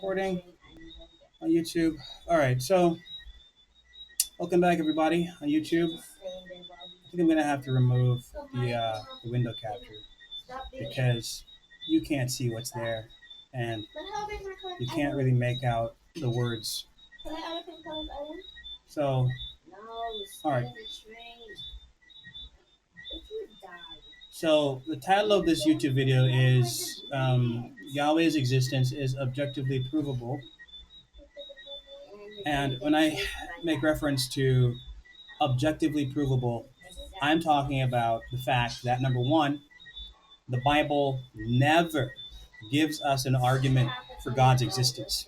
Recording on YouTube. All right, so welcome back, everybody, on YouTube. I think I'm gonna have to remove the window capture because you can't see what's there, and you can't really make out the words. So, all right. So the title of this YouTube video is Yahweh's existence is objectively provable. And when I make reference to objectively provable, I'm talking about the fact that number one, the Bible never gives us an argument for God's existence.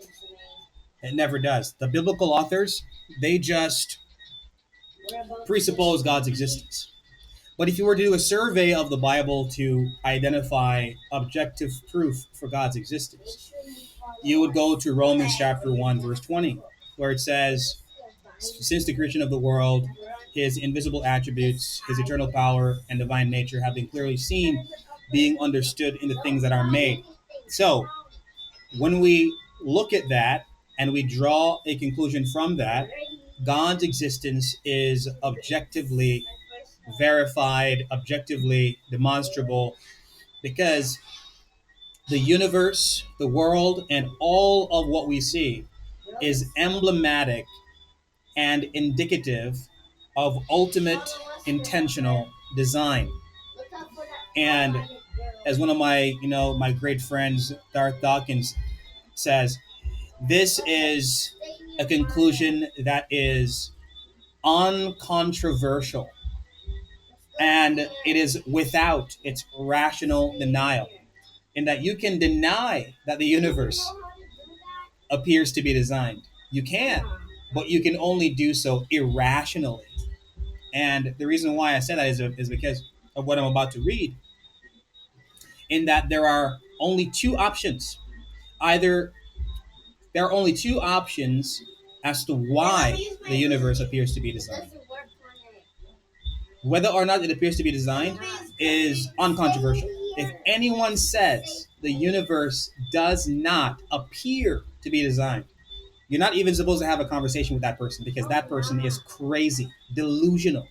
It never does. The biblical authors, they just presuppose God's existence. But if you were to do a survey of the Bible to identify objective proof for God's existence, you would go to Romans chapter 1, verse 20, where it says, since the creation of the world, his invisible attributes, his eternal power, and divine nature have been clearly seen, being understood in the things that are made. So, when we look at that and we draw a conclusion from that, God's existence is objectively verified, objectively demonstrable, because the universe, the world, and all of what we see is emblematic and indicative of ultimate intentional design. And as one of my great friends, Darth Dawkins, says, this is a conclusion that is uncontroversial, and it is without its rational denial, in that you can deny that the universe appears to be designed. You can, but you can only do so irrationally. And the reason why I say that is because of what I'm about to read, in that there are only two options. Either there are only two options as to why the universe appears to be designed. Whether or not it appears to be designed is uncontroversial. If anyone says the universe does not appear to be designed, you're not even supposed to have a conversation with that person, because that person is crazy, delusional.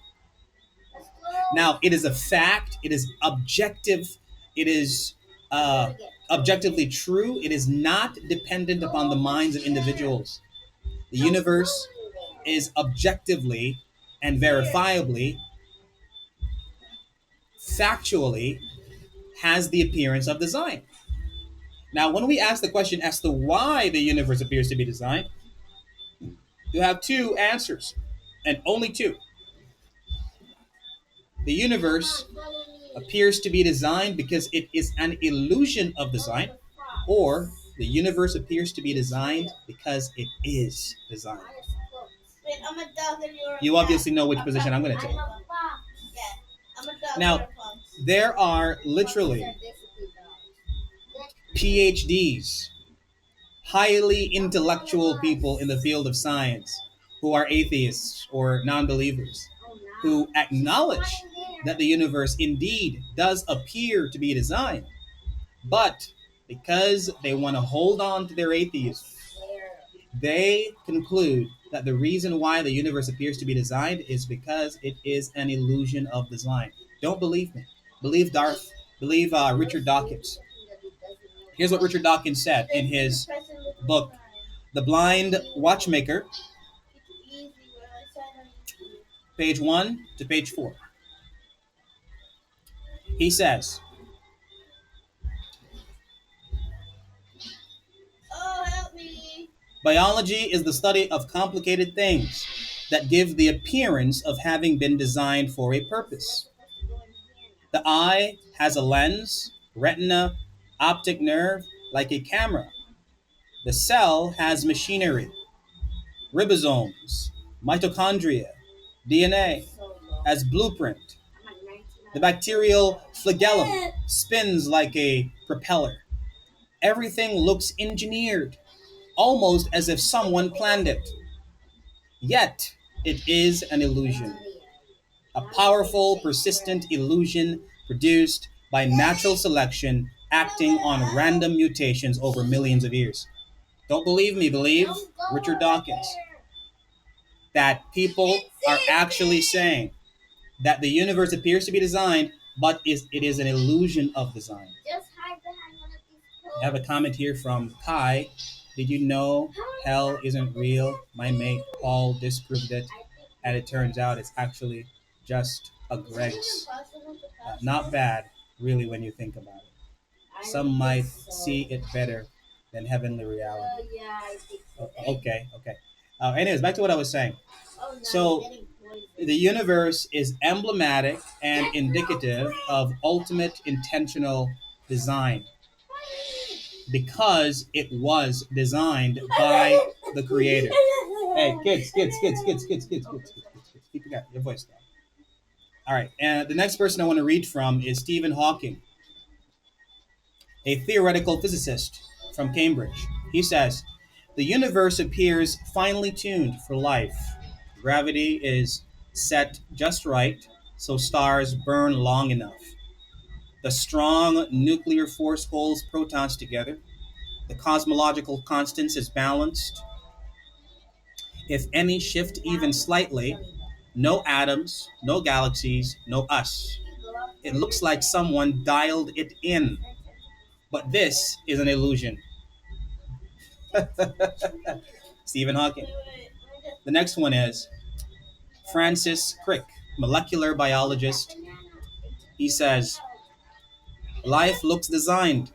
Now, it is a fact, it is objective, it is objectively true, it is not dependent upon the minds of individuals. The universe is objectively and verifiably, factually, has the appearance of design. Now, when we ask the question as to why the universe appears to be designed, you have two answers, and only two. The universe appears to be designed because it is an illusion of design, or the universe appears to be designed because it is designed. You obviously know which position I'm going to take. Now, there are literally PhDs, highly intellectual people in the field of science, who are atheists or non-believers, who acknowledge that the universe indeed does appear to be designed, but because they want to hold on to their atheism, they conclude that the reason why the universe appears to be designed is because it is an illusion of design. Don't believe me. Believe Richard Dawkins. Here's what Richard Dawkins said in his book, The Blind Watchmaker, page 1 to page 4. He says, biology is the study of complicated things that give the appearance of having been designed for a purpose. The eye has a lens, retina, optic nerve, like a camera. The cell has machinery, ribosomes, mitochondria, DNA, as blueprint. The bacterial flagellum spins like a propeller. Everything looks engineered, almost as if someone planned it. Yet, it is an illusion. A powerful, persistent illusion produced by natural selection acting on random mutations over millions of years. Don't believe me, believe Richard Dawkins. That people are actually saying that the universe appears to be designed, but it is an illusion of design. I have a comment here from Kai. Did you know hell isn't real? My mate Paul disproved it, and it turns out it's actually just a Greg's. Not bad, really, when you think about it. Some might see it better than heavenly reality. Okay. Anyways, back to what I was saying. So, the universe is emblematic and indicative of ultimate intentional design because it was designed by the Creator. Hey, kids. Keep your voice down. All right, and the next person I want to read from is Stephen Hawking, a theoretical physicist from Cambridge. He says, the universe appears finely tuned for life. Gravity is set just right so stars burn long enough. The strong nuclear force holds protons together. The cosmological constants is balanced. If any shift even slightly, no atoms, no galaxies, no us. It looks like someone dialed it in. But this is an illusion. Stephen Hawking. The next one is Francis Crick, molecular biologist. He says, life looks designed.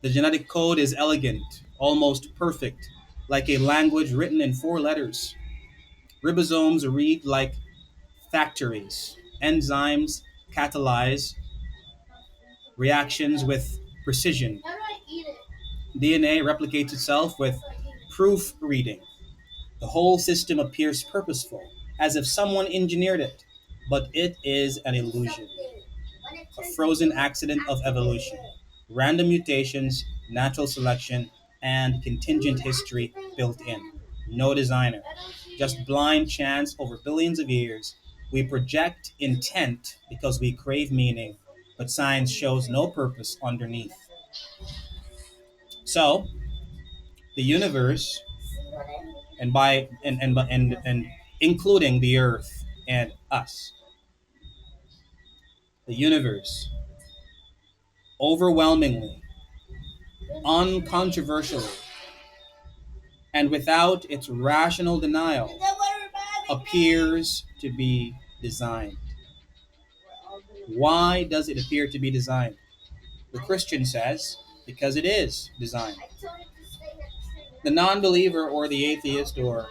The genetic code is elegant, almost perfect, like a language written in 4 letters. Ribosomes read like factories. Enzymes catalyze reactions with precision. DNA replicates itself with proofreading. The whole system appears purposeful, as if someone engineered it, but it is an illusion, a frozen accident of evolution. Random mutations, natural selection, and contingent history built in. No designer, just blind chance over billions of years. We project intent because we crave meaning, but science shows no purpose underneath. So, the universe, and including the earth and us, the universe, overwhelmingly, uncontroversially, and without its rational denial, appears to be designed. Why does it appear to be designed? The Christian says, because it is designed. The non-believer or the atheist or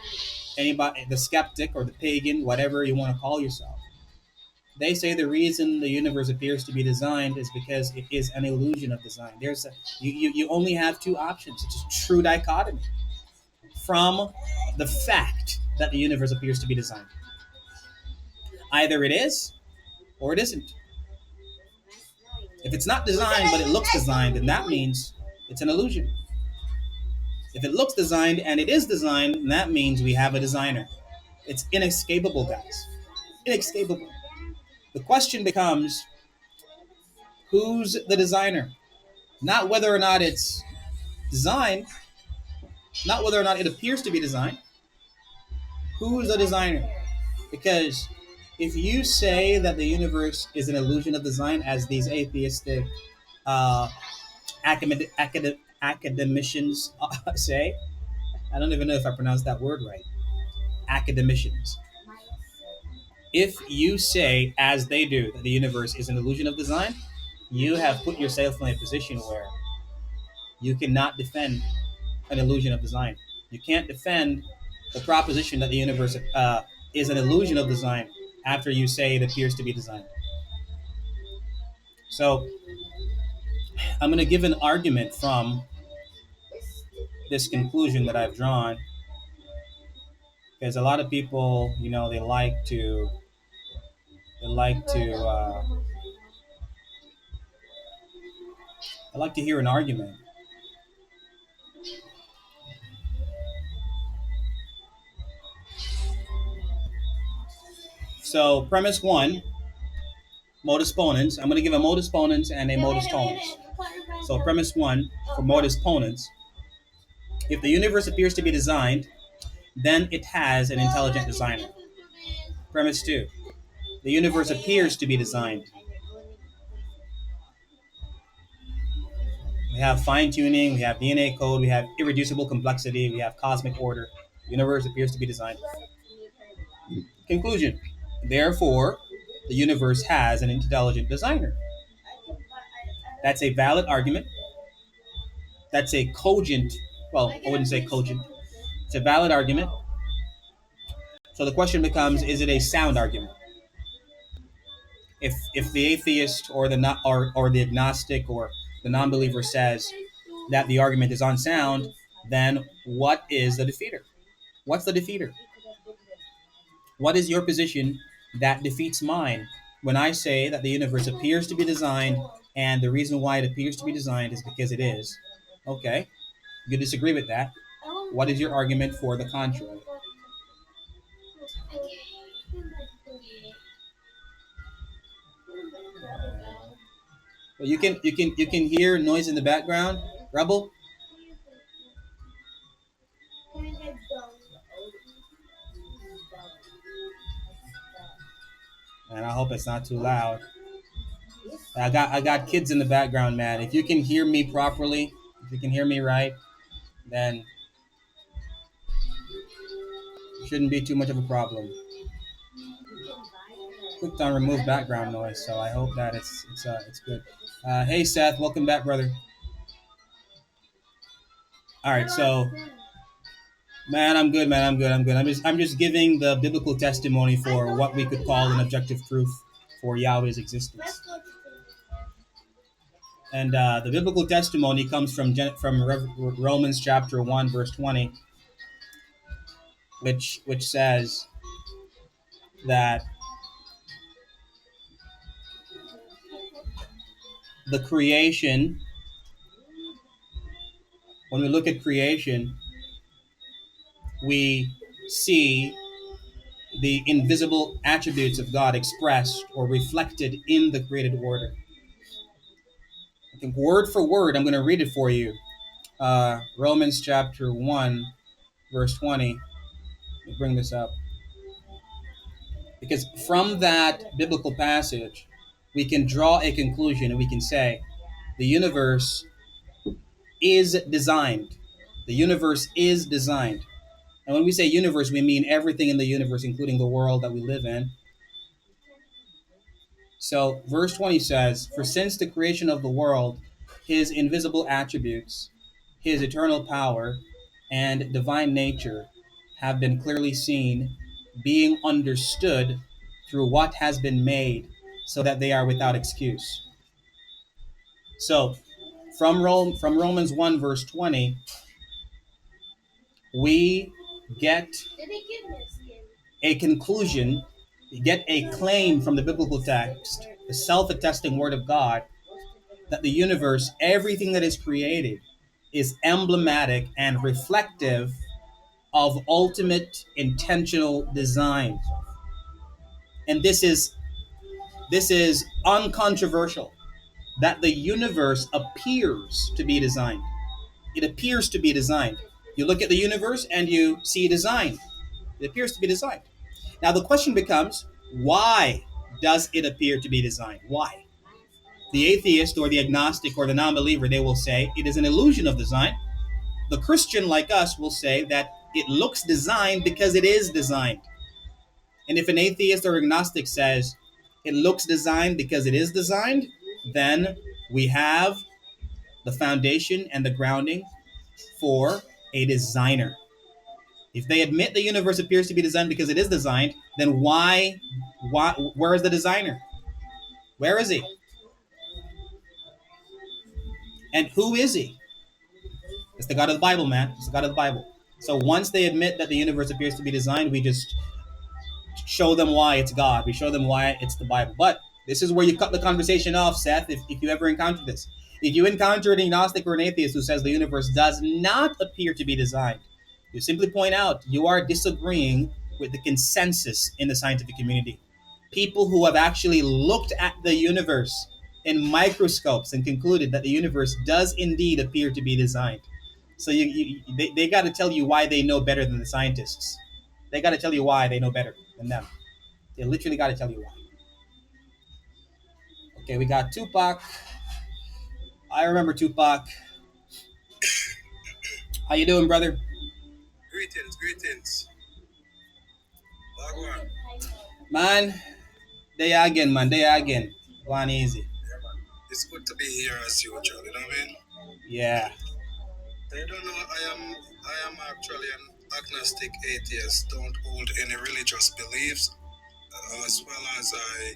anybody, the skeptic or the pagan, whatever you want to call yourself, they say the reason the universe appears to be designed is because it is an illusion of design. You only have 2 options. It's a true dichotomy from the fact that the universe appears to be designed. Either it is or it isn't. If it's not designed but it looks designed, then that means it's an illusion. If it looks designed and it is designed, then that means we have a designer. It's inescapable, guys. Inescapable. The question becomes, who's the designer? Not whether or not it's designed, not whether or not it appears to be designed. Who's the designer? Because if you say that the universe is an illusion of design, as these atheistic academicians say, I don't even know if I pronounced that word right. Academicians. If you say, as they do, that the universe is an illusion of design, you have put yourself in a position where you cannot defend an illusion of design. You can't defend the proposition that the universe is an illusion of design after you say it appears to be designed. So I'm going to give an argument from this conclusion that I've drawn, because a lot of people, they like to hear an argument. So premise 1, modus ponens. I'm going to give a modus ponens and a modus ponens. So premise 1 for modus ponens. If the universe appears to be designed, then it has an intelligent designer. Premise two: the universe appears to be designed. We have fine tuning, we have DNA code, we have irreducible complexity, we have cosmic order. The universe appears to be designed. Conclusion: therefore, the universe has an intelligent designer. That's a valid argument. That's a cogent, well, I wouldn't say cogent. It's a valid argument. So the question becomes, is it a sound argument? If the atheist or the not or the agnostic or the non-believer says that the argument is unsound, then what is the defeater? What's the defeater? What is your position that defeats mine when I say that the universe appears to be designed and the reason why it appears to be designed is because it is? Okay, you disagree with that. What is your argument for the contrary? Well, you can hear noise in the background, Rebel, and I hope it's not too loud. I got kids in the background, man. If you can hear me properly, if you can hear me right, then it shouldn't be too much of a problem. Clicked on remove background noise, so I hope that it's good. Hey Seth, welcome back, brother. All right, so man, I'm good, man. I'm good. I'm good. I'm just giving the biblical testimony for what we could call an objective proof for Yahweh's existence. And the biblical testimony comes from Romans chapter 1, verse 20, which says that the creation, when we look at creation, we see the invisible attributes of God expressed or reflected in the created order. I think word for word, I'm going to read it for you. Romans chapter 1, verse 20. Let me bring this up. Because from that biblical passage, we can draw a conclusion and we can say the universe is designed. The universe is designed. And when we say universe, we mean everything in the universe, including the world that we live in. So, verse 20 says, "For since the creation of the world, his invisible attributes, his eternal power, and divine nature have been clearly seen, being understood through what has been made, so that they are without excuse." So, from Romans 1, verse 20, we get a conclusion, we get a claim from the biblical text, the self-attesting word of God, that the universe, everything that is created, is emblematic and reflective of ultimate intentional design. And this is uncontroversial, that the universe appears to be designed. It appears to be designed. You look at the universe and you see design. It appears to be designed. Now the question becomes, why does it appear to be designed? Why? The atheist or the agnostic or the non-believer, they will say it is an illusion of design. The Christian like us will say that it looks designed because it is designed. And if an atheist or agnostic says it looks designed because it is designed, then we have the foundation and the grounding for a designer. If they admit the universe appears to be designed because it is designed, then why where is the designer? Where is he? And who is he? It's the God of the Bible, man. It's the God of the Bible. So once they admit that the universe appears to be designed, we just show them why it's God. We show them why it's the Bible. But this is where you cut the conversation off, Seth, if you ever encounter this. If you encounter an agnostic or an atheist who says the universe does not appear to be designed, you simply point out you are disagreeing with the consensus in the scientific community. People who have actually looked at the universe in microscopes and concluded that the universe does indeed appear to be designed. So they got to tell you why they know better than the scientists. They got to tell you why they know better than them. They literally got to tell you why. Okay, we got Tupac. I remember Tupac. How you doing, brother? Greetings, greetings. Wagwan. Man, they again, man. They again. One easy. Yeah, man. It's good to be here as usual, you know what I mean? Yeah. I don't know, I am actually an agnostic atheist, don't hold any religious beliefs, as well as I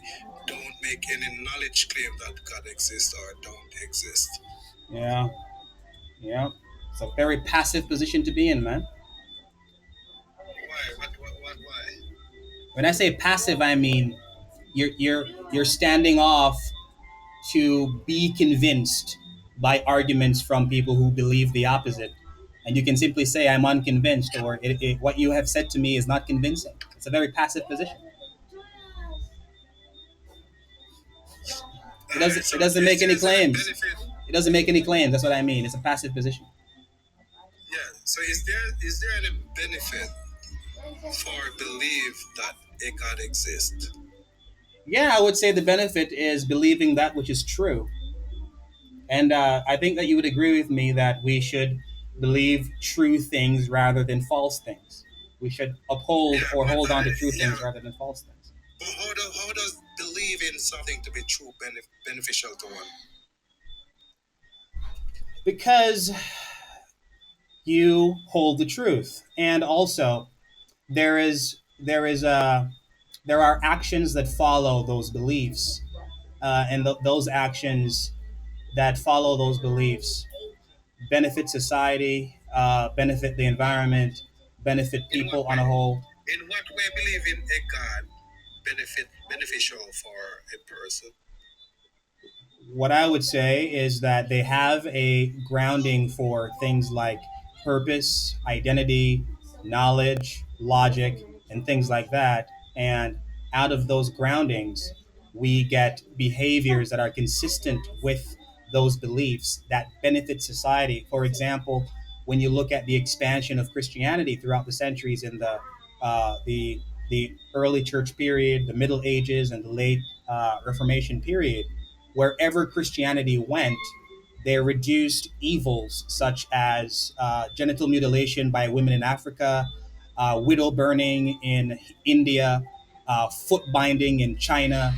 don't make any knowledge claim that God exists or don't exist. Yeah. Yeah. It's a very passive position to be in, man. Why? Why? When I say passive, I mean you're standing off to be convinced by arguments from people who believe the opposite. And you can simply say, I'm unconvinced, or what you have said to me is not convincing. It's a very passive position. Alright, It so doesn't make any is there a claims. benefit? It doesn't make any claims. That's what I mean. It's a passive position. Yeah, so is there any benefit for belief that a God exists? Yeah, I would say the benefit is believing that which is true. And I think that you would agree with me that we should believe true things rather than false things. We should uphold Yeah, or but hold on to true yeah, things rather than false things. but how does believing something to be true beneficial to one? Because you hold the truth, and also there are actions that follow those beliefs, and those actions that follow those beliefs benefit society, benefit the environment, benefit In what people on way? a whole. In what way believing a God beneficial for a person? What I would say is that they have a grounding for things like purpose, identity, knowledge, logic, and things like that. And out of those groundings, we get behaviors that are consistent with those beliefs that benefit society. For example, when you look at the expansion of Christianity throughout the centuries in the early church period, the Middle Ages, and the late Reformation period, wherever Christianity went, they reduced evils such as genital mutilation by women in Africa, widow burning in India, foot binding in China,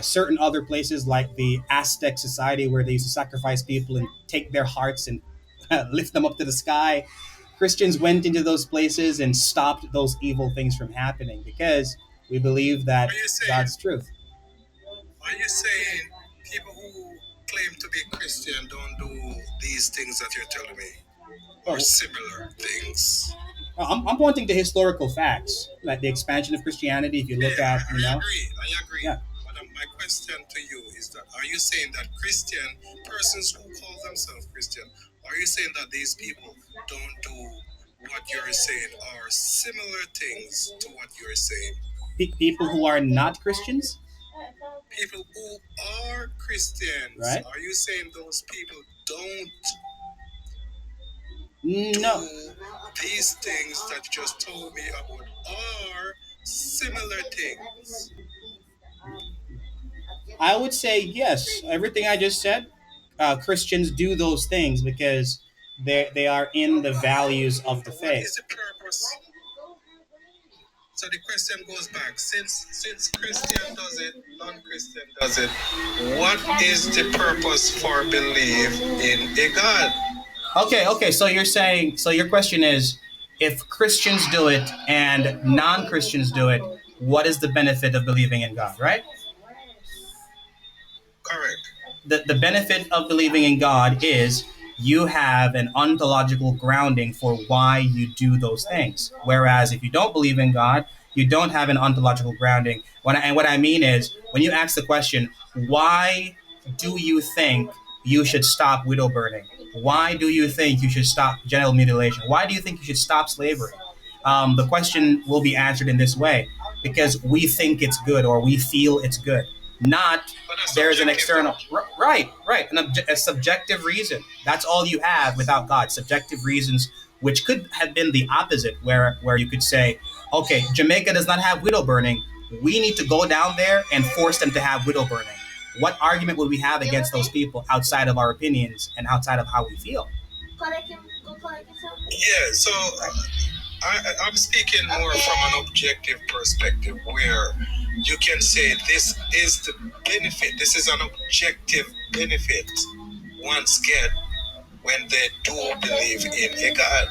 certain other places like the Aztec society where they used to sacrifice people and take their hearts and lift them up to the sky. Christians went into those places and stopped those evil things from happening because we believe that Are you saying God's truth. are you saying people who claim to be Christian don't do these things that you're telling me? Or Well, similar things? I'm pointing to historical facts, like the expansion of Christianity. If you Yeah, look at, I agree. yeah, But my question to you is that are you saying that Christian persons who call themselves Christian, are you saying that these people don't do what you're saying or similar things to what you're saying? people who are not Christians, People who are Christians, right? are you saying those people don't No, do these things that you just told me about are similar things? I would say yes. Everything I just said, Christians do those things because they are in the values of the But what faith. is the purpose? So the question goes back. Since Christian does it, non-Christian does it. What is the purpose for belief in a God? Okay. So you're saying, so your question is, if Christians do it and non-Christians do it, what is the benefit of believing in God, right? Correct. The benefit of believing in God is you have an ontological grounding for why you do those things. Whereas if you don't believe in God, you don't have an ontological grounding. And what I mean is, when you ask the question, why do you think you should stop widow burning? Why do you think you should stop genital mutilation? Why do you think you should stop slavery? The question will be answered in this way because we think it's good or we feel it's good. not But that's there's an subjective, external. though. Right, a subjective reason. That's all you have without God. Subjective reasons, which could have been the opposite, where you could say, okay, Jamaica does not have widow burning. We need to go down there and force them to have widow burning. What argument would we have against those people outside of our opinions and outside of how we feel? Yeah, so I'm speaking more from an objective perspective where you can say this is the benefit, this is an objective benefit ones get when they do believe in a God.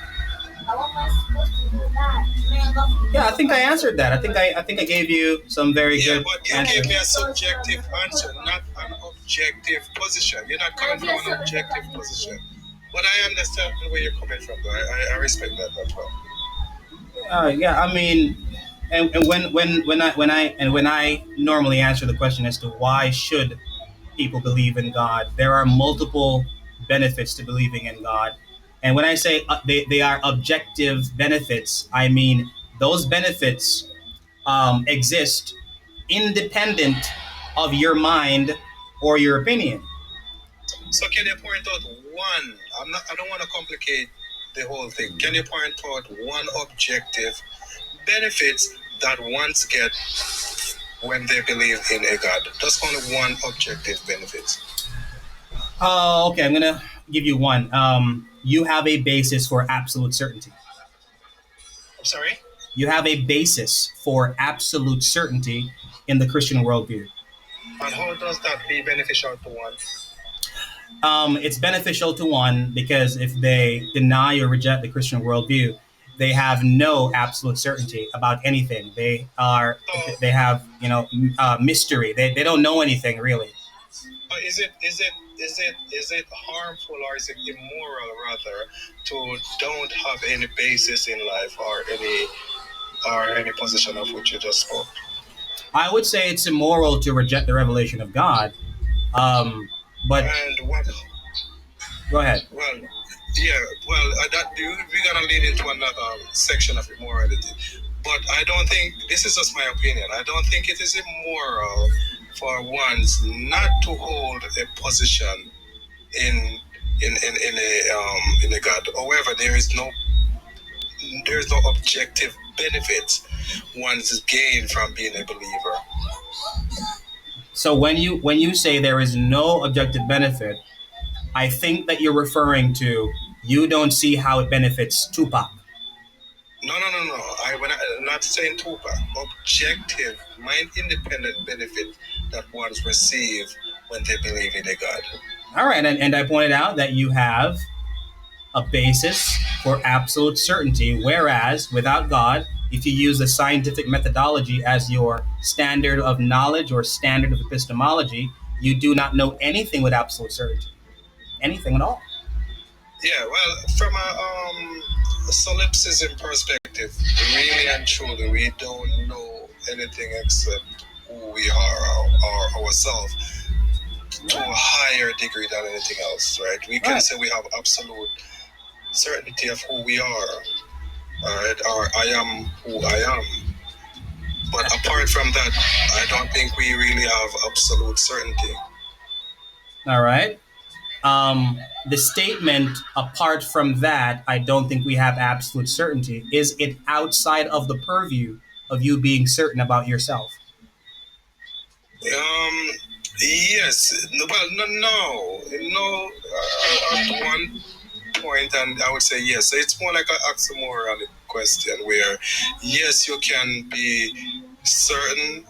Yeah, I think I answered that. I think I gave you some very Yeah, good but you answers. gave me a subjective answer, not an objective position. You're not coming from an objective position. But I understand where you're coming from, though. I respect that as well. Yeah, I mean, and when I normally answer the question as to why should people believe in God, there are multiple benefits to believing in God. And when I say they are objective benefits, I mean those benefits exist independent of your mind or your opinion. So can you point out one? I don't want to complicate the whole thing. Can you point out one objective benefits that ones get when they believe in a God? Just only one objective benefit. Oh, okay. I'm gonna give you one. You have a basis for absolute certainty. I'm sorry? You have a basis for absolute certainty in the Christian worldview. And how does that be beneficial to one? It's beneficial to one because if they deny or reject the Christian worldview, they have no absolute certainty about anything. They have mystery. They don't know anything really. Is it harmful or is it immoral rather to don't have any basis in life or any position of which you just spoke? I would say it's immoral to reject the revelation of God. But And what? Go ahead. Well, yeah. Well, we're gonna lead into another section of immorality, but I don't think this is just my opinion. I don't think it is immoral for ones not to hold a position in in a God. However, there is no objective benefit one's gain from being a believer. So when you say there is no objective benefit, I think that you're referring to you don't see how it benefits Tupac. No. I'm not saying Tupac. Objective, mind independent benefit that ones receive when they believe in a God. All right, and I pointed out that you have a basis for absolute certainty, whereas without God, if you use the scientific methodology as your standard of knowledge or standard of epistemology, you do not know anything with absolute certainty. Anything at all. Yeah, well, from a solipsism perspective, really and truly, we don't know anything except who we are or ourselves to a higher degree than anything else, right? We can say we have absolute certainty of who we are, all right, or I am who I am. But apart from that, I don't think we really have absolute certainty. All right. The statement, apart from that, I don't think we have absolute certainty. Is it outside of the purview of you being certain about yourself? Yes. Well, no. At one point, and I would say yes. So it's more like an oxymoronic question where, yes, you can be certain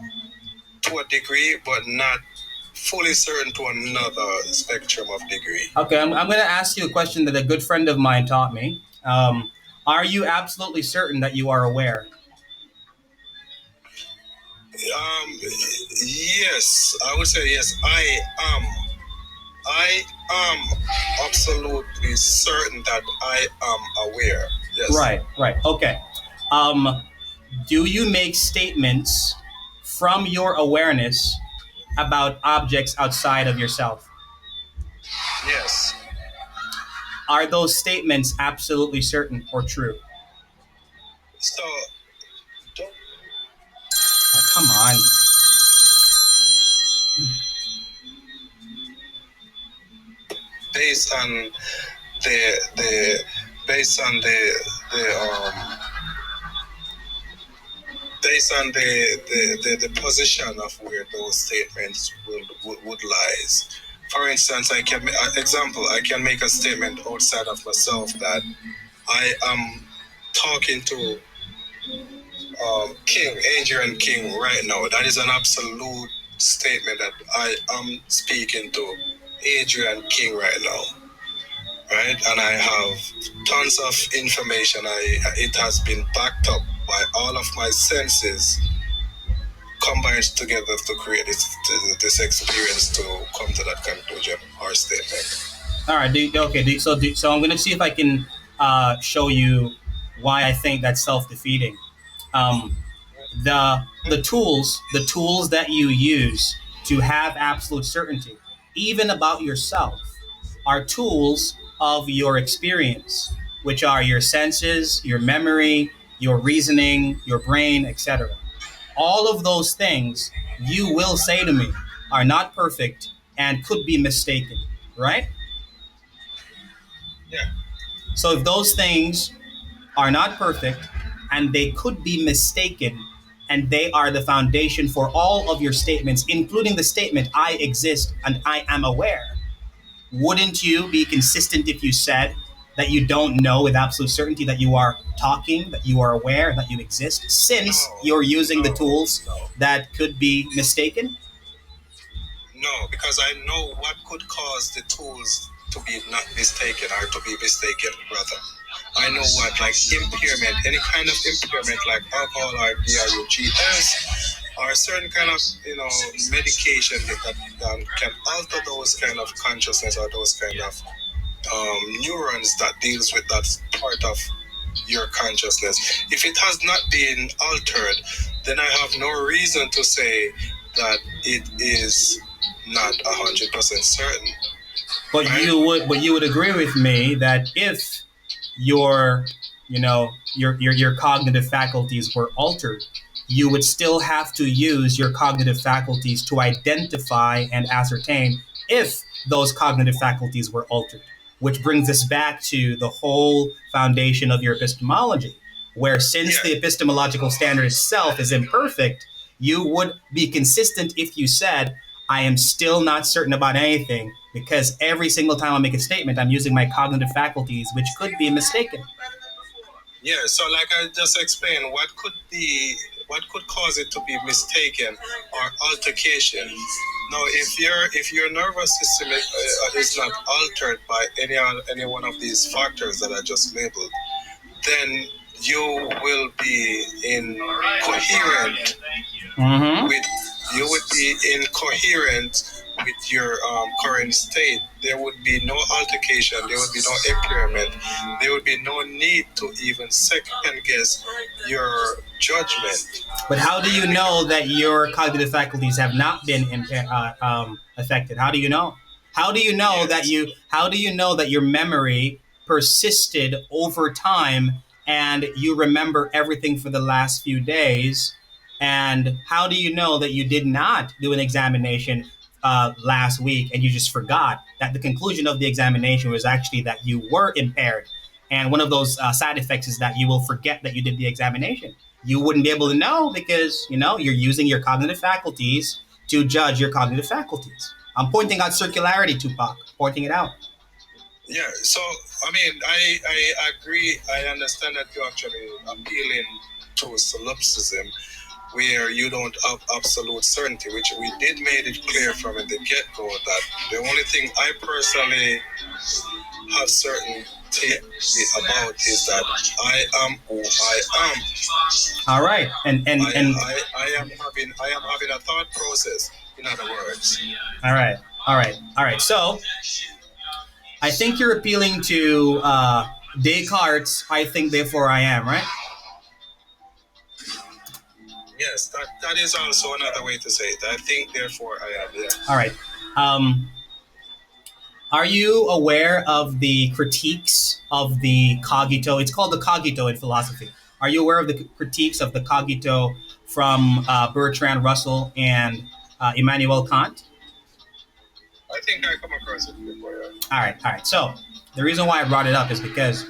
to a degree, but not fully certain to another spectrum of degree. Okay, I'm going to ask you a question that a good friend of mine taught me. Are you absolutely certain that you are aware? Yes, I would say yes. I am absolutely certain that I am aware. Yes. Right. Okay. Do you make statements from your awareness about objects outside of yourself? Yes. Are those statements absolutely certain or true? So, Oh, come on. based on the based on the position of where those statements would lies. For instance, I can make a statement outside of myself that I am talking to King, Adrian King right now. That is an absolute statement that I am speaking to Adrian King right now, right? And I have tons of information. It has been backed up by all of my senses combined together to create this experience to come to that conclusion or statement. All right. So I'm gonna see if I can show you why I think that's self-defeating. Um, the tools that you use to have absolute certainty, even about yourself, are tools of your experience, which are your senses, your memory, your reasoning, your brain, etc. All of those things you will say to me are not perfect and could be mistaken, right? Yeah. So if those things are not perfect and they could be mistaken, and they are the foundation for all of your statements, including the statement, I exist and I am aware, wouldn't you be consistent if you said that you don't know with absolute certainty that you are talking, that you are aware, that you exist, since you're using the tools that could be mistaken? No, because I know what could cause the tools to be not mistaken or to be mistaken, brother. I know what, like impairment, any kind of impairment like alcohol or DRUGS or certain kind of, medication that can alter those kind of consciousness or those kind of neurons that deals with that part of your consciousness. If it has not been altered, then I have no reason to say that it is not 100% certain. But Right? you would agree with me that if your your cognitive faculties were altered, you would still have to use your cognitive faculties to identify and ascertain if those cognitive faculties were altered, which brings us back to the whole foundation of your epistemology, where since the epistemological standard itself is imperfect, you would be consistent if you said, I am still not certain about anything because every single time I make a statement, I'm using my cognitive faculties, which could be mistaken. Yeah, so like I just explained, what could cause it to be mistaken or altercation? Now, if your nervous system is not altered by any one of these factors that I just labeled, then you will be in coherent with you would be incoherent with your current state. There would be no altercation, there would be no impairment, there would be no need to even second guess your judgment. But how do you know that your cognitive faculties have not been affected? How do you know? How do you know that you? How do you know that your memory persisted over time and you remember everything for the last few days? And how do you know that you did not do an examination last week and you just forgot that the conclusion of the examination was actually that you were impaired? And one of those side effects is that you will forget that you did the examination. You wouldn't be able to know because you're using your cognitive faculties to judge your cognitive faculties. I'm pointing out circularity, Tupac. Pointing it out. Yeah, so I mean, I agree. I understand that you're actually appealing to solipsism, where you don't have absolute certainty, which we did made it clear from the get-go that the only thing I personally have certainty about is that I am who I am. All right, and I am having a thought process. In other words. All right. So I think you're appealing to Descartes' "I think, therefore I am," right? Yes, that is also another way to say it. I think, therefore I am. Yeah. All right. Um, Are you aware of the critiques of the cogito? It's called the cogito in philosophy. Are you aware of the critiques of the cogito from Bertrand Russell and Immanuel Kant? I think I come across it before. Yeah. All right. So the reason why I brought it up is because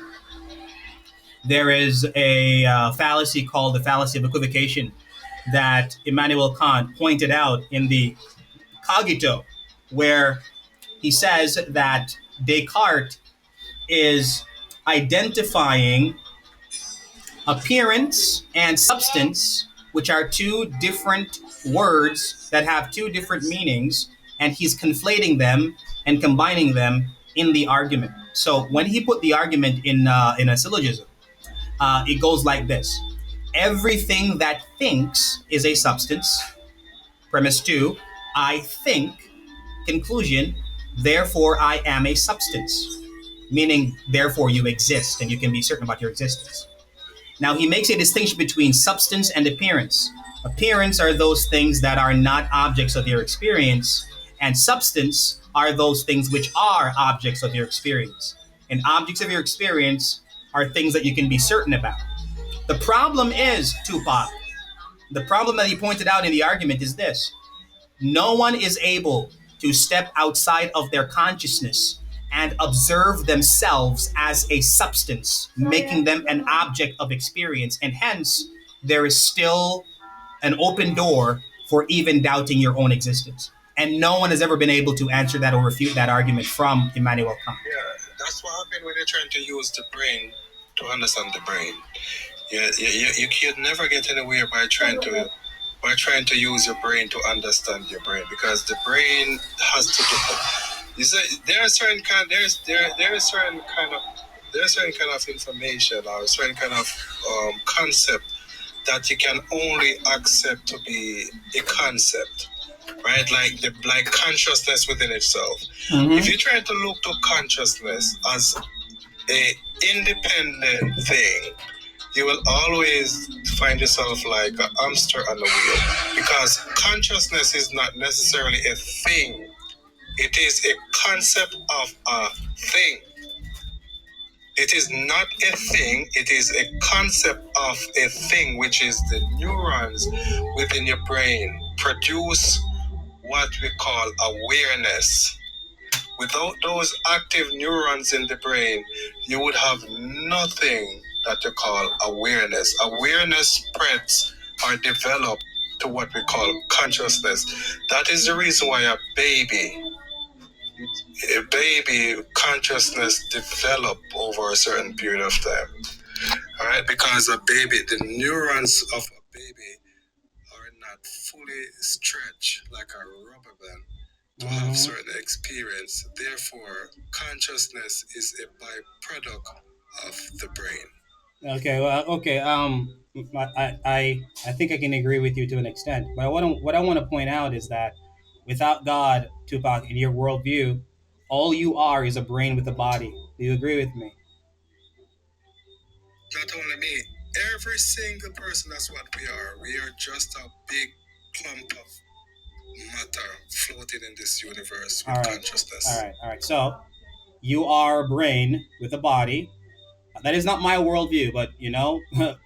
there is a fallacy called the fallacy of equivocation that Immanuel Kant pointed out in the Cogito, where he says that Descartes is identifying appearance and substance, which are two different words that have two different meanings, and he's conflating them and combining them in the argument. So when he put the argument in a syllogism, it goes like this: everything that thinks is a substance. Premise two: I think. Conclusion: therefore I am a substance. Meaning, therefore you exist, and you can be certain about your existence. Now, he makes a distinction between substance and appearance. Appearance are those things that are not objects of your experience, and substance are those things which are objects of your experience. And objects of your experience are things that you can be certain about. The problem is, Tupac, the problem that he pointed out in the argument is this: no one is able to step outside of their consciousness and observe themselves as a substance, making them an object of experience. And hence, there is still an open door for even doubting your own existence. And no one has ever been able to answer that or refute that argument from Immanuel Kant. Yeah, that's what happened when you're trying to use the brain to understand the brain. You can never get anywhere by trying to use your brain to understand your brain, because the brain has to do. You say there are certain kind there is certain kind of information or certain kind of concept that you can only accept to be a concept, right? Like consciousness within itself. Mhm. If you try to look to consciousness as a independent thing, you will always find yourself like a hamster on the wheel, because consciousness is not necessarily a thing. It is a concept of a thing. It is not a thing, it is a concept of a thing, which is the neurons within your brain produce what we call awareness. Without those active neurons in the brain, you would have nothing that you call awareness. Awareness spreads or develops to what we call consciousness. That is the reason why a baby consciousness develop over a certain period of time. All right, because the neurons of a baby are not fully stretched like a rubber band to have certain experience. Therefore, consciousness is a byproduct of the brain. Okay, well, okay. I think I can agree with you to an extent, but what I want to point out is that without God, Tupac, in your worldview, all you are is a brain with a body. Do you agree with me? Not only me, every single person, that's what we are. We are just a big clump of matter floating in this universe with consciousness. All right. So you are a brain with a body. That is not my worldview, but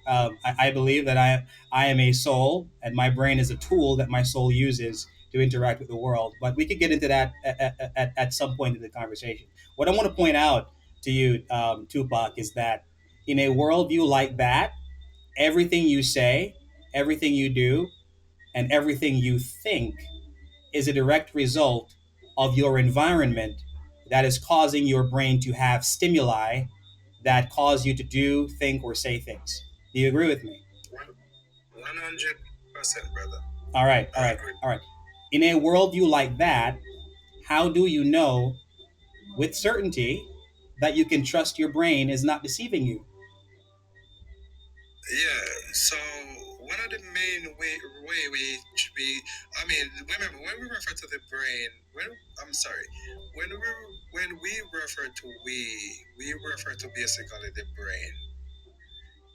I believe that I am a soul, and my brain is a tool that my soul uses to interact with the world. But we could get into that at some point in the conversation. What I want to point out to you, Tupac, is that in a worldview like that, everything you say, everything you do, and everything you think is a direct result of your environment that is causing your brain to have stimuli that cause you to do, think, or say things. Do you agree with me? 100%, brother. All right. In a worldview like that, how do you know with certainty that you can trust your brain is not deceiving you? Yeah, so one of the main way we I mean, remember when we refer to the brain, I'm sorry, when we refer to we refer to basically the brain,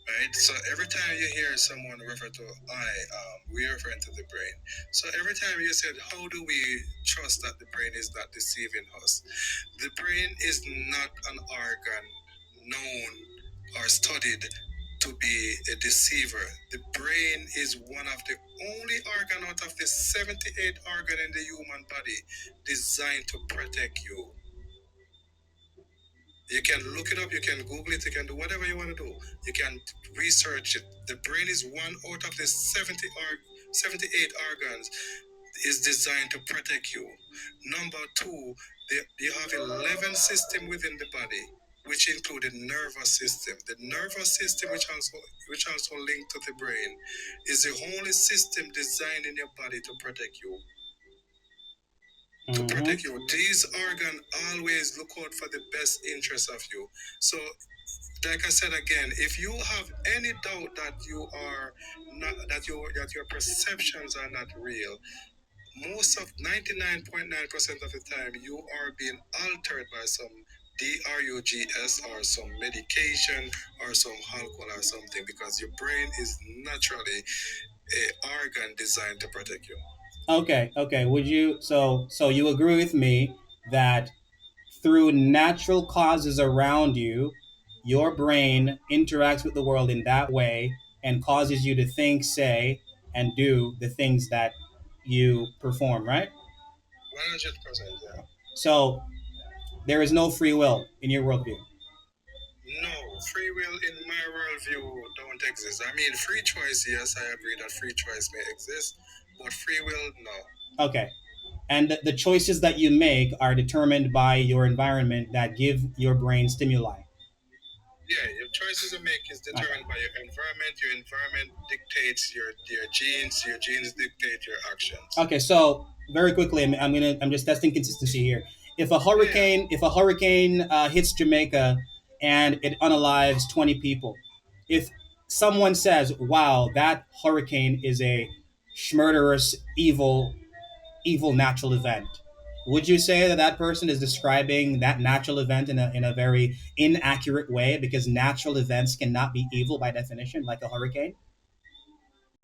right? So every time you hear someone refer to we refer to the brain. So every time you said, how do we trust that the brain is not deceiving us? The brain is not an organ known or studied to be a deceiver. The brain is one of the only organ out of the 78 organ in the human body designed to protect you. You can look it up, you can Google it, you can do whatever you want to do. You can research it. The brain is one out of the 78 organs is designed to protect you. Number two, you have 11 systems within the body, which include the nervous system. The nervous system, which also linked to the brain, is the only system designed in your body to protect you. To protect you. These organs always look out for the best interest of you. So, like I said again, if you have any doubt that you are not that your perceptions are not real, most of 99.9% of the time you are being altered by some drugs or some medication or some alcohol or something, because your brain is naturally a organ designed to protect you. Okay. Would you so you agree with me that through natural causes around you, your brain interacts with the world in that way and causes you to think, say, and do the things that you perform, right? 100%, yeah. So there is no free will in your worldview. No, free will in my worldview don't exist. I mean, free choice, yes, I agree that free choice may exist, but free will, no. Okay. And the choices that you make are determined by your environment that give your brain stimuli. Yeah, your choices you make is determined by your environment. Your environment dictates your genes. Your genes dictate your actions. Okay, so very quickly, I'm just testing consistency here. If a hurricane hits Jamaica and it unalives 20 people, if someone says, "Wow, that hurricane is a murderous, evil natural event," would you say that that person is describing that natural event in a very inaccurate way, because natural events cannot be evil by definition, like a hurricane?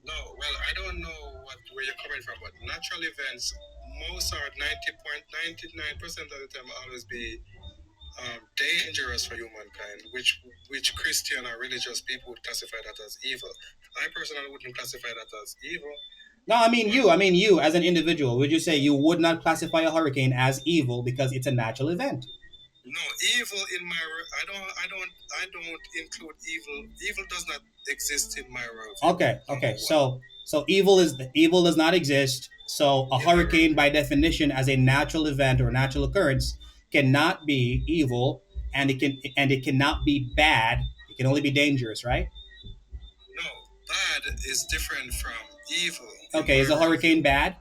No, well, I don't know where you're coming from, but natural events, most are 99% of the time always be dangerous for humankind, which Christian or religious people would classify that as evil. I personally wouldn't classify that as evil. No, I mean you as an individual. Would you say you would not classify a hurricane as evil because it's a natural event? No, evil in my I don't include evil. Evil does not exist in my worldview. Okay. So evil does not exist. So a hurricane, by definition, as a natural event or natural occurrence, cannot be evil, and it cannot be bad. It can only be dangerous, right? No, bad is different from evil. Okay, is a hurricane bad?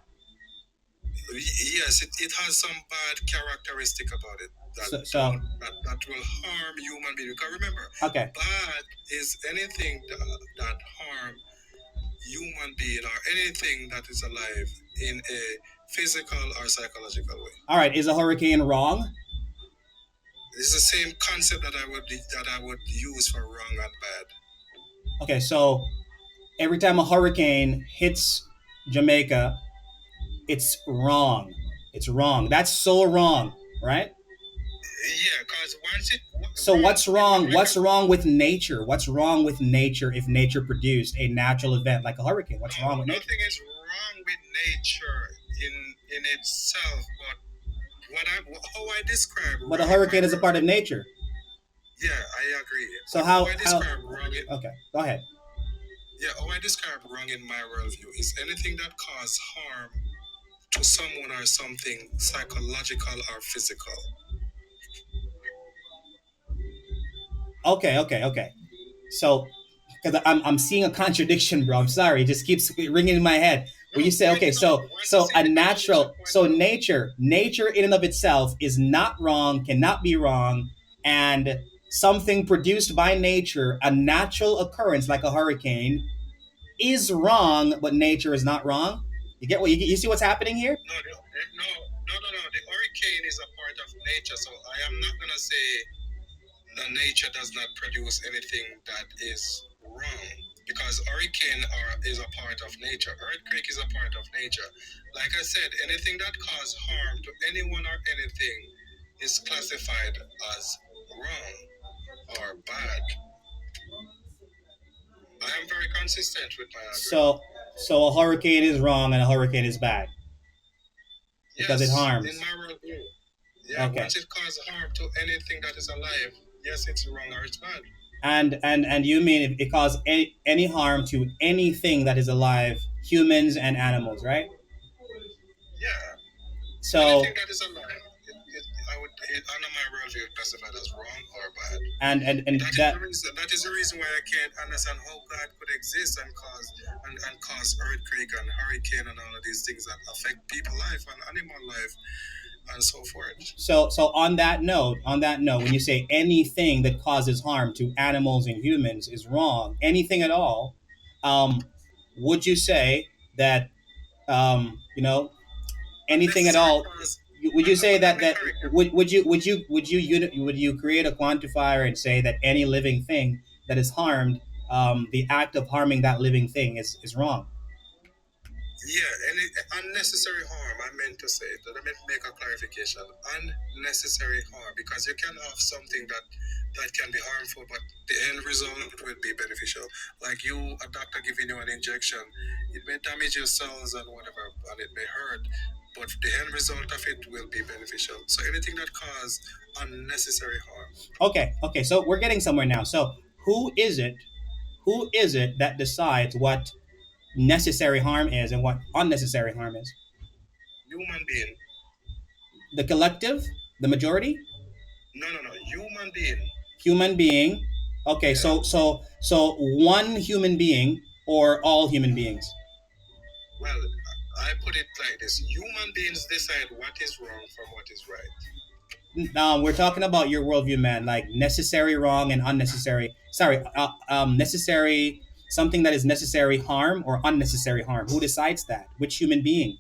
Yes, it has some bad characteristic about it that will harm human beings. Because remember, Okay. bad is anything that harm human being or anything that is alive in a physical or psychological way. All right, is a hurricane wrong? It's the same concept that I would use for wrong and bad. Okay, so every time a hurricane hits Jamaica, it's wrong. It's wrong. That's so wrong, right? Yeah, because once it So what's wrong? What's wrong with nature? What's wrong with nature if nature produced a natural event like a hurricane? What's wrong with nature? Nothing is wrong with nature in itself, but how I describe. But a hurricane is a part of nature. Yeah, I agree. So But how I describe wrong in, Okay, go ahead. yeah, how I describe wrong in my worldview is anything that causes harm to someone or something psychological or physical. Okay. So, because I'm seeing a contradiction, bro. I'm sorry. It just keeps ringing in my head. When you say, okay, so a natural, so nature in and of itself is not wrong, cannot be wrong, and something produced by nature, a natural occurrence like a hurricane, is wrong, but nature is not wrong. You get what you see what's happening here? No. The hurricane is a part of nature, so I am not gonna say that nature does not produce anything that is wrong, because hurricane is a part of nature. Earthquake is a part of nature. Like I said, anything that causes harm to anyone or anything is classified as wrong or bad. consistent with my argument. So a hurricane is wrong and a hurricane is bad because it Yes, in harms. my worldview. Yeah, Okay. once it causes harm to anything that is alive, yes, it's wrong or it's bad. And you mean it cause any harm to anything that is alive, humans and animals, right? Yeah, anything So that is alive, under my worldview, classified as wrong or bad. and That is the that reason. That is the reason why I can't understand how God could exist and cause earthquake and hurricane and all of these things that affect people life and animal life and so forth. so on that note, when you say anything that causes harm to animals and humans is wrong, anything at all, um, would you say that you know anything at Unnecessary all? cause. Would you say Let that me correct you. would you create a quantifier and say that any living thing that is harmed, the act of harming that living thing is wrong? Yeah, and unnecessary harm. I meant to say that. I meant to make a clarification. Unnecessary harm, because you can have something that can be harmful, but the end result will be beneficial. Like a doctor giving you an injection, it may damage your cells and whatever, and it may hurt, but the end result of it will be beneficial. So anything that causes unnecessary harm. Okay, so we're getting somewhere now. So who is it? Who is it that decides what necessary harm is and what unnecessary harm is? Human being. The collective, the majority, No. Human being. human being. Okay, Yeah. so one human being or all human beings. Well, I put it like this: human beings decide what is wrong from what is right. We're talking about your worldview, man. Like necessary wrong and unnecessary. Sorry, necessary something that is necessary harm or unnecessary harm. Who decides that? Which human being?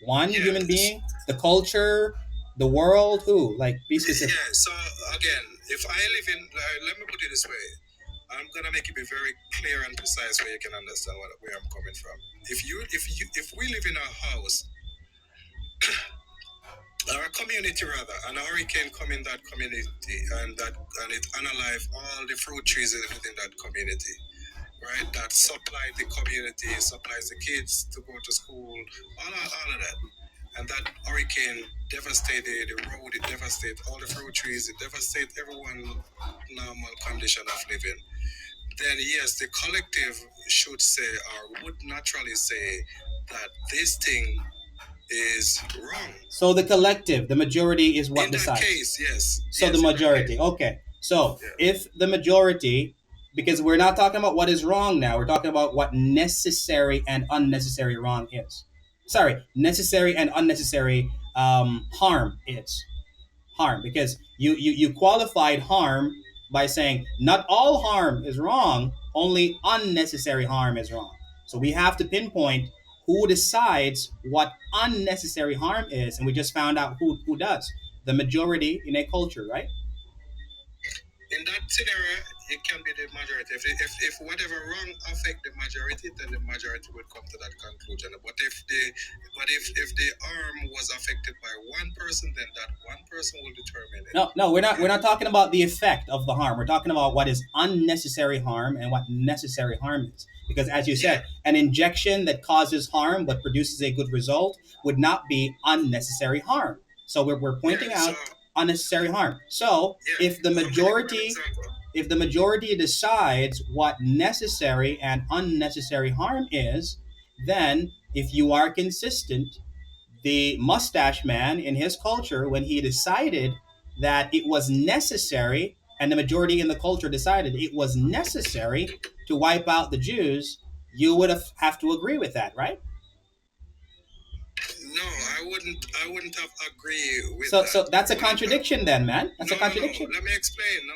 One human Yes. being? The culture? The world? Who? Like, be specific. Yeah. So again, if I live in, let me put it this way: I'm gonna make it be very clear and precise where you can understand where I'm coming from. If we live in a house or a community rather, and a hurricane come in that community and it unalive all the fruit trees within that community, right? That supply the community, supplies the kids to go to school, all of that. And that hurricane devastated the road, it devastated all the fruit trees, it devastated everyone normal condition of living. Then yes, the collective should say or would naturally say that this thing is wrong. So the collective, the majority is what In that decides. case, yes. So the Yes, in that case. majority. Okay. So Yeah. if the majority, because we're not talking about what is wrong now, we're talking about what necessary and unnecessary wrong is. Sorry, necessary and unnecessary harm is. Harm, because you qualified harm by saying not all harm is wrong, only unnecessary harm is wrong. So we have to pinpoint who decides what unnecessary harm is, and we just found out who does. The majority in a culture, right? In that scenario, it can be the majority. If whatever wrong affect the majority, then the majority would come to that conclusion. But if the arm was affected by one person, then that one person will determine it. No, we're not talking about the effect of the harm. We're talking about what is unnecessary harm and what necessary harm is. Because as you Yeah, said, an injection that causes harm but produces a good result would not be unnecessary harm. So we're pointing yeah. So out unnecessary harm. So yeah, I'm gonna give you an example. if the majority decides what necessary and unnecessary harm is, then if you are consistent, the mustache man in his culture, when he decided that it was necessary, and the majority in the culture decided it was necessary to wipe out the Jews, you would have to agree with that, right? No, I wouldn't have agree with So that. that's a When it come, contradiction, then, man. That's a no. contradiction. Let me explain. No.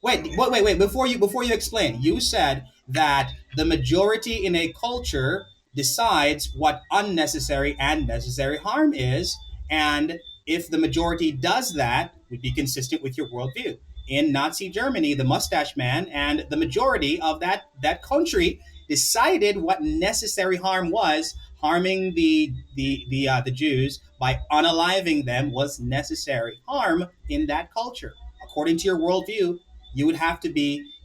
Wait. Before you explain, you said that the majority in a culture decides what unnecessary and necessary harm is, and if the majority does that, would be consistent with your worldview. In Nazi Germany, the mustache man and the majority of that country decided what necessary harm was. Harming the Jews by unaliving them was necessary harm in that culture. According to your worldview,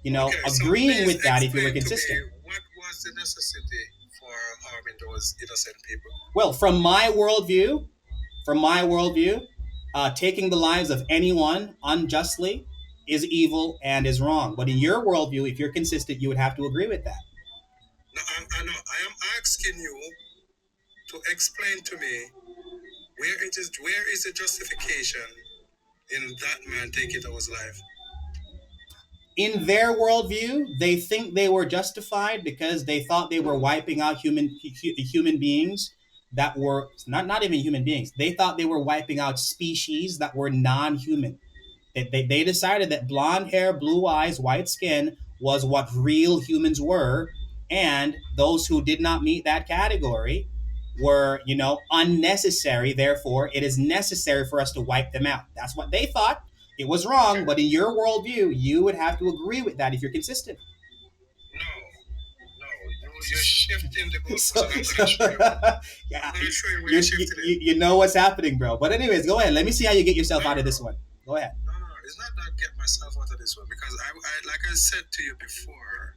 Okay, so agreeing please with that if you were explain to me consistent. what was the necessity for harming those innocent people? Well, from my worldview, taking the lives of anyone unjustly is evil and is wrong. But in your worldview, if you're consistent, you would have to agree with that. No, I know. I am asking you to explain to me where is the justification in that man taking his life? In their worldview, they think they were justified because they thought they were wiping out human beings that were not even human beings. They thought they were wiping out species that were non-human. They decided that blonde hair, blue eyes, white skin was what real humans were, and those who did not meet that category were, unnecessary. Therefore, it is necessary for us to wipe them out. That's what they thought. It was wrong, Okay. but in your worldview, you would have to agree with that if you're consistent. No, no, you're shifting the goalpost, so, and I'm so gonna show you. yeah, I'm gonna show you where you, you're you, shifting it. you know what's happening, bro. But anyways, go ahead. Let me see how you get yourself No, out no, of no, this one. Go ahead. no. It's not that get myself out of this one because I like I said to you before,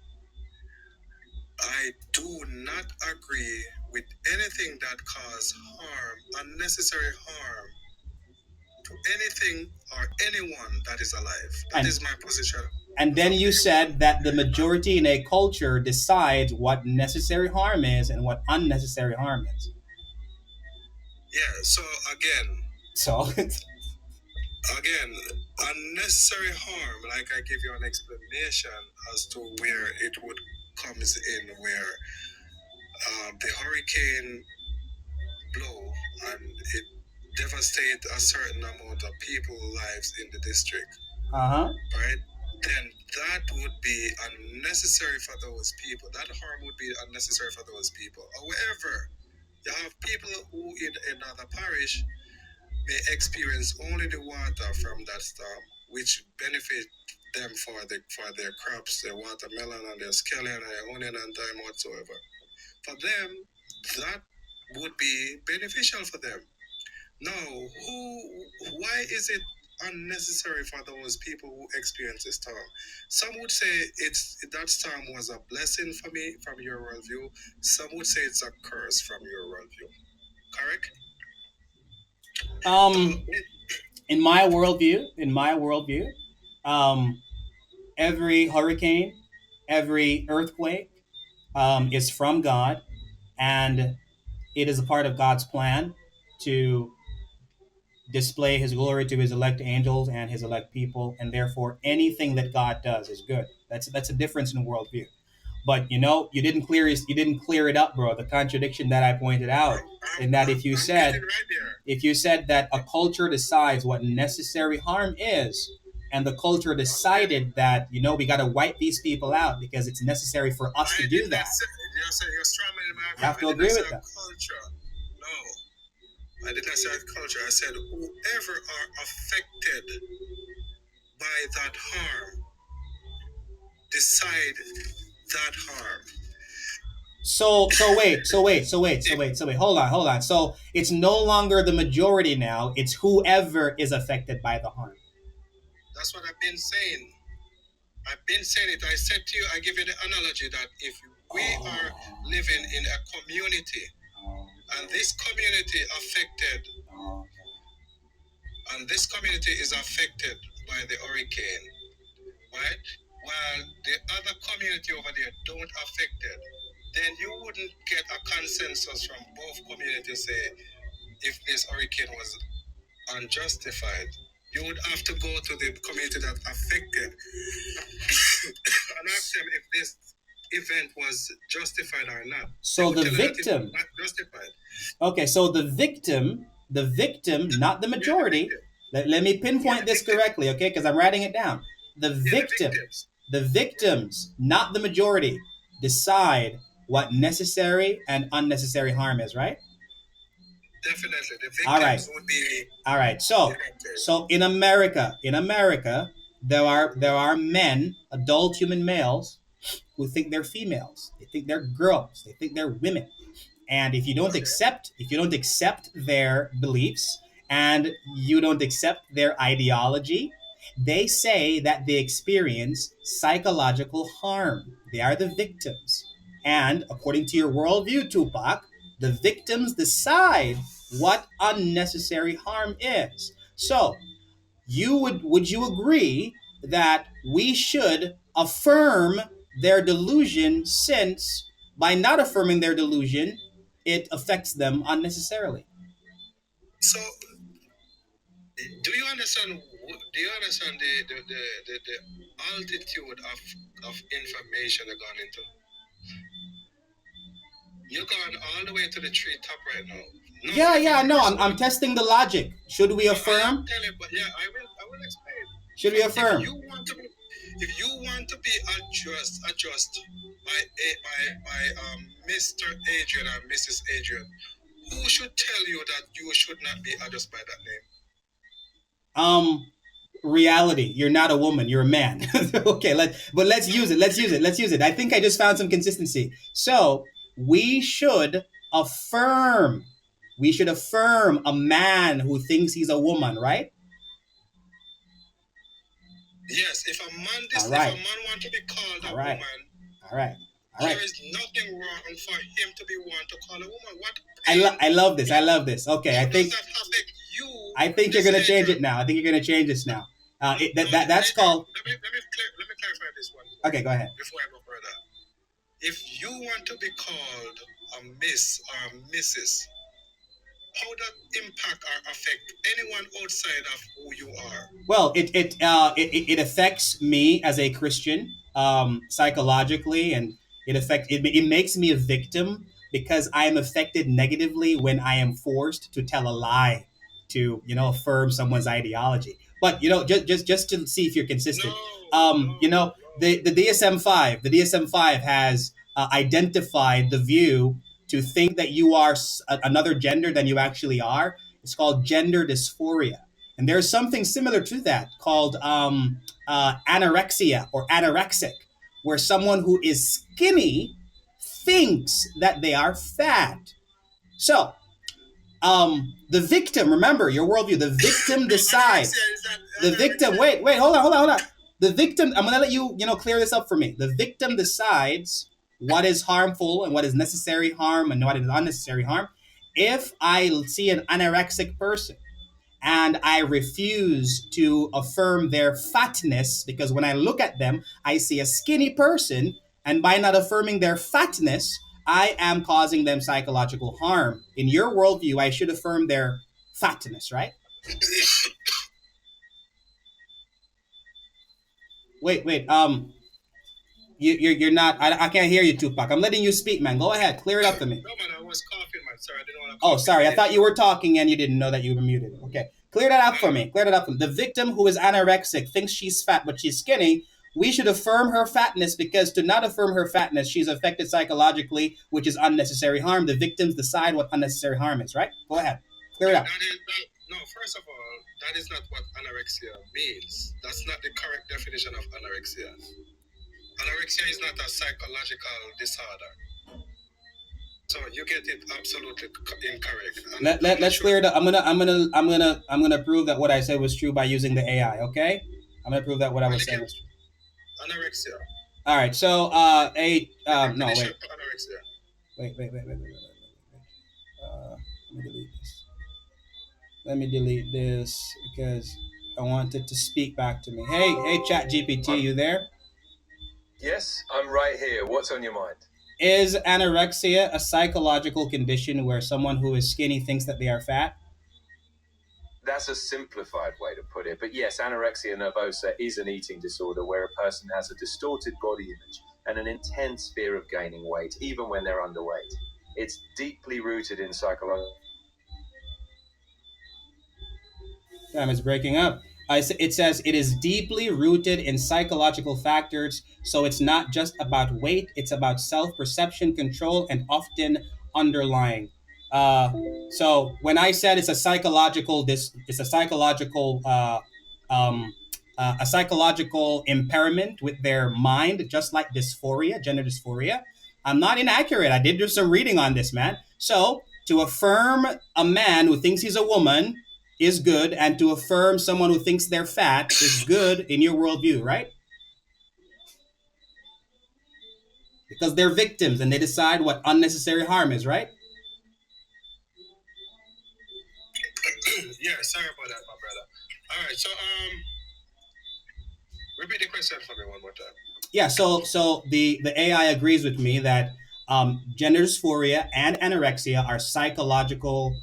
I do not agree with anything that cause harm, unnecessary harm to anything or anyone that is alive. That And is my position And then from you day one. said that the majority in a culture decides what necessary harm is and what unnecessary harm is. Yeah, so again, So, again, unnecessary harm, like I give you an explanation as to where it would comes in, where the hurricane blow and it devastate a certain amount of people lives in the district, uh-huh. right? Then that would be unnecessary for those people. That harm would be unnecessary for those people. However, you have people who in another parish may experience only the water from that storm, which benefit them for their crops, their watermelon and their scallion and their onion and thyme whatsoever. For them, that would be beneficial for them. Now, why is it unnecessary for those people who experience a storm? Some would say that storm was a blessing for me from your worldview. Some would say it's a curse from your worldview. Correct? So, Um, in my worldview, um, every hurricane, every earthquake, is from God, and it is a part of God's plan to display His glory to His elect angels and His elect people, and therefore anything that God does is good. That's a difference in worldview. But you didn't clear it up, bro. The contradiction that I pointed out, in that I'm getting right there. if you said that a culture decides what necessary harm is, and the culture decided that we got to wipe these people out because it's necessary for us to do that, You're strawmanning my you view. have I to did not agree say with a that. culture. No, I did not say a culture. I said whoever are affected by that harm decide that harm. So wait. Hold on. So it's no longer the majority now. It's whoever is affected by the harm. That's what I've been saying. I've been saying it. I said to you, I give you the analogy that if we are living in a community and this community affected, and this community is affected by the hurricane, right? While the other community over there don't affected, then you wouldn't get a consensus from both communities say if this hurricane was unjustified. You would have to go to the community that affected and ask them if this event was justified or not. So the victim. Not justified. Okay, so the victim, not the Yeah, the majority. victim. Let me pinpoint Yeah, this correctly, okay? Because I'm writing it down. The Yeah, the victim, victims. the victims, not the majority, decide what necessary and unnecessary harm is, right? Definitely, the All right. victims would be All right. So affected. in America, there are men, adult human males, who think they're females. They think they're girls. They think they're women. And Okay. if you don't accept their beliefs and you don't accept their ideology, They say that they experience psychological harm. They are the victims. And according to your worldview, Tupac, the victims decide what unnecessary harm is. So, would you agree that we should affirm their delusion, since by not affirming their delusion, it affects them unnecessarily? So, do you understand? Do you understand the altitude of information they're going into? You're going all the way to the tree top right now. No, Yeah, no, I'm testing the logic. Should we affirm? But yeah, I will explain. Should we affirm? If you want to be adjust by Mr. Adrian or Mrs. Adrian, who should tell you that you should not be addressed by that name? Reality. You're not a woman. You're a man. Okay, let's use it. Let's use it. I think I just found some consistency. So we should affirm. We should affirm a man who thinks he's a woman, right? Yes. If a man if a man wants to be called a woman, all right. There is nothing wrong for him to be one to call a woman. What? I love this. Okay, I think. Does that affect you? I think you're gonna change it now. That's called. Let me clarify this one. Okay, go ahead. Before I go further, if you want to be called a Miss or Mrs., how that impact or affect anyone outside of who you are? Well, it affects me as a Christian, psychologically, and it makes me a victim because I am affected negatively when I am forced to tell a lie to affirm someone's ideology. But just to see if you're consistent, the DSM-5 has identified the view to think that you are another gender than you actually are. It's called gender dysphoria. And there's something similar to that called anorexia or anorexic, where someone who is skinny thinks that they are fat. So, the victim, remember your worldview, the victim decides. The victim, wait, hold on. The victim, I'm going to let you, clear this up for me. The victim decides what is harmful and what is necessary harm and what is unnecessary harm. If I see an anorexic person and I refuse to affirm their fatness, because when I look at them, I see a skinny person, and by not affirming their fatness, I am causing them psychological harm. In your worldview, I should affirm their fatness, right? Wait. You're not. I can't hear you, Tupac. I'm letting you speak, man. Go ahead. Clear it up for me. No, man. I was coughing, man. Sorry, I didn't want to. Oh, sorry. I thought you were talking and you didn't know that you were muted. Okay. Clear that up for me. The victim who is anorexic thinks she's fat, but she's skinny. We should affirm her fatness, because to not affirm her fatness, she's affected psychologically, which is unnecessary harm. The victims decide what unnecessary harm is, right? Go ahead. Clear it up. No, first of all, that is not what anorexia means. That's not the correct definition of anorexia. Anorexia is not a psychological disorder. So you get it absolutely incorrect. Let's clear it up. I'm gonna prove that what I said was true by using the AI. Okay, I'm gonna prove that what I was saying was true. Anorexia. All right. So no, wait. Anorexia. Wait. Let me delete this because I want it to speak back to me. Hey, Chat GPT, you there? Yes, I'm right here. What's on your mind? Is anorexia a psychological condition where someone who is skinny thinks that they are fat? That's a simplified way to put it. But yes, anorexia nervosa is an eating disorder where a person has a distorted body image and an intense fear of gaining weight, even when they're underweight. It's deeply rooted in psychology. Damn, it's breaking up. It says it is deeply rooted in psychological factors, so it's not just about weight, it's about self-perception, control, and often underlying. So when I said it's a psychological a psychological impairment with their mind, just like dysphoria, gender dysphoria, I'm not inaccurate. I did do some reading on this, man. So to affirm a man who thinks he's a woman is good, and to affirm someone who thinks they're fat is good in your worldview, right? Because they're victims and they decide what unnecessary harm is, right? Yeah, sorry about that, my brother. All right, so repeat the question for me one more time. Yeah, so the AI agrees with me that gender dysphoria and anorexia are psychological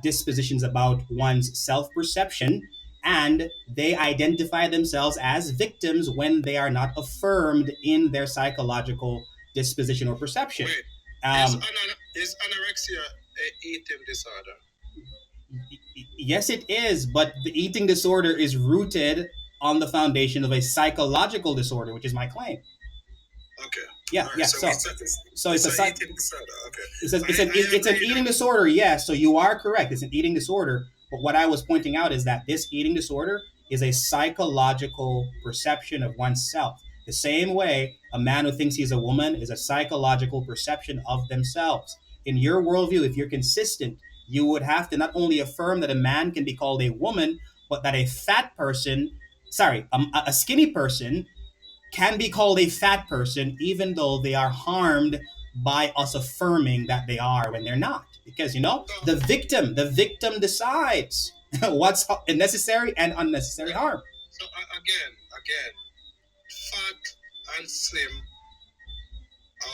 dispositions about one's self perception, and they identify themselves as victims when they are not affirmed in their psychological disposition or perception. Wait, Um, is anorexia a eating disorder? yes, it is, but the eating disorder is rooted on the foundation of a psychological disorder, which is my claim. Okay. Yeah, All right. yeah. So It's it's a a eating disorder. Okay. it's an I eating agree disorder. Yes, so you are correct. It's an eating disorder. But what I was pointing out is that this eating disorder is a psychological perception of oneself. The same way a man who thinks he's a woman is a psychological perception of themselves. In your worldview, if you're consistent, you would have to not only affirm that a man can be called a woman, but that a fat person, sorry, a skinny person can be called a fat person even though they are harmed by us affirming that they are when they're not, because so, the victim decides what's necessary and unnecessary harm. so again, fat and slim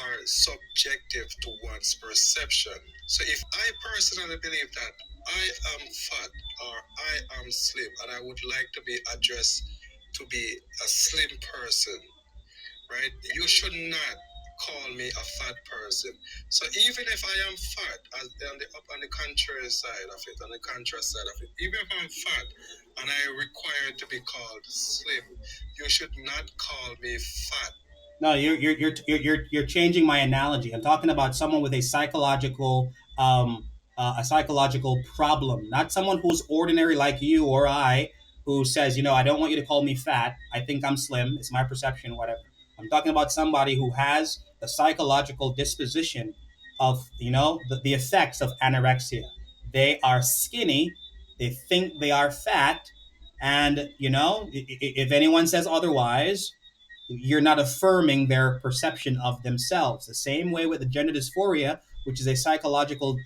are subjective to one's perception. So if I personally believe that I am fat or I am slim and I would like to be addressed to be a slim person, right? You should not call me a fat person. So even if I am fat, on the contrary side of it, on the contrary side of it, even if I'm fat and I require to be called slim, you should not call me fat. No, you're changing my analogy. I'm talking about someone with a psychological problem, not someone who's ordinary like you or I, who says, I don't want you to call me fat. I think I'm slim. It's my perception, whatever. I'm talking about somebody who has the psychological disposition of, the effects of anorexia. They are skinny. They think they are fat, and if anyone says otherwise, you're not affirming their perception of themselves. The same way with the gender dysphoria, which is a psychological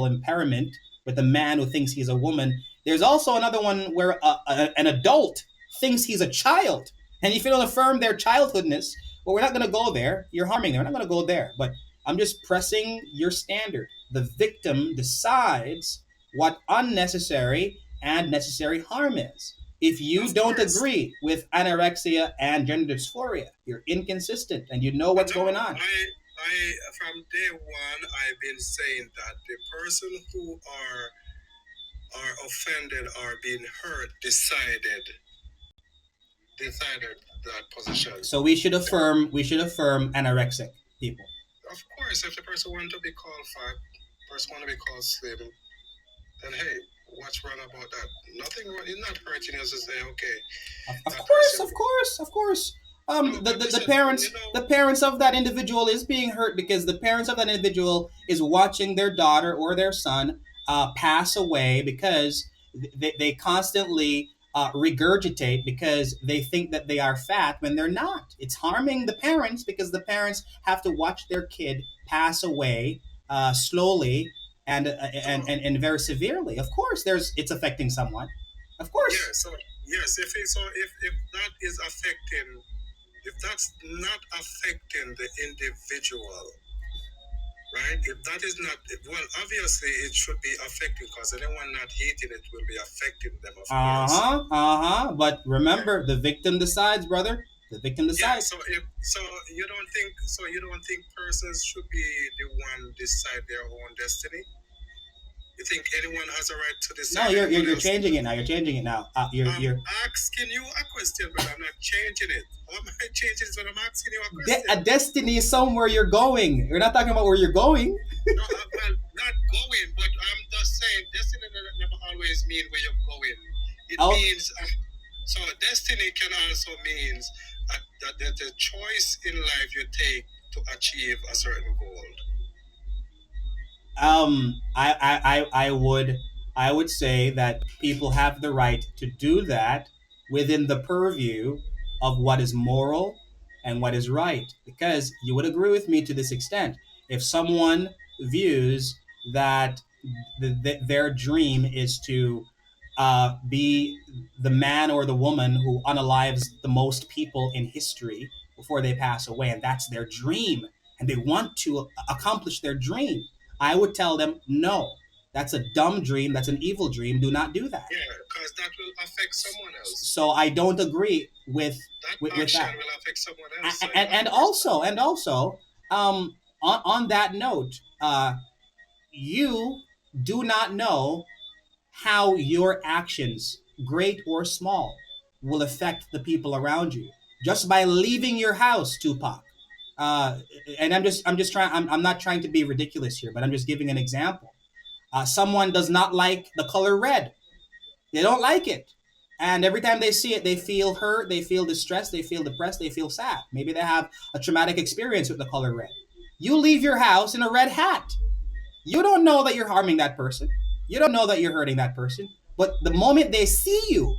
impairment with a man who thinks he's a woman. There's also another one where an adult thinks he's a child, and if you don't affirm their childhoodness, well, we're not going to go there. You're harming them. We're not going to go there. But I'm just pressing your standard. The victim decides what unnecessary and necessary harm is. If you don't agree with anorexia and gender dysphoria, you're inconsistent and you know what's going on. From day one, I've been saying that the person who are offended or being hurt decided that position. So we should affirm anorexic people. Of course, if the person want to be called fat, person want to be called slim, then hey, what's wrong about that? Nothing wrong. It's not hurting us to say, okay. Of course. The parents, the parents of that individual is being hurt because the parents of that individual is watching their daughter or their son pass away because they constantly regurgitate because they think that they are fat when they're not. It's harming the parents because the parents have to watch their kid pass away slowly and very severely. Of course, it's affecting someone. Of course. Yeah. So yes, if that is affecting, if that's not affecting the individual, right? If that is not, well, obviously it should be affecting because anyone not hating it will be affecting them, of course. But remember, the victim decides, brother. The victim decides. Yeah. So you don't think persons should be the one decide their own destiny? You think anyone has a right to decide? No, you're changing it now. You're changing it now. You're asking you a question, but I'm not changing it. How am I changing it when I'm asking you a question? A destiny is somewhere you're going. We're not talking about where you're going. No, well, not going, but I'm just saying destiny never always mean where you're going. It means so destiny can also means that the choice in life you take to achieve a certain goal. I would I would say that people have the right to do that within the purview of what is moral and what is right. Because you would agree with me to this extent. If someone views that their dream is to be the man or the woman who unalives the most people in history before they pass away, and that's their dream, and they want to accomplish their dream, I would tell them, no, that's a dumb dream. That's an evil dream. Do not do that. Yeah, because that will affect someone else. So I don't agree with That with action that. will affect someone else. So And also, on that note, you do not know how your actions, great or small, will affect the people around you just by leaving your house, Tupac. Uh, and I'm just trying. I'm not trying to be ridiculous here, but I'm just giving an example. Someone does not like the color red. They don't like it. And every time they see it, they feel hurt, they feel distressed, they feel depressed, they feel sad. Maybe they have a traumatic experience with the color red. You leave your house in a red hat. You don't know that you're harming that person. You don't know that you're hurting that person. But the moment they see you,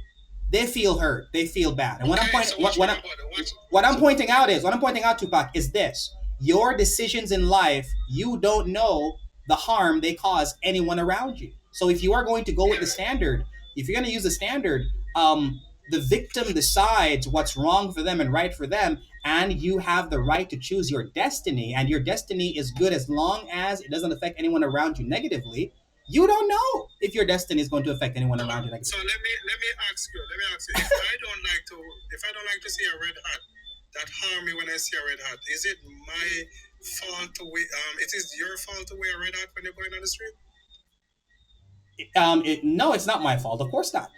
they feel hurt. They feel bad. And okay, so what I'm pointing out, Tupac, is this: your decisions in life, you don't know the harm they cause anyone around you. So if you are going to go with the standard, if you're going to use the standard, the victim decides what's wrong for them and right for them, and you have the right to choose your destiny, and your destiny is good as long as it doesn't affect anyone around you negatively. You don't know if your destiny is going to affect anyone around you negatively. So let me ask you. If I don't like to see a red hat that harm me when I see a red hat, is it my fault to wear? It is your fault to wear a red hat when you're going on the street. No, it's not my fault. Of course not.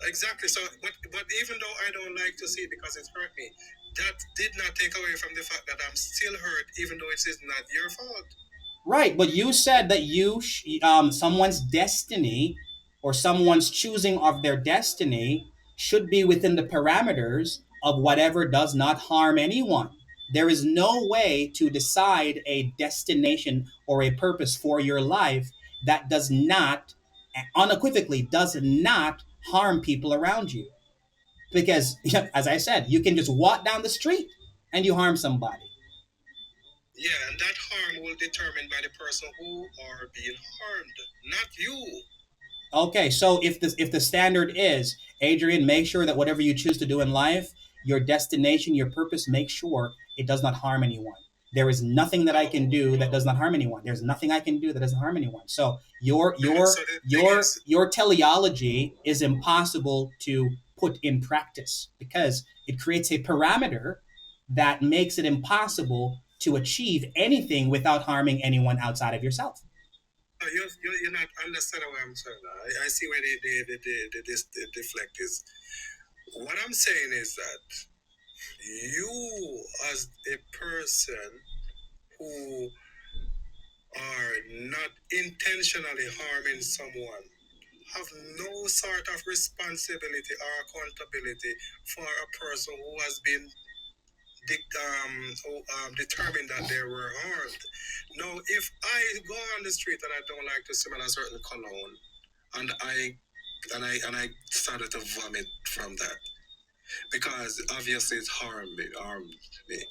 Exactly. So, but even though I don't like to see it because it hurt me, that did not take away from the fact that I'm still hurt, even though it is not your fault. Right, but you said that someone's destiny or someone's choosing of their destiny should be within the parameters of whatever does not harm anyone. There is no way to decide a destination or a purpose for your life that does not, unequivocally, does not harm people around you. Because, as I said, you can just walk down the street and you harm somebody. Yeah, and that harm will be determined by the person who are being harmed, not you. Okay, so if the standard is, Adrian, make sure that whatever you choose to do in life, your destination, your purpose, make sure it does not harm anyone. There is nothing that I can do that does not harm anyone. There's nothing I can do that doesn't harm anyone. So your teleology is impossible to put in practice because it creates a parameter that makes it impossible to achieve anything without harming anyone outside of yourself. You're not understanding what I'm saying. I see where the deflect is. What I'm saying is that you, as a person who are not intentionally harming someone, have no sort of responsibility or accountability for a person who has been determined that they were harmed. Now, if I go on the street and I don't like to smell a certain cologne, and I started to vomit from that because obviously it harmed me.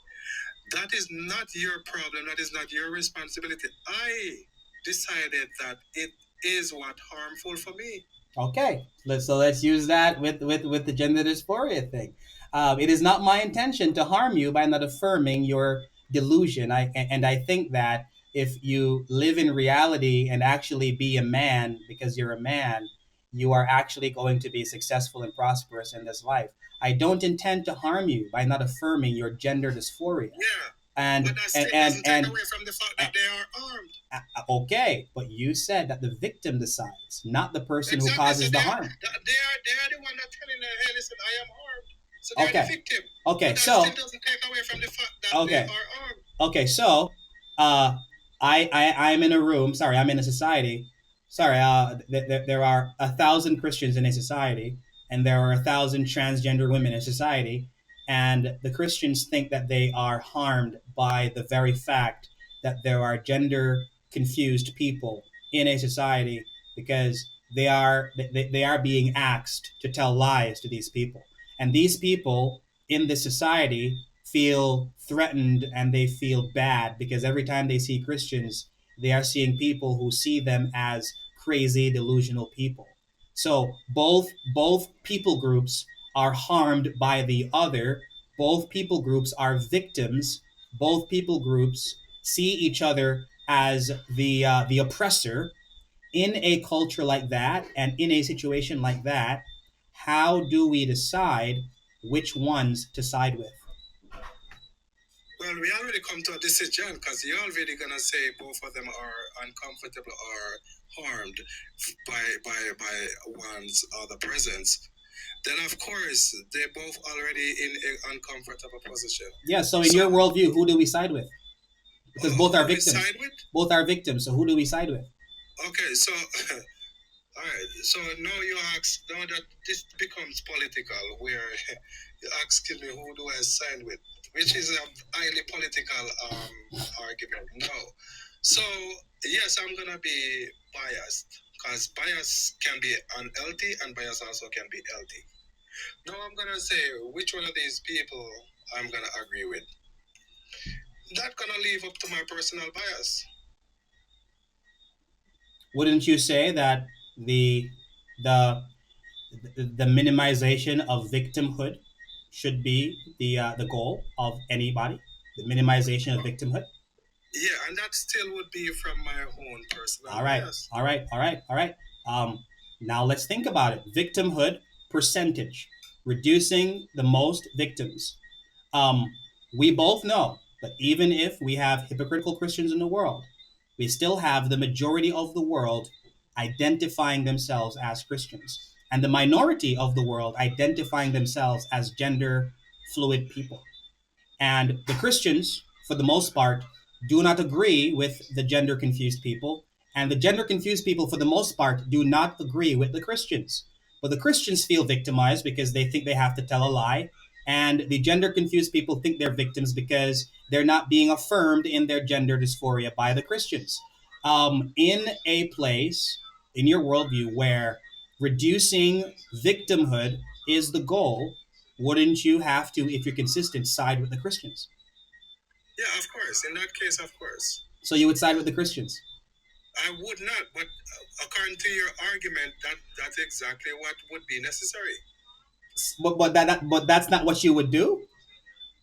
That is not your problem. That is not your responsibility. I decided that it is what harmful for me. Okay, let's use that with the gender dysphoria thing. It is not my intention to harm you by not affirming your delusion. I think that if you live in reality and actually be a man because you're a man, you are actually going to be successful and prosperous in this life. I don't intend to harm you by not affirming your gender dysphoria. Yeah. And but that still doesn't take away from the fact that they are armed. Okay, but you said that the victim decides, not the person Exactly. who causes So the harm. They are the one that telling them, hey, listen, I am armed. So they're Okay. the victim. Okay, but that so still doesn't take away from the fact that they are armed. Okay, so I'm in a room. Sorry, I'm in a society. Sorry, there are 1,000 Christians in a society, and there are 1,000 transgender women in society, and the Christians think that they are harmed by the very fact that there are gender confused people in a society because they are being asked to tell lies to these people, and these people in this society feel threatened and they feel bad because every time they see Christians, they are seeing people who see them as crazy, delusional people. So both people groups are harmed by the other. Both people groups are victims. Both people groups see each other as the oppressor. In a culture like that and in a situation like that, how do we decide which ones to side with? Well, we already come to a decision because you're already gonna say both of them are uncomfortable or harmed by one's other presence. Then of course they're both already in an uncomfortable position. Yeah, so in So your worldview, who do we side with? Because both are who we victims. side with? Both are victims, so who do we side with? Okay, so all right. So now you ask now that this becomes political, where you asking me who do I sign with, which is a highly political argument. No. So yes, I'm gonna be biased because bias can be unhealthy and bias also can be healthy. Now I'm gonna say which one of these people I'm gonna agree with. That gonna leave up to my personal bias. Wouldn't you say that the the minimization of victimhood should be the goal of anybody? The minimization of victimhood. Yeah, and that still would be from my own personal All right, bias. all right, all right, all right. Now let's think about it. Victimhood percentage, reducing the most victims. Um, we both know that even if we have hypocritical Christians in the world, we still have the majority of the world identifying themselves as Christians, and the minority of the world identifying themselves as gender fluid people. And the Christians, for the most part, do not agree with the gender confused people. And the gender confused people, for the most part, do not agree with the Christians. But the Christians feel victimized because they think they have to tell a lie. And the gender confused people think they're victims because they're not being affirmed in their gender dysphoria by the Christians. In a place, in your worldview, where reducing victimhood is the goal, wouldn't you have to, if you're consistent, side with the Christians? Yeah, of course. In that case, of course. So you would side with the Christians. I would not, but according to your argument, that's exactly what would be necessary. But that's not what you would do.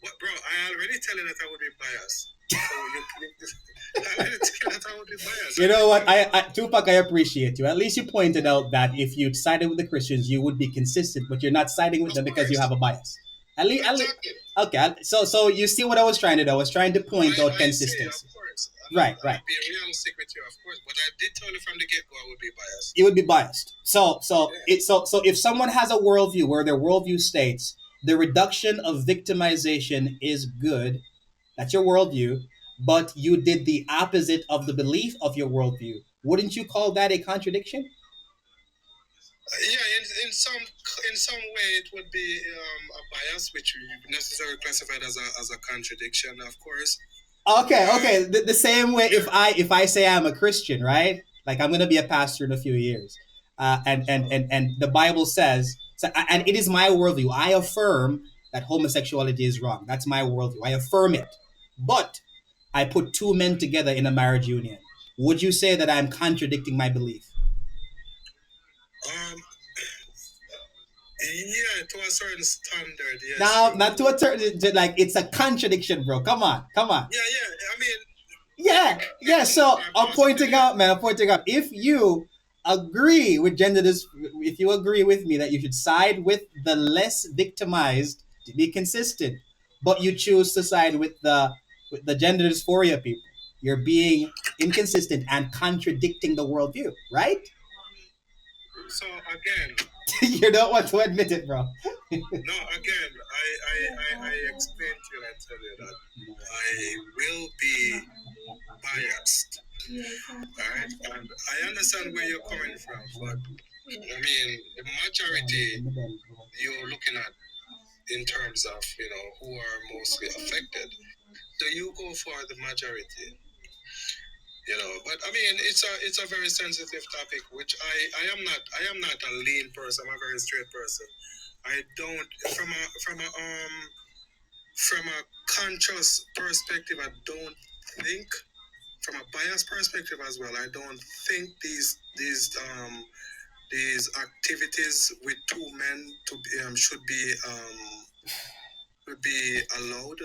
But bro, I already tell you that I would be biased. So I already tell you that I would be biased. You know what? Tupac, I appreciate you. At least you pointed out that if you sided with the Christians, you would be consistent, but you're not siding with Of them because you course. have a bias. Exactly. Okay. So you see what I was trying to do? I was trying to point out I see, of consistency. course. Right, right. I'll be realistic with you, of course. But I did tell you from the get go I would be biased. You would be biased. Yeah. So if someone has a worldview where their worldview states the reduction of victimization is good, that's your worldview, but you did the opposite of the belief of your worldview, wouldn't you call that a contradiction? Yeah, in some way it would be a bias, which you necessarily classified as a contradiction, of course. Okay. The same way if I say I'm a Christian, right? Like I'm gonna be a pastor in a few years, and the Bible says, so, and it is my worldview. I affirm that homosexuality is wrong. That's my worldview. I affirm it, but I put two men together in a marriage union. Would you say that I'm contradicting my belief? Um, yeah, to a certain standard, yes. Now, not to a certain, like it's a contradiction, bro. Come on, come on. Yeah. I mean, Yeah. So I'm pointing out, man. I'm pointing out. If you agree with gender, if you agree with me that you should side with the less victimized to be consistent, but you choose to side with the gender dysphoria people, you're being inconsistent and contradicting the worldview, right? so again, You don't want to admit it, bro. no, again, I explained to you and I tell you that I will be biased. Alright? And I understand where you're coming from, but I mean, the majority you're looking at in terms of, who are mostly affected. So you go for the majority. But I mean, it's a very sensitive topic, which I am not a lean person. I'm a very straight person. I don't from a conscious perspective. I don't think from a biased perspective as well. I don't think these activities with two men to be, should be allowed.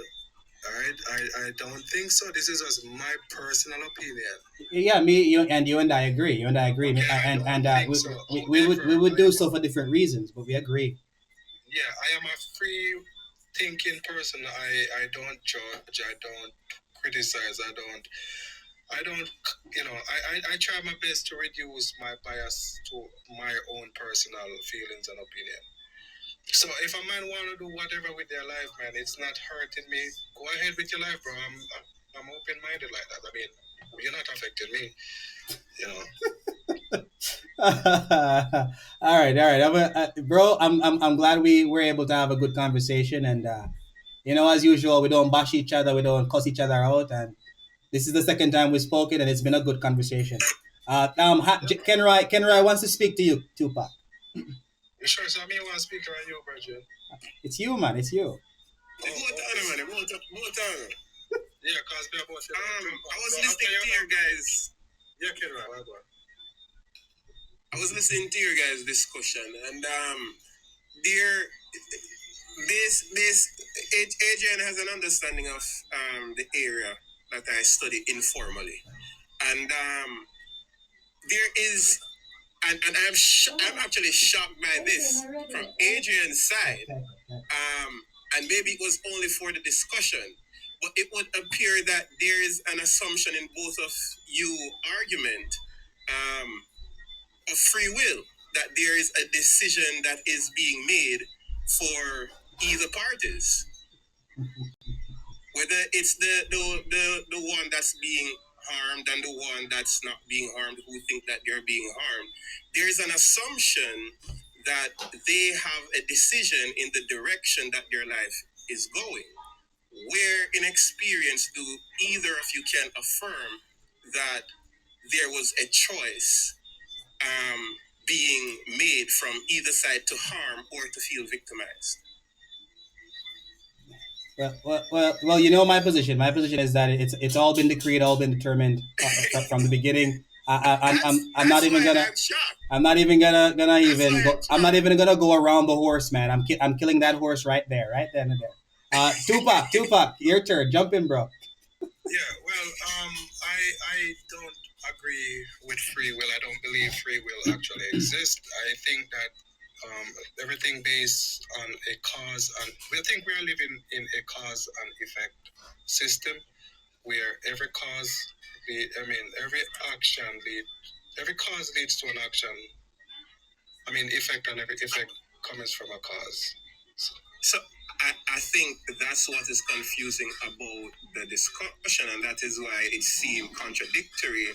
All right, I don't think so. This is just my personal opinion. Yeah, you and I agree. You and I agree. Okay, I And don't think we, so. we However, would do so for different reasons, but we agree. yeah, I am a free thinking person. I don't judge. I don't criticize. I don't. I try my best to reduce my bias to my own personal feelings and opinion. So if a man want to do whatever with their life, man, it's not hurting me. Go ahead with your life, bro. I'm open minded like that. I mean, you're not affecting me. You know. All right. Bro, I'm glad we were able to have a good conversation, and as usual, we don't bash each other, we don't cuss each other out, and this is the second time we've spoken, and it's been a good conversation. Kenroy wants to speak to you, Tupac. You sure? So me want to speak to you, Bridget. It's you, man. It's you. Yeah, cause me about I was listening to your guys. Yeah, Kenra. I was listening to your guys' discussion, and there, this Adrian has an understanding of the area that I study informally, and there is, and I'm actually shocked by this from Adrian's side. And maybe it was only for the discussion, but it would appear that there is an assumption in both of you argument of free will, that there is a decision that is being made for either parties, whether it's the one that's being harmed and the one that's not being harmed, who think that they're being harmed. There's an assumption that they have a decision in the direction that their life is going. Where in experience do either of you can affirm that there was a choice being made from either side to harm or to feel victimized? Well, my position. My position is that it's all been decreed, all been determined from the beginning. I'm not even gonna. I'm not even gonna even go. I'm not even gonna go around the horse, man. I'm killing that horse right there, right then and there. Tupac, your turn. Jump in, bro. Yeah, well, I don't agree with free will. I don't believe free will actually exists. I think that everything based on a cause and we think we are living in a cause and effect system where every cause every cause leads to an action. I mean, effect and every effect comes from a cause. So I think that's what is confusing about the discussion, and that is why it seemed contradictory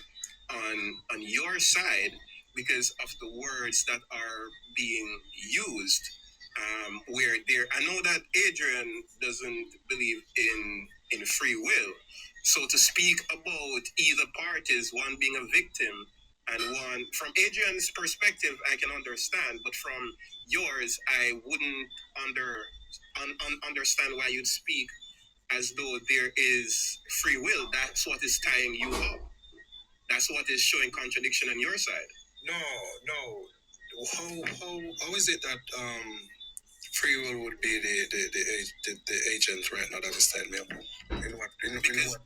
on your side because of the words that are being used. Where there, I know that Adrian doesn't believe in free will, so to speak about either parties, one being a victim and one from Adrian's perspective, I can understand, but from yours, I wouldn't understand why you'd speak as though there is free will. That's what is tying you up. That's what is showing contradiction on your side. No. How is it that free will would be the agent right now that is tying me up? Because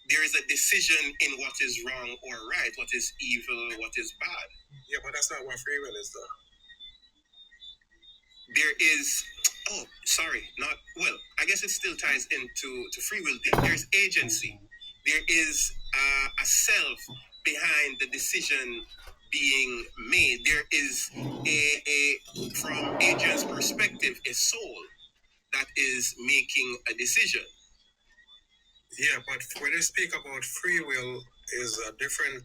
there is a decision in what is wrong or right, what is evil, what is bad. Yeah, but that's not what free will is, though. There is, oh, sorry, not, well, I guess it still ties into free will. There's agency. There is a self behind the decision being made. There is from Adrian's perspective, a soul that is making a decision. Yeah, but when you speak about free will, is a different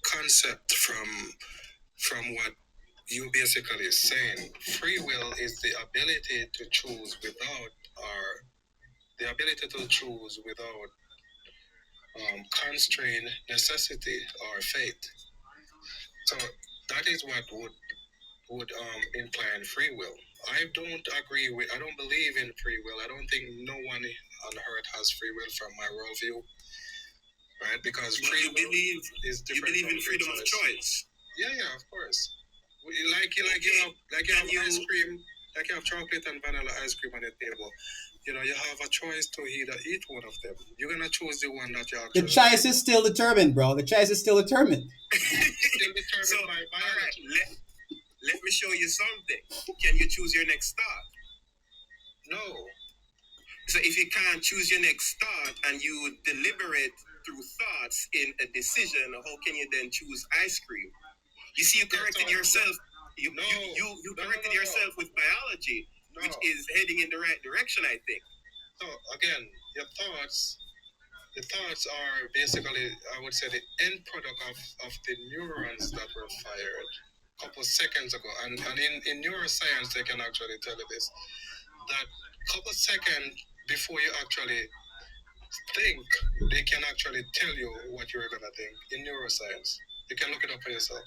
concept from what you basically saying. Free will is the ability to choose without, or the ability to choose without constrain necessity or faith. So that is what would incline free will. I don't agree with. I don't believe in free will. I don't think no one on earth has free will from my worldview, right? Because free will is different. You believe in freedom of choice. Yeah, yeah, of course. Like you have ice cream, like you have chocolate and vanilla ice cream on the table. You know, you have a choice to either eat one of them. You're gonna choose the one that you actually. The choice is still determined, bro. The choice is still determined. Still determined by biology. All right, let me show you something. Can you choose your next thought? No. So if you can't choose your next thought and you deliberate through thoughts in a decision, how can you then choose ice cream? You see, you corrected yourself. You corrected yourself with biology, which is heading in the right direction, I think. So again, your thoughts. The thoughts are basically, I would say, the end product of the neurons that were fired a couple seconds ago. And in neuroscience, they can actually tell you this, that couple seconds before you actually think, they can actually tell you what you're going to think in neuroscience. You can look it up for yourself.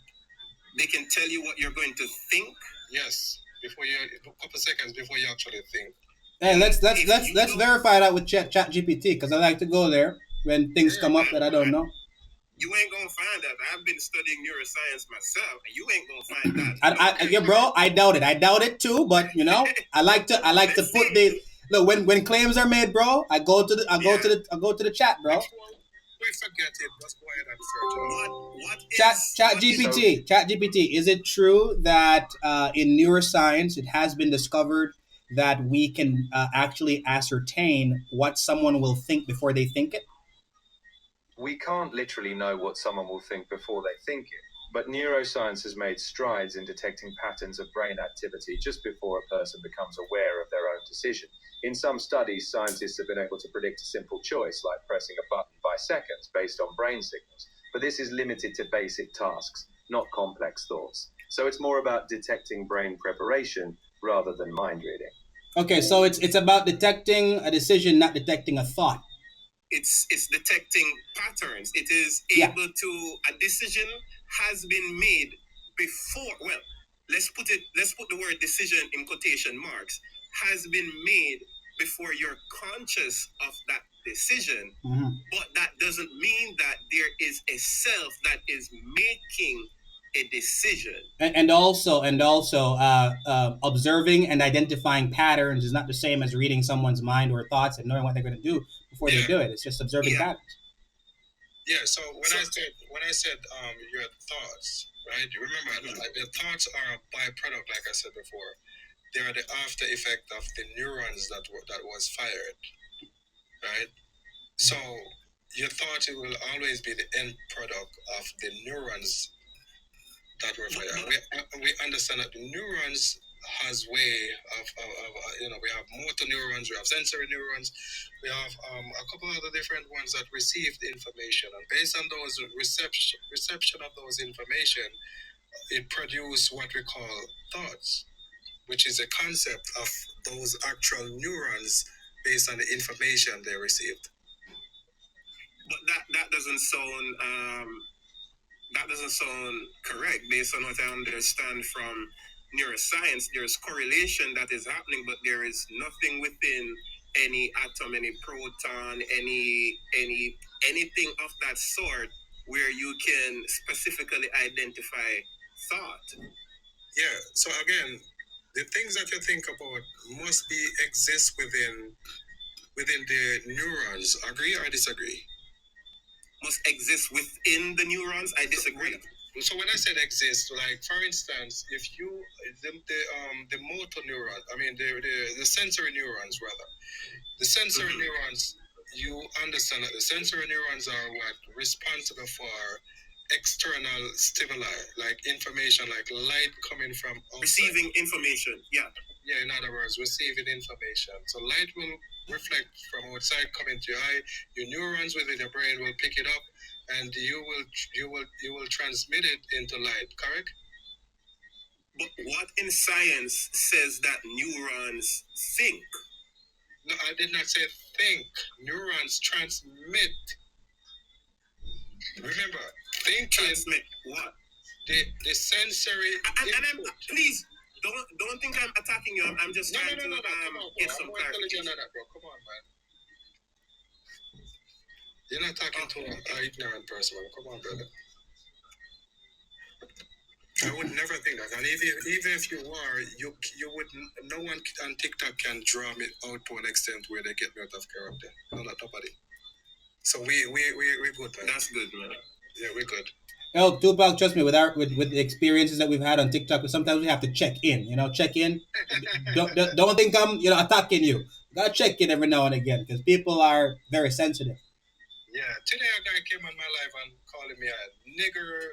They can tell you what you're going to think? Yes, a couple seconds before you actually think. Hey, let's verify that with Chat GPT, because I like to go there when things come up that I don't know. You ain't gonna find that. I've been studying neuroscience myself, and you ain't gonna find that. Yeah, bro, I doubt it too. But you know, I like to put the look when claims are made, bro. I go to the chat, bro. We forget it. Let's go ahead and search. Chat GPT. Is it true that in neuroscience it has been discovered that we can actually ascertain what someone will think before they think it? We can't literally know what someone will think before they think it, but neuroscience has made strides in detecting patterns of brain activity just before a person becomes aware of their own decision. In some studies, scientists have been able to predict a simple choice, like pressing a button by seconds, based on brain signals. But this is limited to basic tasks, not complex thoughts. So it's more about detecting brain preparation rather than mind reading. Okay, so it's about detecting a decision, not detecting a thought. It's detecting patterns. It is able to, a decision has been made before. Well, let's put the word decision in quotation marks. Has been made before you're conscious of that decision. Mm-hmm. But that doesn't mean that there is a self that is making a decision. And also, observing and identifying patterns is not the same as reading someone's mind or thoughts and knowing what they're going to do before they do it. It's just observing patterns. Yeah. So when I said your thoughts, right? You remember, like, your thoughts are a byproduct, like I said before. They are the after effect of the neurons that was fired, right? So your thought will always be the end product of the neurons that were fired. We understand that the neurons has way of we have motor neurons, we have sensory neurons, we have a couple other different ones that receive the information, and based on those reception of those information, it produces what we call thoughts, which is a concept of those actual neurons based on the information they received. But that doesn't sound correct based on what I understand from neuroscience. There's correlation that is happening, but there is nothing within any atom, any proton, anything of that sort where you can specifically identify thought. Yeah. So again, the things that you think about must exist within the neurons. Agree or disagree? Must exist within the neurons. I disagree. So when I said exist, like for instance, if you the motor neuron, I mean the sensory neurons rather, the sensory neurons, you understand that the sensory neurons are what responsible for external stimuli, like information, like light coming from outside. Receiving information. Yeah, in other words, receiving information. So light will reflect from outside coming to your eye. Your neurons within your brain will pick it up, and you will transmit it into light. Correct? But what in science says that neurons think? No, I did not say think. Neurons transmit Remember, thinking what? The sensory please don't think I'm attacking you. I'm just trying to get some clarification. Bro. Come on, man. You're not talking to an ignorant person. Come on, brother. I would never think that. And even if you are, you would. No one on TikTok can draw me out to an extent where they get me out of character. No, not nobody. So we good, man. That's good, man. Yeah, we're good. Oh, Tupac, trust me, with the experiences that we've had on TikTok, sometimes we have to check in. Check in. Don't think I'm attacking you. Gotta check in every now and again because people are very sensitive. Yeah, today a guy came on my live and calling me a nigger,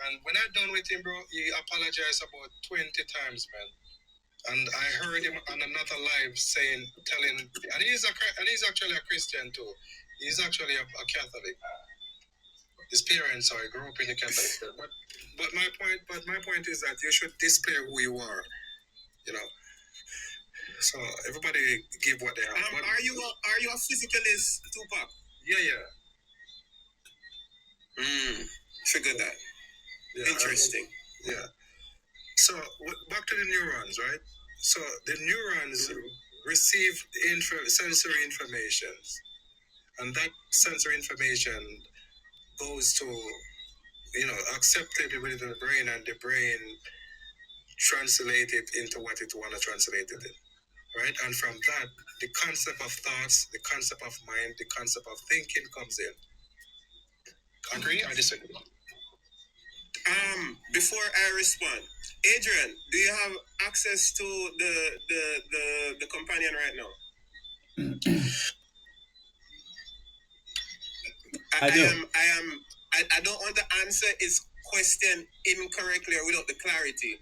and when I done with him, bro, he apologized about 20 times, man. And I heard him on another live telling, and he's actually a Christian too. He's actually a Catholic. His parents are grew up in the Catholic church. But my point is that you should display who you are. So everybody give what they have. Are you a physicalist, Tupac? Yeah. Figure that. Yeah, interesting. Yeah. So back to the neurons, right? So the neurons receive sensory information, and that sensory information goes to accepted within the brain, and the brain translate it into what it want to translate it in, right? And from that, the concept of thoughts, the concept of mind, the concept of thinking comes in. Agree or disagree? Before I respond, Adrian, do you have access to the companion right now? I do. I don't want to answer his question incorrectly or without the clarity.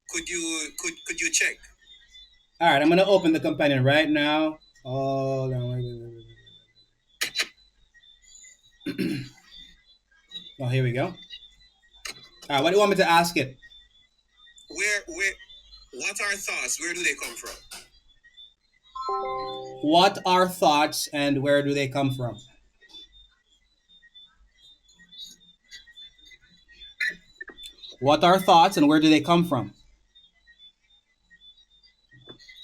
Could you check? All right, I'm gonna open the companion right now. Oh, oh, here we go. All right, what do you want me to ask it? What are thoughts? Where do they come from? What are thoughts and where do they come from? What are thoughts and where do they come from?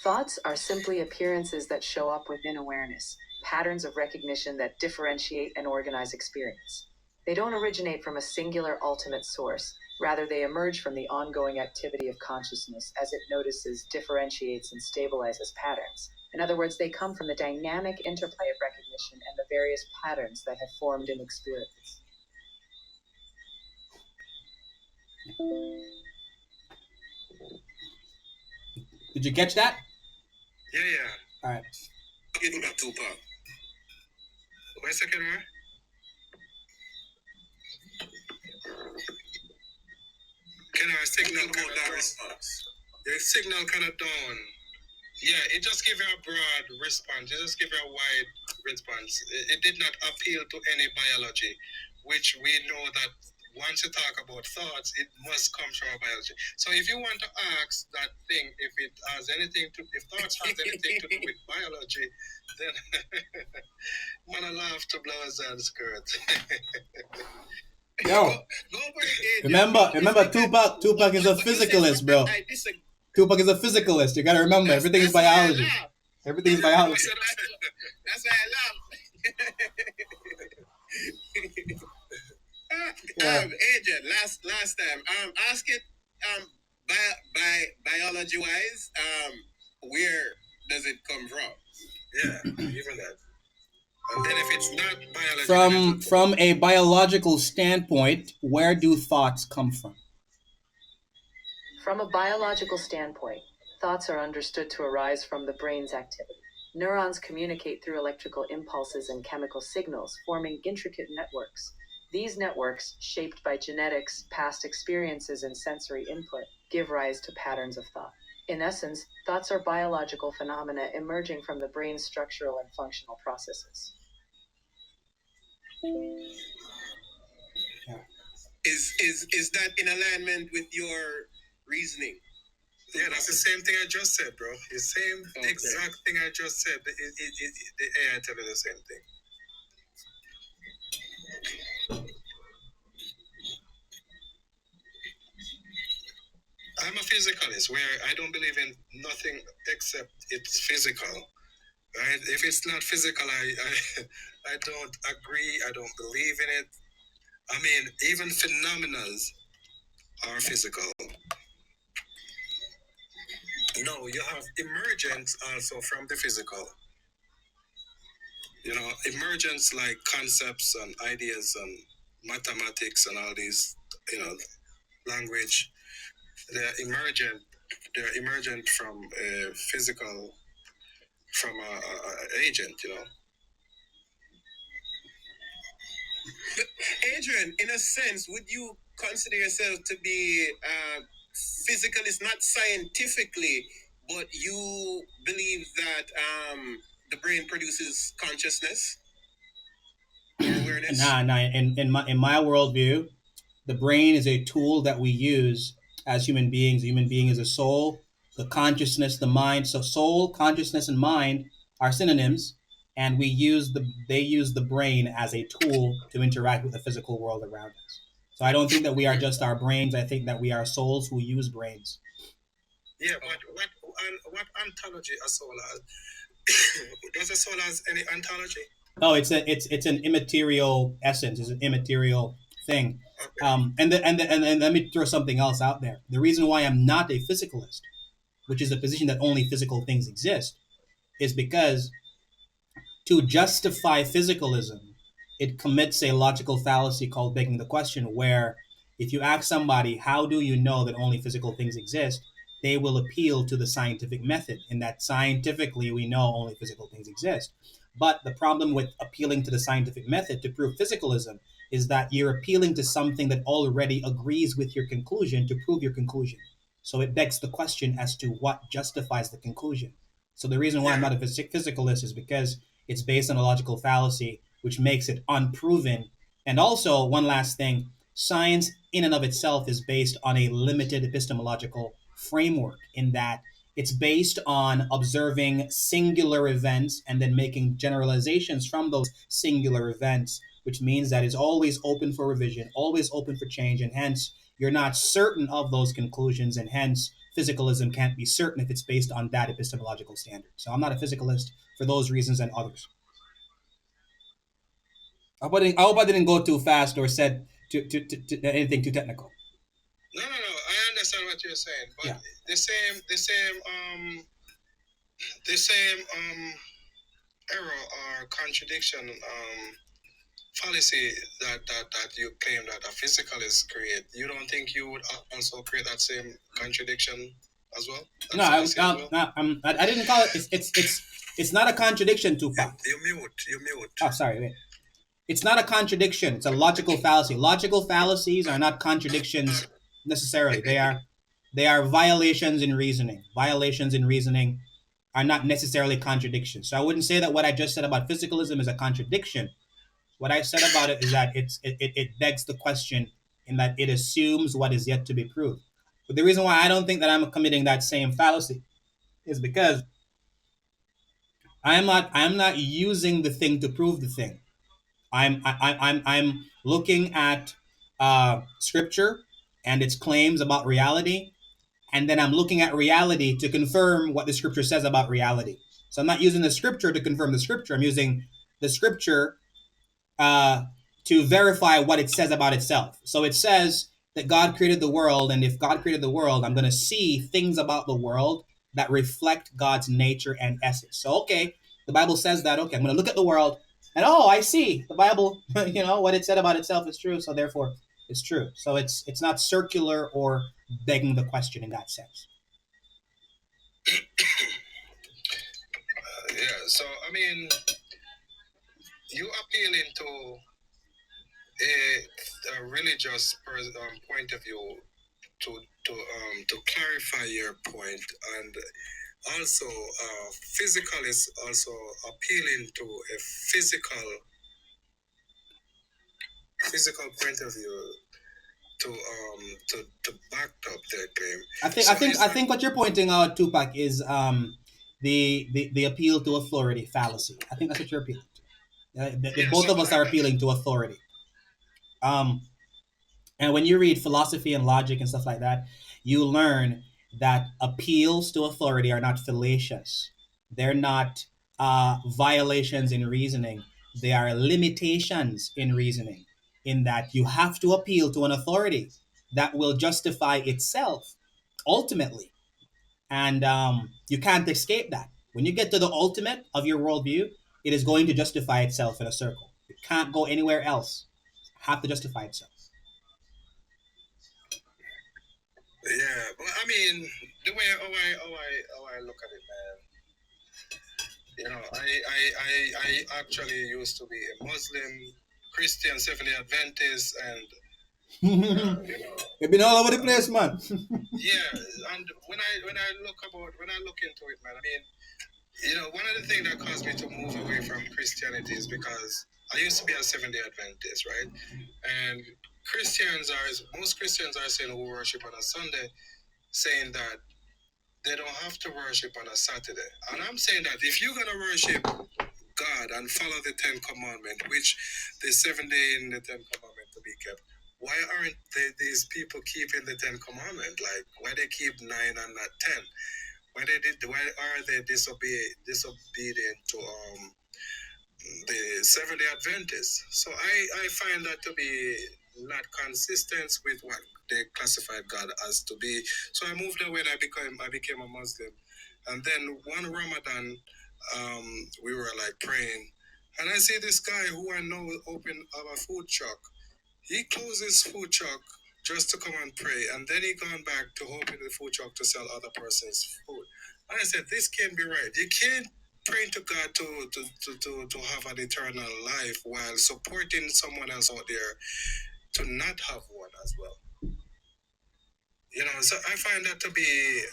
Thoughts are simply appearances that show up within awareness, patterns of recognition that differentiate and organize experience. They don't originate from a singular ultimate source. Rather, they emerge from the ongoing activity of consciousness as it notices, differentiates, and stabilizes patterns. In other words, they come from the dynamic interplay of recognition and the various patterns that have formed in experience. Did you catch that? Yeah. All right. You do that, Tupac. Wait a second, right? Can our signal kind of response? Your signal kind of down. Yeah, it just gave you a broad response. It just gave you a wide response. It did not appeal to any biology, which we know that once you talk about thoughts, it must come from our biology. So if you want to ask that thing, if thoughts has anything to do with biology, then man, I love to blow his skirt. Yo, remember, Tupac is a physicalist, bro. Tupac is a physicalist. You gotta remember, everything is biology. Everything is biology. That's why I laugh. Agent, last time, ask it, biology wise, where does it come from? Yeah, even that. And then if it's not biology, From a biological standpoint, where do thoughts come from? From a biological standpoint, thoughts are understood to arise from the brain's activity. Neurons communicate through electrical impulses and chemical signals, forming intricate networks. These networks, shaped by genetics, past experiences, and sensory input, give rise to patterns of thought. In essence, thoughts are biological phenomena emerging from the brain's structural and functional processes. Yeah. Is that in alignment with your reasoning? Yeah, that's the same thing I just said, bro. The same exact thing I just said. The AI tell you the same thing. physicalist, where I don't believe in nothing except it's physical. Right? If it's not physical, I don't agree. I don't believe in it. I mean, even phenomenals are physical. No, you have emergence also from the physical. You know, emergence like concepts and ideas and mathematics and all these, you know, language. They're emergent. They're emergent from a physical, from a agent. You know. Adrian, in a sense, would you consider yourself to be physicalist, not scientifically, but you believe that the brain produces consciousness or awareness? Nah. In my worldview, the brain is a tool that we use as human beings. A human being is a soul, the consciousness, the mind. So soul, consciousness, and mind are synonyms, and they use the brain as a tool to interact with the physical world around us. So I don't think that we are just our brains. I think that we are souls who use brains. Yeah, but what ontology a soul has? Does a soul has any ontology? No, it's an immaterial essence. It's an immaterial thing. Okay. And let me throw something else out there. The reason why I'm not a physicalist, which is a position that only physical things exist, is because to justify physicalism, it commits a logical fallacy called begging the question, where if you ask somebody, how do you know that only physical things exist? They will appeal to the scientific method, in that scientifically we know only physical things exist. But the problem with appealing to the scientific method to prove physicalism is that you're appealing to something that already agrees with your conclusion to prove your conclusion. So it begs the question as to what justifies the conclusion. So the reason why I'm not a physicalist is because it's based on a logical fallacy, which makes it unproven. And also, one last thing, science in and of itself is based on a limited epistemological framework, in that it's based on observing singular events and then making generalizations from those singular events, which means that it's always open for revision, always open for change, and hence you're not certain of those conclusions, and hence physicalism can't be certain if it's based on that epistemological standard. So I'm not a physicalist for those reasons and others. I hope I didn't go too fast or said anything too technical. No. I understand what you're saying, but Yeah. the same error or contradiction fallacy that you claim that a physicalist create. You don't think you would also create that same contradiction as well? No, I didn't call it. It's not a contradiction, Tupac. You mute. Oh, sorry. Wait. It's not a contradiction. It's a logical fallacy. Logical fallacies are not contradictions necessarily. They are violations in reasoning. Violations in reasoning are not necessarily contradictions. So I wouldn't say that what I just said about physicalism is a contradiction. What I said about it is that it begs the question, in that it assumes what is yet to be proved. But the reason why I don't think that I'm committing that same fallacy is because I'm not using the thing to prove the thing. I'm looking at scripture and its claims about reality, and then I'm looking at reality to confirm what the scripture says about reality. So I'm not using the scripture to confirm the scripture. I'm using the scripture uh, to verify what it says about itself. So it says that God created the world, and if God created the world, I'm going to see things about the world that reflect God's nature and essence. So, okay, the Bible says that. Okay, I'm going to look at the world, and I see the Bible. What it said about itself is true. So therefore, it's true. So it's not circular or begging the question in that sense. Yeah. So I mean, you appealing to a religious point of view to clarify your point, and also physical is also appealing to a physical point of view to back up their claim. I think what you're pointing out, Tupac, is the appeal to authority fallacy. I think that's what you're appealing to. Both of us are appealing to authority. Um, and when you read philosophy and logic and stuff like that, you learn that appeals to authority are not fallacious. They're not violations in reasoning. They are limitations in reasoning, in that you have to appeal to an authority that will justify itself ultimately. And you can't escape that. When you get to the ultimate of your worldview, it is going to justify itself in a circle. It can't go anywhere else. Have to justify itself. Yeah, well, I mean, the way how I look at it, man. You know, I actually used to be a Muslim, Christian, Seventh Day Adventist, and you know, You've been all over the place, man. yeah. And when I look into it, man, I mean, you know, one of the things that caused me to move away from Christianity is because I used to be a Seventh Day Adventist, right? And most Christians are saying who worship on a Sunday, saying that they don't have to worship on a Saturday. And I'm saying that if you're gonna worship God and follow the Ten Commandments, which the 7 day in the Ten Commandments to be kept, why aren't these people keeping the Ten Commandments? Like, why they keep nine and not 10? Why are they disobedient to the 7 day Adventists? So I find that to be not consistent with what they classified God as to be. So I moved away and I became a Muslim. And then one Ramadan, we were like praying, and I see this guy who I know open up a food truck. He closed his food truck just to come and pray, and then he gone back to open the food truck to sell other person's food. And I said, this can't be right. You can't pray to God to have an eternal life while supporting someone else out there to not have one as well. You know, so I find that to be,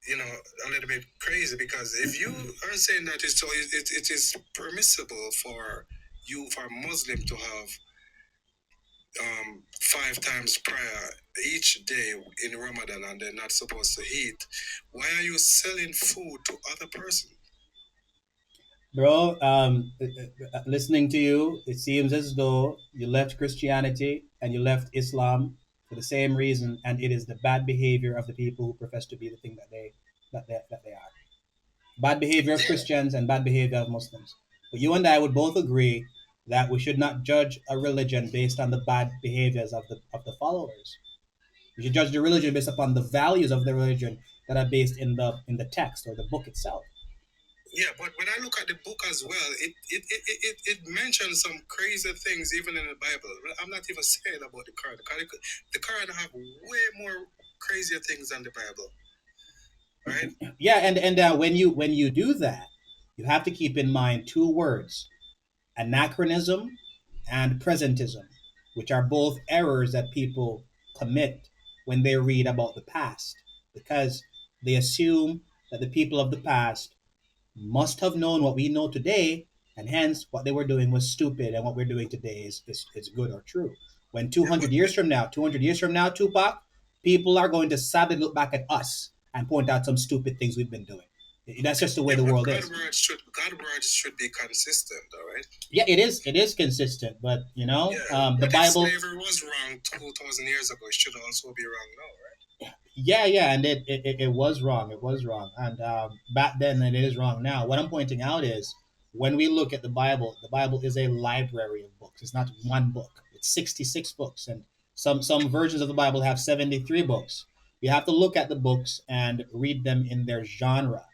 you know, a little bit crazy, because if you are saying that it is permissible for you, for a Muslim, to have 5 times prayer each day in Ramadan and they're not supposed to eat, why are you selling food to other person? Bro, listening to you, it seems as though you left Christianity and you left Islam for the same reason, and it is the bad behavior of the people who profess to be the thing that they are. Bad behavior of Yeah, Christians and bad behavior of Muslims. But you and I would both agree that we should not judge a religion based on the bad behaviors of the followers. We should judge the religion based upon the values of the religion that are based in the text or the book itself. yeah, but when I look at the book as well, it mentions some crazy things even in the Bible. I'm not even saying about the Quran. The Quran have way more crazier things than the Bible, right? Yeah, and when you do that, you have to keep in mind two words: anachronism and presentism, which are both errors that people commit when they read about the past, because they assume that the people of the past must have known what we know today, and hence what they were doing was stupid, and what we're doing today is good or true. When Yeah, 200 years from now, Tupac, people are going to sadly look back at us and point out some stupid things we've been doing. That's just the way yeah, the but world is. God words should be consistent, all right? Yeah, it is consistent, but Yeah, the but if Bible. slavery was wrong 2,000 years ago, it should also be wrong now, right? Yeah, and it was wrong. It was wrong, and back then, and it is wrong now. What I'm pointing out is, when we look at the Bible is a library of books. It's not one book. It's 66 books, and some versions of the Bible have 73 books. You have to look at the books and read them in their genre.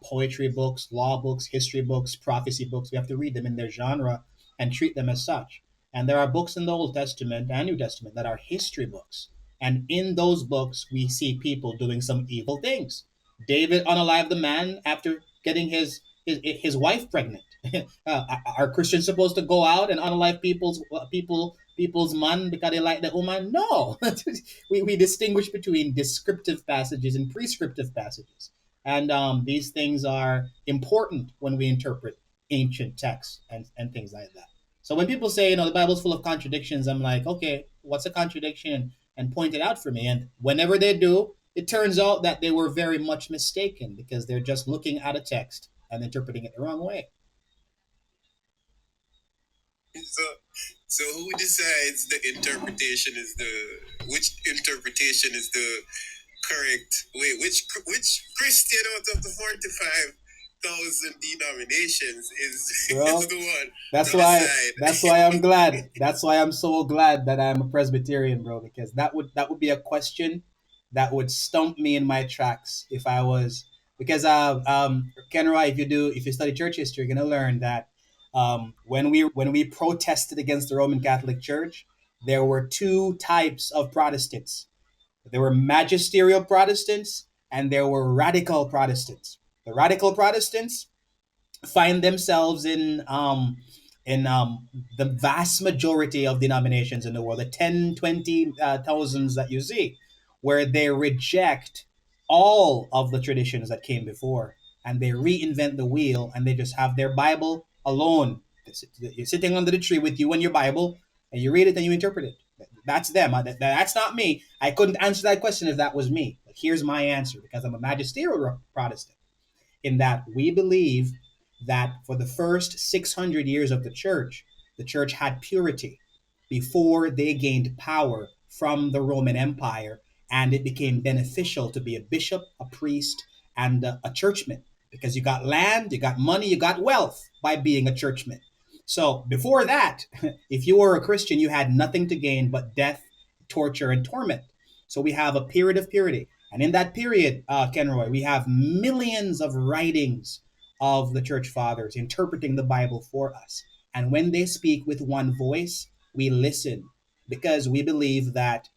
Poetry books, law books, history books, prophecy books. We have to read them in their genre and treat them as such. And there are books in the Old Testament and New Testament that are history books, and in those books, we see people doing some evil things. David unalived the man after getting his wife pregnant. Are Christians supposed to go out and unalive people's man because they like the woman? No. We distinguish between descriptive passages and prescriptive passages, and these things are important when we interpret ancient texts and things like that. So when people say, the Bible's full of contradictions, I'm like, okay, what's a contradiction? And point it out for me. And whenever they do, it turns out that they were very much mistaken, because they're just looking at a text and interpreting it the wrong way. So, so who decides which interpretation is the Correct. Wait, which Christian out of the 45,000 denominations is bro. the one That's to why. That's decide? why I'm glad. That's why I'm so glad that I'm a Presbyterian, bro. Because that would be a question that would stump me in my tracks if I was. Because Kenroy, if you study church history, you're gonna learn that when we protested against the Roman Catholic Church, there were two types of Protestants. There were magisterial Protestants and there were radical Protestants. The radical Protestants find themselves in the vast majority of denominations in the world, the 10, 20 thousands that you see, where they reject all of the traditions that came before and they reinvent the wheel and they just have their Bible alone. You're sitting under the tree with you and your Bible and you read it and you interpret it. That's them. That's not me. I couldn't answer that question if that was me. But here's my answer because I'm a magisterial Protestant in that we believe that for the first 600 years of the church had purity before they gained power from the Roman Empire, and it became beneficial to be a bishop, a priest, and a churchman because you got land, you got money, you got wealth by being a churchman. So before that, if you were a Christian, you had nothing to gain but death, torture, and torment. So we have a period of purity. And in that period, Kenroy, we have millions of writings of the church fathers interpreting the Bible for us. And when they speak with one voice, we listen because we believe that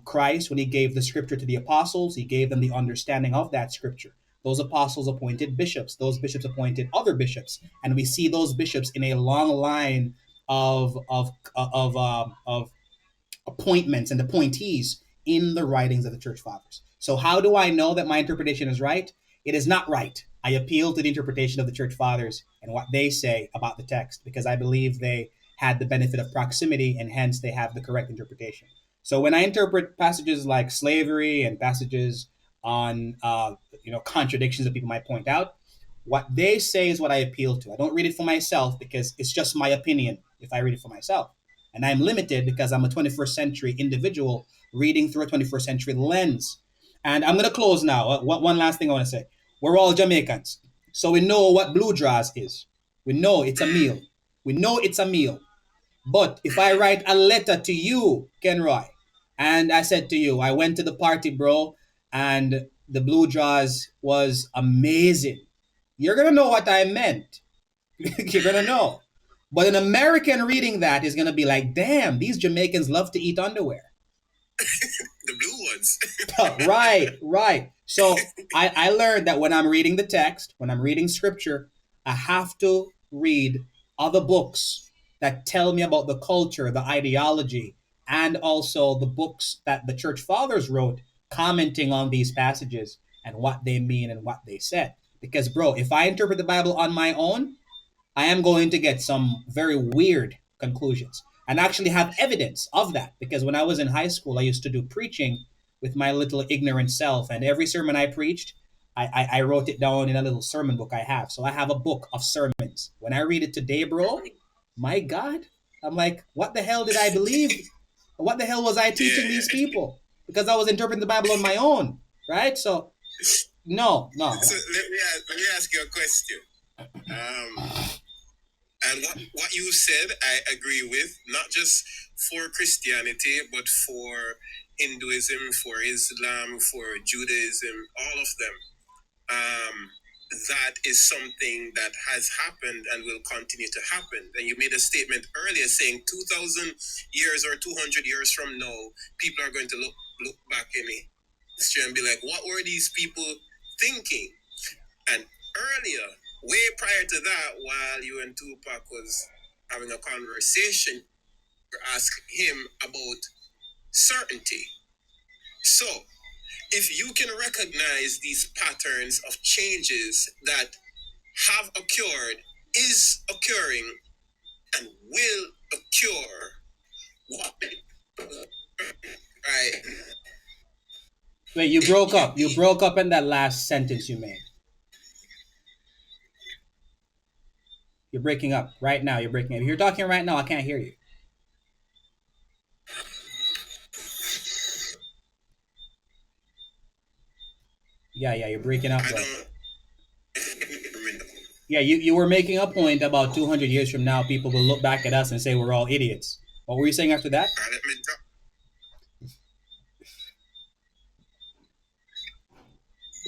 Christ, when he gave the scripture to the apostles, he gave them the understanding of that scripture. Those apostles appointed bishops, those bishops appointed other bishops. And we see those bishops in a long line of appointments and appointees in the writings of the church fathers. So, how do I know that my interpretation is right? It is not right. I appeal to the interpretation of the church fathers and what they say about the text because I believe they had the benefit of proximity and hence they have the correct interpretation. So, when I interpret passages like slavery and passages on contradictions that people might point out, what they say is what I appeal to. I don't read it for myself because it's just my opinion if I read it for myself. And I'm limited because I'm a 21st century individual reading through a 21st century lens. And I'm going to close now. One last thing I want to say. We're all Jamaicans. So we know what blue draws is. We know it's a meal. We know it's a meal. But if I write a letter to you, Kenroy, and I said to you, I went to the party, bro, and the blue draws was amazing, you're going to know what I meant. You're gonna know. But an American reading that is gonna be like, damn, these Jamaicans love to eat underwear. The blue ones. Right, right. So I learned that when I'm reading the text, when I'm reading scripture, I have to read other books that tell me about the culture, the ideology, and also the books that the church fathers wrote commenting on these passages and what they mean and what they said. Because, bro, if I interpret the Bible on my own, I am going to get some very weird conclusions and actually have evidence of that because when I was in high school, I used to do preaching with my little ignorant self. And every sermon I preached, I wrote it down in a little sermon book I have. So I have a book of sermons. When I read it today, bro, my God, I'm like, what the hell did I believe? What the hell was I teaching these Yeah. people? Because I was interpreting the Bible on my own, right? So, no, no. So let me ask you a question. Um, and what you said, I agree with, not just for Christianity, but for Hinduism, for Islam, for Judaism, all of them. That is something that has happened and will continue to happen. And you made a statement earlier saying 2,000 years or 200 years from now, people are going to look back in history and be like, what were these people thinking? And earlier, way prior to that, while you and Tupac was having a conversation, you're asking him about certainty. So, if you can recognize these patterns of changes that have occurred, is occurring, and will occur, what? Right? Wait, you broke up. You broke up in that last sentence you made. You're breaking up right now. You're breaking up. If you're talking right now, I can't hear you. Yeah, you're breaking up I though. don't. Yeah, you were making a point about 200 years from now, people will look back at us and say we're all idiots. What were you saying after that? Let me drop.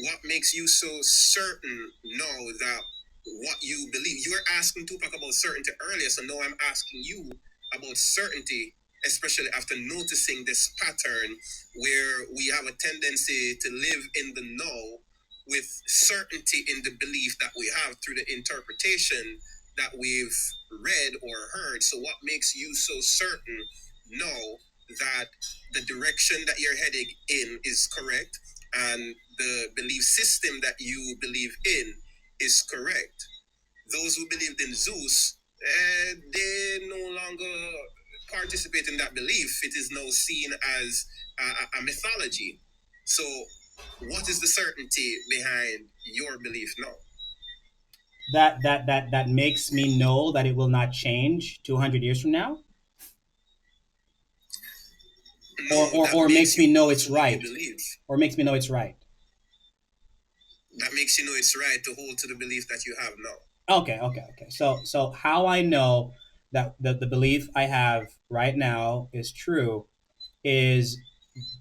What makes you so certain now that what you believe? You were asking Tupac about certainty earlier, so now I'm asking you about certainty, especially after noticing this pattern where we have a tendency to live in the know with certainty in the belief that we have through the interpretation that we've read or heard. So, what makes you so certain now that the direction that you're heading in is correct and the belief system that you believe in is correct? Those who believed in Zeus, they no longer participate in that belief. It is now seen as a mythology. So, what is the certainty behind your belief now? That makes me know that it will not change 200 years from now, No, that or makes makes me you know hold it's to what you right, believe. or makes me know it's right. That makes you know it's right to hold to the belief that you have now. Okay. So how I know that the belief I have right now is true is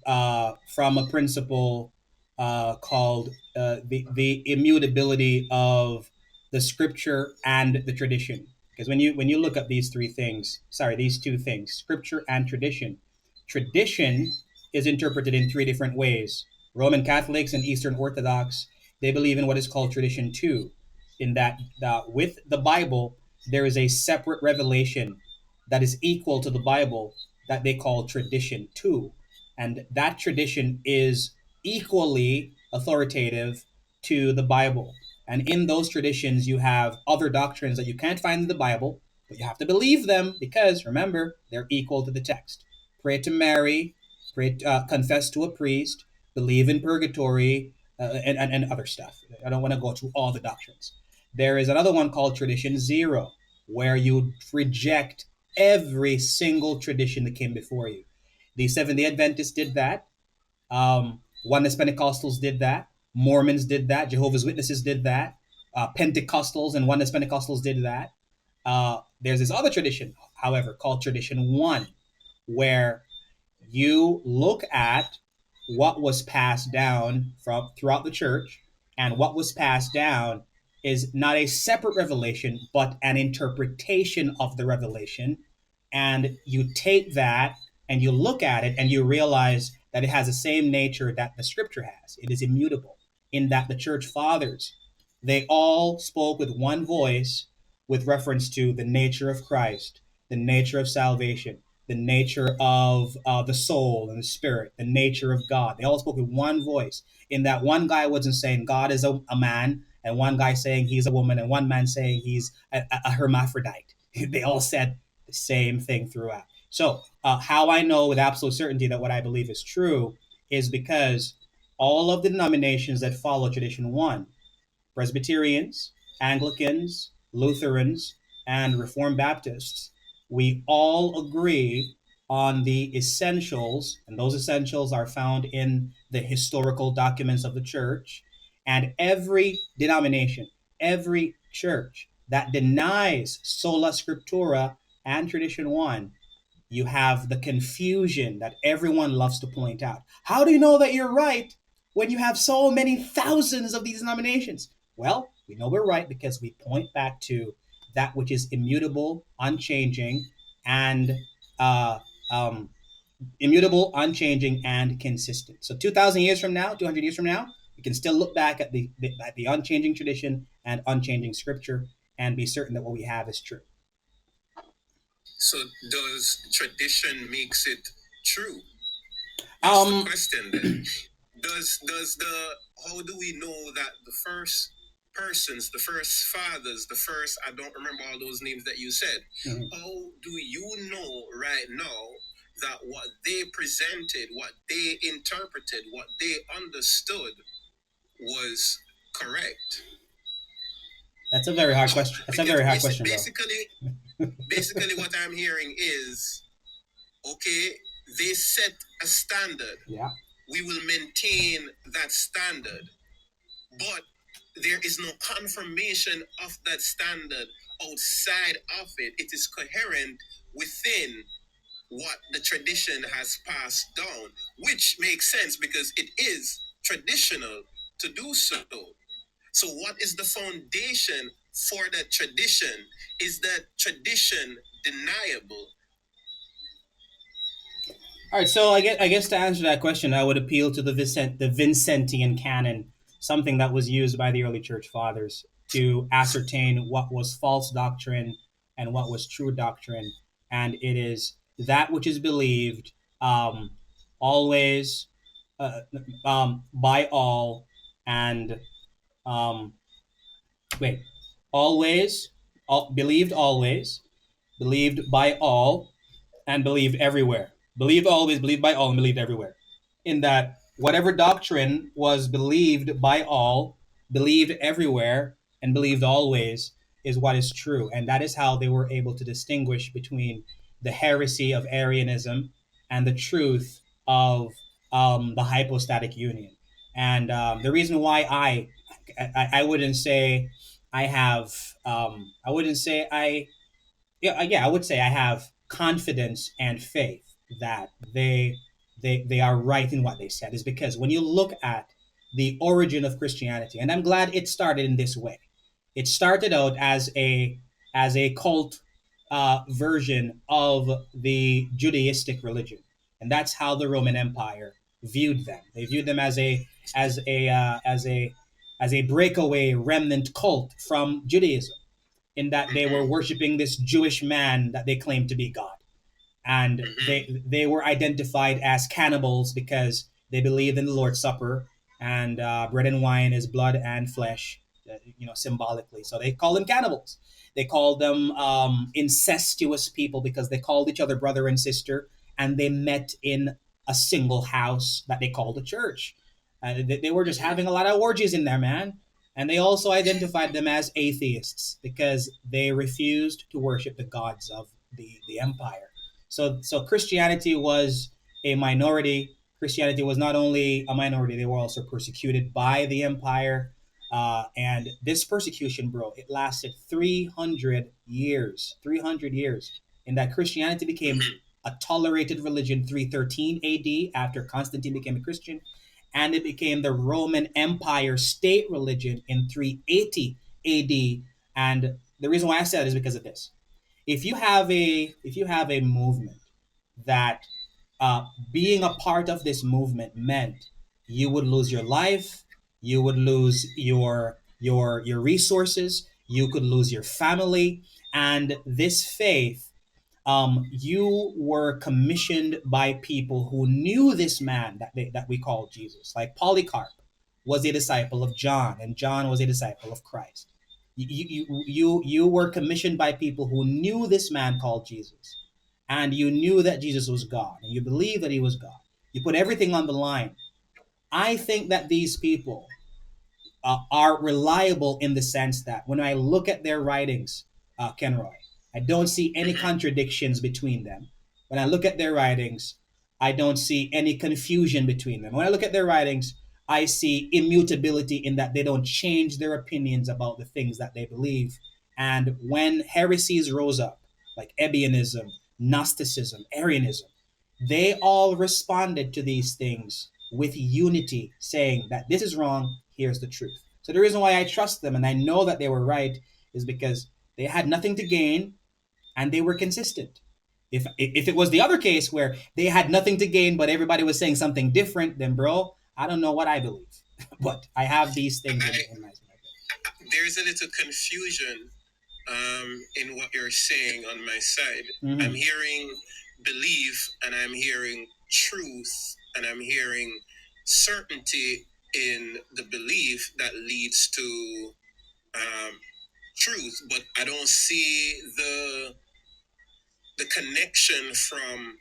from a principle called the immutability of the scripture and the tradition. Because when you look at these three things, sorry, these two things, scripture and tradition, tradition is interpreted in three different ways. Roman Catholics and Eastern Orthodox, they believe in what is called tradition too, in that with the Bible there is a separate revelation that is equal to the Bible that they call tradition too, and that tradition is equally authoritative to the Bible. And in those traditions, you have other doctrines that you can't find in the Bible, but you have to believe them because remember, they're equal to the text. Pray to Mary, confess to a priest, believe in purgatory, and other stuff. I don't want to go through all the doctrines. There is another one called Tradition Zero, where you reject every single tradition that came before you. The Seventh day Adventists did that. Oneness Pentecostals did that. Mormons did that. Jehovah's Witnesses did that. Pentecostals and Oneness Pentecostals did that. There's this other tradition, however, called Tradition One, where you look at what was passed down from throughout the church, and what was passed down is not a separate revelation, but an interpretation of the revelation. And you take that and you look at it and you realize that it has the same nature that the scripture has. It is immutable, in that the church fathers, they all spoke with one voice with reference to the nature of Christ, the nature of salvation, the nature of the soul and the spirit, the nature of God. They all spoke with one voice. In that, one guy wasn't saying God is a man, and one guy saying he's a woman, and one man saying he's a hermaphrodite. They all said the same thing throughout. So, how I know with absolute certainty that what I believe is true is because all of the denominations that follow tradition one, Presbyterians, Anglicans, Lutherans, and Reformed Baptists, we all agree on the essentials, and those essentials are found in the historical documents of the church. And every denomination, every church that denies sola scriptura and tradition one, you have the confusion that everyone loves to point out. How do you know that you're right when you have so many thousands of these denominations? Well, we know we're right because we point back to that which is immutable, unchanging, and uh, um, immutable, unchanging, and consistent. So 2,000 years from now, 200 years from now, we can still look back at the unchanging tradition and unchanging scripture and be certain that what we have is true. So, does tradition makes it true? That's the question then. Does the How do we know that the first persons, the first fathers, the first, I don't remember all those names that you said. How do you know right now that what they presented, what they interpreted, what they understood was correct? That's a very hard question. That's a very hard question, bro. Basically what I'm hearing is, okay, they set a standard. Yeah. We will maintain that standard. but there is no confirmation of that standard outside of it. It is coherent within what the tradition has passed down, which makes sense because it is traditional to do so. So, what is the foundation for that tradition? Is that tradition deniable? All right, so I guess to answer that question, I would appeal to the Vincentian canon, something that was used by the early church fathers to ascertain what was false doctrine and what was true doctrine, and it is that which is believed always, uh, by all, and um, wait, always, always, believed by all, and believed everywhere. Believed always, believed by all, and believed everywhere. In that whatever doctrine was believed by all, believed everywhere, and believed always is what is true. And that is how they were able to distinguish between the heresy of Arianism and the truth of the hypostatic union. And the reason why I wouldn't say I have, I wouldn't say I yeah, I would say I have confidence and faith that they are right in what they said is because when you look at the origin of Christianity, and I'm glad it started in this way. It started out as a cult version of the Judaistic religion, and that's how the Roman Empire viewed them. They viewed them as a as a breakaway remnant cult from Judaism, in that they were worshiping this Jewish man that they claimed to be God, and they were identified as cannibals because they believed in the Lord's Supper, and bread and wine is blood and flesh, symbolically. So they called them cannibals. They called them incestuous people because they called each other brother and sister, and they met in a single house that they called a church. They were just having a lot of orgies in there, man. And they also identified them as atheists because they refused to worship the gods of the empire. So Christianity was a minority. Christianity was not only a minority; they were also persecuted by the empire. And this persecution, bro, it lasted 300 years. 300 years, in that Christianity became a tolerated religion 313 A.D. after Constantine became a Christian, and it became the Roman Empire state religion in 380 A.D. And the reason why I say that is because of this. If you have a movement that being a part of this movement meant you would lose your life, you would lose your resources, you could lose your family, and this faith, you were commissioned by people who knew this man that we call Jesus. Like Polycarp was a disciple of John, and John was a disciple of Christ. You were commissioned by people who knew this man called Jesus, and you knew that Jesus was God, and you believed that he was God. You put everything on the line. I think that these people are reliable in the sense that when I look at their writings, Kenroy, I don't see any contradictions between them. When I look at their writings, I don't see any confusion between them. When I look at their writings, I see immutability in that they don't change their opinions about the things that they believe. And when heresies rose up, like Ebionism, Gnosticism, Arianism, they all responded to these things with unity, saying that this is wrong, here's the truth. So the reason why I trust them and I know that they were right is because they had nothing to gain and they were consistent. If it was the other case where they had nothing to gain but everybody was saying something different, then bro, I don't know what I believe. But I have these things in my mind. There's a little confusion in what you're saying on my side. I'm hearing belief and I'm hearing truth and I'm hearing certainty in the belief that leads to truth, but I don't see the connection from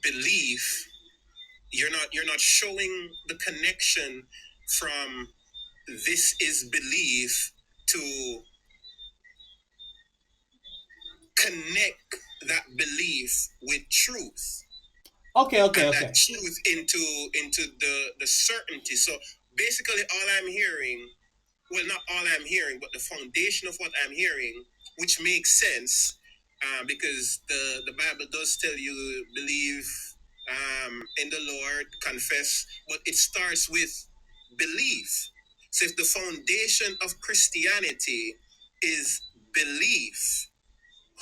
belief. You're not showing the connection from this is belief to connect that belief with truth. Okay, okay, And okay. that truth into the certainty. So basically all I'm hearing, well, not all I'm hearing, but the foundation of what I'm hearing, which makes sense, because the Bible does tell you believe in the Lord, confess, but it starts with belief. So if the foundation of Christianity is belief,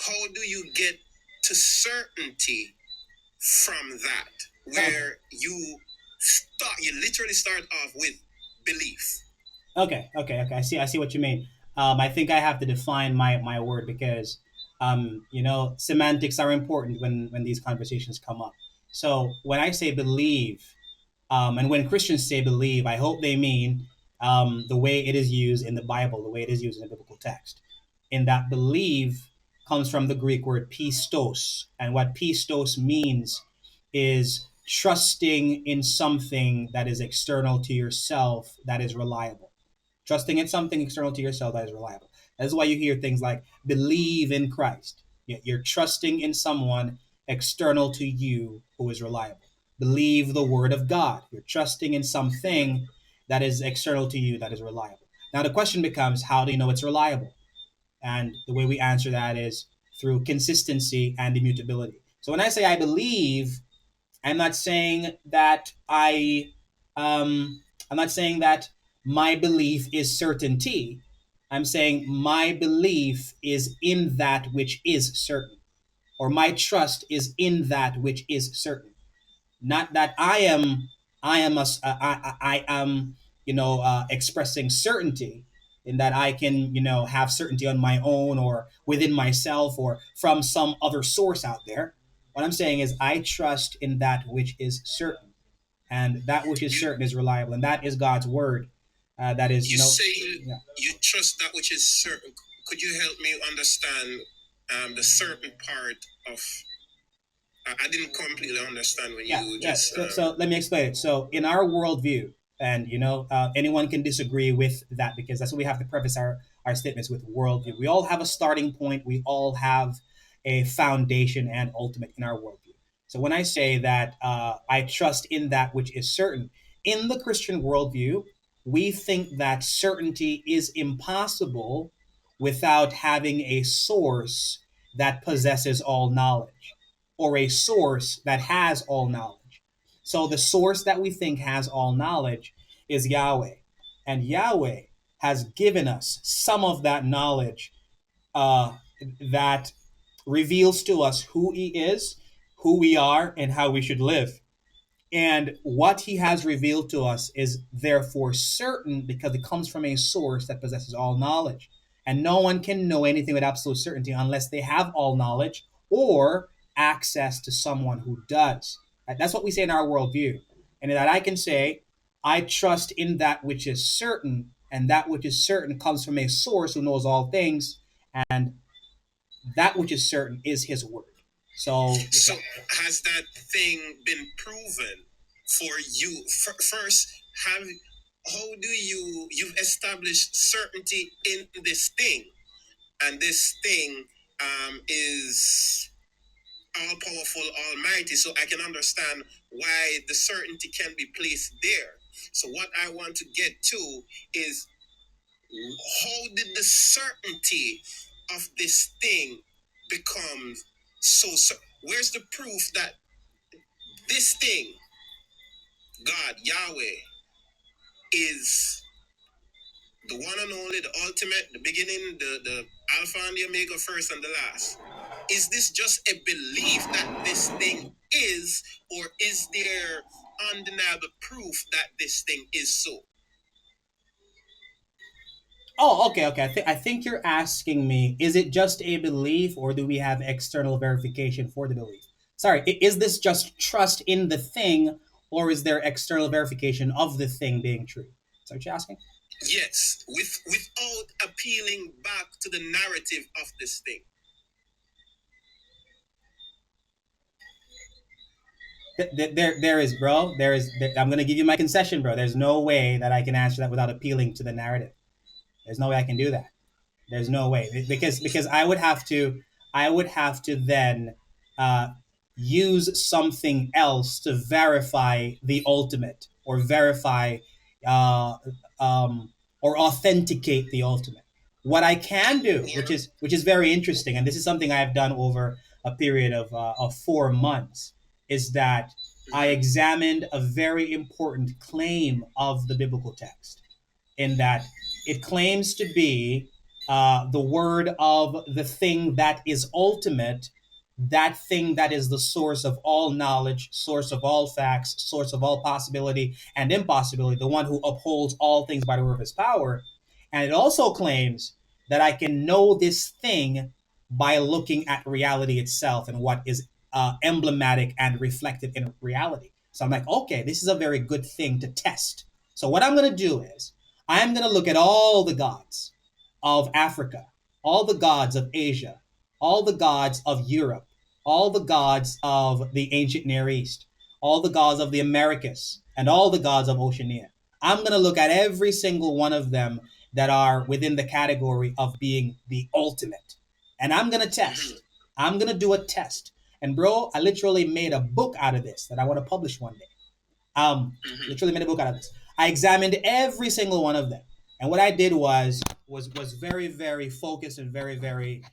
how do you get to certainty from that, where you literally start off with belief? Okay. I see what you mean. I think I have to define my word because, semantics are important when these conversations come up. So when I say believe, and when Christians say believe, I hope they mean the way it is used in the Bible, the way it is used in the biblical text. In that believe comes from the Greek word pistos, and what pistos means is trusting in something that is external to yourself that is reliable. Trusting in something external to yourself that is reliable. That's why you hear things like believe in Christ. You're trusting in someone external to you who is reliable. Believe the word of God. You're trusting in something that is external to you that is reliable. Now, the question becomes, how do you know it's reliable? And the way we answer that is through consistency and immutability. So when I say I believe, I'm not saying that I'm not saying that my belief is certainty. I'm saying my belief is in that which is certain, or my trust is in that which is certain. Not that I am expressing certainty in that I can have certainty on my own or within myself or from some other source out there. What I'm saying is I trust in that which is certain, and that which is You certain is reliable, and that is God's word. That is, you say yeah, you trust that which is certain. Could you help me understand the certain part of? I didn't completely understand when yeah, you yeah. just. So let me explain it. So in our worldview, and anyone can disagree with that because that's what we have to preface our statements with: worldview. We all have a starting point. We all have a foundation and ultimate in our worldview. So when I say that I trust in that which is certain, in the Christian worldview, we think that certainty is impossible without having a source that possesses all knowledge, or a source that has all knowledge. So the source that we think has all knowledge is Yahweh. And Yahweh has given us some of that knowledge that reveals to us who He is, who we are, and how we should live. And what He has revealed to us is therefore certain because it comes from a source that possesses all knowledge. And no one can know anything with absolute certainty unless they have all knowledge or access to someone who does. That's what we say in our worldview. And that I can say, I trust in that which is certain, and that which is certain comes from a source who knows all things, and that which is certain is His word. So, So yeah. has that thing been proven for you? First, have how do you've established certainty in this thing, and this thing is all powerful, almighty, so I can understand why the certainty can be placed there. So what I want to get to is, how did the certainty of this thing become so certain? Where's the proof that this thing, God, Yahweh, is the one and only, the ultimate, the beginning, the Alpha and the Omega, first and the last? Is this just a belief that this thing is, or is there undeniable proof that this thing is so? Oh, okay. I think you're asking me, is it just a belief or do we have external verification for the belief? Sorry, is this just trust in the thing or is there external verification of the thing being true? Is that what you're asking? Yes, without appealing back to the narrative of this thing. There is, bro. I'm going to give you my concession, bro. There's no way that I can answer that without appealing to the narrative. There's no way I can do that. There's no way because I would have to then uh, use something else to verify the ultimate or verify uh, or authenticate the ultimate. What I can do, which is very interesting, and this is something I have done over a period of 4 months, is that I examined a very important claim of the biblical text, in that it claims to be the word of the thing that is ultimate, that thing that is the source of all knowledge, source of all facts, source of all possibility and impossibility, the one who upholds all things by the word of his power. And it also claims that I can know this thing by looking at reality itself and what is emblematic and reflected in reality. So I'm like, okay, this is a very good thing to test. So what I'm going to do is I'm going to look at all the gods of Africa, all the gods of Asia, all the gods of Europe, all the gods of the ancient Near East, all the gods of the Americas, and all the gods of Oceania. I'm going to look at every single one of them that are within the category of being the ultimate. And I'm going to test. I'm going to do a test. And bro, I literally made a book out of this that I want to publish one day. Literally made a book out of this. I examined every single one of them, and what I did was very very focused and very very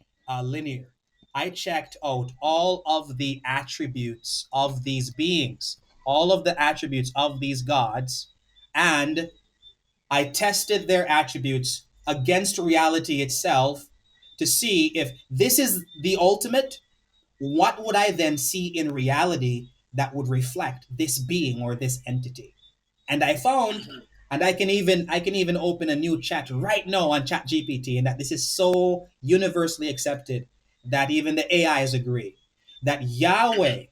linear. I checked out all of the attributes of these beings, all of the attributes of these gods, and I tested their attributes against reality itself to see if this is the ultimate. What would I then see in reality that would reflect this being or this entity? And I found, and I can even open a new chat right now on Chat GPT, and that this is so universally accepted that even the AIs agree that Yahweh,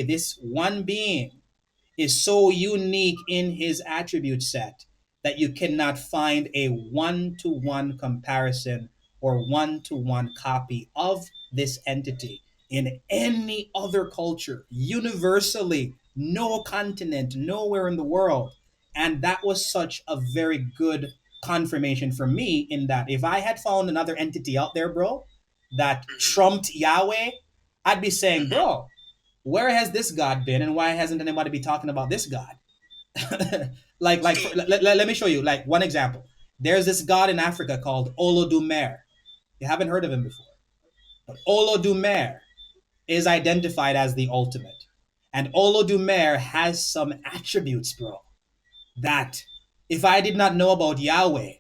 this one being, is so unique in his attribute set that you cannot find a one-to-one comparison or one-to-one copy of this entity in any other culture, universally, no continent, nowhere in the world. And that was such a very good confirmation for me, in that if I had found another entity out there, bro, that trumped Yahweh, I'd be saying, bro, where has this God been, and why hasn't anybody be talking about this God? Let me show you like one example. There's this God in Africa called Olodumer. You haven't heard of him before, but Olodumer is identified as the ultimate, and Olodumer has some attributes, bro, that if I did not know about Yahweh,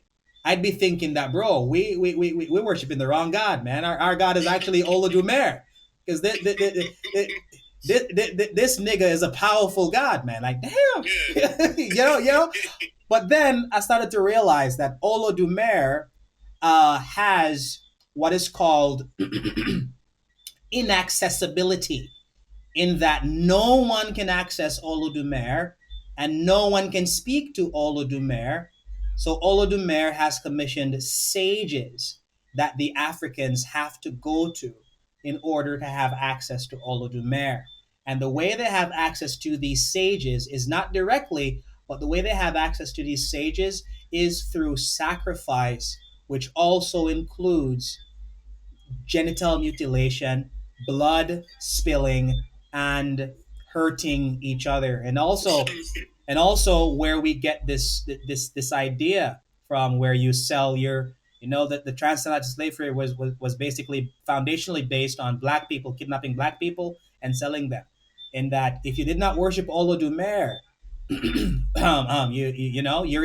I'd be thinking that, bro, we're worshiping the wrong God, man. Our God is actually Olodumer, because this nigga is a powerful God, man. Like, damn, you know. But then I started to realize that Olodumer has what is called inaccessibility, in that no one can access Olodumer and no one can speak to Olodumer. So Olodumer has commissioned sages that the Africans have to go to in order to have access to Olodumer. And the way they have access to these sages is not directly, but the way they have access to these sages is through sacrifice, which also includes genital mutilation, blood spilling, and hurting each other. And also where we get this idea from, where you sell your, that the transatlantic slave trade was basically foundationally based on black people kidnapping black people and selling them. In that, if you did not worship Olodumer, you're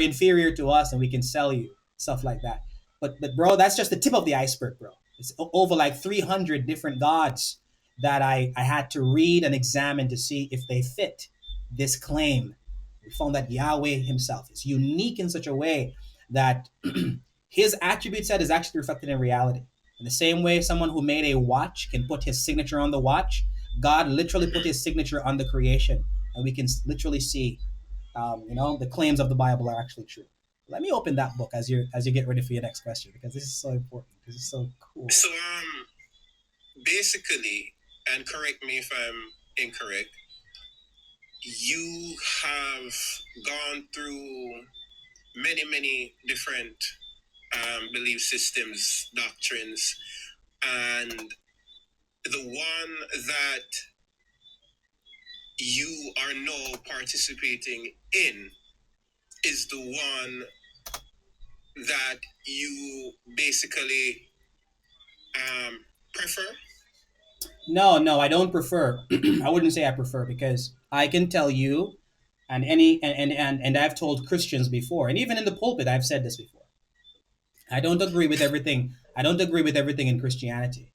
inferior to us and we can sell you stuff like that. But bro, that's just the tip of the iceberg, bro. It's over like 300 different gods that I had to read and examine to see if they fit this claim. We found that Yahweh himself is unique in such a way that his attribute set is actually reflected in reality. In the same way someone who made a watch can put his signature on the watch, God literally put his signature on the creation, and we can literally see, the claims of the Bible are actually true. Let me open that book as you get ready for your next question, because this is so important. This is so cool. So basically, and correct me if I'm incorrect, you have gone through many different belief systems, doctrines, and the one that you are now participating in is the one that you basically prefer? No, no, I don't prefer. I wouldn't say I prefer because I can tell you, and any and I've told Christians before, and even in the pulpit, I've said this before. I don't agree with everything. I don't agree with everything in Christianity.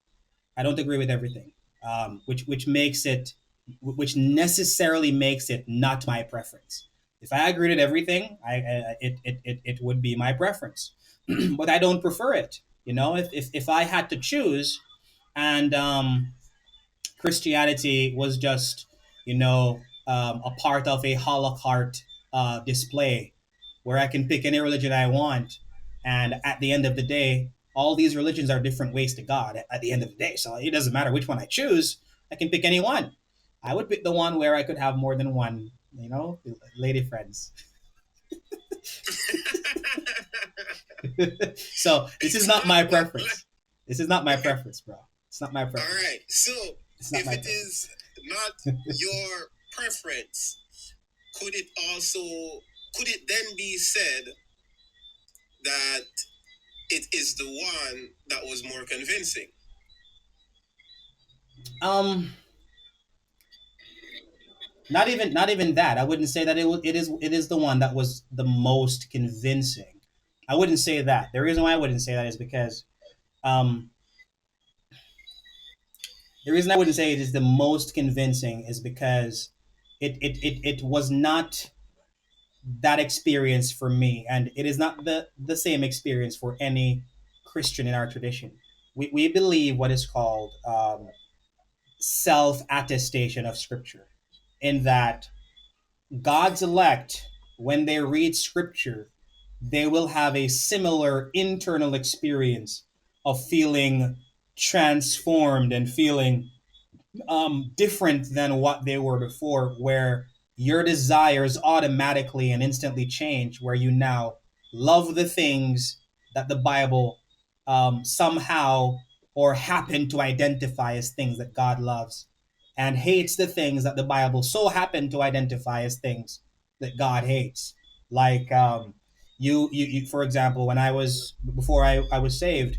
I don't agree with everything, which makes it, which necessarily makes it not my preference. If I agreed with everything, it would be my preference, but I don't prefer it. You know, if I had to choose, and Christianity was just, a part of a Holocaust display where I can pick any religion I want. And at the end of the day, all these religions are different ways to God at the end of the day. So it doesn't matter which one I choose, I can pick any one. I would pick the one where I could have more than one, lady friends. So this is not my preference. This is not my preference, bro. It's not my preference. All right. So It's not if my it preference. is not your preference, could it also could it then be said that it is the one that was more convincing? Um, not even that. I wouldn't say that it is the one that was the most convincing. I wouldn't say that. The reason why I wouldn't say that is because um the reason I wouldn't say it is the most convincing is because it was not that experience for me, and it is not the same experience for any Christian in our tradition. We believe what is called self attestation of Scripture, in that God's elect, when they read Scripture, they will have a similar internal experience of feeling transformed and feeling different than what they were before, where your desires automatically and instantly change, where you now love the things that the Bible somehow or happen to identify as things that God loves, and hates the things that the Bible so happen to identify as things that God hates. Like you for example, when I was before I was saved,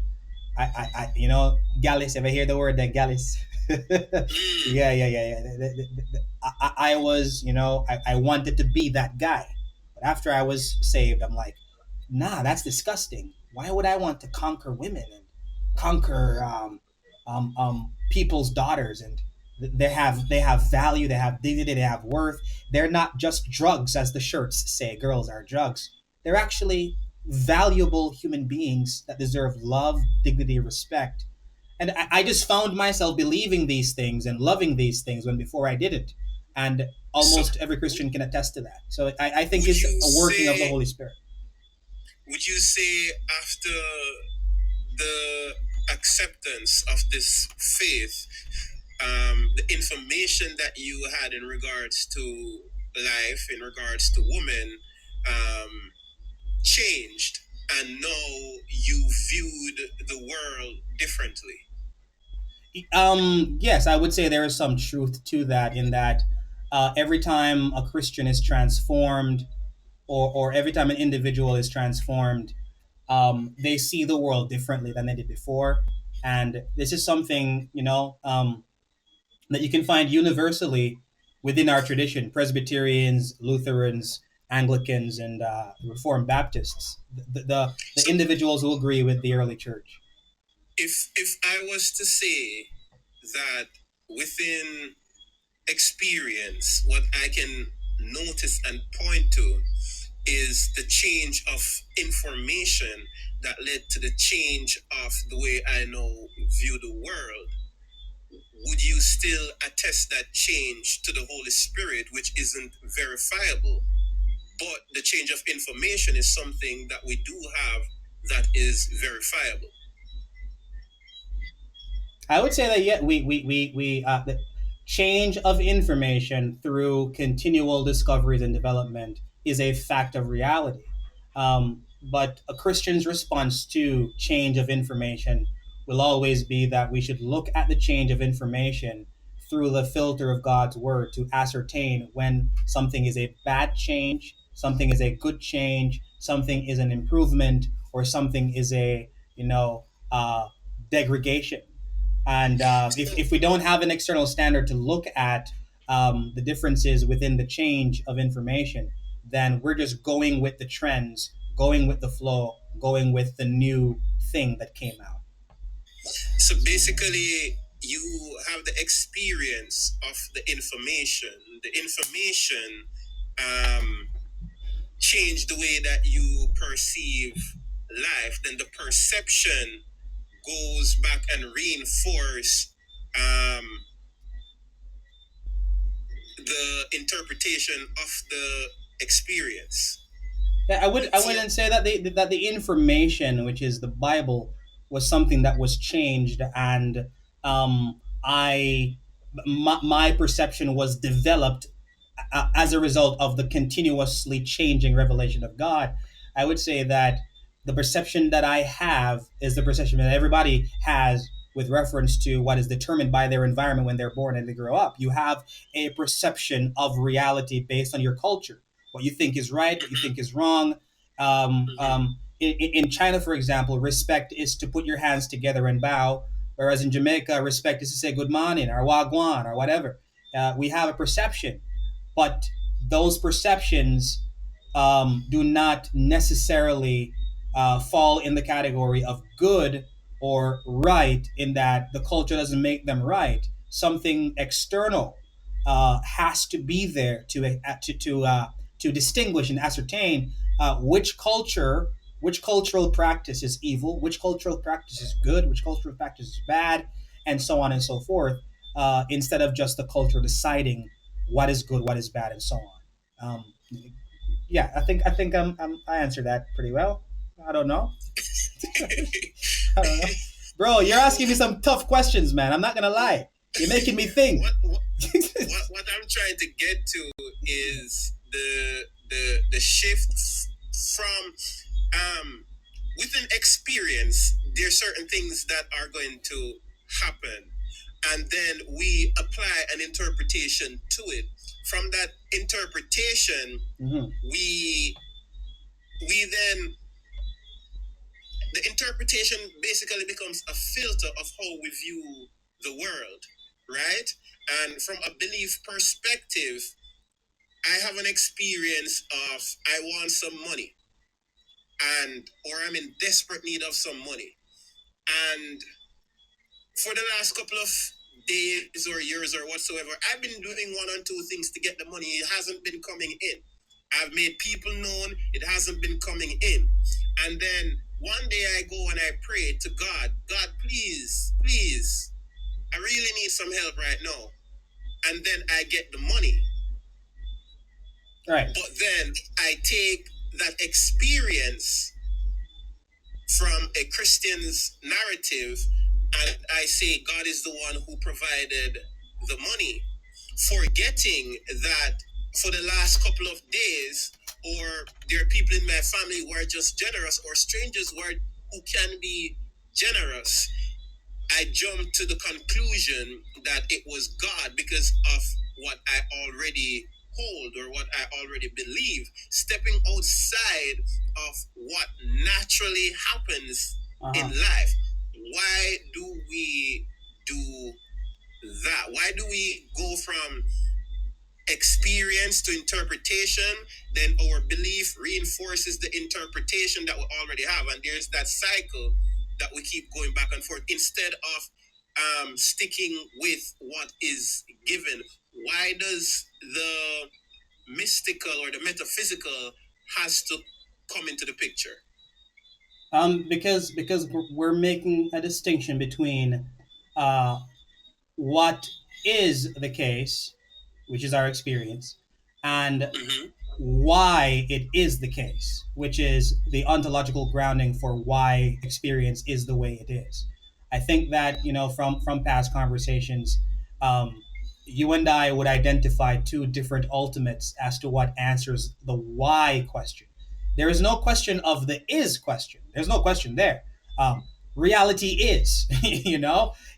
Gallus. Ever hear the word that Gallus? Yeah, yeah, yeah, yeah. I was, I wanted to be that guy, but after I was saved, I'm like, nah, that's disgusting. Why would I want to conquer women and conquer people's daughters? And they have value, they have dignity, they have worth. They're not just drugs, as the shirts say. Girls are drugs. They're actually valuable human beings that deserve love, dignity, respect. And I just found myself believing these things and loving these things when before I didn't. And So almost every Christian can attest to that. So I think would it's you a working of the say Holy Spirit. would you say after the acceptance of this faith, the information that you had in regards to life, in regards to women, um, changed, and now you viewed the world differently? Yes, I would say there is some truth to that, in that every time a Christian is transformed, or every time an individual is transformed, they see the world differently than they did before. And this is something, that you can find universally within our tradition: Presbyterians, Lutherans, Anglicans, and Reformed Baptists, the So individuals who agree with the early church. if I was to say that within experience, what I can notice and point to is the change of information that led to the change of the way I now view the world. Would you still attest that change to the Holy Spirit, which isn't verifiable? But the change of information is something that we do have that is verifiable. I would say that, yeah, the change of information through continual discoveries and development is a fact of reality. But a Christian's response to change of information will always be that we should look at the change of information through the filter of God's word to ascertain when something is a bad change something is a good change, something is an improvement, or something is a, you know, uh, degradation. And if we don't have an external standard to look at the differences within the change of information, then we're just going with the trends, going with the flow, going with the new thing that came out. So basically, you have the experience of the information. The information um, changed the way that you perceive life. Then the perception goes back and reinforce um, the interpretation of the experience. Yeah, I So, wouldn't say that the information, which is the Bible, was something that was changed, and my perception was developed as a result of the continuously changing revelation of God. I would say that the perception that I have is the perception that everybody has with reference to what is determined by their environment when they're born and they grow up. You have a perception of reality based on your culture, what you think is right, what you think is wrong. In China, for example, respect is to put your hands together and bow, whereas in Jamaica, respect is to say good morning or wagwan or whatever. We have a perception, but those perceptions do not necessarily fall in the category of good or right, in that the culture doesn't make them right. Something external has to be there to distinguish and ascertain which cultural practice is evil, which cultural practice is good, which cultural practice is bad, and so on and so forth. Instead of just the culture deciding what is good, what is bad, and so on. Yeah, I answered that pretty well. I don't know. I don't know, bro. You're asking me some tough questions, man. I'm not gonna lie. You're making me think. what I'm trying to get to is the shift from with an experience. There are certain things that are going to happen, and then we apply an interpretation to it. From that interpretation, Mhm. we then the interpretation basically becomes a filter of how we view the world, right? And from a belief perspective, I have an experience of I want some money, and or I'm in desperate need of some money. And for the last couple of days or years or whatsoever, I've been doing one or two things to get the money. It hasn't been coming in. I've made people known, it hasn't been coming in. And then one day I go and I pray to God, God, please, please, I really need some help right now. And then I get the money. Right. But then I take that experience from a Christian's narrative and I say God is the one who provided the money, forgetting that for the last couple of days, or there are people in my family who are just generous, or strangers who can be generous. I jumped to the conclusion that it was God because of what I already hold or what I already believe, stepping outside of what naturally happens in Uh-huh. life. Why do we do that? Why do we go from experience to interpretation? Then our belief reinforces the interpretation that we already have, and there's that cycle that we keep going back and forth instead of sticking with what is given. Why does the mystical or the metaphysical has to come into the picture? Because we're making a distinction between uh, what is the case, which is our experience, and Mm-hmm. why it is the case, which is the ontological grounding for why experience is the way it is. I think that, from past conversations, um, you and I would identify two different ultimates as to what answers the why question. There is no question of the is question. There's no question there. Reality is,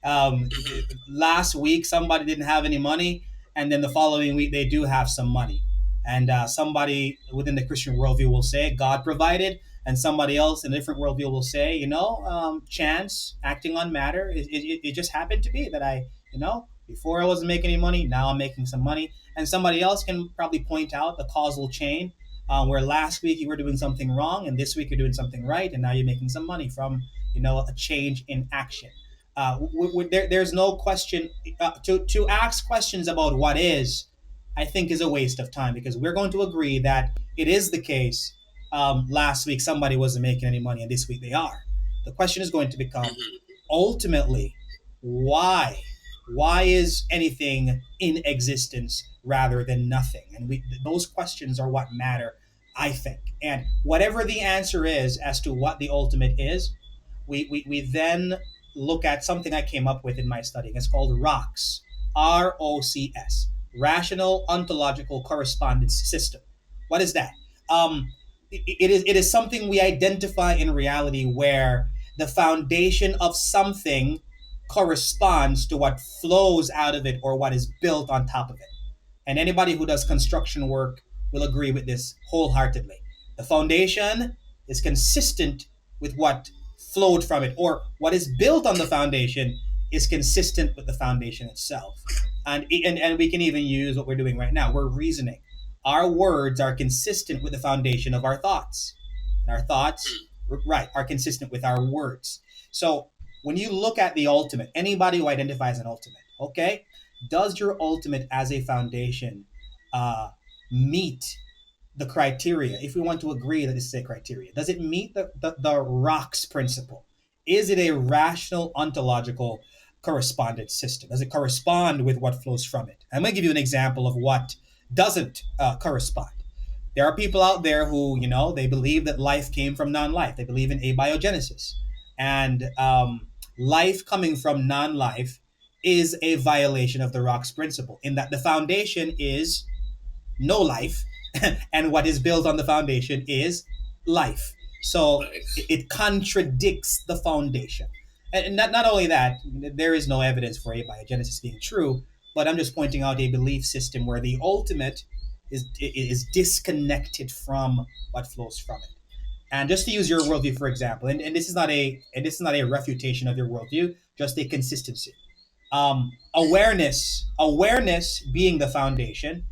Mm-hmm. last week somebody didn't have any money, and then the following week they do have some money. And somebody within the Christian worldview will say God provided, and somebody else in a different worldview will say, chance, acting on matter. It just happened to be that before I wasn't making any money, now I'm making some money. And somebody else can probably point out the causal chain, where last week you were doing something wrong, and this week you're doing something right, and now you're making some money from a change in action. There's no question to ask questions about what is. I think is a waste of time, because we're going to agree that it is the case. Last week somebody wasn't making any money, and this week they are. The question is going to become, ultimately, why? Why is anything in existence rather than nothing? And those questions are what matter, I think. And whatever the answer is as to what the ultimate is, we then look at something I came up with in my studying. It's called ROCS, ROCS, Rational Ontological Correspondence System. What is that? It is something we identify in reality where the foundation of something corresponds to what flows out of it or what is built on top of it. And anybody who does construction work will agree with this wholeheartedly. The foundation is consistent with what flowed from it, or what is built on the foundation is consistent with the foundation itself. And we can even use what we're doing right now. We're reasoning. Our words are consistent with the foundation of our thoughts. And our thoughts, right, are consistent with our words. So when you look at the ultimate, anybody who identifies an ultimate, okay, does your ultimate as a foundation meet the criteria? If we want to agree that this is a criteria, does it meet the rocks principle? Is it a rational ontological correspondence system? Does it correspond with what flows from it? I'm going to give you an example of what doesn't correspond. There are people out there who, they believe that life came from non-life. They believe in abiogenesis. And life coming from non-life is a violation of the rocks principle, in that the foundation is no life, and what is built on the foundation is life. So it contradicts the foundation. And not only that, there is no evidence for abiogenesis being true, but I'm just pointing out a belief system where the ultimate is disconnected from what flows from it. And just to use your worldview, for example, and this is not a refutation of your worldview, just a consistency. Awareness being the foundation,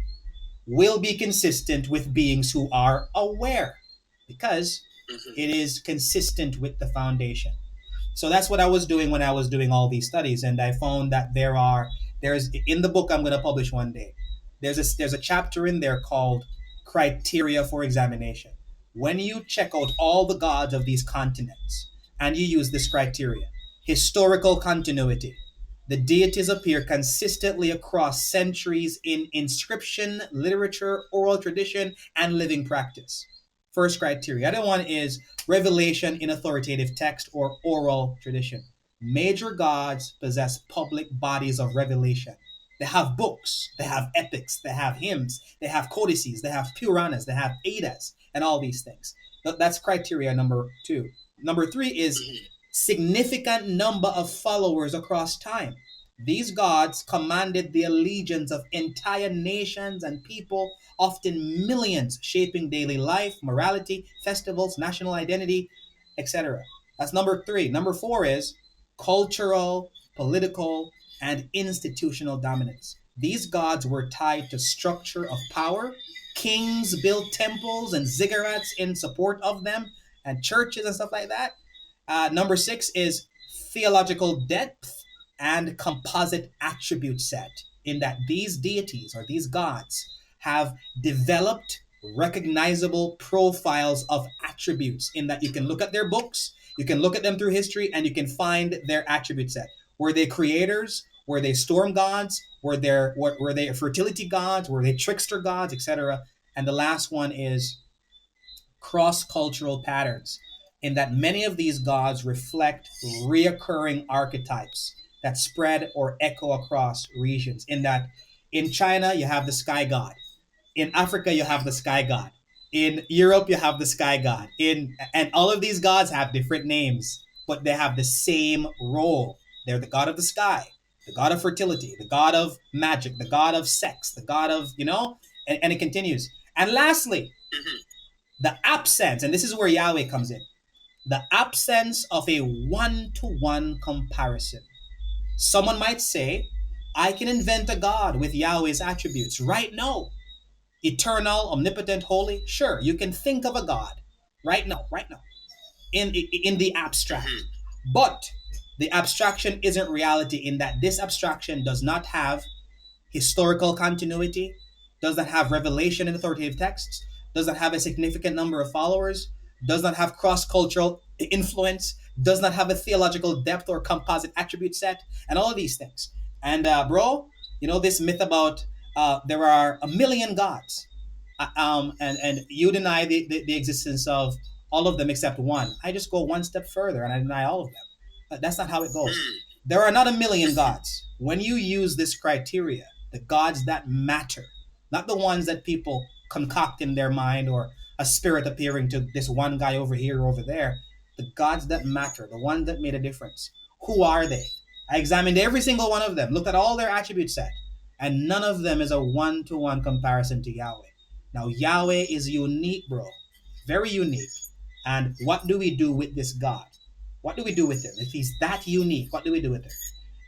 will be consistent with beings who are aware, because it is consistent with the foundation. So that's what I was doing when I was doing all these studies, and I found that there's in the book I'm going to publish one day. There's a chapter in there called Criteria for Examination. When you check out all the gods of these continents and you use this criteria: historical continuity, the deities appear consistently across centuries in inscription, literature, oral tradition, and living practice. First criteria. Other one is revelation in authoritative text or oral tradition. Major gods possess public bodies of revelation. They have books, they have epics, they have hymns, they have codices, they have Puranas, they have Eddas, and all these things. That's criteria number 2. Number 3 is significant number of followers across time. These gods commanded the allegiance of entire nations and people, often millions, shaping daily life, morality, festivals, national identity, etc. That's number 3. Number 4 is cultural, political, and institutional dominance. These gods were tied to structure of power. Kings built temples and ziggurats in support of them, and churches and stuff like that. Number 6 is theological depth and composite attribute set, in that these deities or these gods have developed recognizable profiles of attributes, in that you can look at their books, you can look at them through history, and you can find their attribute set. Were they creators? Were they storm gods? Were they fertility gods? Were they trickster gods, etc.? And the last one is cross-cultural patterns, in that many of these gods reflect reoccurring archetypes that spread or echo across regions. In that, in China, you have the sky god. In Africa, you have the sky god. In Europe, you have the sky god. And all of these gods have different names, but they have the same role. They're the god of the sky, the god of fertility, the god of magic, the god of sex, the god of, and it continues. And lastly, the absence, and this is where Yahweh comes in, the absence of a one-to-one comparison. Someone might say, I can invent a God with Yahweh's attributes. Right? No. Eternal, omnipotent, holy. Sure, you can think of a God. Right now. In the abstract. But the abstraction isn't reality in that this abstraction does not have historical continuity, does not have revelation in authoritative texts, does not have a significant number of followers, does not have cross cultural influence, does not have a theological depth or composite attribute set, and all of these things. And bro, this myth about there are a million gods, and you deny the existence of all of them except one. I just go one step further and I deny all of them. That's not how it goes. There are not a million gods. When you use this criteria, the gods that matter, not the ones that people concoct in their mind or a spirit appearing to this one guy over here or over there, the gods that matter, the ones that made a difference. Who are they? I examined every single one of them, looked at all their attribute set, and none of them is a one-to-one comparison to Yahweh. Now, Yahweh is unique, bro. Very unique. And what do we do with this God? What do we do with him? If he's that unique, what do we do with him?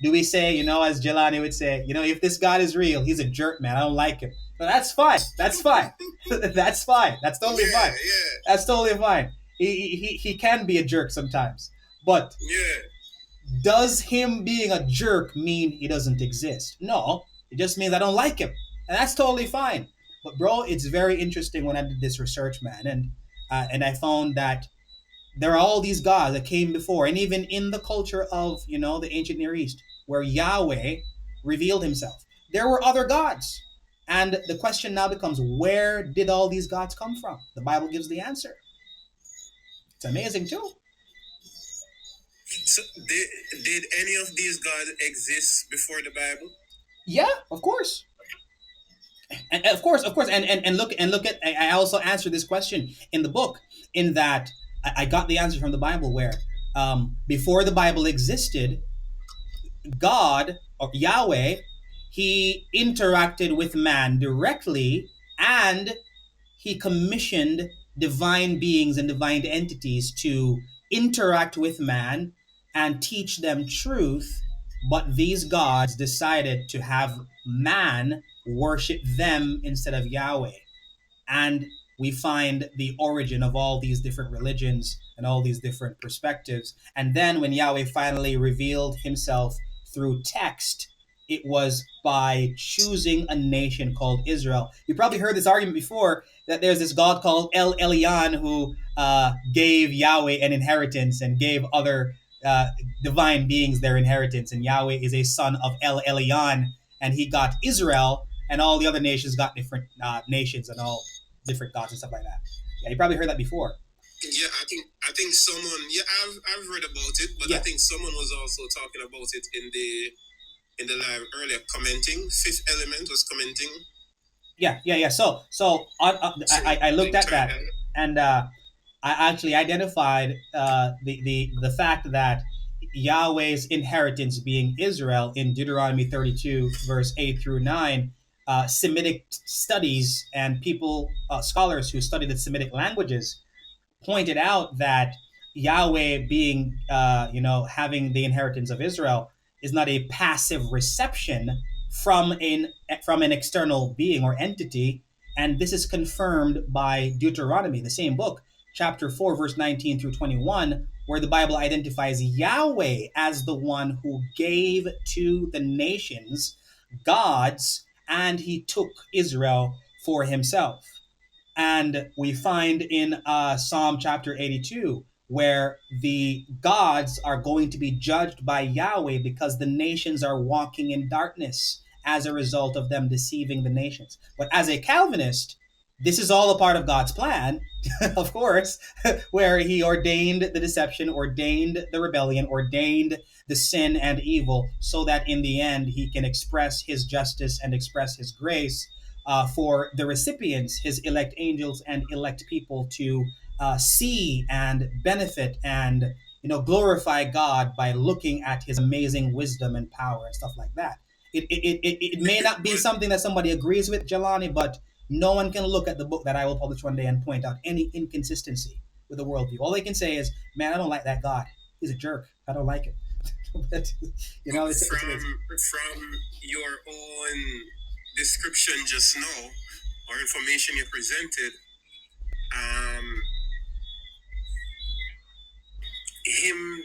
Do we say, as Jelani would say, if this God is real, he's a jerk, man. I don't like him. But that's fine. That's fine. That's fine. That's totally fine. Yeah. That's totally fine. He can be a jerk sometimes. But does him being a jerk mean he doesn't exist? No. It just means I don't like him. And that's totally fine. But bro, it's very interesting when I did this research, man. And I found that there are all these gods that came before, and even in the culture of the ancient Near East, where Yahweh revealed himself, there were other gods. And the question now becomes, where did all these gods come from? The Bible gives the answer. It's amazing too. So did any of these gods exist before the Bible? Yeah, of course. And of course, and look at. I also answered this question in the book, in that I got the answer from the Bible, where before the Bible existed, God, or Yahweh, he interacted with man directly, and he commissioned divine beings and divine entities to interact with man and teach them truth. But these gods decided to have man worship them instead of Yahweh. And we find the origin of all these different religions and all these different perspectives. And then when Yahweh finally revealed himself through text, it was by choosing a nation called Israel. You probably heard this argument before, that there's this God called El Elyon who gave Yahweh an inheritance and gave other divine beings their inheritance. And Yahweh is a son of El Elyon, and he got Israel, and all the other nations got different nations and all different gods and stuff like that. Yeah, you probably heard that before. Yeah, I think someone. Yeah, I've read about it, but I think someone was also talking about it in the live earlier, commenting. Fifth Element was commenting. Yeah. So I looked at that, and I actually identified the fact that Yahweh's inheritance being Israel in Deuteronomy 32 verse 8 through 9. Semitic studies and people, scholars who study the Semitic languages, pointed out that Yahweh being, having the inheritance of Israel is not a passive reception from an external being or entity. And this is confirmed by Deuteronomy, the same book, chapter 4, verse 19 through 21, where the Bible identifies Yahweh as the one who gave to the nations gods, and he took Israel for himself. And we find in Psalm chapter 82, where the gods are going to be judged by Yahweh because the nations are walking in darkness as a result of them deceiving the nations. But as a Calvinist, this is all a part of God's plan, of course, where he ordained the deception, ordained the rebellion, ordained the sin and evil, so that in the end he can express his justice and express his grace for the recipients, his elect angels and elect people, to see and benefit and glorify God by looking at his amazing wisdom and power and stuff like that. It may not be something that somebody agrees with, Jelani, but No one can look at the book that I will publish one day and point out any inconsistency with the worldview. All they can say is, "Man, I don't like that God. He's a jerk. I don't like him." But, it's from your own description just now, or information you presented, um, him.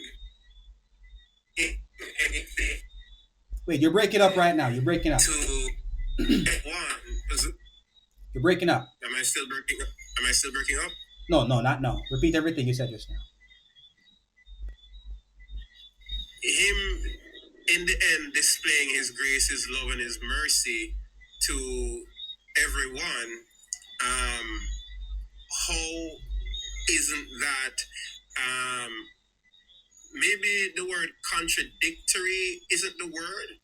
Wait, you're breaking up right now. You're breaking up. To one. You're breaking up. Am I still breaking up? Am I still breaking up? No, not now. Repeat everything you said just now. Him, in the end, displaying his grace, his love, and his mercy to everyone. How isn't that? Maybe the word contradictory isn't the word,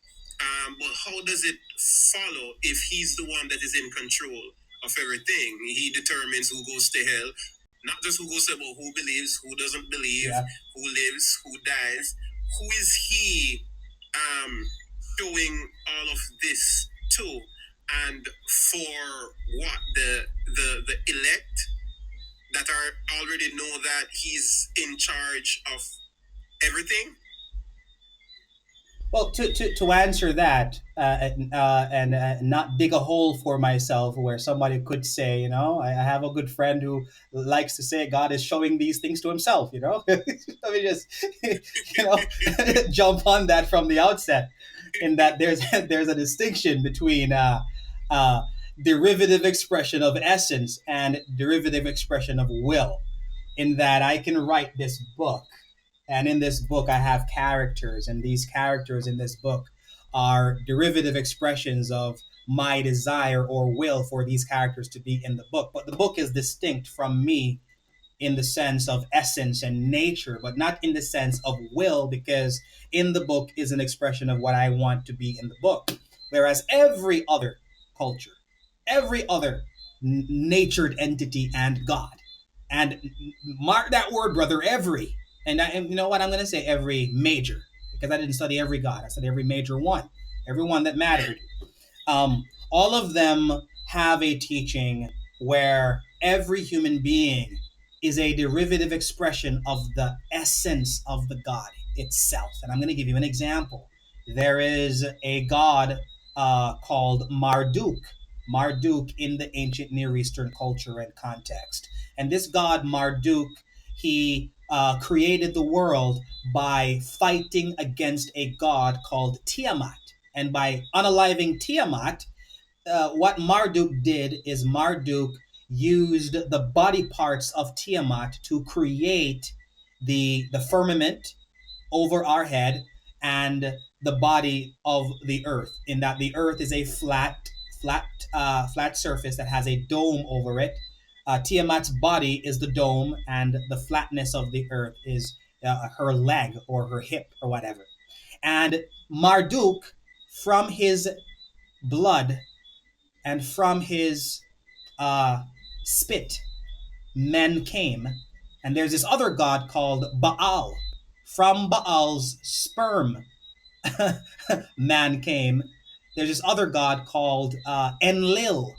but how does it follow if he's the one that is in control of everything? He determines who goes to hell, not just who goes to hell, but who believes, who doesn't believe, who lives, who dies. Who is he showing all of this to? And for what? The elect that are already know that he's in charge of everything? Well, to answer that and not dig a hole for myself where somebody could say, I have a good friend who likes to say God is showing these things to himself, Let me just, jump on that from the outset, in that there's a distinction between derivative expression of essence and derivative expression of will, in that I can write this book, and in this book, I have characters, and these characters in this book are derivative expressions of my desire or will for these characters to be in the book. But the book is distinct from me in the sense of essence and nature, but not in the sense of will, because in the book is an expression of what I want to be in the book. Whereas every other culture, every other natured entity and God, and mark that word, brother, every, and you know what, I'm going to say every major, because I didn't study every God. I studied every major one, every one that mattered. All of them have a teaching where every human being is a derivative expression of the essence of the God itself. And I'm going to give you an example. There is a God called Marduk. Marduk in the ancient Near Eastern culture and context. And this God, Marduk, he created the world by fighting against a god called Tiamat. And by unaliving Tiamat, what Marduk did is Marduk used the body parts of Tiamat to create the firmament over our head and the body of the earth, in that the earth is a flat surface that has a dome over it. Tiamat's body is the dome, and the flatness of the earth is her leg or her hip or whatever. And Marduk, from his blood and from his spit, men came. And there's this other god called Baal. From Baal's sperm, man came. There's this other god called Enlil.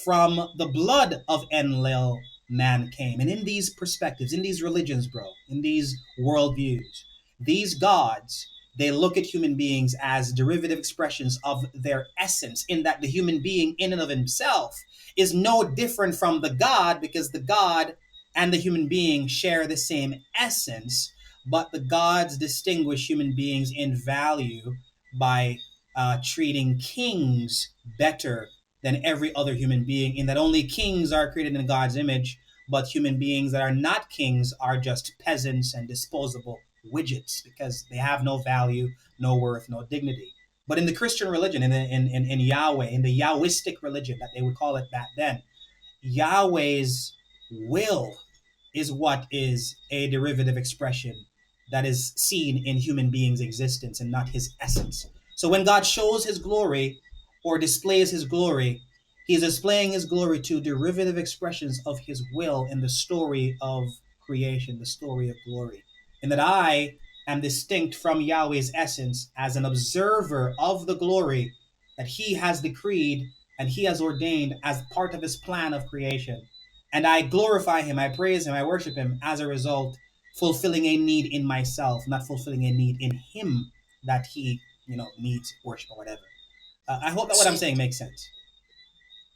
From the blood of Enlil, man came. And in these perspectives, in these religions, bro, in these worldviews, these gods, they look at human beings as derivative expressions of their essence, in that the human being in and of himself is no different from the God, because the God and the human being share the same essence, but the gods distinguish human beings in value by treating kings better than every other human being, in that only kings are created in God's image, but human beings that are not kings are just peasants and disposable widgets, because they have no value, no worth, no dignity. But in the Christian religion, in Yahweh, in the Yahwistic religion, that they would call it that then, Yahweh's will is what is a derivative expression that is seen in human beings' existence and not his essence. So when God shows his glory or displays his glory, he's displaying his glory to derivative expressions of his will in the story of creation, the story of glory. And that I am distinct from Yahweh's essence as an observer of the glory that he has decreed and he has ordained as part of his plan of creation. And I glorify him, I praise him, I worship him as a result, fulfilling a need in myself, not fulfilling a need in him that he, needs worship or whatever. I hope that what I'm So saying makes sense.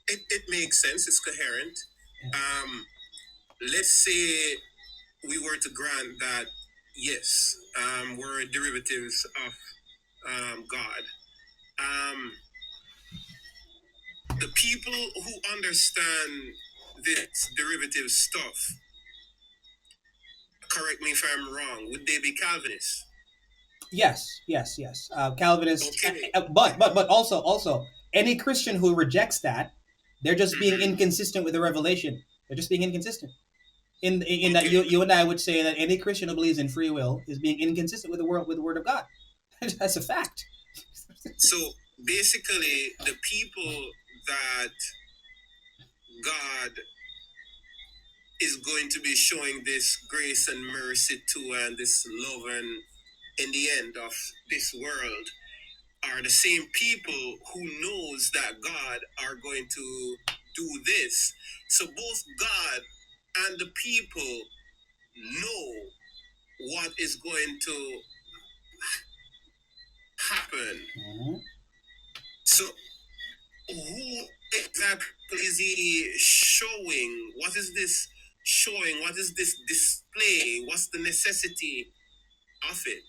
it makes sense. It's coherent. Um, let's say we were to grant that yes, we're derivatives of God. Um, the people who understand this derivative stuff, correct me if I'm wrong, would they be Calvinists? Yes, yes, yes. Calvinist, Okay. but also any Christian who rejects that, they're just being Mhm. inconsistent with the revelation. They're just being inconsistent. In that Okay. you and I would say that any Christian who believes in free will is being inconsistent with the word of God. That's a fact. So basically, the people that God is going to be showing this grace and mercy to and this love and in the end of this world are the same people who knows that God are going to do this. So both God and the people know what is going to happen. Mhm. So who exactly is he showing? What is this showing? What is this display? What's the necessity of it?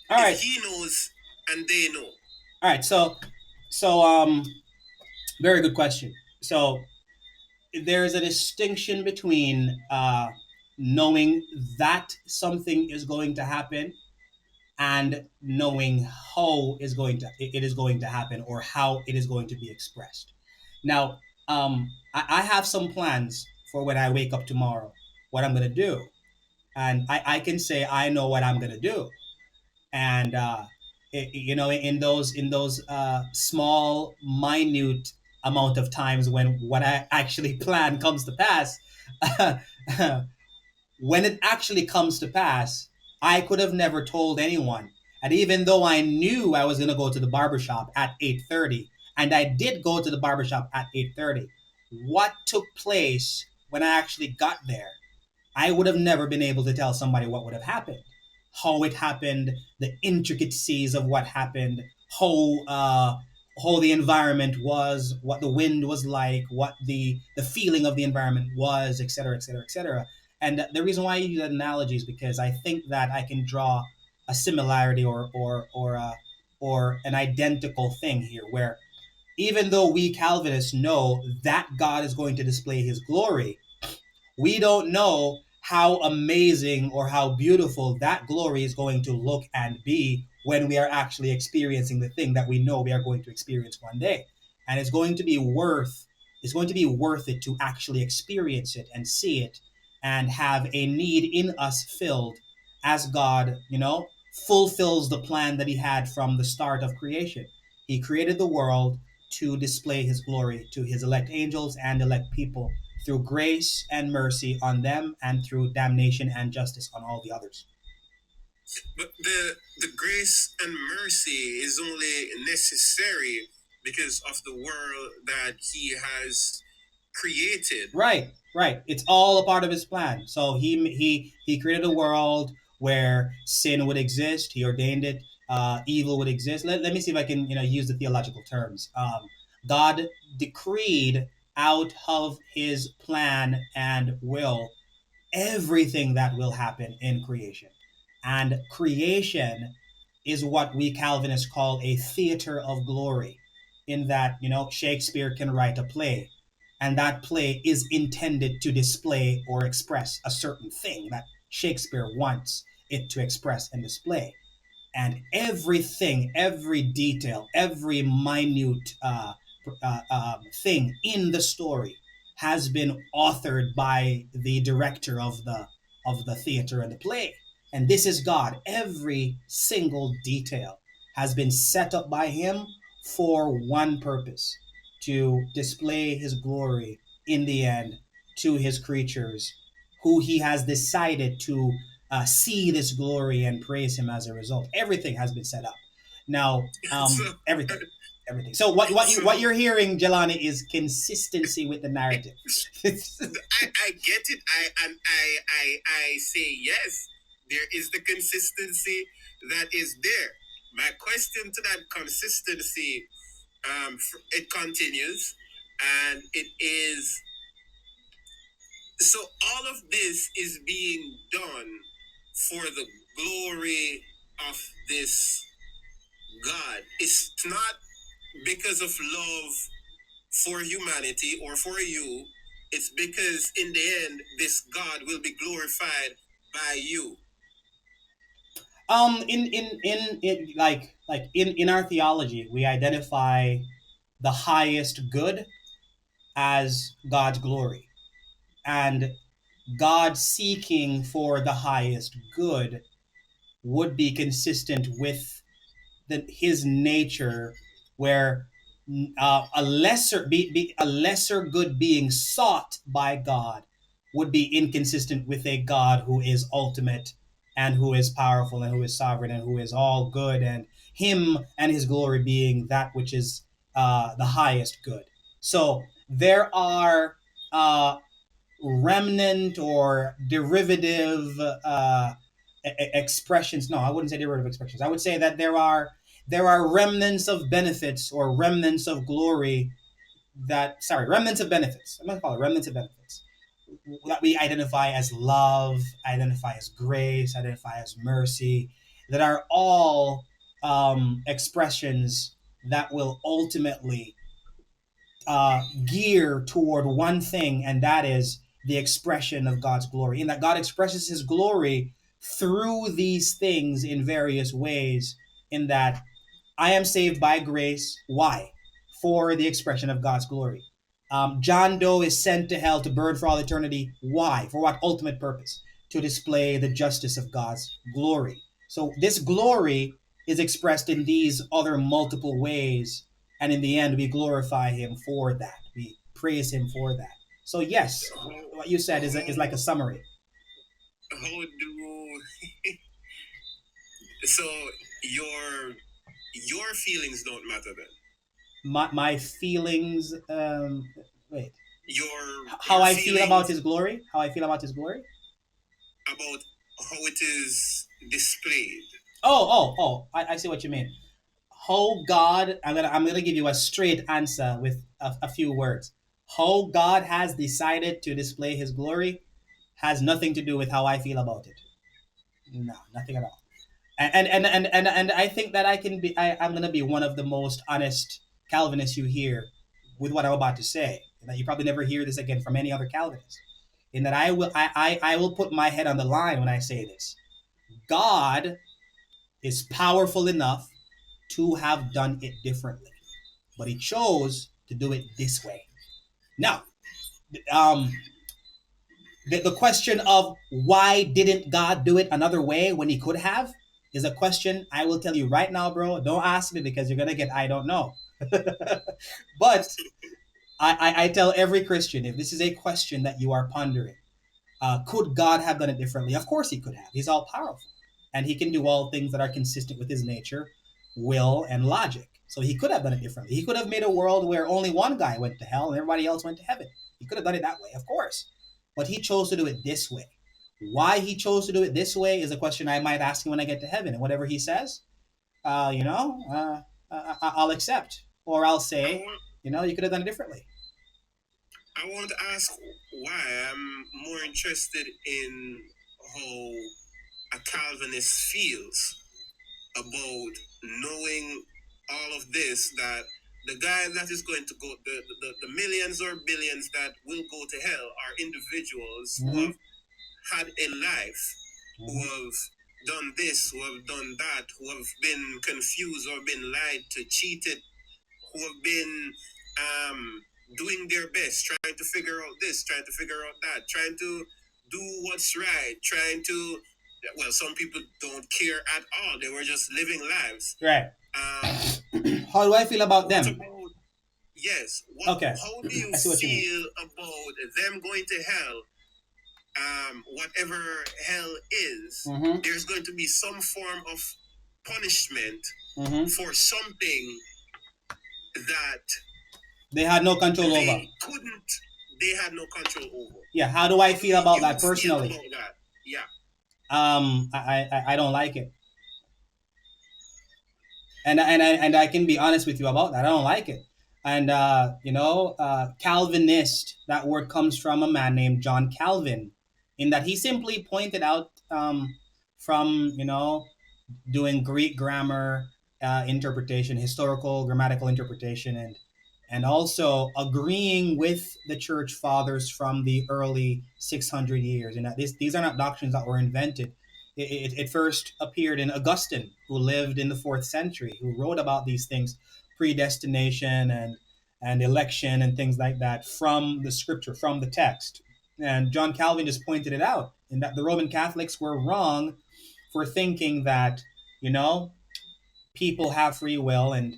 All If right, he knows and they know. all right. Very good question. So there is a distinction between knowing that something is going to happen and knowing how it is going to happen or how it is going to be expressed. Now, I have some plans for when I wake up tomorrow, what I'm going to do, and I can say I know what I'm going to do, and in those small, minute amount of times when what I actually plan comes to pass. When it actually comes to pass, I could have never told anyone. And even though I knew I was going to go to the barbershop at 8:30, and I did go to the barbershop at 8:30, what took place when I actually got there, I would have never been able to tell somebody what would have happened, how it happened, the intricacies of what happened, how the environment was, what the wind was like, what the feeling of the environment was, etc., etc., etc. And the reason why I use that analogy is because I think that I can draw a similarity or an identical thing here, where even though we Calvinists know that God is going to display His glory, we don't know how amazing or how beautiful that glory is going to look and be when we are actually experiencing the thing that we know we are going to experience one day. And it's going to be worth it to actually experience it and see it and have a need in us filled as God, fulfills the plan that he had from the start of creation. He created the world to display his glory to his elect angels and elect people through grace and mercy on them and through damnation and justice on all the others. But the grace and mercy is only necessary because of the world that he has created. Right, right. It's all a part of his plan. So he created a world where sin would exist. He ordained it. Evil would exist. Let me see if I can use the theological terms. God decreed out of his plan and will everything that will happen in creation. And creation is what we Calvinists call a theater of glory, in that, Shakespeare can write a play, and that play is intended to display or express a certain thing that Shakespeare wants it to express and display. And everything, every detail, every minute thing in the story has been authored by the director of the theater and the play. And this is God. Every single detail has been set up by him for one purpose: to display his glory in the end to his creatures, who he has decided to see this glory and praise him as a result. Everything has been set up. Now, So everything. everything. So what you're hearing, Jelani, is consistency with the narrative. I get it. I say yes. There is the consistency that is there. My question to that consistency, it continues, and it is so all of this is being done for the glory of this God. It's not because of love for humanity or for you. It's because in the end, this God will be glorified by you. In our theology, we identify the highest good as God's glory, and God seeking for the highest good would be consistent with his nature, where a lesser good being sought by God would be inconsistent with a God who is ultimate and who is powerful and who is sovereign and who is all good, and him and his glory being that which is the highest good. So there are remnant or derivative expressions. No, I wouldn't say derivative expressions. I would say that there are remnants of benefits or remnants of glory remnants of benefits. I'm gonna call it remnants of benefits that we identify as love, identify as grace, identify as mercy, that are all expressions that will ultimately gear toward one thing, and that is the expression of God's glory. In that God expresses his glory through these things in various ways, in that I am saved by grace. Why? For the expression of God's glory. John Doe is sent to hell to burn for all eternity. Why? For what ultimate purpose? To display the justice of God's glory. So this glory is expressed in these other multiple ways, and in the end, we glorify him for that. We praise him for that. So yes, what you said is like a summary. How do so your feelings don't matter then? My feelings. Wait. How I feel about his glory. How I feel about his glory. About how it is displayed. I see what you mean. How God, I'm gonna give you a straight answer with a few words. How God has decided to display his glory has nothing to do with how I feel about it. No, nothing at all. And I think that I'm gonna be one of the most honest Calvinists you hear with what I'm about to say. And that you probably never hear this again from any other Calvinist. In that I will put my head on the line when I say this. God is powerful enough to have done it differently, but he chose to do it this way. Now, the question of why didn't God do it another way when he could have is a question I will tell you right now, bro. Don't ask me because you're gonna get I don't know. But I tell every Christian, if this is a question that you are pondering, could God have done it differently? Of course he could have. He's all powerful, and he can do all things that are consistent with his nature, will, and logic. So he could have done it differently. He could have made a world where only one guy went to hell and everybody else went to heaven. He could have done it that way, of course. But he chose to do it this way. Why he chose to do it this way is a question I might ask him when I get to heaven. And whatever he says, I'll accept. Or I'll say, you could have done it differently. I want to ask why. I'm more interested in how a Calvinist feels about knowing all of this, that the guy that is going to go, the millions or billions that will go to hell are individuals who have had a life, who have done this, who have done that, who have been confused or been lied to, cheated, who have been doing their best, trying to figure out this, trying to figure out that, trying to do what's right, trying to, well, some people don't care at all. They were just living lives. Right. How do I feel about them? Yes. Okay. How do you feel about them going to hell? Whatever hell is, there's going to be some form of punishment for something that They had no control over. they couldn't, they had no control over. Yeah, how do I How do feel about you that feel personally? about that? Yeah. I don't like it. And I can be honest with you about that. I don't like it. And Calvinist. That word comes from a man named John Calvin, in that he simply pointed out from doing Greek grammar interpretation, historical grammatical interpretation, and also agreeing with the church fathers from the early 600 years. And that these are not doctrines that were invented. It first appeared in Augustine, who lived in the fourth century, who wrote about these things, predestination and election and things like that, from the scripture, from the text. And John Calvin just pointed it out, in that the Roman Catholics were wrong for thinking that, you know, people have free will, and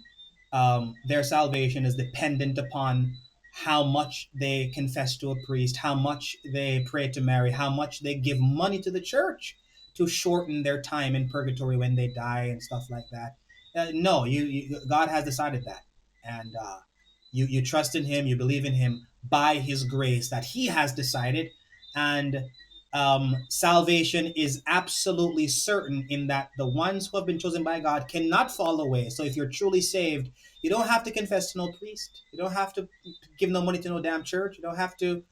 their salvation is dependent upon how much they confess to a priest, how much they pray to Mary, how much they give money to the church to shorten their time in purgatory when they die and stuff like that. No, God has decided that, and you trust in Him, you believe in Him by His grace that He has decided, and salvation is absolutely certain, in that the ones who have been chosen by God cannot fall away. So if you're truly saved, you don't have to confess to no priest. You don't have to give no money to no damn church. You don't have to,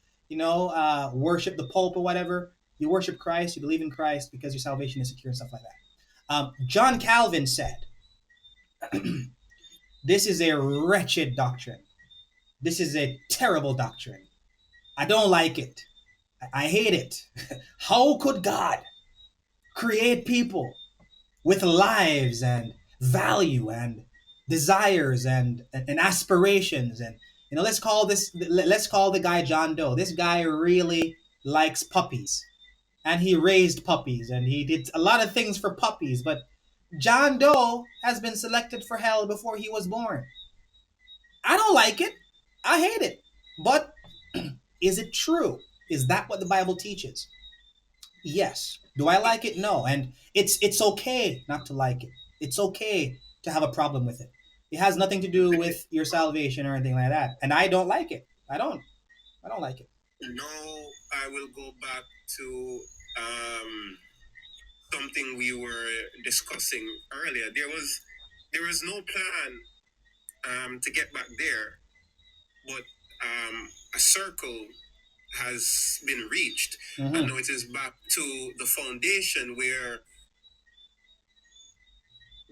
worship the Pope or whatever. You worship Christ. You believe in Christ because your salvation is secure and stuff like that. John Calvin said, "This is a wretched doctrine. This is a terrible doctrine. I don't like it. I hate it. How could God create people with lives and value and desires and aspirations, and let's call the guy John Doe. This guy really likes puppies, and he raised puppies, and he did a lot of things for puppies, but John Doe has been selected for hell before he was born. I don't like it. I hate it. But is it true? Is that what the Bible teaches? Yes. Do I like it? No. And it's okay not to like it. It's okay to have a problem with it. It has nothing to do with your salvation or anything like that. And I don't like it. I don't. I don't like it. Now I will go back to something we were discussing earlier. There was no plan to get back there, but a circle has been reached. Mm-hmm. And now it is back to the foundation where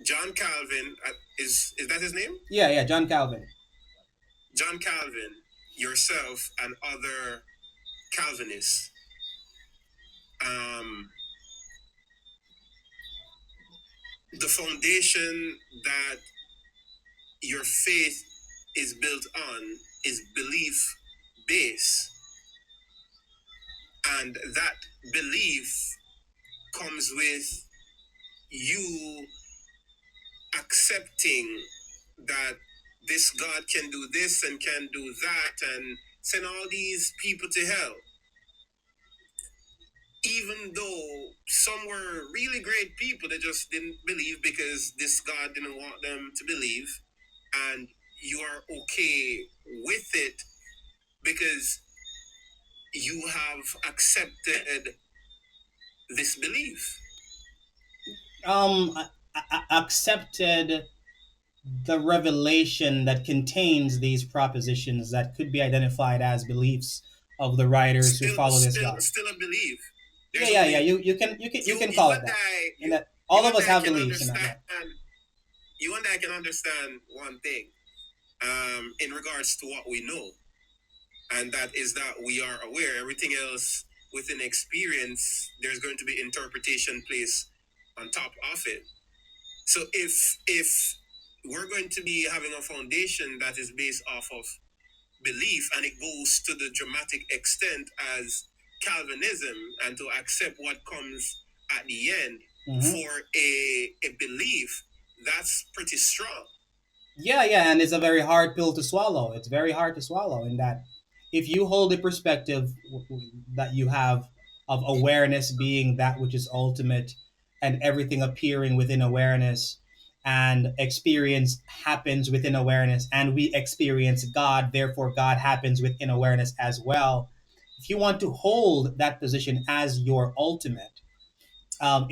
John Calvin, is that his name? Yeah, John Calvin. John Calvin, yourself, and other Calvinists, the foundation that your faith is built on is belief base, and that belief comes with you accepting that this God can do this and can do that and send all these people to hell. Even though some were really great people, they just didn't believe because this God didn't want them to believe, and you are okay with it because you have accepted this belief. Accepted the revelation that contains these propositions that could be identified as beliefs of the writers who follow this God. Still a belief. Yeah. You can call it that. And that all of us have beliefs. You and I can understand one thing in regards to what we know, and that is that we are aware. Everything else within experience, there's going to be interpretation placed on top of it. So if we're going to be having a foundation that is based off of belief, and it goes to the dramatic extent as Calvinism, and to accept what comes at the end for a belief, that's pretty strong. Yeah, and it's a very hard pill to swallow. It's very hard to swallow, in that if you hold a perspective that you have of awareness being that which is ultimate, and everything appearing within awareness, and experience happens within awareness, and we experience God, therefore God happens within awareness as well. If you want to hold that position as your ultimate, I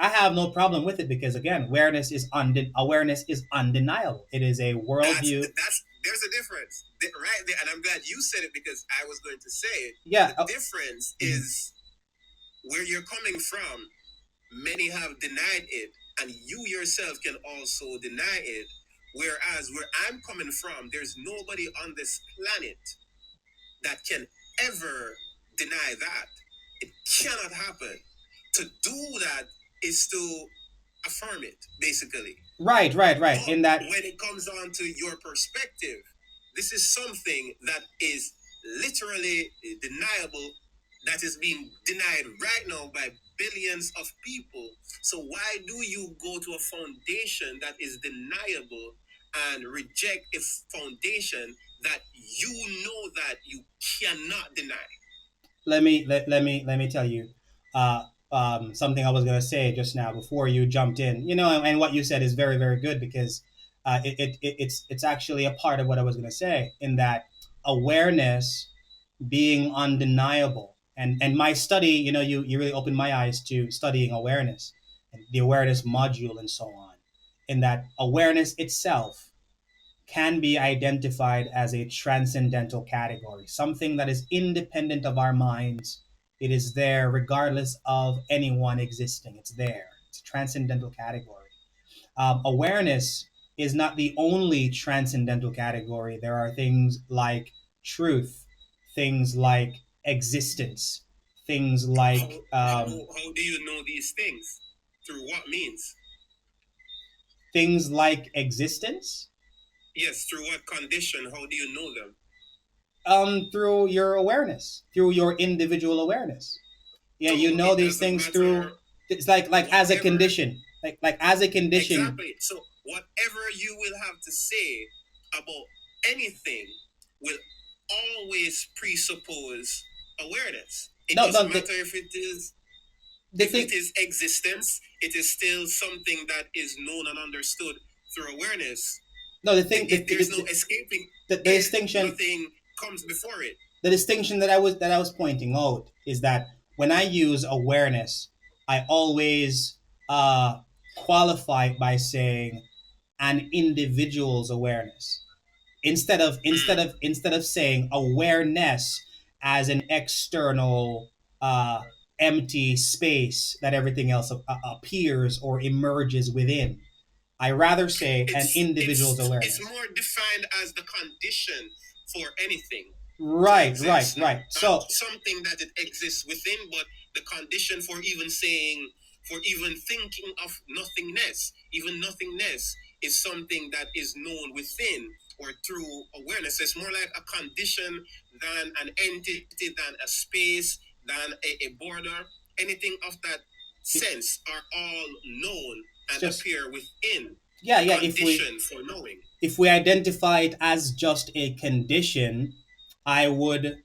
have no problem with it, because again, awareness is undeniable. It is a worldview. That's there's a difference right there, and I'm glad you said it, because I was going to say it. Yeah. The difference is where you're coming from. Many have denied it, and you yourself can also deny it. Whereas where I'm coming from, there's nobody on this planet that can ever deny that. It cannot happen. To do that is to affirm it, basically. Right. But In that, when it comes on to your perspective, this is something that is literally deniable, that is being denied right now by billions of people. So why do you go to a foundation that is deniable and reject a foundation that you know that you cannot deny? let me tell you, something I was going to say just now before you jumped in. And what you said is very, very good, because it's actually a part of what I was going to say, in that awareness being undeniable. And my study, you really opened my eyes to studying awareness and the awareness module and so on. In that awareness itself can be identified as a transcendental category, something that is independent of our minds. It is there regardless of anyone existing. It's there. It's a transcendental category. Awareness is not the only transcendental category. There are things like truth, things like existence, things like how do you know these things? Through what means? things like existence. Yes, through what condition? How do you know them? Through your awareness, through your individual awareness. Yeah, So you know it these doesn't things matter through. It's like as a whatever. condition, like as a condition. Exactly. So whatever you will have to say about anything will always presuppose awareness. It No, doesn't no. matter if it is The if thing. it is existence, it is still something that is known and understood through awareness. No, the thing. There's no escaping The it. distinction. Nothing comes before it. The distinction that I was pointing out is that when I use awareness, I always qualify it by saying an individual's awareness, instead of saying awareness as an external uh, empty space that everything else appears or emerges within. I rather say an individual's awareness. It's more defined as the condition for anything. Right. So something that it exists within, but the condition for even saying, for even thinking of nothingness, even nothingness is something that is known within or through awareness. It's more like a condition than an entity, than a space, than a border. Anything of that sense are all known and appear within. Yeah. Condition for knowing. If we identify it as just a condition, I would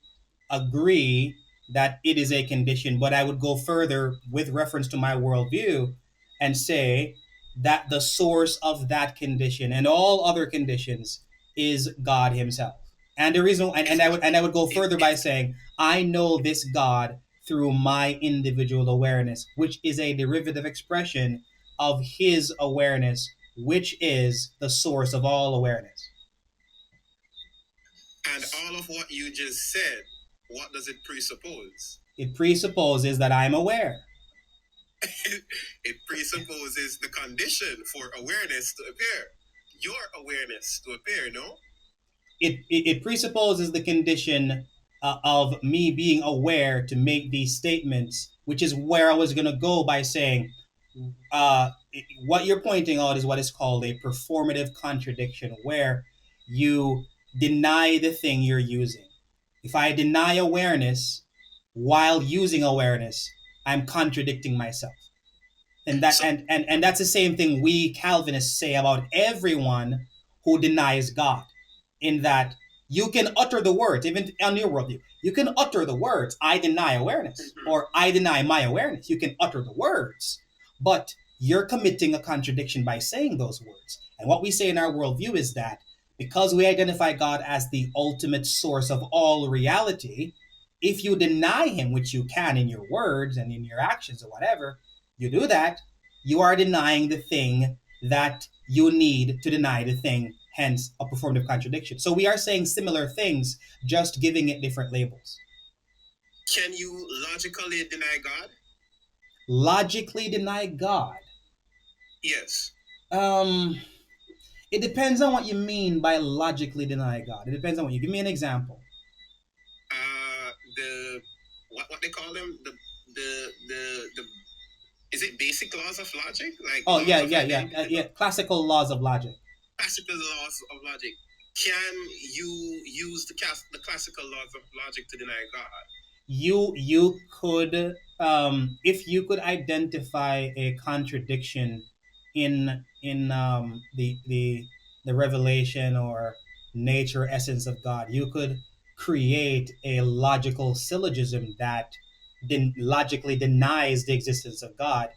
agree that it is a condition, but I would go further with reference to my worldview and say that the source of that condition and all other conditions is God Himself. And the reason, and I would go further by saying I know this God through my individual awareness, which is a derivative expression of His awareness, which is the source of all awareness. And all of what you just said, what does it presuppose? It presupposes that I'm aware. It presupposes the condition for awareness to appear. Your awareness to appear, no? It presupposes the condition of me being aware to make these statements, which is where I was going to go by saying what you're pointing out is what is called a performative contradiction, where you deny the thing you're using. If I deny awareness while using awareness, I'm contradicting myself. And that's the same thing we Calvinists say about everyone who denies God, in that you can utter the words, even on your worldview, you can utter the words, I deny awareness, or I deny my awareness. You can utter the words, but you're committing a contradiction by saying those words. And what we say in our worldview is that because we identify God as the ultimate source of all reality, if you deny him, which you can in your words and in your actions or whatever, you do that, you are denying the thing that you need to deny the thing, hence a performative contradiction. So we are saying similar things, just giving it different labels. Can you logically deny God? Logically deny God? Yes. It depends on what you mean by logically deny God. It depends on what you give me an example. The what they call them, the is it basic laws of logic, like Oh yeah, laws of yeah, identity? classical laws of logic. Classical laws of logic. Can you use the classical laws of logic to deny God? You could, if you could identify a contradiction in the revelation or nature essence of God, you could create a logical syllogism that logically denies the existence of God,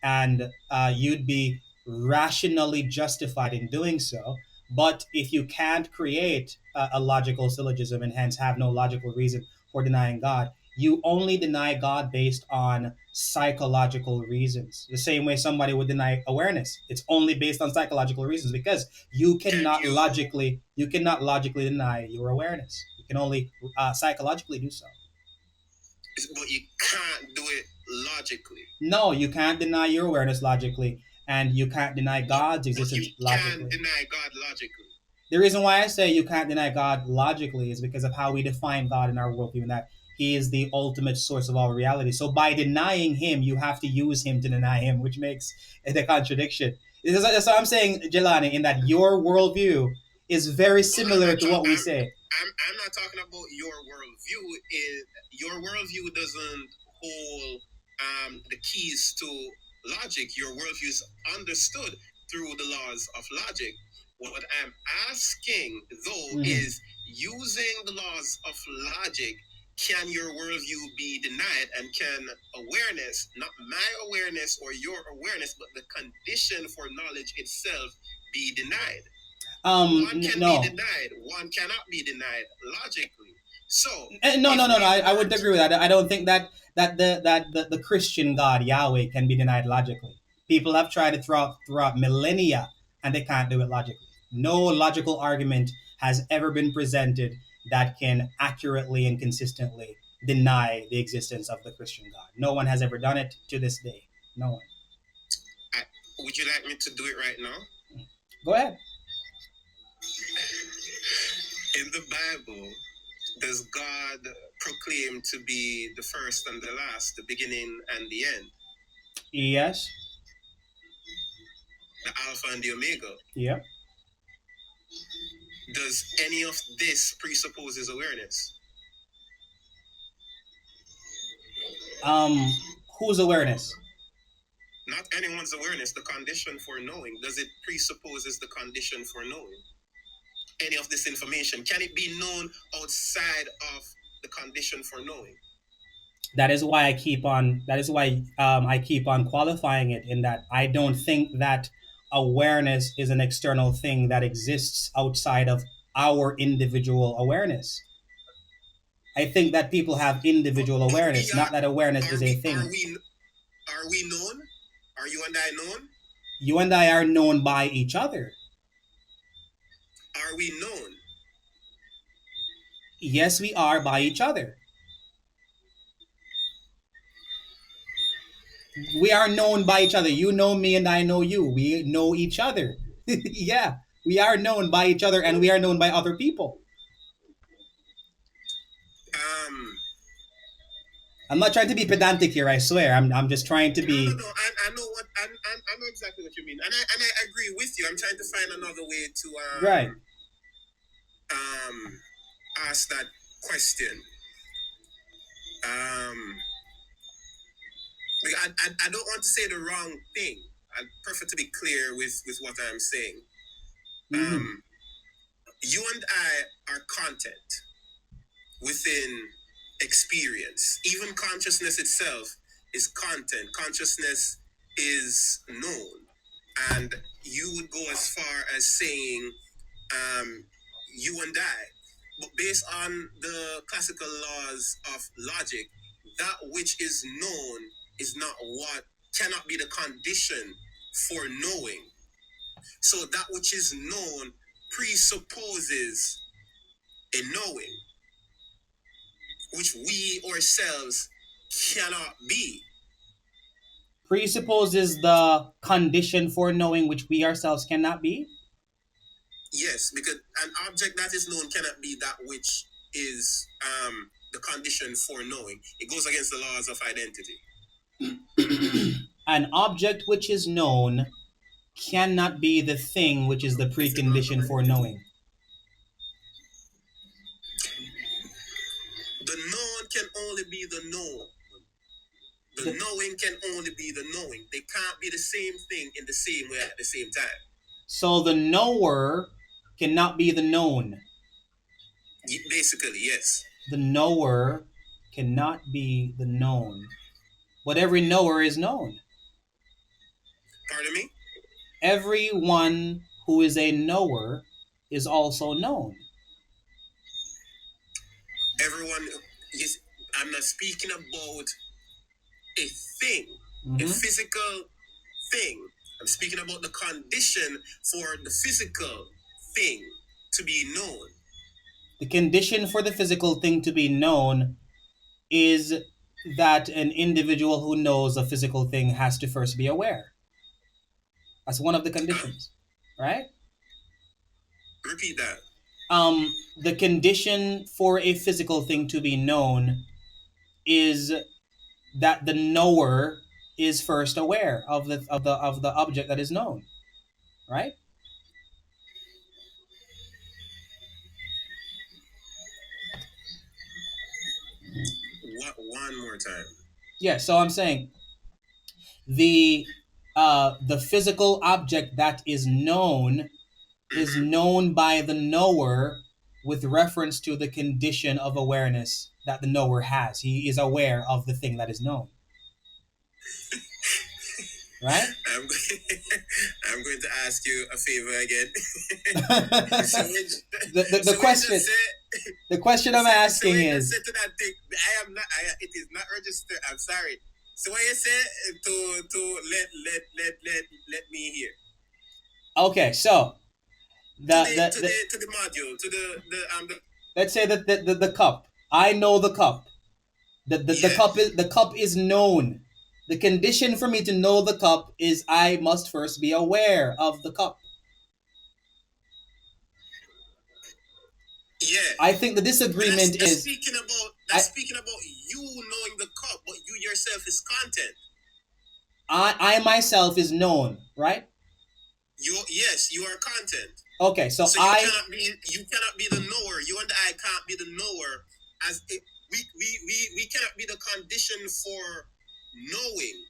and you'd be rationally justified in doing so. But if you can't create a logical syllogism and hence have no logical reason for denying God, you only deny God based on psychological reasons. The same way somebody would deny awareness. It's only based on psychological reasons because you cannot logically deny your awareness. You can only psychologically do so. But you can't do it logically. No, you can't deny your awareness logically, and you can't deny God's existence logically. You can deny God logically. The reason why I say you can't deny God logically is because of how we define God in our worldview, and that he is the ultimate source of all reality. So by denying him, you have to use him to deny him, which makes it a contradiction. That's what I'm saying, Jelani, in that your worldview is very similar to what we say. I'm not talking about your worldview. Your worldview doesn't hold the keys to logic. Your worldview is understood through the laws of logic. What I'm asking, though, is using the laws of logic, can your worldview be denied? And can awareness, not my awareness or your awareness, but the condition for knowledge itself, be denied? One can be denied, one cannot be denied logically. So no, I wouldn't agree with that. I don't think that the Christian God Yahweh can be denied logically. People have tried it throughout millennia, and they can't do it logically. No logical argument has ever been presented that can accurately and consistently deny the existence of the Christian God. No one has ever done it to this day. No one. Would you like me to do it right now? Go ahead. In the Bible, does God proclaim to be the first and the last, the beginning and the end? Yes. The Alpha and the Omega? Yeah. Does any of this presuppose his awareness? Whose awareness? Not anyone's awareness, the condition for knowing. Does it presupposes the condition for knowing? Any of this information, can it be known outside of the condition for knowing? That is why I keep on qualifying it, in that I don't think that awareness is an external thing that exists outside of our individual awareness. I think that people have individual awareness, not that awareness is a thing. Are we known? Are you and I known? You and I are known by each other. Are we known? Yes, we are by each other. We are known by each other. You know me and I know you. We know each other. Yeah, we are known by each other, and we are known by other people. I'm not trying to be pedantic here, I swear. I'm just trying to be. No. I know exactly what you mean, and I agree with you. I'm trying to find another way to right. Ask that question. I don't want to say the wrong thing. I prefer to be clear with what I'm saying. You and I are content within experience. Even consciousness itself is content. Consciousness is known. And you would go as far as saying, you and I. But based on the classical laws of logic, that which is known is not what cannot be the condition for knowing. So that which is known presupposes a knowing, which we ourselves cannot be. Presupposes the condition for knowing which we ourselves cannot be? Yes, because an object that is known cannot be that which is the condition for knowing. It goes against the laws of identity. An object which is known cannot be the thing which is the precondition for knowing. The known can only be the known. The knowing can only be the knowing. They can't be the same thing in the same way at the same time. So the knower cannot be the known. Basically, yes. The knower cannot be the known. But every knower is known. Pardon me? Everyone who is a knower is also known. Everyone, yes, I'm not speaking about a thing, a Mhm. physical thing. I'm speaking about the condition for the physical thing to be known. The condition for the physical thing to be known is that an individual who knows a physical thing has to first be aware. That's one of the conditions, right? Repeat that. The condition for a physical thing to be known is that the knower is first aware of the object that is known, right? What? One more time. Yeah, so I'm saying the physical object that is known is known by the knower with reference to the condition of awareness that the knower has. He is aware of the thing that is known. Right? I'm going to ask you a favor again. The question I'm asking is, I am not. It is not registered. I'm sorry. So what you say to let me hear. Okay, so to the module to the let's say that the cup. I know the cup. The cup is known. The condition for me to know the cup is I must first be aware of the cup. Yeah. I think the disagreement is speaking about you knowing the cup, but you yourself is content. I myself is known, right? Yes, you are content. Okay, so you cannot be the knower. You and I can't be the knower. We cannot be the condition for knowing.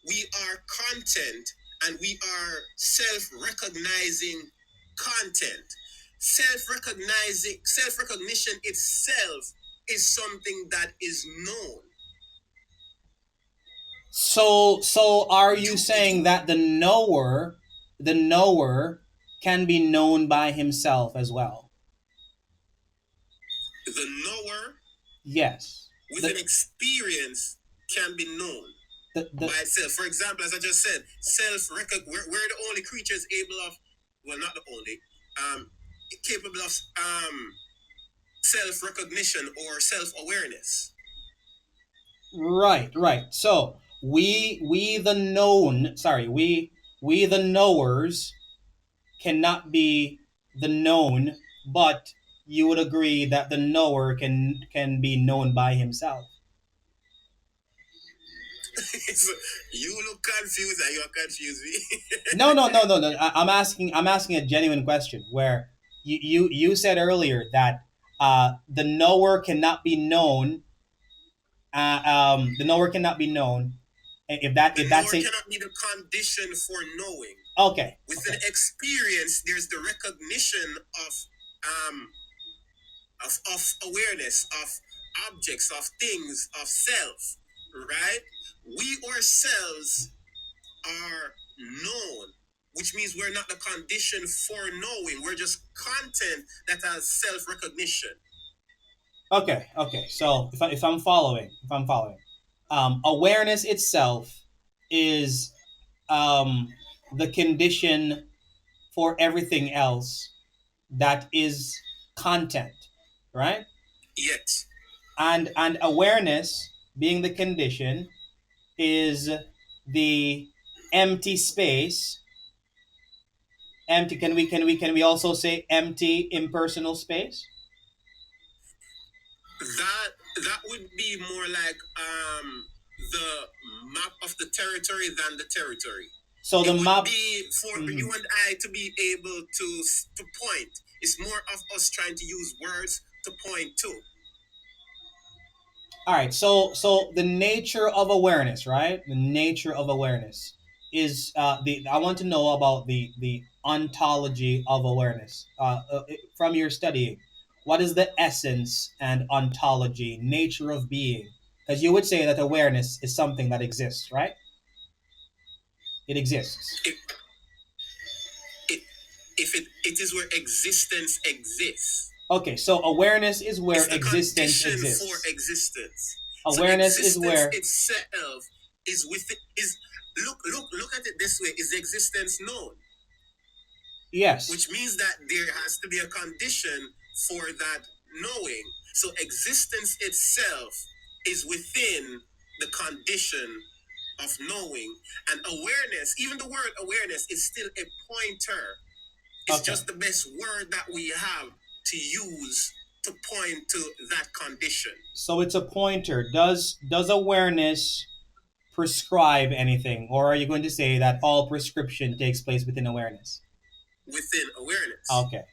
We are content, and we are self-recognizing content. Self-recognition itself is something that is known. So are you saying that the knower can be known by himself as well? The knower, yes, with an experience, can be known by itself. For example, as I just said, we're the only creatures able of, well, not the only, capable of self-recognition or self-awareness. Right. So we the knowers cannot be the known, but you would agree that the knower can be known by himself. So you look confused and you're confused me. No. I'm asking a genuine question where you said earlier that the knower cannot be known. The knower cannot be known. If that's cannot be the condition for knowing. Okay. With an experience, there's the recognition of awareness, of objects, of things, of self, right? We ourselves are known, which means we're not the condition for knowing. We're just content that has self-recognition. Okay. So if I'm following, awareness itself is the condition for everything else that is content, right? Yes. And awareness being the condition is the empty space. Empty. Can we also say empty impersonal space? That would be more like the map of the territory than the territory. So It the would map. be for you and I to be able to point. It's more of us trying to use words to point to. All right. So the nature of awareness, right? The nature of awareness is the. I want to know about the ontology of awareness. From your studying, what is the essence and ontology, nature of being? Because you would say that awareness is something that exists, right? It exists. It is where existence exists. Okay, so awareness is where It's the existence condition exists. for existence. Awareness so is where itself is within is look at it this way: is existence known? yes. Which means that there has to be a condition for that knowing. So existence itself is within the condition of knowing, and awareness, even the word awareness, is still a pointer. It's Okay. just the best word that we have to use to point to that condition. So it's a pointer. Does awareness prescribe anything, or are you going to say that all prescription takes place within awareness? Within awareness. Okay.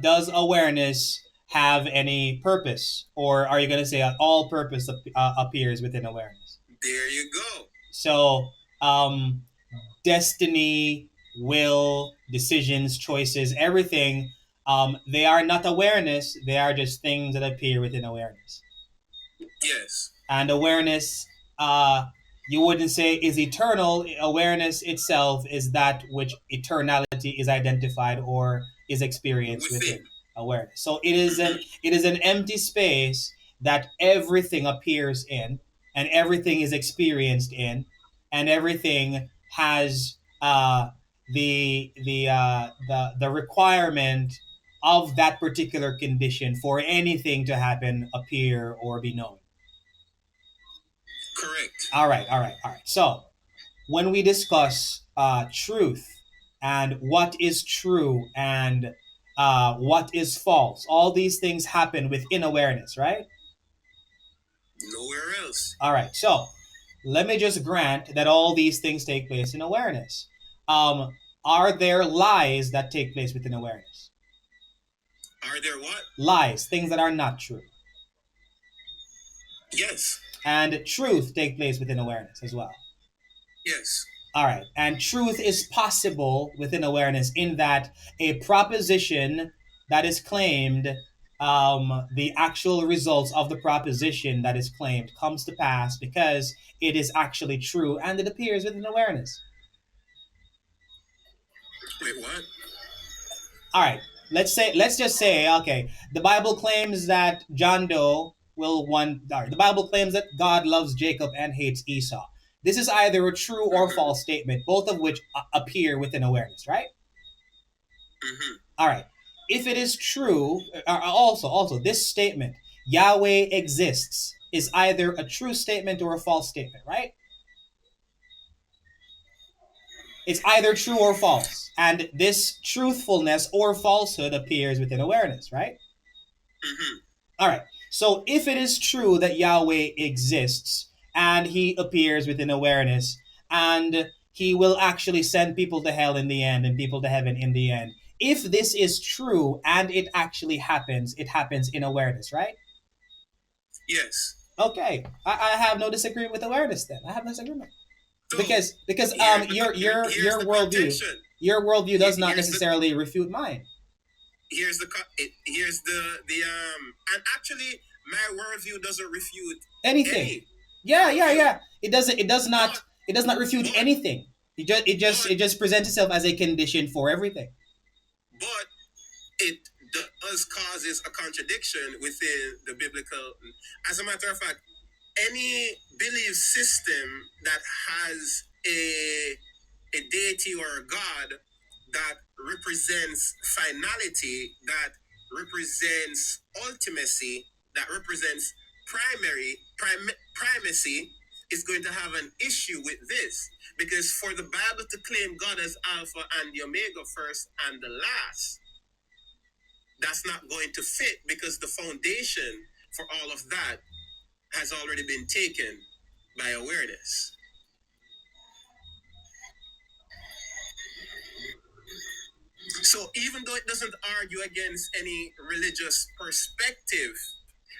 Does awareness have any purpose, or are you going to say that all purpose appears within awareness? There you go. So, destiny, will, decisions, choices, everything, they are not awareness. They are just things that appear within awareness. Yes. And awareness, you wouldn't say is eternal. Awareness itself is that which eternality is identified or is experienced within awareness. So it is an empty space that everything appears in, and everything is experienced in, and everything has the requirement of that particular condition for anything to happen, appear, or be known. Correct. All right. So when we discuss truth and what is true and what is false, all these things happen within awareness, right? Nowhere else. All right. So let me just grant that all these things take place in awareness. Are there lies that take place within awareness? Are there what? Lies, things that are not true. Yes. And truth take place within awareness as well. Yes. All right. And truth is possible within awareness in that a proposition that is claimed, the actual results of the proposition that is claimed comes to pass because it is actually true and it appears within awareness. Wait, what? All right. Let's just say, okay, the Bible claims that John Doe will one. The Bible claims that God loves Jacob and hates Esau. This is either a true or false statement, both of which appear within awareness, right? Mm-hmm. All right. If it is true, also this statement, Yahweh exists, is either a true statement or a false statement, right? It's either true or false. And this truthfulness or falsehood appears within awareness, right? Mm-hmm. All right. So if it is true that Yahweh exists and he appears within awareness and he will actually send people to hell in the end and people to heaven in the end, if this is true and it actually happens, it happens in awareness, right? Yes. Okay. I have no disagreement with awareness then. I have no disagreement. So, because your worldview contention. your worldview does not necessarily refute mine. Here's the and actually my worldview doesn't refute anything. Yeah. It does not. It does not refute But anything. It just presents itself as a condition for everything. but it does causes a contradiction within the biblical. As a matter of fact, any belief system that has a deity or a god that represents finality, that represents ultimacy, that represents primacy, is going to have an issue with this, because for the Bible to claim God as Alpha and the Omega, first and the last, that's not going to fit, because the foundation for all of that has already been taken by awareness. So even though it doesn't argue against any religious perspective,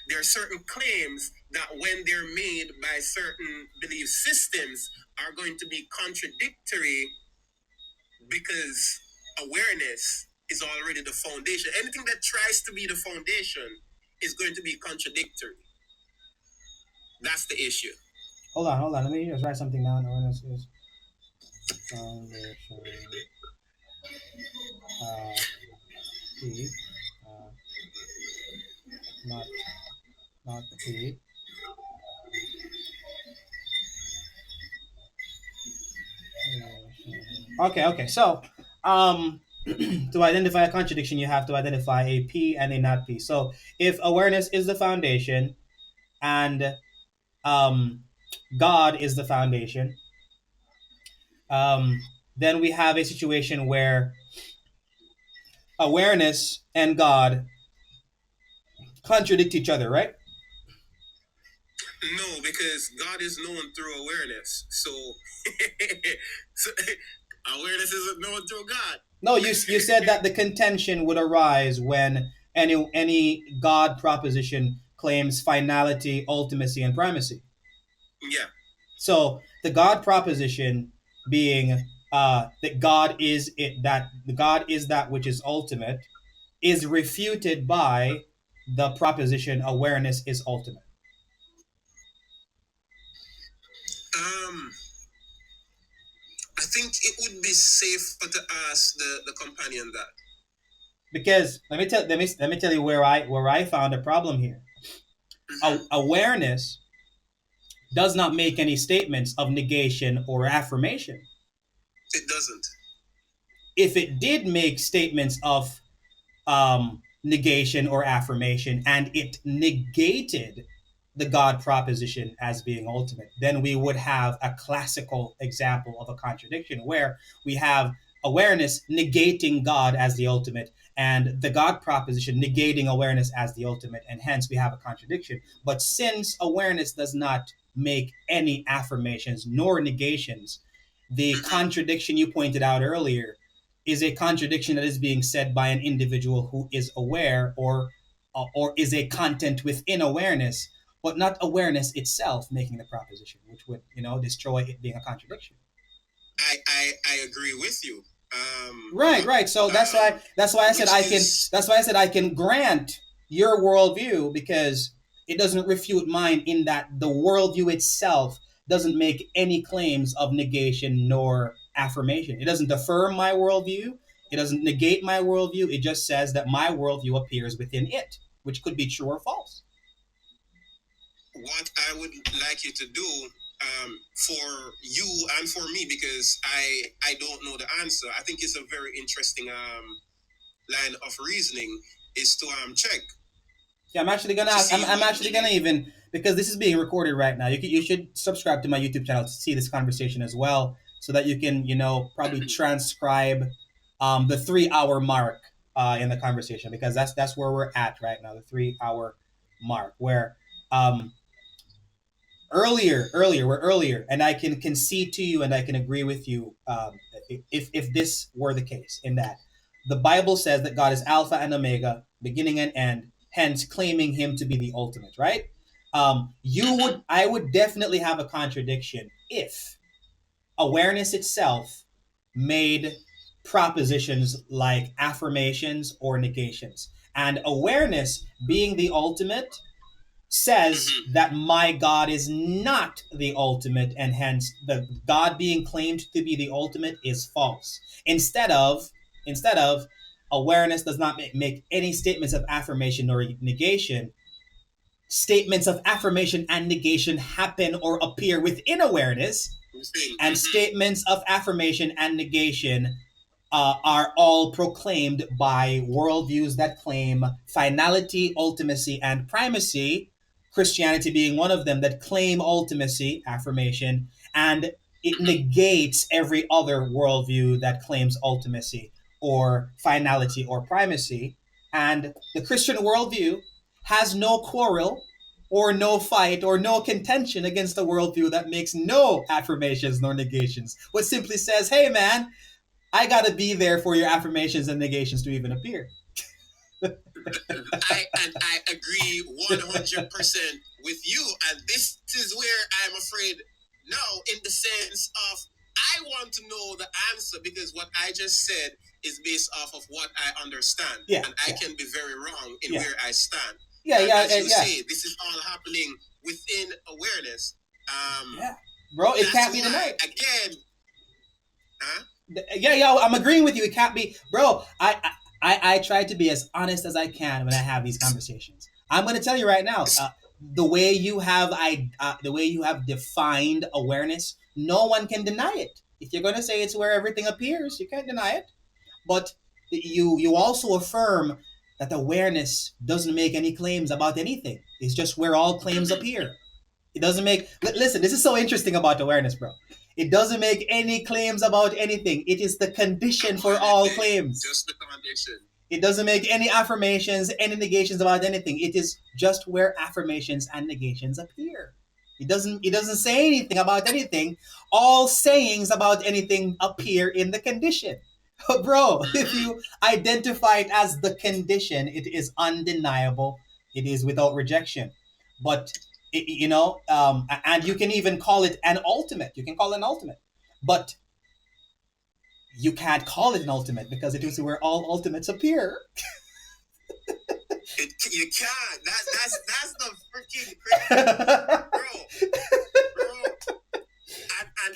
there are certain claims that when they're made by certain belief systems are going to be contradictory, because awareness is already the foundation. Anything that tries to be the foundation is going to be contradictory. That's the issue. Hold on. Let me just write something down. Awareness is foundation. P. Not P. Okay. So, to identify a contradiction, you have to identify a P and a not P. So, if awareness is the foundation and um, God is the foundation, then we have a situation where awareness and God contradict each other, right? No, because God is known through awareness. So, so awareness isn't known through God. No, you said that the contention would arise when any God proposition claims finality, ultimacy, and primacy. Yeah. So the God proposition being that God is it that the God is that which is ultimate is refuted by the proposition awareness is ultimate. I think it would be safer to ask the companion that. Because let me tell you where I found a problem here. Awareness does not make any statements of negation or affirmation. It doesn't. If it did make statements of negation or affirmation and it negated the God proposition as being ultimate, then we would have a classical example of a contradiction where we have awareness negating God as the ultimate and the God proposition negating awareness as the ultimate, and hence we have a contradiction. But since awareness does not make any affirmations nor negations, the contradiction you pointed out earlier is a contradiction that is being said by an individual who is aware or is a content within awareness, but not awareness itself making the proposition, which would destroy it being a contradiction. I agree with you. Right. So that's why I said I can grant your worldview, because it doesn't refute mine in that the worldview itself doesn't make any claims of negation nor affirmation. It doesn't affirm my worldview. It doesn't negate my worldview. It just says that my worldview appears within it, which could be true or false. What I would like you to do, for you and for me, because I don't know the answer. I think it's a very interesting line of reasoning, is to check. Yeah, I'm actually gonna. I'm actually gonna even, because this is being recorded right now. You should subscribe to my YouTube channel to see this conversation as well, so that you can probably transcribe the 3 hour mark in the conversation, because that's where we're at right now, the 3 hour mark, where earlier, and I can concede to you and I can agree with you, if this were the case, in that the Bible says that God is Alpha and Omega, beginning and end, hence claiming him to be the ultimate, right? I would definitely have a contradiction if awareness itself made propositions like affirmations or negations. And awareness being the ultimate says that my God is not the ultimate, and hence the God being claimed to be the ultimate is false. Instead of awareness does not make any statements of affirmation or negation. Statements of affirmation and negation happen or appear within awareness, and statements of affirmation and negation are all proclaimed by worldviews that claim finality, ultimacy, and primacy. Christianity being one of them, that claim ultimacy, affirmation, and it negates every other worldview that claims ultimacy or finality or primacy. And the Christian worldview has no quarrel or no fight or no contention against a worldview that makes no affirmations nor negations, but simply says, hey man, I gotta be there for your affirmations and negations to even appear. I agree 100% with you, and this is where I'm afraid now, in the sense of I want to know the answer, because what I just said is based off of what I understand, and I can be very wrong in where I stand. As you say, this is all happening within awareness. Bro, it can't be denied. Again, I'm agreeing with you. It can't be, bro. I try to be as honest as I can when I have these conversations. I'm going to tell you right now, the way you have defined awareness, no one can deny it. If you're going to say it's where everything appears, you can't deny it. But you also affirm that awareness doesn't make any claims about anything. It's just where all claims appear. It doesn't make. Listen, this is so interesting about awareness, bro. It doesn't make any claims about anything. It is the condition for all claims. Just the condition. It doesn't make any affirmations, any negations about anything. It is just where affirmations and negations appear. It doesn't say anything about anything. All sayings about anything appear in the condition. Bro, if you identify it as the condition, it is undeniable. It is without rejection. But and you can even call it an ultimate. You can call it an ultimate, but you can't call it an ultimate because it is where all ultimates appear. You can't. That's the freaking crazy, bro. And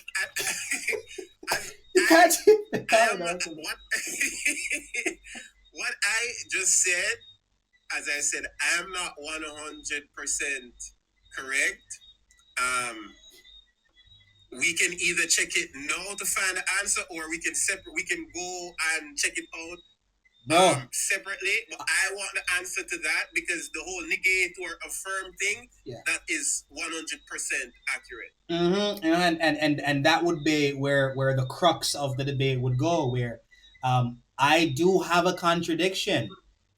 you can't. What I just said, as I said, I am not 100% correct. We can either check it now to find the answer, or we can go and check it out separately. But I want the answer to that, because the whole negate or affirm thing, that is 100% accurate. And that would be where the crux of the debate would go, where I do have a contradiction.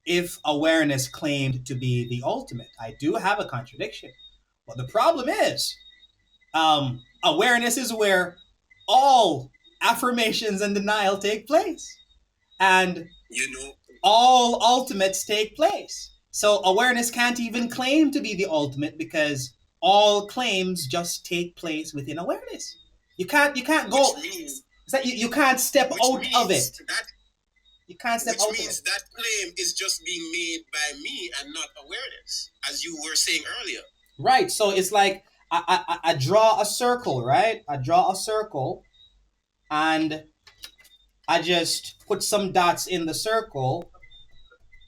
If awareness claimed to be the ultimate, I do have a contradiction. But the problem is, awareness is where all affirmations and denial take place. And all ultimates take place. So awareness can't even claim to be the ultimate, because all claims just take place within awareness. You can't go. You can't step out of it. You can't step out of it. Which means that claim is just being made by me and not awareness, as you were saying earlier. Right. So it's like I draw a circle, right? I draw a circle, and I just put some dots in the circle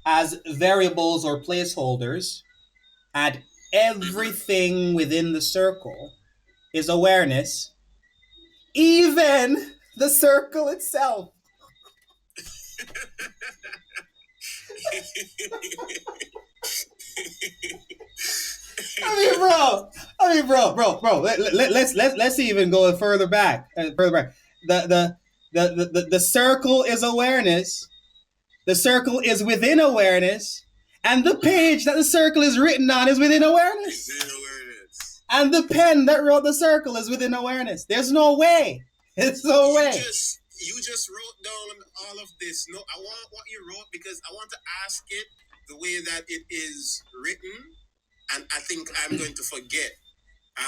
as variables or placeholders, and everything within the circle is awareness, even the circle itself. I mean, bro. Let's even go further back. The circle is awareness. The circle is within awareness, and the page that the circle is written on is within awareness. And the pen that wrote the circle is within awareness. There's no way. There's no way. You just wrote down all of this. No, I want what you wrote, because I want to ask it the way that it is written, and I think I'm going to forget.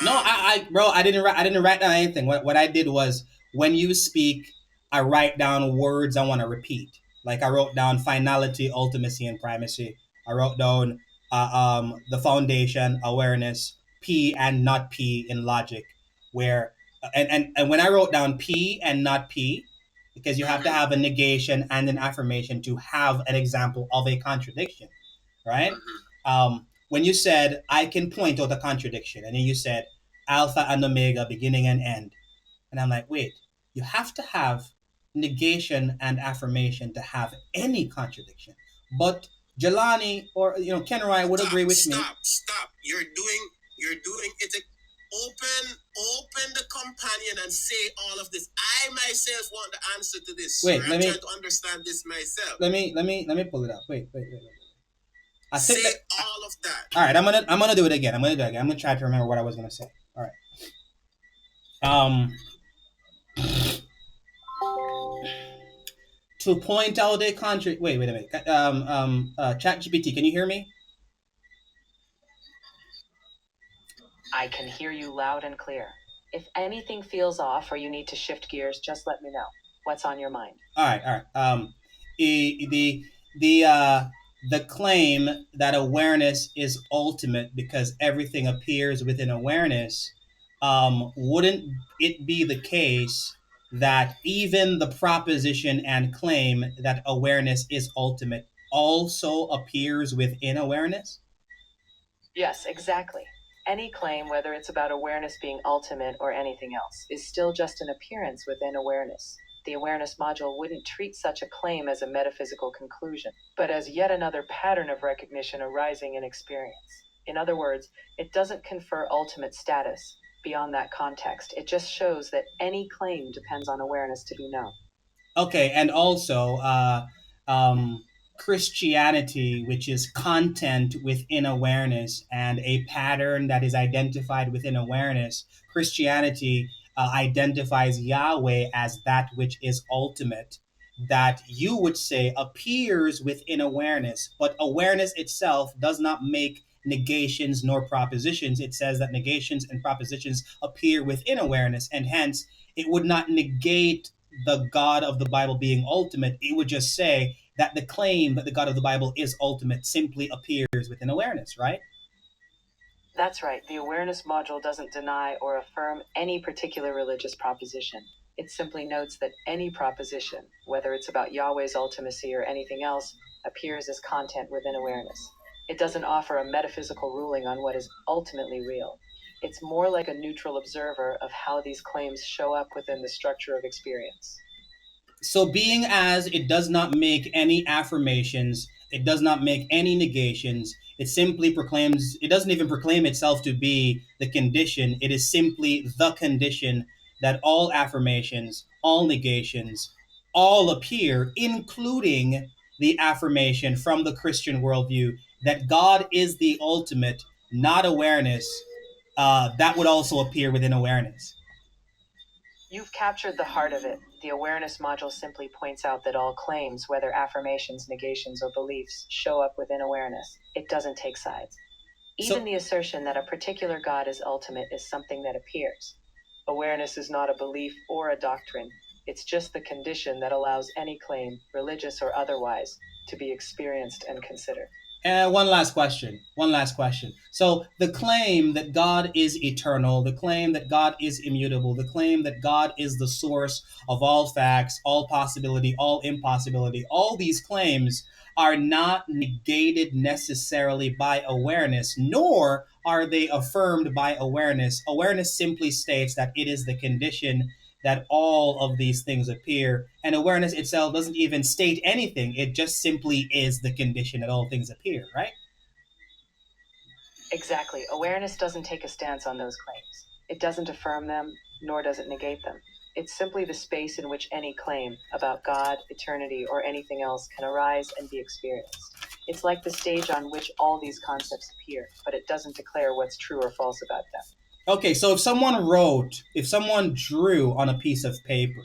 No, I didn't write down anything. What I did was, when you speak, I write down words I want to repeat. Like I wrote down finality, ultimacy, and primacy. I wrote down the foundation, awareness, P and not P in logic, where and when I wrote down P and not P, because you have to have a negation and an affirmation to have an example of a contradiction, right? When you said I can point out a contradiction, and then you said Alpha and Omega, beginning and end, and I'm like, wait, you have to have negation and affirmation to have any contradiction. But Jelani or Kenroy would agree with me. Stop. You're doing it. Open the companion and say all of this. I myself want the answer to this. Wait, I'm trying to understand this myself. Let me pull it up. Wait. I think say all of that. All right, I'm gonna do it again. I'm gonna try to remember what I was gonna say. All right. To point out a contrary. Wait a minute. ChatGPT, can you hear me? I can hear you loud and clear. If anything feels off or you need to shift gears, just let me know. What's on your mind? All right. The claim that awareness is ultimate because everything appears within awareness, wouldn't it be the case that even the proposition and claim that awareness is ultimate also appears within awareness? Yes, exactly. Any claim, whether it's about awareness being ultimate or anything else, is still just an appearance within awareness. The awareness module wouldn't treat such a claim as a metaphysical conclusion, but as yet another pattern of recognition arising in experience. In other words, it doesn't confer ultimate status. Beyond that context, it just shows that any claim depends on awareness to be known. Okay, and also Christianity, which is content within awareness and a pattern that is identified within awareness. Christianity identifies Yahweh as that which is ultimate, that you would say appears within awareness, but awareness itself does not make negations nor propositions. It says that negations and propositions appear within awareness, and hence it would not negate the God of the Bible being ultimate. It would just say that the claim that the God of the Bible is ultimate simply appears within awareness, right? That's right. The awareness module doesn't deny or affirm any particular religious proposition. It simply notes that any proposition, whether it's about Yahweh's ultimacy or anything else, appears as content within awareness. It doesn't offer a metaphysical ruling on what is ultimately real. It's more like a neutral observer of how these claims show up within the structure of experience. So, being as it does not make any affirmations, it does not make any negations, it simply proclaims, it doesn't even proclaim itself to be the condition. It is simply the condition that all affirmations, all negations, all appear, including the affirmation from the Christian worldview that God is the ultimate, not awareness. That would also appear within awareness. You've captured the heart of it. The awareness module simply points out that all claims, whether affirmations, negations, or beliefs, show up within awareness. It doesn't take sides. Even the assertion that a particular God is ultimate is something that appears. Awareness is not a belief or a doctrine. It's just the condition that allows any claim, religious or otherwise, to be experienced and considered. And one last question. So the claim that God is eternal, the claim that God is immutable, the claim that God is the source of all facts, all possibility, all impossibility, all these claims are not negated necessarily by awareness, nor are they affirmed by awareness. Awareness simply states that it is the condition that all of these things appear, and awareness itself doesn't even state anything. It just simply is the condition that all things appear, right? Exactly. Awareness doesn't take a stance on those claims. It doesn't affirm them, nor does it negate them. It's simply the space in which any claim about God, eternity, or anything else can arise and be experienced. It's like the stage on which all these concepts appear, but it doesn't declare what's true or false about them. Okay, so if someone drew on a piece of paper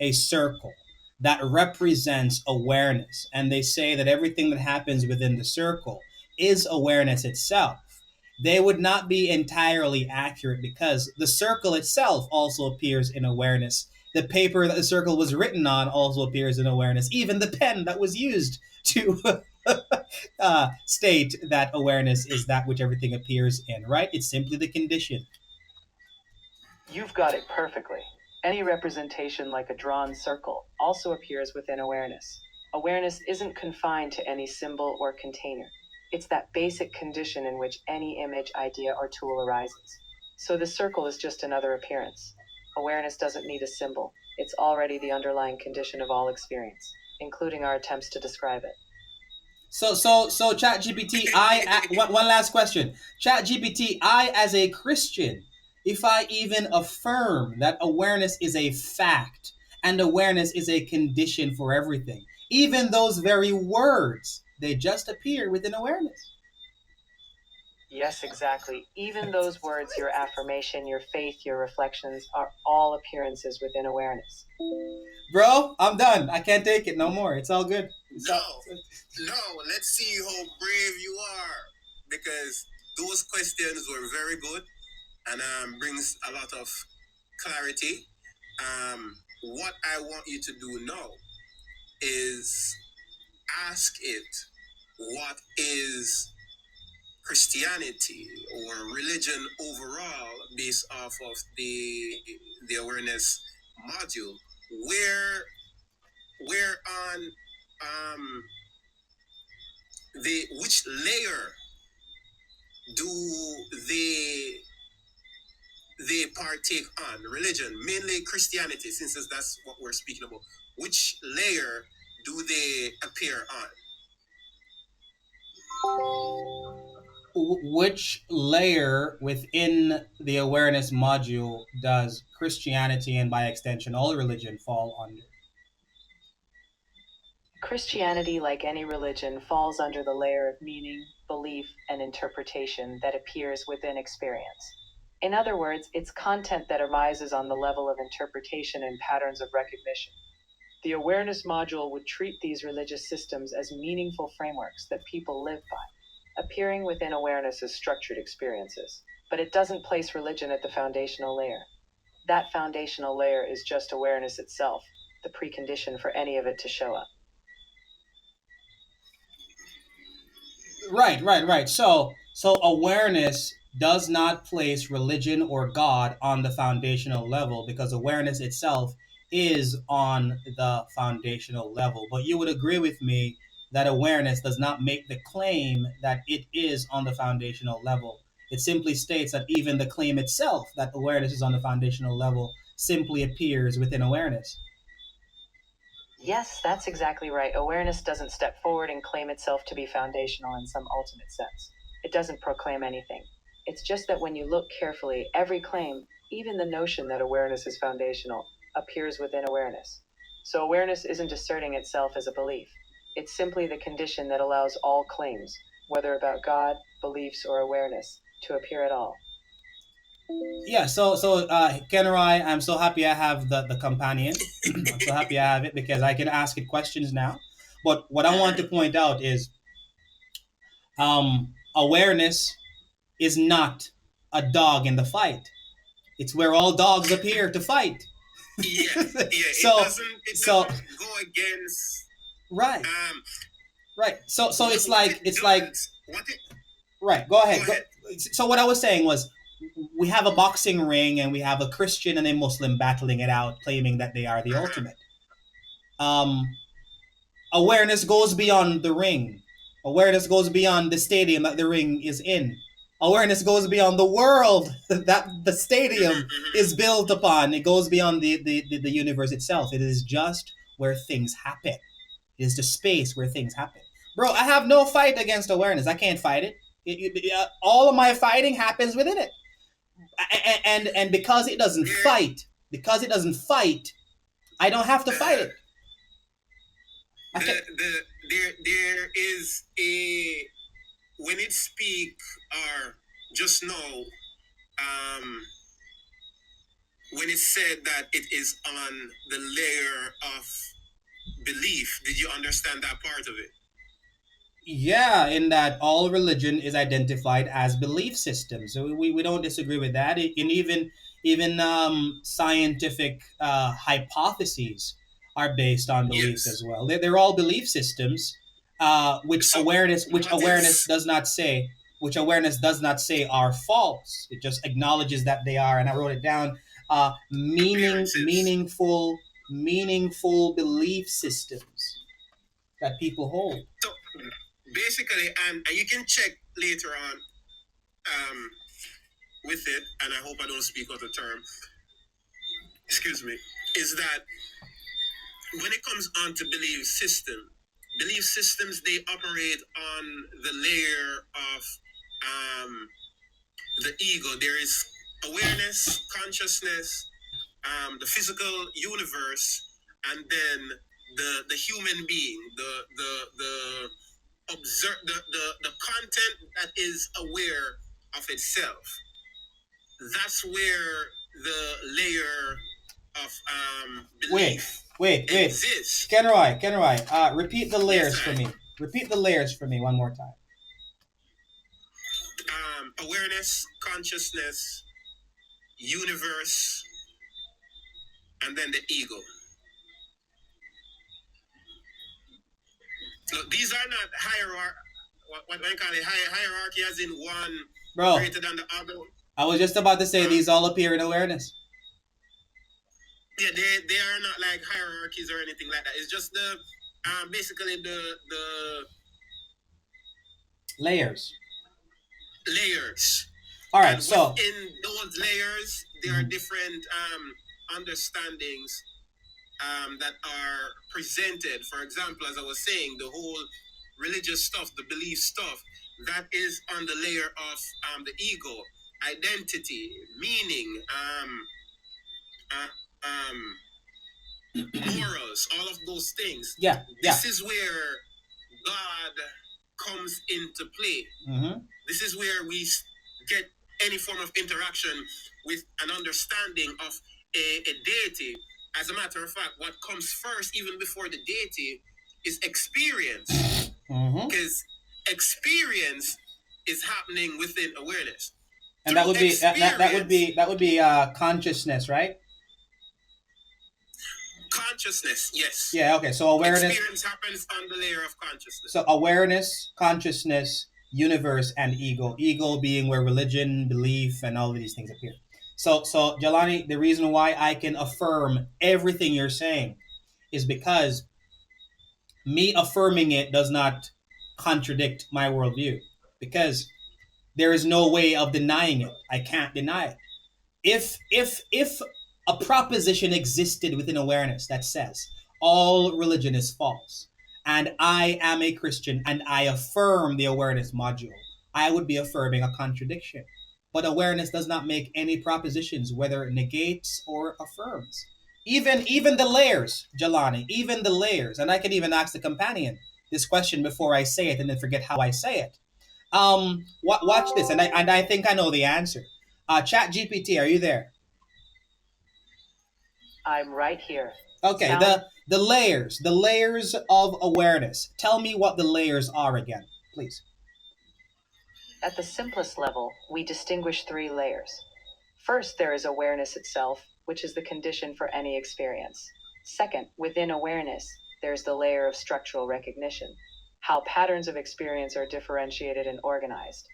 a circle that represents awareness, and they say that everything that happens within the circle is awareness itself, they would not be entirely accurate because the circle itself also appears in awareness. The paper that the circle was written on also appears in awareness. Even the pen that was used to state that awareness is that which everything appears in, right? It's simply the condition. You've got it perfectly. Any representation like a drawn circle also appears within awareness. Awareness isn't confined to any symbol or container. It's that basic condition in which any image, idea, or tool arises. So the circle is just another appearance. Awareness doesn't need a symbol. It's already the underlying condition of all experience, including our attempts to describe it. So Chat GPT, one last question. Chat GPT, I as a Christian, if I even affirm that awareness is a fact and awareness is a condition for everything, even those very words, they just appear within awareness. Yes, exactly. Even those words, your affirmation, your faith, your reflections, are all appearances within awareness. Bro, I'm done. I can't take it no more. It's all good. No, let's see how brave you are, because those questions were very good and brings a lot of clarity. What I want you to do now is ask it, what is Christianity or religion overall, based off of the awareness module? Where on the which layer do they partake on? Religion, mainly Christianity, since that's what we're speaking about. Which layer do they appear on? Which layer within the awareness module does Christianity and by extension all religion fall under? Christianity, like any religion, falls under the layer of meaning, belief, and interpretation that appears within experience. In other words, it's content that arises on the level of interpretation and patterns of recognition. The awareness module would treat these religious systems as meaningful frameworks that people live by, appearing within awareness as structured experiences. But it doesn't place religion at the foundational layer. That foundational layer is just awareness itself, the precondition for any of it to show up. Right. So awareness does not place religion or God on the foundational level because awareness itself is on the foundational level. But you would agree with me that awareness does not make the claim that it is on the foundational level. It simply states that even the claim itself that awareness is on the foundational level simply appears within awareness. Yes, that's exactly right. Awareness doesn't step forward and claim itself to be foundational in some ultimate sense. It doesn't proclaim anything. It's just that when you look carefully, every claim, even the notion that awareness is foundational, appears within awareness. So awareness isn't asserting itself as a belief. It's simply the condition that allows all claims, whether about God, beliefs, or awareness, to appear at all. Yeah, Kenrai, I'm so happy I have the companion. I'm so happy I have it because I can ask it questions now. But what I want to point out is awareness is not a dog in the fight. It's where all dogs appear to fight. So it doesn't go against right. Right. So it's like what it, right. Go ahead. So what I was saying was we have a boxing ring and we have a Christian and a Muslim battling it out, claiming that they are the ultimate. Awareness goes beyond the ring. Awareness goes beyond the stadium that the ring is in. Awareness goes beyond the world that the stadium is built upon. It goes beyond the universe itself. It is just where things happen. It is the space where things happen. Bro, I have no fight against awareness. I can't fight it. All of my fighting happens within it. And because it doesn't fight, I don't have to fight it. There is a, when it speak or just now, when it said that it is on the layer of belief, did you understand that part of it? Yeah, in that all religion is identified as belief systems. So we don't disagree with that. And even scientific hypotheses are based on beliefs as well. They're all belief systems. which So, awareness what does not say, are false. It just acknowledges that they are, and I wrote it down. appearances? Meaningful belief systems that people hold. So basically, and you can check later on with it, and I hope I don't speak out of term. Excuse me. Is that when it comes on to belief systems, they operate on the layer of the ego. There is awareness, consciousness, the physical universe, and then the human being, the observe the content that is aware of itself. That's where the layer of belief Wait. exists. Kenroy, repeat the layers Yes, for me. Repeat the layers for me one more time. Awareness, consciousness, universe, and then the ego. So these are not hierarchy. What we call it hierarchy, as in one Bro, greater than the other. I was just about to say these all appear in awareness. Yeah, they are not like hierarchies or anything like that. It's just the basically the Layers. layers. All right, And so within those layers, there are different understandings that are presented. For example, as I was saying, the whole religious stuff, the belief stuff, that is on the layer of the ego, identity, meaning, morals, all of those things. yeah. This is where God comes into play. Mm-hmm. This is where we get any form of interaction with an understanding of a deity. As a matter of fact, what comes first, even before the deity, is experience. Because experience is happening within awareness. And that would be that would be consciousness, right? Consciousness, yes. Yeah, okay. So awareness. Experience happens on the layer of consciousness. So awareness, consciousness, universe, and ego. Ego being where religion, belief, and all of these things appear. So Jelani, the reason why I can affirm everything you're saying is because me affirming it does not contradict my worldview. Because there is no way of denying it. I can't deny it. If a proposition existed within awareness that says all religion is false, and I am a Christian and I affirm the awareness module, I would be affirming a contradiction. But awareness does not make any propositions, whether it negates or affirms. Even the layers, Jelani, even the layers, and I can even ask the companion this question before I say it and then forget how I say it. Watch this, and I think I know the answer. Chat GPT, are you there? I'm right here. Okay, the layers of awareness. Tell me what the layers are again, please. At the simplest level, we distinguish 3 layers. First, there is awareness itself, which is the condition for any experience. Second, within awareness, there's the layer of structural recognition, how patterns of experience are differentiated and organized.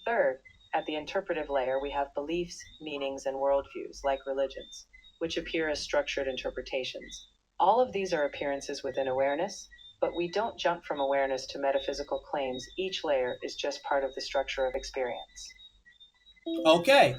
Third, at the interpretive layer, we have beliefs, meanings, and worldviews, like religions, which appear as structured interpretations. All of these are appearances within awareness, but we don't jump from awareness to metaphysical claims. Each layer is just part of the structure of experience. Okay.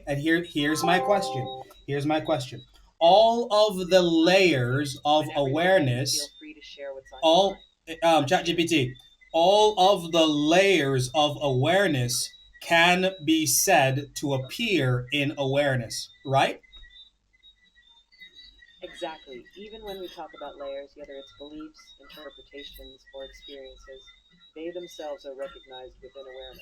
And here's my question. All of the layers of Whenever awareness, feel free to share what's on all your mind. ChatGPT, all of the layers of awareness can be said to appear in awareness, right? Exactly. Even when we talk about layers, whether it's beliefs, interpretations, or experiences, they themselves are recognized within awareness.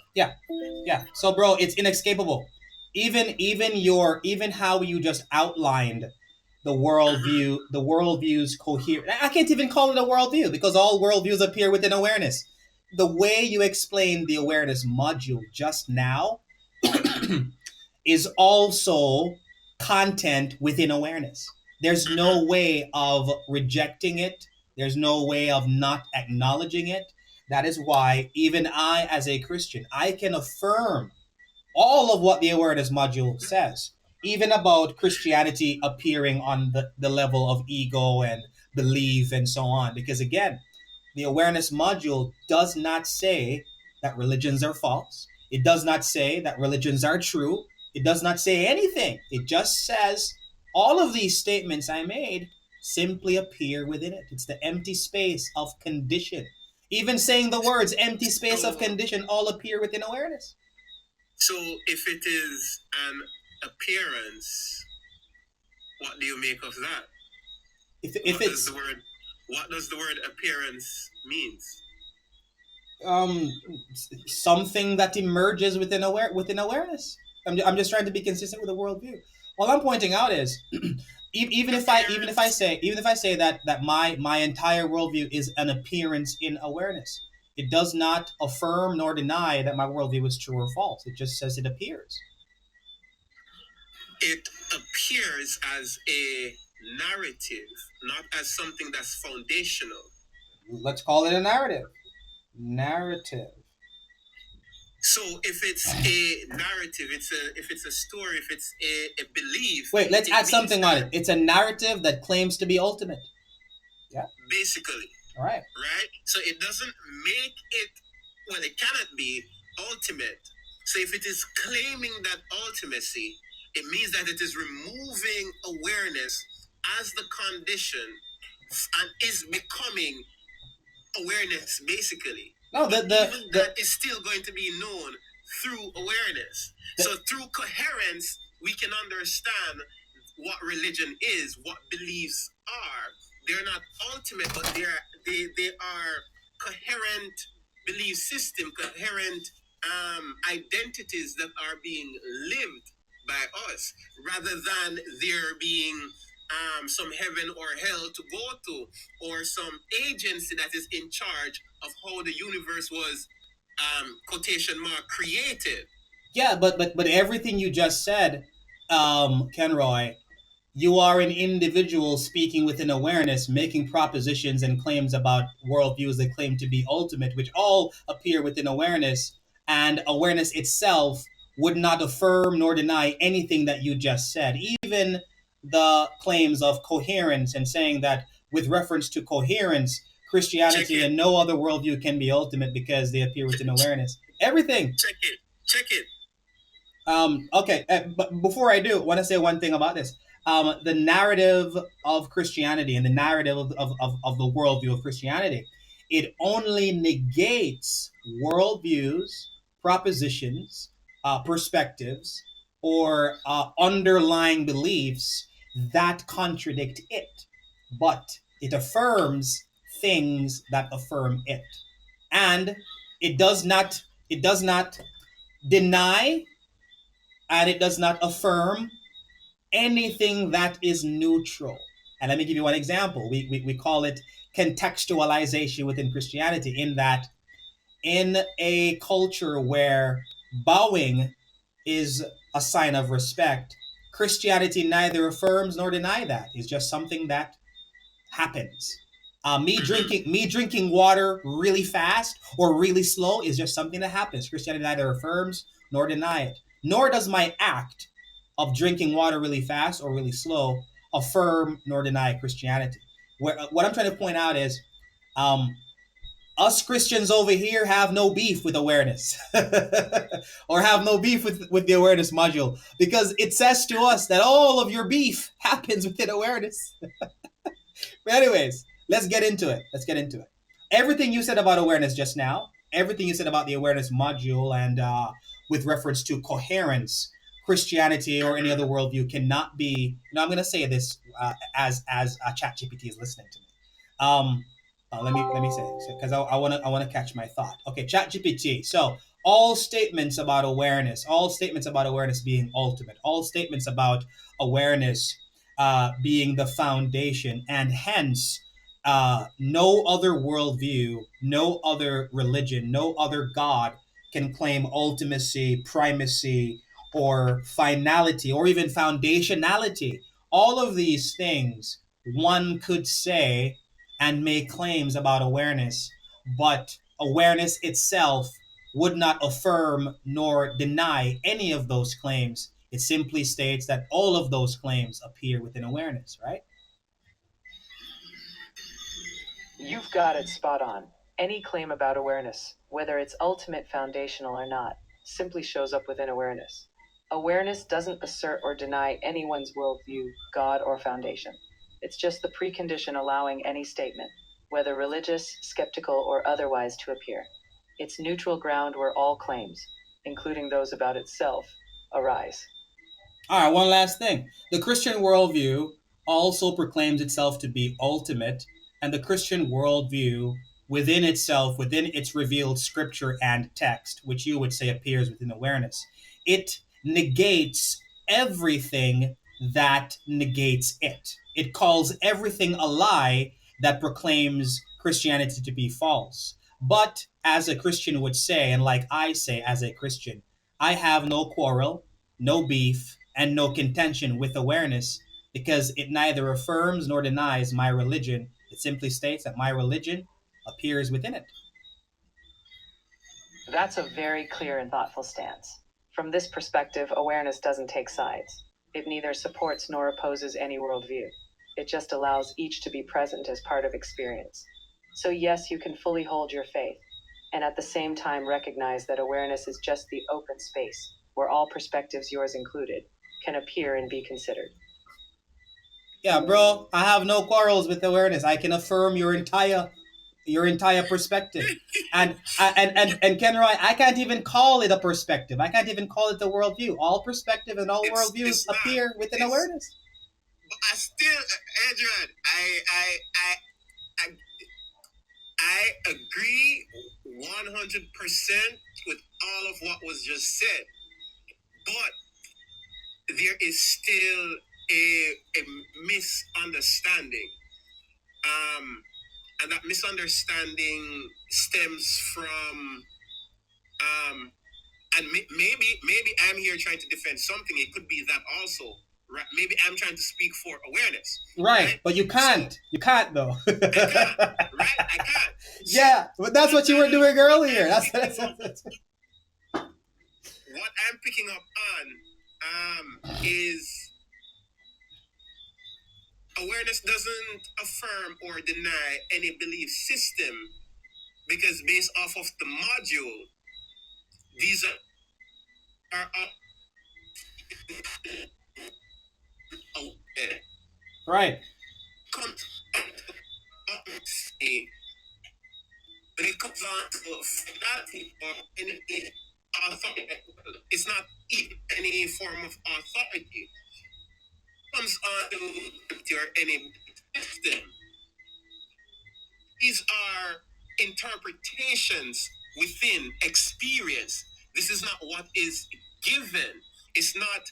Yeah. So bro, it's inescapable. Even how you just outlined the worldview's coherent. I can't even call it a worldview because all worldviews appear within awareness. The way you explained the awareness module just now is also content within awareness. There's no way of rejecting it There's no way of not acknowledging it. That is why even I, as a Christian, I can affirm all of what the awareness module says, even about Christianity appearing on the level of ego and belief and so on. Because again, the awareness module does not say that religions are false. It does not say that religions are true. It does not say anything. It just says all of these statements I made simply appear within it. It's the empty space of condition. Even saying the words empty space of condition all appear within awareness. So if it is an appearance, what do you make of that? If it's what does the word appearance means? Something that emerges within awareness. I'm just trying to be consistent with the worldview. All I'm pointing out is even if I say that my entire worldview is an appearance in awareness, it does not affirm nor deny that my worldview is true or false. It just says it appears. It appears as a narrative, not as something that's foundational. Let's call it a narrative. Narrative. So if it's a narrative, if it's a story, if it's a belief. Wait, let's add something on it. It's a narrative that claims to be ultimate. Yeah. Basically. All right. Right? So it doesn't make it, well, it cannot be ultimate. So if it is claiming that ultimacy, it means that it is removing awareness as the condition and is becoming awareness, basically. No, that is still going to be known through awareness. So through coherence, we can understand what religion is, what beliefs are. They're not ultimate, but they are coherent belief system, coherent identities that are being lived by us, rather than there being some heaven or hell to go to, or some agency that is in charge of how the universe was quotation mark created. Yeah, but everything you just said, Kenroy, you are an individual speaking with an awareness, making propositions and claims about worldviews that claim to be ultimate, which all appear within awareness, and awareness itself would not affirm nor deny anything that you just said. Even the claims of coherence and saying that with reference to coherence, Christianity and no other worldview can be ultimate because they appear within awareness. Everything. Check it. Okay, but before I do, I want to say one thing about this. The narrative of Christianity and the narrative of the worldview of Christianity, it only negates worldviews, propositions, perspectives, or underlying beliefs that contradict it. But it affirms things that affirm it. And it does not deny, and it does not affirm anything that is neutral. And let me give you one example. We call it contextualization within Christianity, in that in a culture where bowing is a sign of respect, Christianity neither affirms nor denies that. It's just something that happens. Me drinking water really fast or really slow is just something that happens. Christianity neither affirms nor denies it. Nor does my act of drinking water really fast or really slow affirm nor deny Christianity. What I'm trying to point out is, us Christians over here have no beef with awareness or have no beef with the awareness module, because it says to us that all of your beef happens within awareness. But anyways, let's get into it. Everything you said about awareness just now, everything you said about the awareness module, and with reference to coherence, Christianity or any other worldview cannot be. I'm going to say this as ChatGPT is listening to me. Let me say this because I want to catch my thought. Okay, ChatGPT. So all statements about awareness being ultimate, all statements about awareness being the foundation, and hence no other worldview, no other religion, no other God can claim ultimacy, primacy, or finality, or even foundationality. All of these things one could say and make claims about awareness, but awareness itself would not affirm nor deny any of those claims. It simply states that all of those claims appear within awareness, right? You've got it spot on. Any claim about awareness, whether it's ultimate, foundational, or not, simply shows up within awareness. Awareness doesn't assert or deny anyone's worldview, God, or foundation. It's just the precondition allowing any statement, whether religious, skeptical, or otherwise, to appear. It's neutral ground where all claims, including those about itself, arise. All right, one last thing. The Christian worldview also proclaims itself to be ultimate, and the Christian worldview within itself, within its revealed scripture and text, which you would say appears within awareness, it negates everything that negates it. It calls everything a lie that proclaims Christianity to be false. But as a Christian would say, and like I say as a Christian, I have no quarrel, no beef, and no contention with awareness because it neither affirms nor denies my religion. It simply states that my religion appears within it. That's a very clear and thoughtful stance. From this perspective, awareness doesn't take sides. It neither supports nor opposes any worldview. It just allows each to be present as part of experience. So, yes, you can fully hold your faith, and at the same time recognize that awareness is just the open space where all perspectives, yours included, can appear and be considered. Yeah, bro, I have no quarrels with awareness. I can affirm your entire perspective. And Kenroy, I can't even call it a perspective. I can't even call it a worldview. All perspective and all worldviews appear within awareness. But I still, Adrian, I agree 100% with all of what was just said, but there is still a misunderstanding, and that misunderstanding stems from, and maybe I'm here trying to defend something. It could be that also. Right? Maybe I'm trying to speak for awareness. Right, but you can't. So, you can't though. I can't. Right? I can't. So, yeah, but that's what you were doing earlier. That's what I'm picking up on is awareness doesn't affirm or deny any belief system, because based off of the module, these are right. But it comes on to finality or any authority. It's not even any form of authority. It comes on to or any system. These are interpretations within experience. This is not what is given. It's not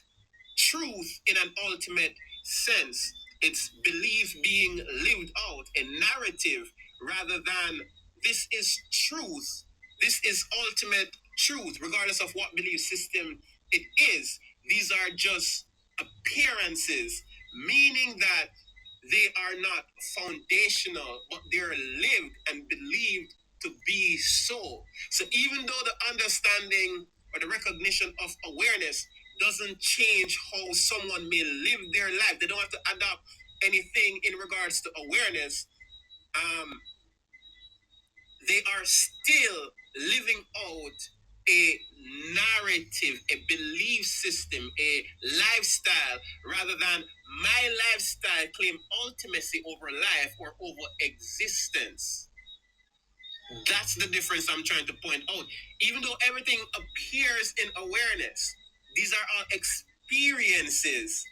truth in an ultimate sense. It's belief being lived out, a narrative, rather than this is truth. This is ultimate truth, regardless of what belief system it is. These are just appearances, meaning that they are not foundational, but they're lived and believed to be so. So even though the understanding or the recognition of awareness doesn't change how someone may live their life, they don't have to adopt anything in regards to awareness. They are still living out a narrative, a belief system, a lifestyle, rather than my lifestyle claim ultimacy over life or over existence. That's the difference I'm trying to point out. Even though everything appears in awareness, these are all experiences.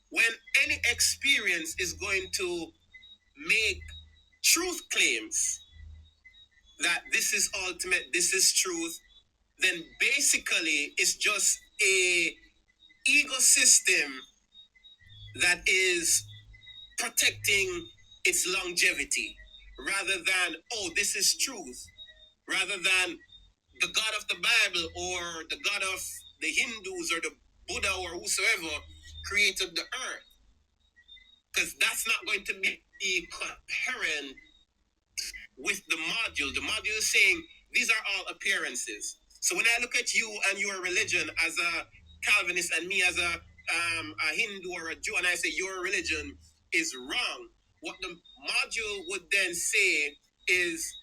When any experience is going to make truth claims that this is ultimate, this is truth, then basically it's just a ego system that is protecting its longevity, rather than, oh, this is truth, rather than the God of the Bible or the God of the Hindus or the Buddha or whosoever created the earth. Because that's not going to be coherent with the module is saying these are all appearances. So when I look at you and your religion as a Calvinist and me as a Hindu or a Jew, and I say your religion is wrong, what the module would then say is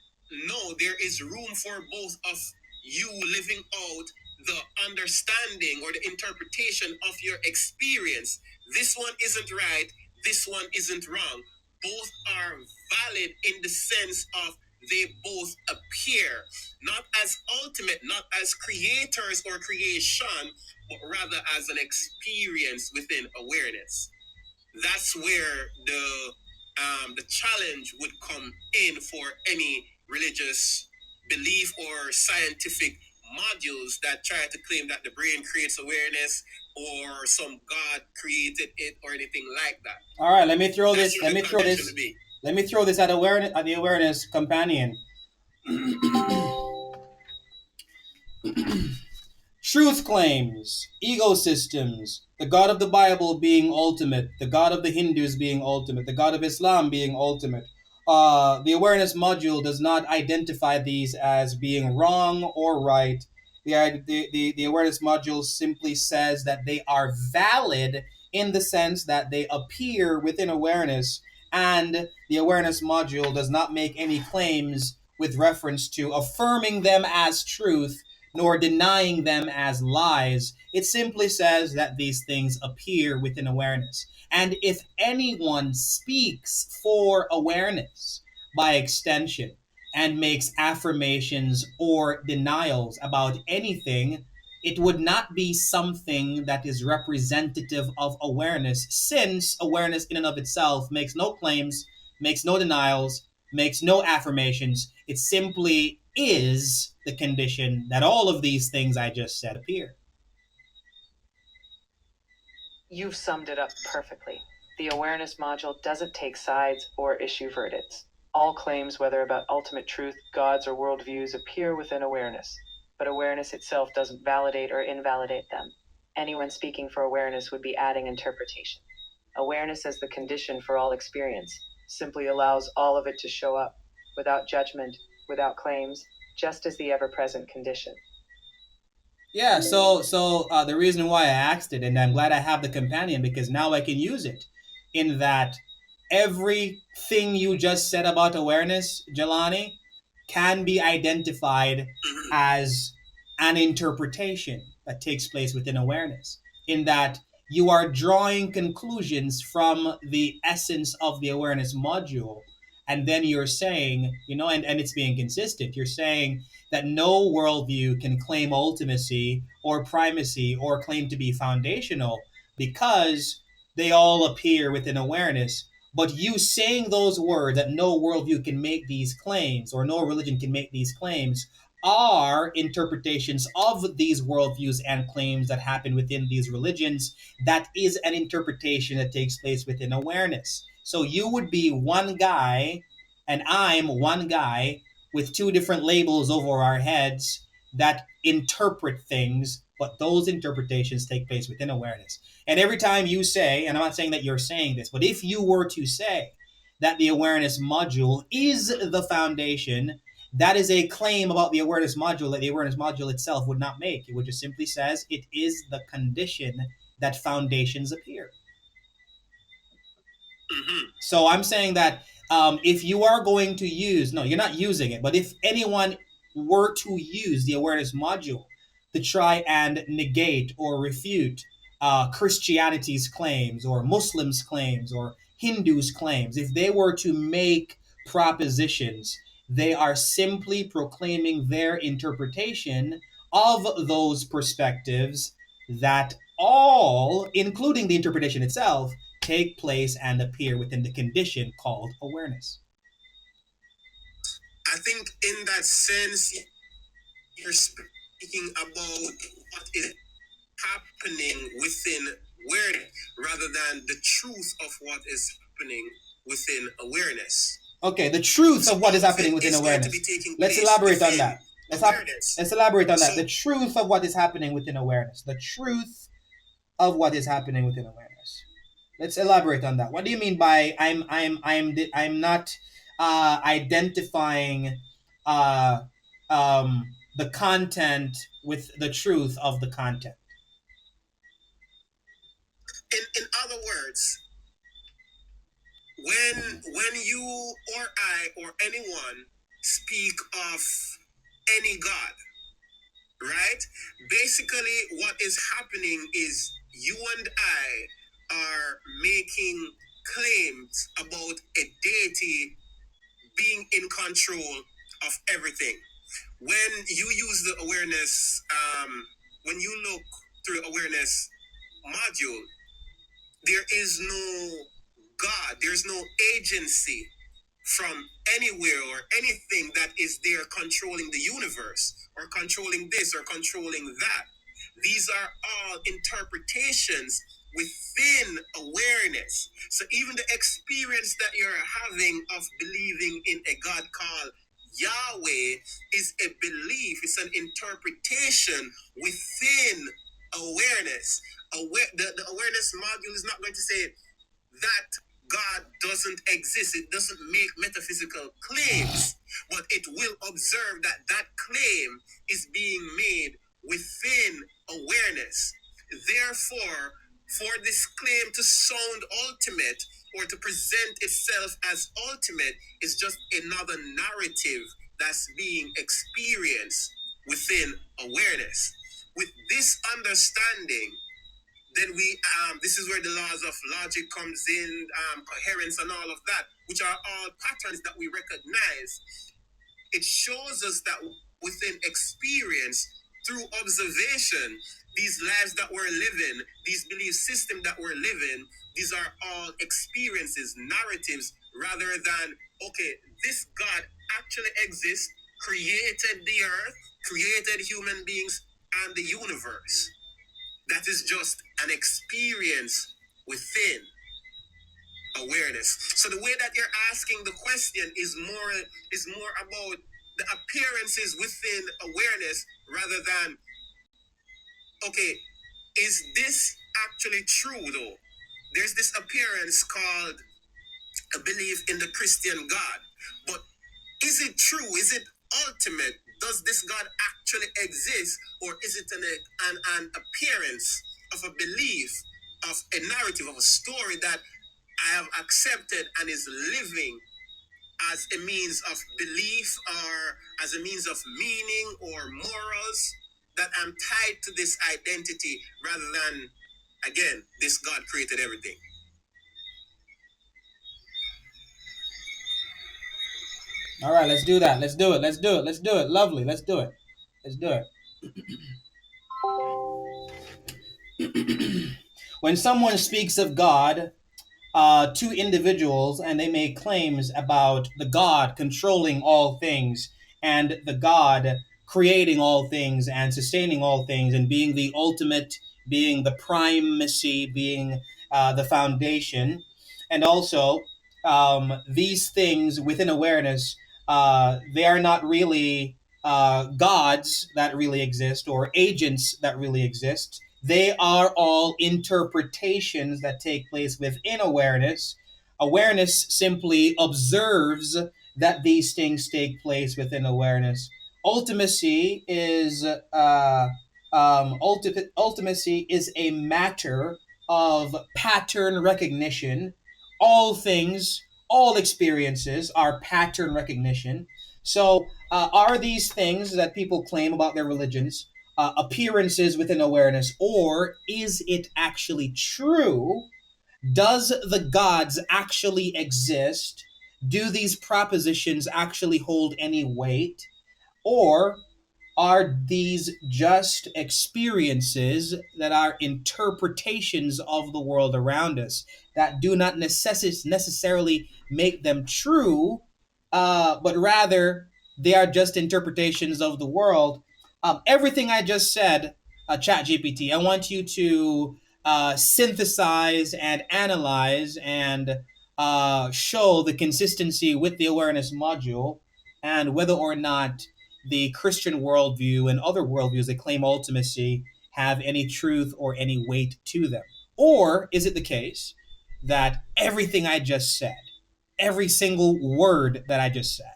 no, there is room for both of you living out the understanding or the interpretation of your experience. This one isn't right, this one isn't wrong. Both are valid in the sense of they both appear not as ultimate, not as creators or creation, but rather as an experience within awareness. That's where the challenge would come in for any religious belief or scientific modules that try to claim that the brain creates awareness or some God created it or anything like that. All right, let me throw this. Let me throw this. Let me throw this at the awareness companion. Truth claims, ecosystems, the God of the Bible being ultimate, the God of the Hindus being ultimate, the God of Islam being ultimate. The awareness module does not identify these as being wrong or right. The awareness module simply says that they are valid in the sense that they appear within awareness, and the awareness module does not make any claims with reference to affirming them as truth nor denying them as lies. It simply says that these things appear within awareness. And if anyone speaks for awareness by extension and makes affirmations or denials about anything, it would not be something that is representative of awareness, since awareness in and of itself makes no claims, makes no denials, makes no affirmations. It simply is the condition that all of these things I just said appear. You've summed it up perfectly. The awareness module doesn't take sides or issue verdicts. All claims, whether about ultimate truth, gods, or worldviews, appear within awareness, but awareness itself doesn't validate or invalidate them. Anyone speaking for awareness would be adding interpretation. Awareness as the condition for all experience simply allows all of it to show up, without judgment, without claims, just as the ever-present condition. Yeah, so the reason why I asked it, and I'm glad I have the companion, because now I can use it in that everything you just said about awareness, Jelani, can be identified as an interpretation that takes place within awareness, in that you are drawing conclusions from the essence of the awareness module, and then you're saying, and it's being consistent, you're saying that no worldview can claim ultimacy or primacy or claim to be foundational because they all appear within awareness. But you saying those words, that no worldview can make these claims or no religion can make these claims, are interpretations of these worldviews and claims that happen within these religions. That is an interpretation that takes place within awareness. So you would be one guy, and I'm one guy with two different labels over our heads that interpret things, but those interpretations take place within awareness. And every time you say, and I'm not saying that you're saying this, but if you were to say that the awareness module is the foundation, that is a claim about the awareness module that the awareness module itself would not make. It would just simply says it is the condition that foundations appear. Mm-hmm. So I'm saying that if you are going to use, no, you're not using it, but if anyone were to use the awareness module to try and negate or refute Christianity's claims or Muslims' claims or Hindus' claims, if they were to make propositions, they are simply proclaiming their interpretation of those perspectives that all, including the interpretation itself, take place and appear within the condition called awareness. I think in that sense, you're speaking about what is happening within awareness rather than the truth of what is happening within awareness. Okay, the truth of what is happening within awareness. Let's elaborate on that. Let's elaborate on that. The truth of what is happening within awareness. The truth of what is happening within awareness. Let's elaborate on that. What do you mean by I'm not identifying the content with the truth of the content. In other words, when you or I or anyone speak of any God, right? Basically, what is happening is you and I are making claims about a deity being in control of everything. When you use the awareness, when you look through awareness module, there is no God, there's no agency from anywhere or anything that is there controlling the universe or controlling this or controlling that. These are all interpretations within awareness. So even the experience that you're having of believing in a God called Yahweh is a belief, it's an interpretation within awareness. The awareness module is not going to say that God doesn't exist. It doesn't make metaphysical claims, but it will observe that that claim is being made within awareness. Therefore, for this claim to sound ultimate or to present itself as ultimate is just another narrative that's being experienced within awareness. With this understanding, then we this is where the laws of logic comes in, coherence and all of that, which are all patterns that we recognize. It shows us that within experience, through observation, these lives that we're living, these belief systems that we're living, these are all experiences, narratives, rather than, okay, this God actually exists, created the earth, created human beings and the universe. That is just an experience within awareness. So the way that you're asking the question is more about the appearances within awareness rather than, okay, is this actually true though? There's this appearance called a belief in the Christian God, but is it true? Is it ultimate? Does this God actually exist, or is it an appearance of a belief, of a narrative, of a story that I have accepted and is living as a means of belief or as a means of meaning or morals, that I'm tied to this identity rather than, again, this God created everything? All right, let's do that. Let's do it. Let's do it. Let's do it. Lovely. Let's do it. Let's do it. When someone speaks of God to individuals and they make claims about the God controlling all things and the God creating all things and sustaining all things and being the ultimate, being the primacy, being the foundation, and also these things within awareness, they are not really gods that really exist or agents that really exist. They are all interpretations that take place within awareness. Awareness simply observes that these things take place within awareness. Ultimacy is ultimacy is a matter of pattern recognition. All things, all experiences are pattern recognition. So, are these things that people claim about their religions appearances within awareness, or is it actually true? Does the gods actually exist? Do these propositions actually hold any weight? Or are these just experiences that are interpretations of the world around us that do not necessarily make them true, but rather they are just interpretations of the world? Everything I just said, ChatGPT, I want you to synthesize and analyze and show the consistency with the awareness module and whether or not the Christian worldview and other worldviews that claim ultimacy have any truth or any weight to them? Or is it the case that everything I just said every single word that I just said.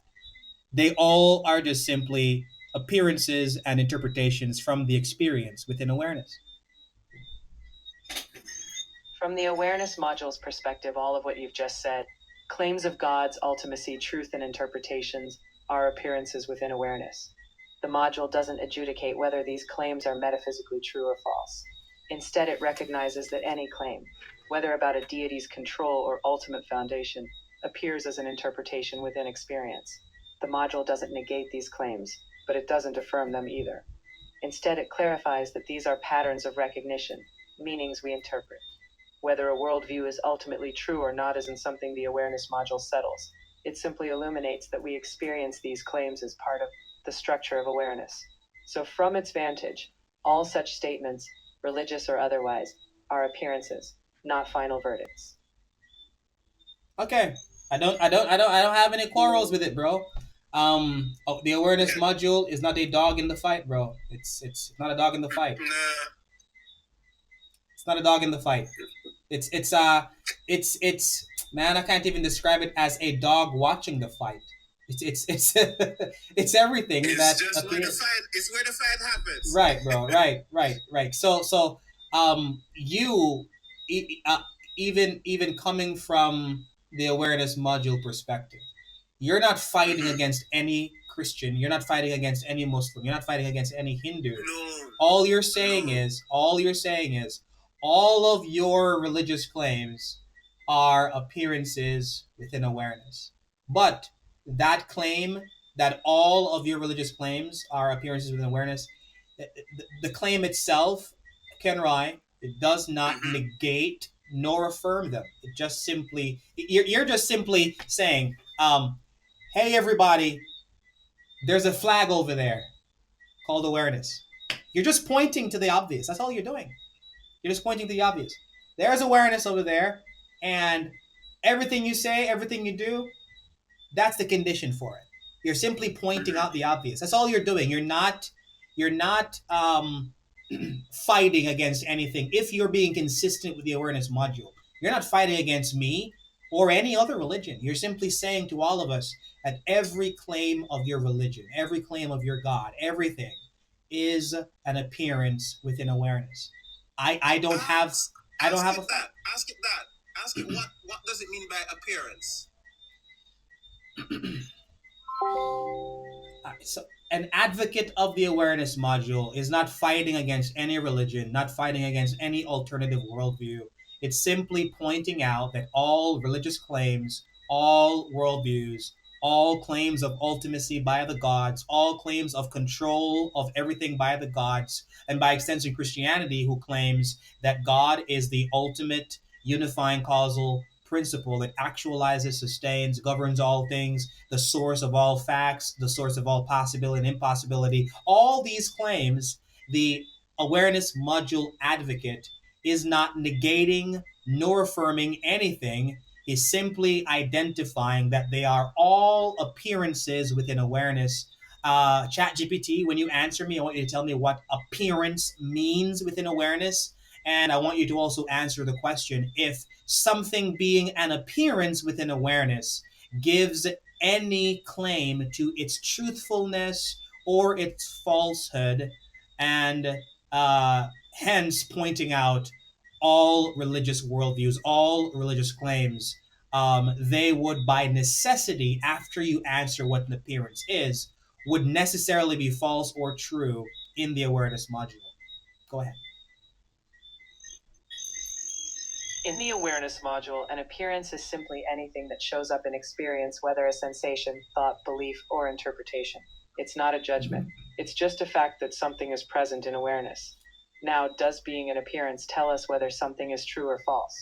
They all are just simply appearances and interpretations from the experience within awareness. From the awareness module's perspective, all of what you've just said, claims of God's ultimacy, truth, and interpretations are appearances within awareness. The module doesn't adjudicate whether these claims are metaphysically true or false. Instead, it recognizes that any claim, whether about a deity's control or ultimate foundation, appears as an interpretation within experience. The module doesn't negate these claims, but it doesn't affirm them either. Instead, it clarifies that these are patterns of recognition, meanings we interpret. Whether a worldview is ultimately true or not isn't something the awareness module settles. It simply illuminates that we experience these claims as part of the structure of awareness. So from its vantage, all such statements, religious or otherwise, are appearances, not final verdicts. Okay. I don't have any quarrels with it, bro. The awareness module is not a dog in the fight, bro. It's not a dog in the fight. Nah. It's not a dog in the fight. It's man, I can't even describe it as a dog watching the fight. It's it's everything It's that just where the appears. fight. It's where the fight happens. Right, bro. Right. So you even coming from the awareness module perspective, you're not fighting against any Christian. You're not fighting against any Muslim. You're not fighting against any Hindu. No. All you're saying is all of your religious claims are appearances within awareness. But that claim that all of your religious claims are appearances within awareness, the claim itself, Kenrai, it does not negate nor affirm them. It just simply, you're just simply saying, hey, everybody, there's a flag over there called awareness. You're just pointing to the obvious. That's all you're doing. You're just pointing to the obvious. There's awareness over there, and everything you say, everything you do, that's the condition for it. You're simply pointing out the obvious. That's all you're doing. You're not fighting against anything. If you're being consistent with the awareness module, you're not fighting against me or any other religion. You're simply saying to all of us that every claim of your religion, every claim of your God, everything is an appearance within awareness. I don't have a Ask it that. Ask it what does it mean by appearance? So an advocate of the awareness module is not fighting against any religion, not fighting against any alternative worldview. It's simply pointing out that all religious claims, all worldviews, all claims of ultimacy by the gods, all claims of control of everything by the gods, and by extension Christianity, who claims that God is the ultimate unifying causal principle that actualizes, sustains, governs all things, the source of all facts, the source of all possibility and impossibility. All these claims, the awareness module advocate is not negating nor affirming anything, is simply identifying that they are all appearances within awareness. ChatGPT, when you answer me, I want you to tell me what appearance means within awareness. And I want you to also answer the question if something being an appearance within awareness gives any claim to its truthfulness or its falsehood, and hence pointing out all religious worldviews, all religious claims, they would by necessity, after you answer what an appearance is, would necessarily be false or true in the awareness module. Go ahead. In the awareness module, an appearance is simply anything that shows up in experience, whether a sensation, thought, belief, or interpretation. It's not a judgment. It's just a fact that something is present in awareness. Now, does being an appearance tell us whether something is true or false?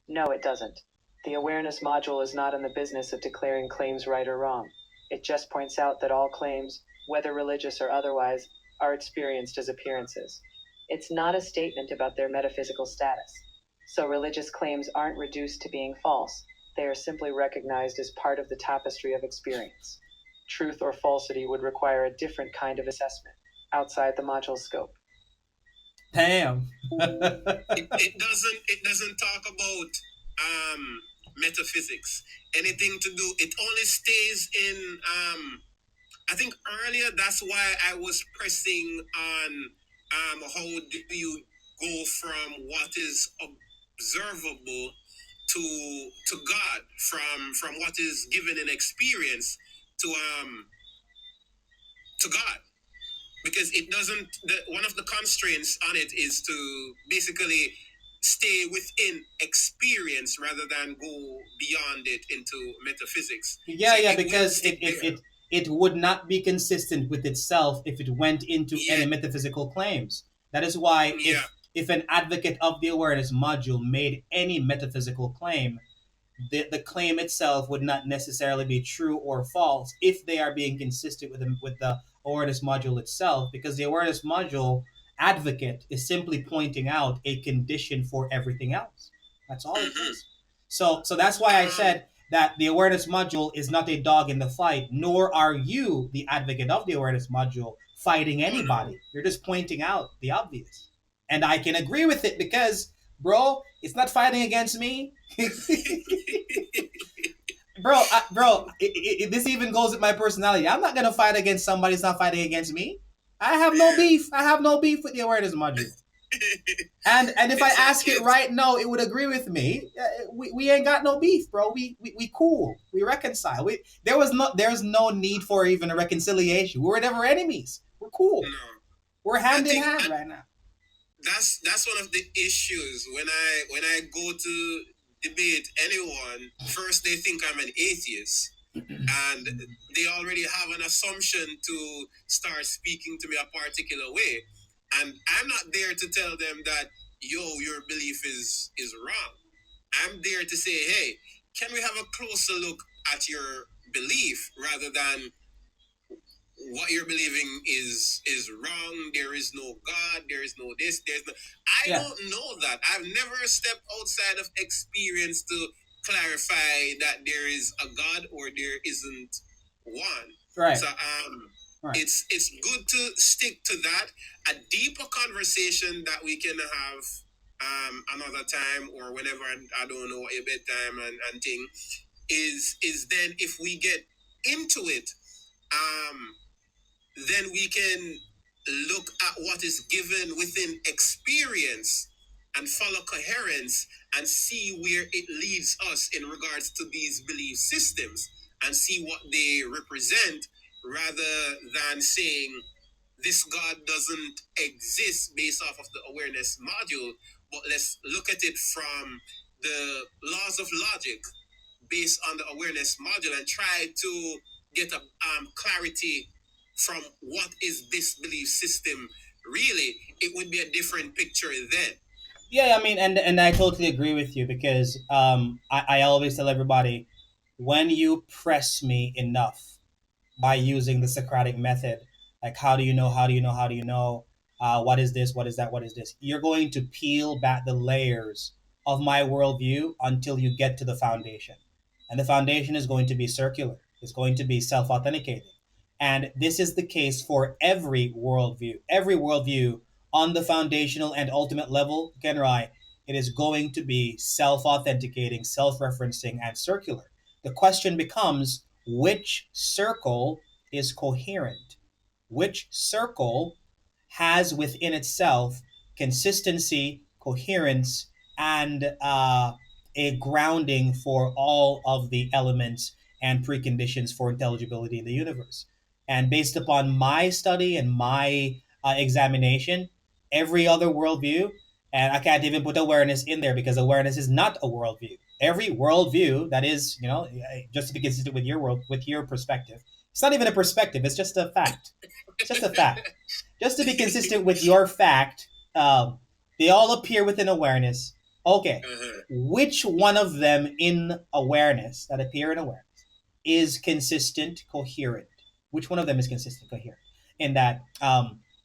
No, it doesn't. The awareness module is not in the business of declaring claims right or wrong. It just points out that all claims, whether religious or otherwise, are experienced as appearances. It's not a statement about their metaphysical status. So religious claims aren't reduced to being false. They are simply recognized as part of the tapestry of experience. Truth or falsity would require a different kind of assessment, outside the module's scope. Damn. It doesn't talk about metaphysics. Anything to do, it only stays in. I think earlier that's why I was pressing on how do you go from what is observable to God, from what is given in experience to um to God, because it doesn't, one of the constraints on it is to basically stay within experience rather than go beyond it into metaphysics. Yeah, So yeah, it will because stick there. it would not be consistent with itself if it went into Yeah, any metaphysical claims. That is why yeah. if an advocate of the awareness module made any metaphysical claim, the claim itself would not necessarily be true or false if they are being consistent with the awareness module itself, because the awareness module advocate is simply pointing out a condition for everything else. That's all it Mm-hmm. is. So that's why I Um, said that the awareness module is not a dog in the fight, nor are you, the advocate of the awareness module, fighting oh no. anybody. You're just pointing out the obvious. And I can agree with it because, bro, it's not fighting against me. This even goes with my personality. I'm not gonna fight against somebody who's not fighting against me. I have no Yeah. beef. I have no beef with the awareness module. And if I ask Exactly. it right now, it would agree with me. We ain't got no beef, bro. We cool. We reconcile. There's no need for even a reconciliation. We were never enemies. We're cool. No. We're I hand in think hand right now. that's one of the issues when I go to debate anyone. First, they think I'm an atheist, and they already have an assumption to start speaking to me a particular way, and I'm not there to tell them that your belief is wrong. I'm there to say, hey, can we have a closer look at your belief rather than what you're believing is wrong. There is no God. There is no this. There's no. I Yeah. don't know that. I've never stepped outside of experience to clarify that there is a God or there isn't one. Right. So Right. it's good to stick to that. A deeper conversation that we can have another time or whenever, I don't know, a bedtime and thing is then if we get into it, um then we can look at what is given within experience and follow coherence and see where it leads us in regards to these belief systems and see what they represent, rather than saying this God doesn't exist based off of the awareness module, but let's look at it from the laws of logic based on the awareness module and try to get a clarity from what is this belief system really. It would be a different picture then. Yeah, I mean, and I totally agree with you because I always tell everybody, when you press me enough by using the Socratic method, like how do you know, how do you know, how do you know, what is this, what is that, what is this, you're going to peel back the layers of my worldview until you get to the foundation. And the foundation is going to be circular, it's going to be self authenticating. And this is the case for every worldview. Every worldview on the foundational and ultimate level, Kenrai, it is going to be self authenticating, self referencing, and circular. The question becomes, which circle is coherent? Which circle has within itself consistency, coherence, and a grounding for all of the elements and preconditions for intelligibility in the universe? And based upon my study and my examination, every other worldview, and I can't even put awareness in there because awareness is not a worldview. Every worldview that is, just to be consistent with your world, with your perspective, it's not even a perspective. It's just a fact. It's just a fact. Just to be consistent with your fact, they all appear within awareness. Okay, which one of them in awareness that appear in awareness is consistent, coherent? Which one of them is consistent, coherent? In that,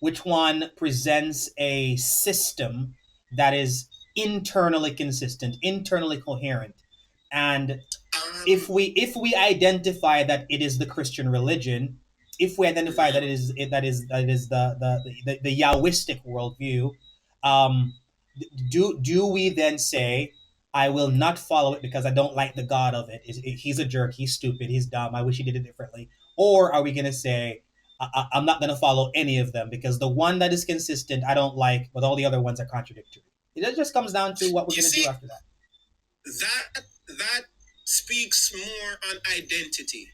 which one presents a system that is internally consistent, internally coherent, and Um, if we identify that it is the Christian religion, if we identify that it is the Yahwistic worldview, um, do we then say I will not follow it because I don't like the God of it. He's a jerk. He's stupid. He's dumb. I wish he did it differently. Or are we going to say, I'm not going to follow any of them because the one that is consistent I don't like, but all the other ones are contradictory. It just comes down to what we're You going to do see, after that. that speaks more on identity.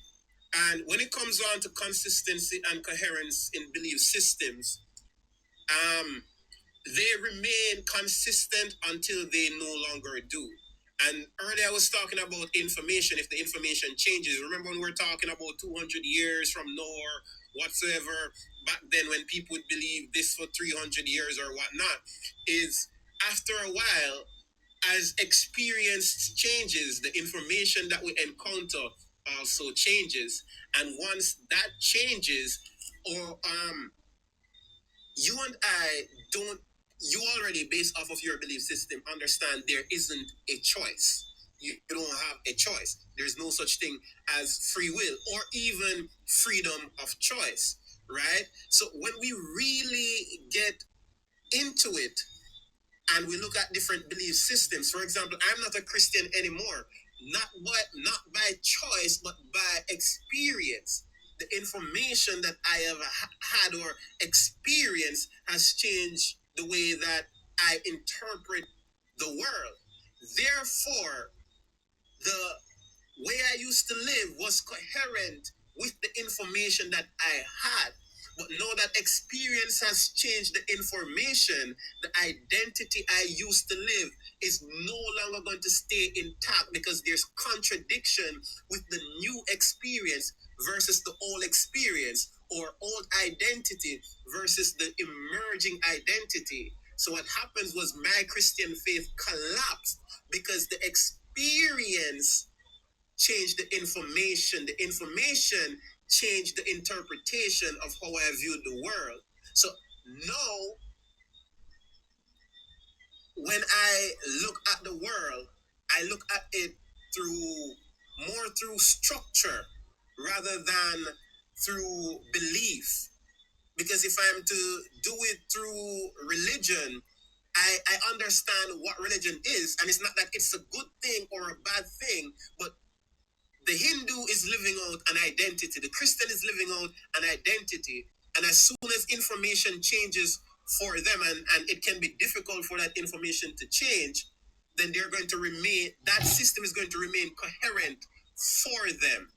And when it comes on to consistency and coherence in belief systems, they remain consistent until they no longer do. And earlier I was talking about information. If the information changes, remember when we were talking about 200 years from now or whatsoever, back then when people would believe this for 300 years or whatnot, is after a while, as experience changes, the information that we encounter also changes. And once that changes, or you and I don't, you already, based off of your belief system, understand there isn't a choice. You don't have a choice. There's no such thing as free will or even freedom of choice, right? So when we really get into it, and we look at different belief systems. For example, I'm not a Christian anymore, not by choice, but by experience. The information that I have had or experienced has changed the way that I interpret the world. Therefore, the way I used to live was coherent with the information that I had. But now that experience has changed the information, the identity I used to live is no longer going to stay intact because there's contradiction with the new experience versus the old experience, or old identity versus the emerging identity. So what happens was my Christian faith collapsed because the experience changed the information. The information changed the interpretation of how I viewed the world. So now, when I look at the world, I look at it through structure rather than through belief. Because if I'm to do it through religion, I understand what religion is, and it's not that it's a good thing or a bad thing, but the Hindu is living out an identity, the Christian is living out an identity, and as soon as information changes for them, and it can be difficult for that information to change, then they're going to remain, that system is going to remain coherent for them.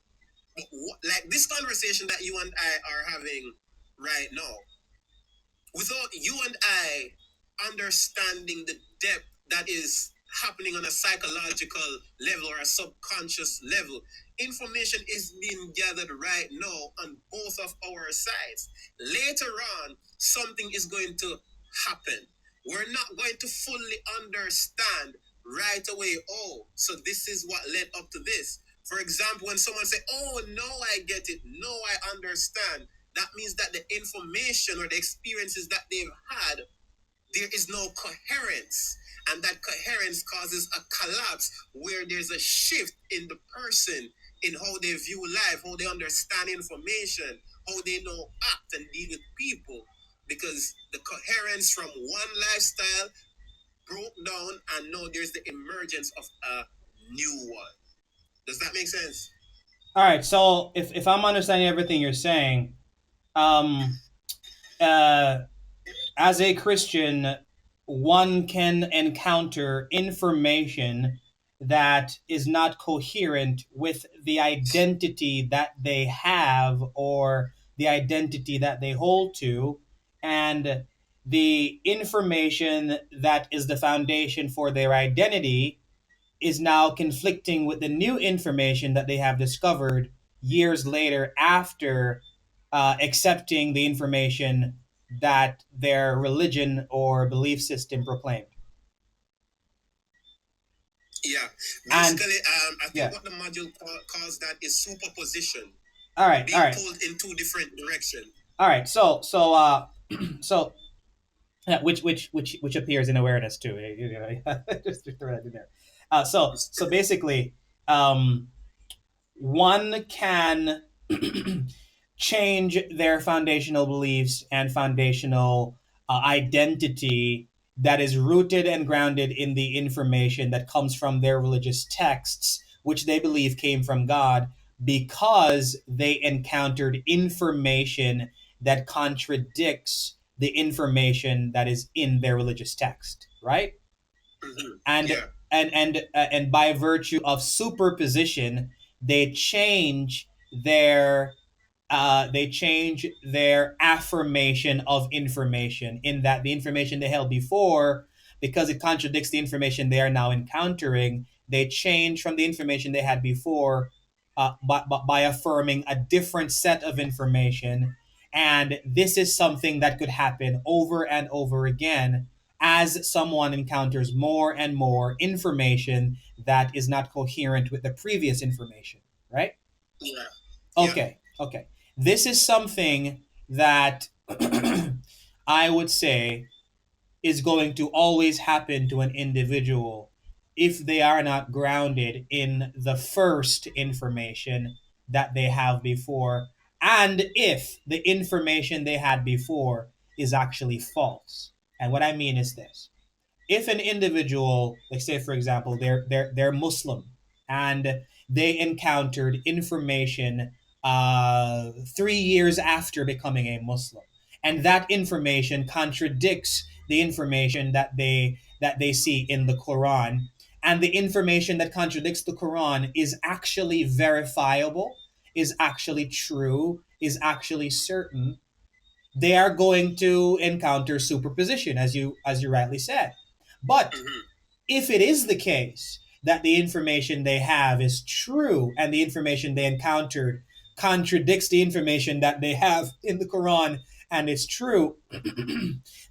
Like this conversation that you and I are having right now, without you and I understanding the depth that is happening on a psychological level or a subconscious level, information is being gathered right now on both of our sides. Later on, something is going to happen. We're not going to fully understand right away, oh, so this is what led up to this. For example, when someone say, oh, no, I get it, no, I understand, that means that the information or the experiences that they've had, there is no coherence. And that coherence causes a collapse where there's a shift in the person, in how they view life, how they understand information, how they know act and deal with people. Because the coherence from one lifestyle broke down, and now there's the emergence of a new one. Does that make sense? All right. So if I'm understanding everything you're saying, um, uh, as a Christian, one can encounter information that is not coherent with the identity that they have or the identity that they hold to, and the information that is the foundation for their identity is now conflicting with the new information that they have discovered years later after accepting the information that their religion or belief system proclaimed. Yeah. And Basically, I think yeah, what the module calls that is superposition, all right, all being right, pulled in two different directions. all right. So yeah, which appears in awareness too. You know, just throw that in there. So basically, um, one can change their foundational beliefs and foundational identity that is rooted and grounded in the information that comes from their religious texts, which they believe came from God, because they encountered information that contradicts the information that is in their religious text, right? And Yeah. and by virtue of superposition, they change their affirmation of information, in that the information they held before, because it contradicts the information they are now encountering, they change from the information they had before, by affirming a different set of information. And this is something that could happen over and over again as someone encounters more and more information that is not coherent with the previous information, right? Yeah. Okay, okay. This is something that I would say is going to always happen to an individual if they are not grounded in the first information that they have before, and if the information they had before is actually false. And what I mean is this: if an individual, like say for example, they're Muslim, and they encountered information 3 years after becoming a Muslim, and that information contradicts the information that they see in the Quran, and the information that contradicts the Quran is actually verifiable, is actually true, is actually certain, they are going to encounter superposition, as you rightly said. But if it is the case that the information they have is true, and the information they encountered contradicts the information that they have in the Quran and it's true,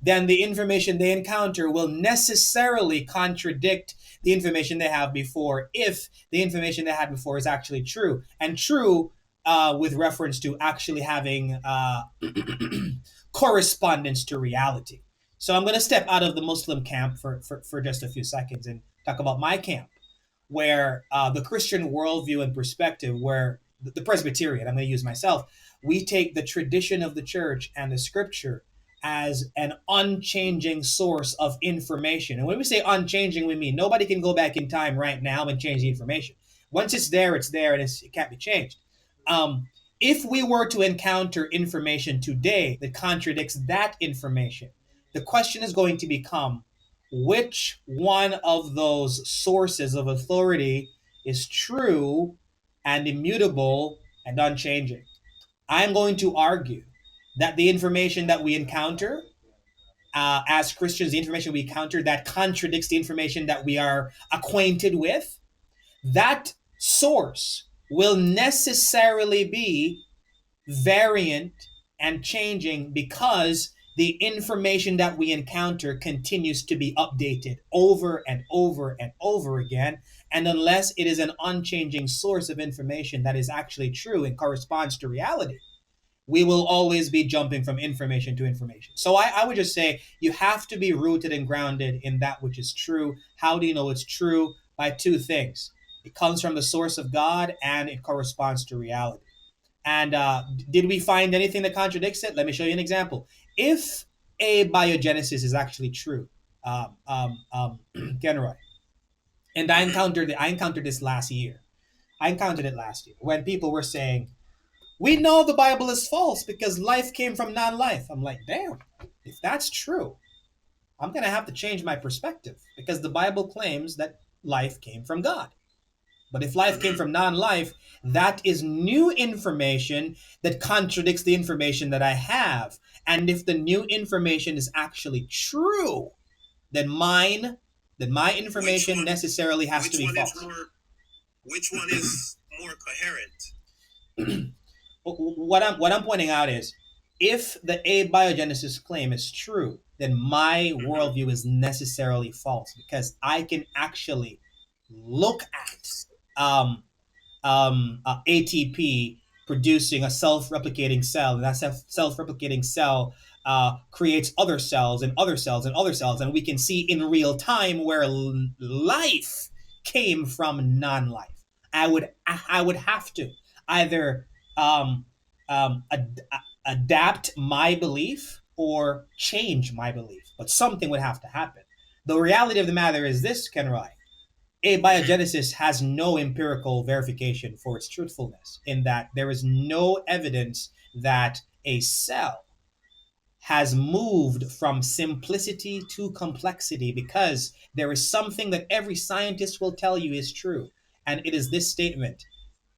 then the information they encounter will necessarily contradict the information they have before, if the information they had before is actually true, and true with reference to actually having correspondence to reality. So I'm going to step out of the Muslim camp for just a few seconds and talk about my camp, where the Christian worldview and perspective, where the Presbyterian, I'm going to use myself, we take the tradition of the church and the scripture as an unchanging source of information. And when we say unchanging, we mean nobody can go back in time right now and change the information. Once it's there, and it can't be changed. Um, if we were to encounter information today that contradicts that information, the question is going to become, which one of those sources of authority is true and immutable and unchanging? I'm going to argue that the information that we encounter as Christians, the information we encounter that contradicts the information that we are acquainted with, that source will necessarily be variant and changing, because the information that we encounter continues to be updated over and over and over again. And unless it is an unchanging source of information that is actually true and corresponds to reality, we will always be jumping from information to information. So I would just say you have to be rooted and grounded in that which is true. How do you know it's true? By two things: it comes from the source of God, and it corresponds to reality. And did we find anything that contradicts it? Let me show you an example. If abiogenesis is actually true, Genroy, and I encountered this last year. I encountered it last year when people were saying, "We know the Bible is false because life came from non-life." I'm like, damn, if that's true, I'm gonna have to change my perspective, because the Bible claims that life came from God. But if life came from non-life, that is new information that contradicts the information that I have. And if the new information is actually true, then my information necessarily has to be false. Which one is more coherent? What I'm pointing out is, if the abiogenesis claim is true, then my worldview is necessarily false, because I can actually look at ATP producing a self-replicating cell, and that self-replicating cell creates other cells and other cells and other cells, and we can see in real time where life came from non-life. I would have to either um, adapt my belief or change my belief, but something would have to happen. The reality of the matter is this, Kenroy. Abiogenesis has no empirical verification for its truthfulness, in that there is no evidence that a cell has moved from simplicity to complexity, because there is something that every scientist will tell you is true, and it is this statement: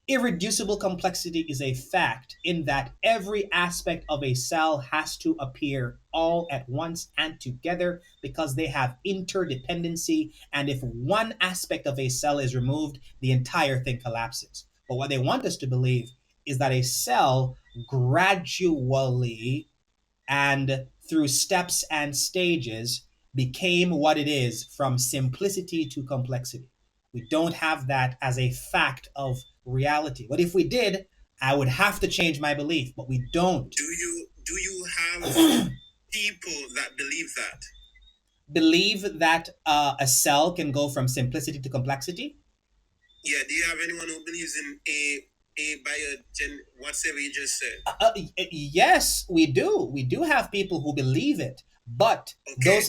irreducible complexity is a fact, in that every aspect of a cell has to appear all at once and together, because they have interdependency. And if one aspect of a cell is removed, the entire thing collapses. But what they want us to believe is that a cell gradually and through steps and stages became what it is, from simplicity to complexity. We don't have that as a fact of reality. But if we did, I would have to change my belief, but we don't. Do you have people that believe that? Believe that a cell can go from simplicity to complexity? Yeah, do you have anyone who believes in a biogen, whatever you just said? Yes, we do. We do have people who believe it, but Okay, those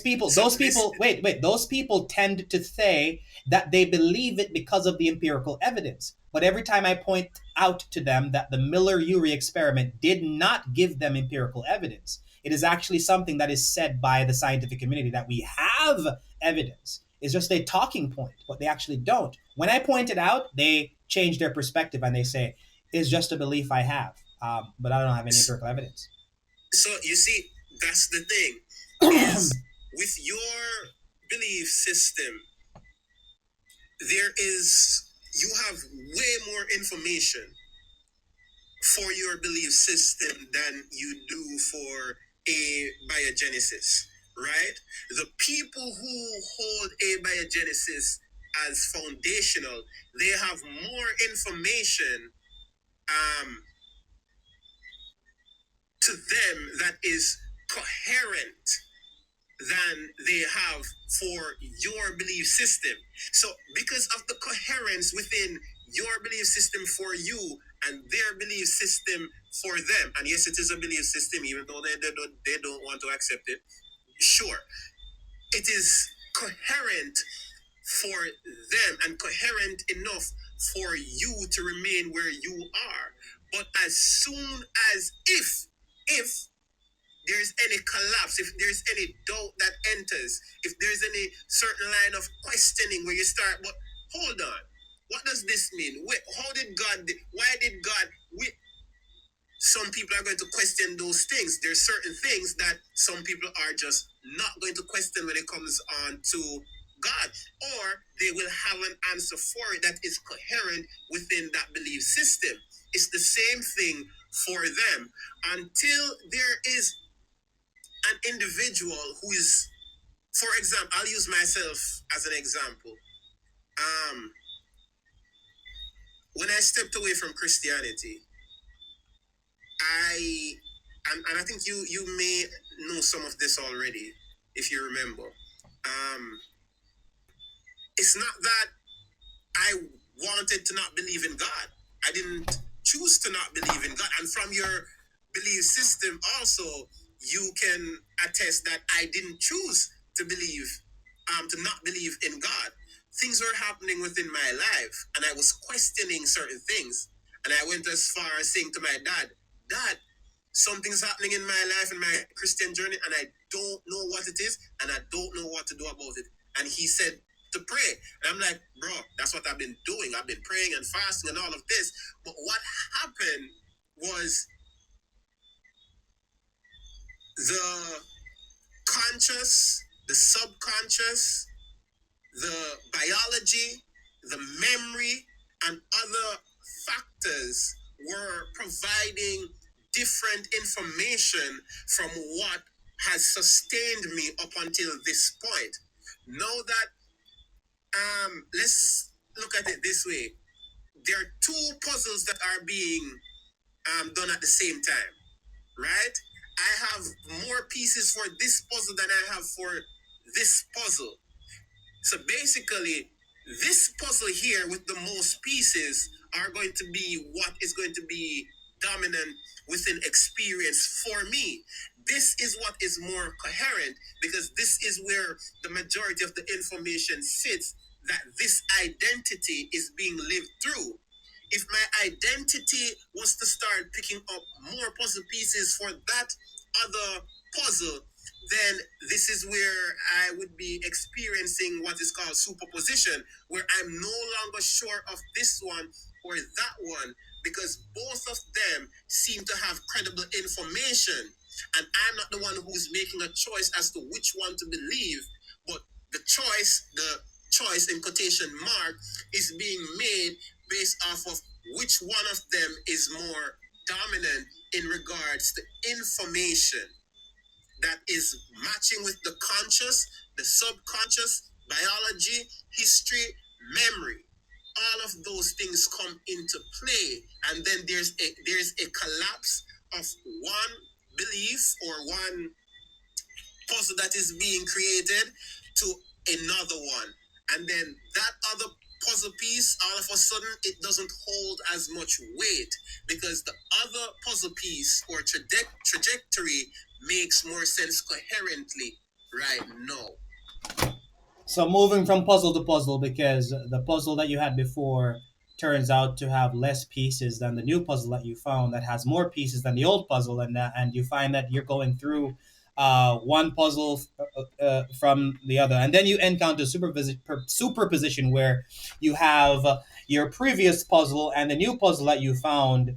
people, wait, those people tend to say that they believe it because of the empirical evidence. But every time I point out to them that the Miller-Urey experiment did not give them empirical evidence, it is actually something that is said by the scientific community, that we have evidence. It's just a talking point, but they actually don't. When I point it out, they change their perspective and they say, it's just a belief I have, but I don't have any empirical evidence. So you see, that's the thing, is with your belief system, you have way more information for your belief system than you do for a biogenesis, right? The people who hold a biogenesis as foundational, they have more information to them that is coherent than they have for your belief system. So because of the coherence within your belief system for you and their belief system for them, and yes, it is a belief system, even though they don't want to accept it, sure, it is coherent for them and coherent enough for you to remain where you are. But as soon as if there's any collapse, if there's any doubt that enters, if there's any certain line of questioning where you start, but hold on, what does this mean? Wait, why did God, some people are going to question those things. There's certain things that some people are just not going to question when it comes on to God, or they will have an answer for it that is coherent within that belief system. It's the same thing for them until there is an individual who is, for example, I'll use myself as an example. When I stepped away from Christianity, and I think you may know some of this already, if you remember. It's not that I wanted to not believe in God. I didn't choose to not believe in God. And from your belief system also, you can attest that I didn't choose to not believe in God. Things were happening within my life, and I was questioning certain things. And I went as far as saying to my Dad, something's happening in my life, in my Christian journey, and I don't know what it is, and I don't know what to do about it. And he said to pray. And I'm like, bro, that's what I've been doing. I've been praying and fasting and all of this. But what happened was the conscious, the subconscious, the biology, the memory, and other factors were providing different information from what has sustained me up until this point. Know that let's look at it this way. There are two puzzles that are being done at the same time, right? I have more pieces for this puzzle than I have for this puzzle. So basically, this puzzle here with the most pieces are going to be what is going to be dominant within experience for me. this is what is more coherent, because this is where the majority of the information sits, that this identity is being lived through. If my identity was to start picking up more puzzle pieces for that other puzzle, then this is where I would be experiencing what is called superposition, where I'm no longer sure of this one or that one, because both of them seem to have credible information. And I'm not the one who's making a choice as to which one to believe, but the choice in quotation mark, is being made based off of which one of them is more dominant in regards to information that is matching with the conscious, the subconscious, biology, history, memory. All of those things come into play, and then there's a collapse of one belief or one puzzle that is being created to another one. And then that other puzzle piece, all of a sudden, it doesn't hold as much weight, because the other puzzle piece or trajectory makes more sense coherently right now. So moving from puzzle to puzzle, because the puzzle that you had before turns out to have less pieces than the new puzzle that you found that has more pieces than the old puzzle, and you find that you're going through one puzzle from the other, and then you encounter superposition where you have your previous puzzle and the new puzzle that you found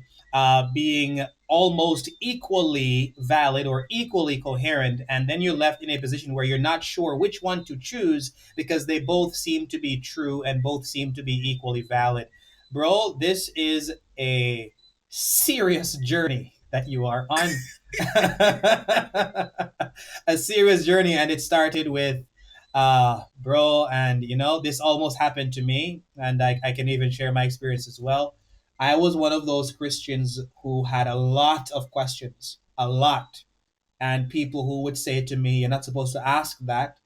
being almost equally valid or equally coherent, and then you're left in a position where you're not sure which one to choose because they both seem to be true and both seem to be equally valid. Bro, this is a serious journey that you are on. A serious journey, and it started with bro, and this almost happened to me, and I can even share my experience as well. I was one of those Christians who had a lot of questions, a lot, and people who would say to me, "You're not supposed to ask that.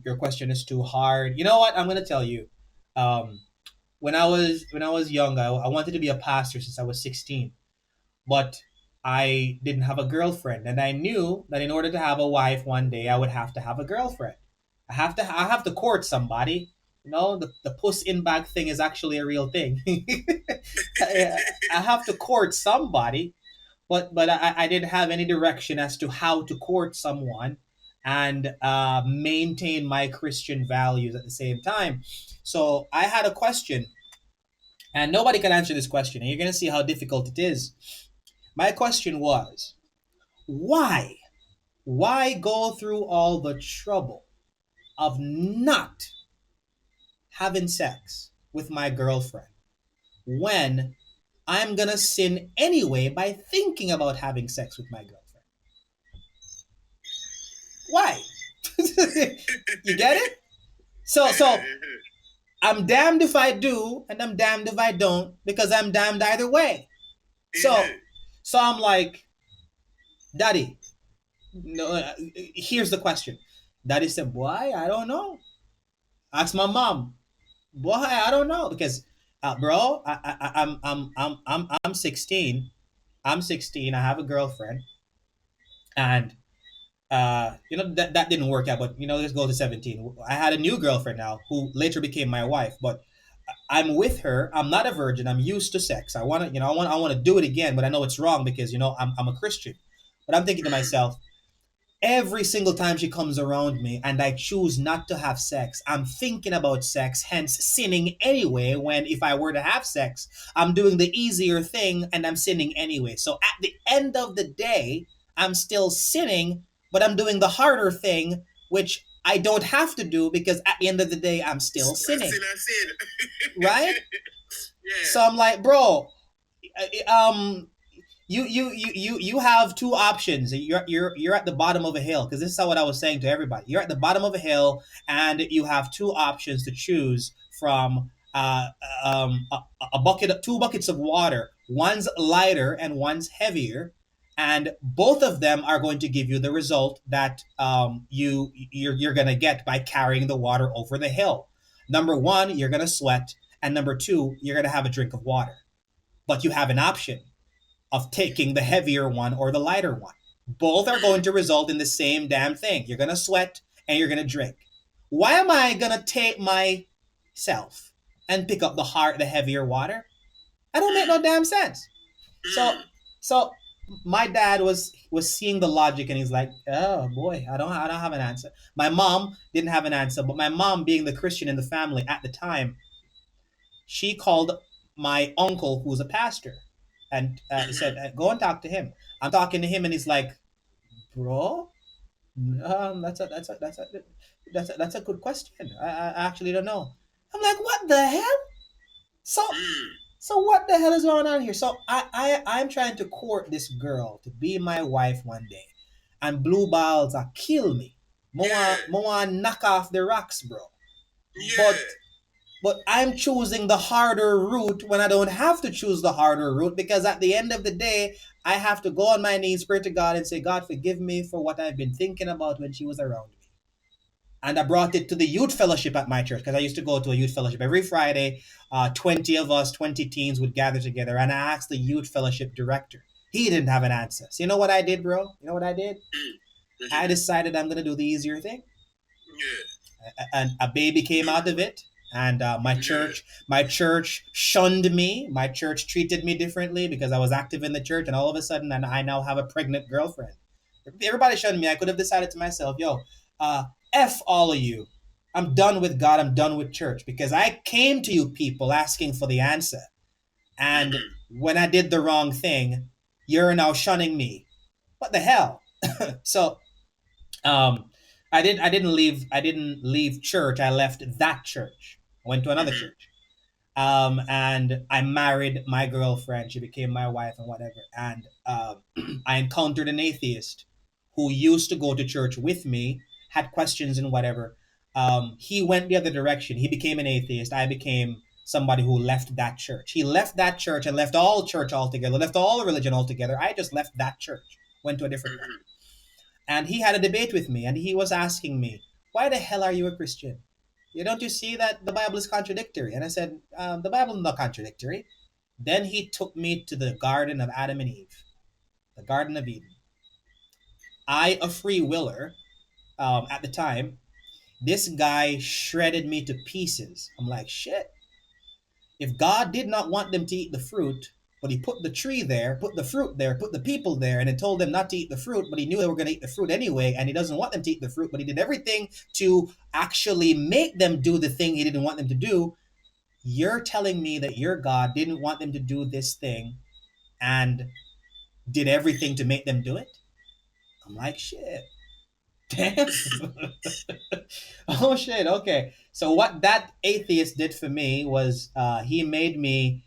Your question is too hard." You know what? I'm gonna tell you. Um, when I was young, I wanted to be a pastor since I was 16, but I didn't have a girlfriend, and I knew that in order to have a wife one day, I would have to have a girlfriend. I have to court somebody. The puss in bag thing is actually a real thing. I have to court somebody, but I didn't have any direction as to how to court someone and maintain my Christian values at the same time. So I had a question, and nobody can answer this question, and you're gonna see how difficult it is. My question was, why? Why go through all the trouble of not having sex with my girlfriend when I'm gonna sin anyway by thinking about having sex with my girlfriend? Why? You get it? So I'm damned if I do, and I'm damned if I don't, because I'm damned either way. So I'm like, Daddy, no. Here's the question. Daddy said, "Boy, I don't know." Ask my mom. Boy, I don't know, because, bro, I'm 16. I'm 16. I have a girlfriend, and that didn't work out. But let's go to 17. I had a new girlfriend now, who later became my wife. But I'm with her. I'm not a virgin. I'm used to sex. I want to, I want to do it again, but I know it's wrong because I'm a Christian. But I'm thinking to myself, every single time she comes around me and I choose not to have sex, I'm thinking about sex, hence sinning anyway. When if I were to have sex, I'm doing the easier thing and I'm sinning anyway. So at the end of the day, I'm still sinning, but I'm doing the harder thing, which I don't have to do, because at the end of the day, I'm still sinning. Right? Yeah. So I'm like, bro, you have two options. You're at the bottom of a hill, because this is what I was saying to everybody. You're at the bottom of a hill, and you have two options to choose from. A bucket, two buckets of water. One's lighter and one's heavier, and both of them are going to give you the result that you're gonna get by carrying the water over the hill. Number one, you're gonna sweat, and number two, you're gonna have a drink of water. But you have an option of taking the heavier one or the lighter one. Both are going to result in the same damn thing. You're going to sweat and you're going to drink. Why am I going to take myself and pick up the heavier water? I don't make no damn sense. So, so my dad was seeing the logic and he's like, oh boy, I don't have an answer. My mom didn't have an answer, but my mom, being the Christian in the family at the time, she called my uncle, who's a pastor, and said, "Go and talk to him." I'm talking to him, and he's like, "Bro, that's a good question. I actually don't know." I'm like, "What the hell?" So so what the hell is going on here? So I'm trying to court this girl to be my wife one day, and blue balls are kill me. More knock off the rocks, bro. But I'm choosing the harder route when I don't have to choose the harder route, because at the end of the day, I have to go on my knees, pray to God, and say, God, forgive me for what I've been thinking about when she was around me. And I brought it to the youth fellowship at my church, because I used to go to a youth fellowship every Friday. 20 of us, 20 teens would gather together, and I asked the youth fellowship director. He didn't have an answer. So you know what I did, bro? You know what I did? I decided I'm going to do the easier thing. And a baby came out of it, and my church shunned me. My church treated me differently because I was active in the church, and all of a sudden, and I now have a pregnant girlfriend. Everybody shunned me. I could have decided to myself, yo, f all of you. I'm done with God. I'm done with church, because I came to you people asking for the answer, and when I did the wrong thing, you're now shunning me. What the hell? So um, I didn't leave church. I left that church. I went to another church. And I married my girlfriend. She became my wife and whatever. And I encountered an atheist who used to go to church with me, had questions and whatever. He went the other direction. He became an atheist. I became somebody who left that church. He left that church and left all church altogether, left all religion altogether. I just left that church, went to a different one. And he had a debate with me, and he was asking me, why the hell are you a Christian? You don't you see that the Bible is contradictory? And I said, the Bible is not contradictory. Then he took me to the Garden of Adam and Eve, the Garden of Eden. I, a free willer, at the time, this guy shredded me to pieces. I'm like, shit. If God did not want them to eat the fruit, but he put the tree there, put the fruit there, put the people there, and it told them not to eat the fruit, but he knew they were going to eat the fruit anyway, and he doesn't want them to eat the fruit, but he did everything to actually make them do the thing he didn't want them to do. You're telling me that your God didn't want them to do this thing and did everything to make them do it? I'm like, shit. Damn. Oh shit. Okay. So what that atheist did for me was he made me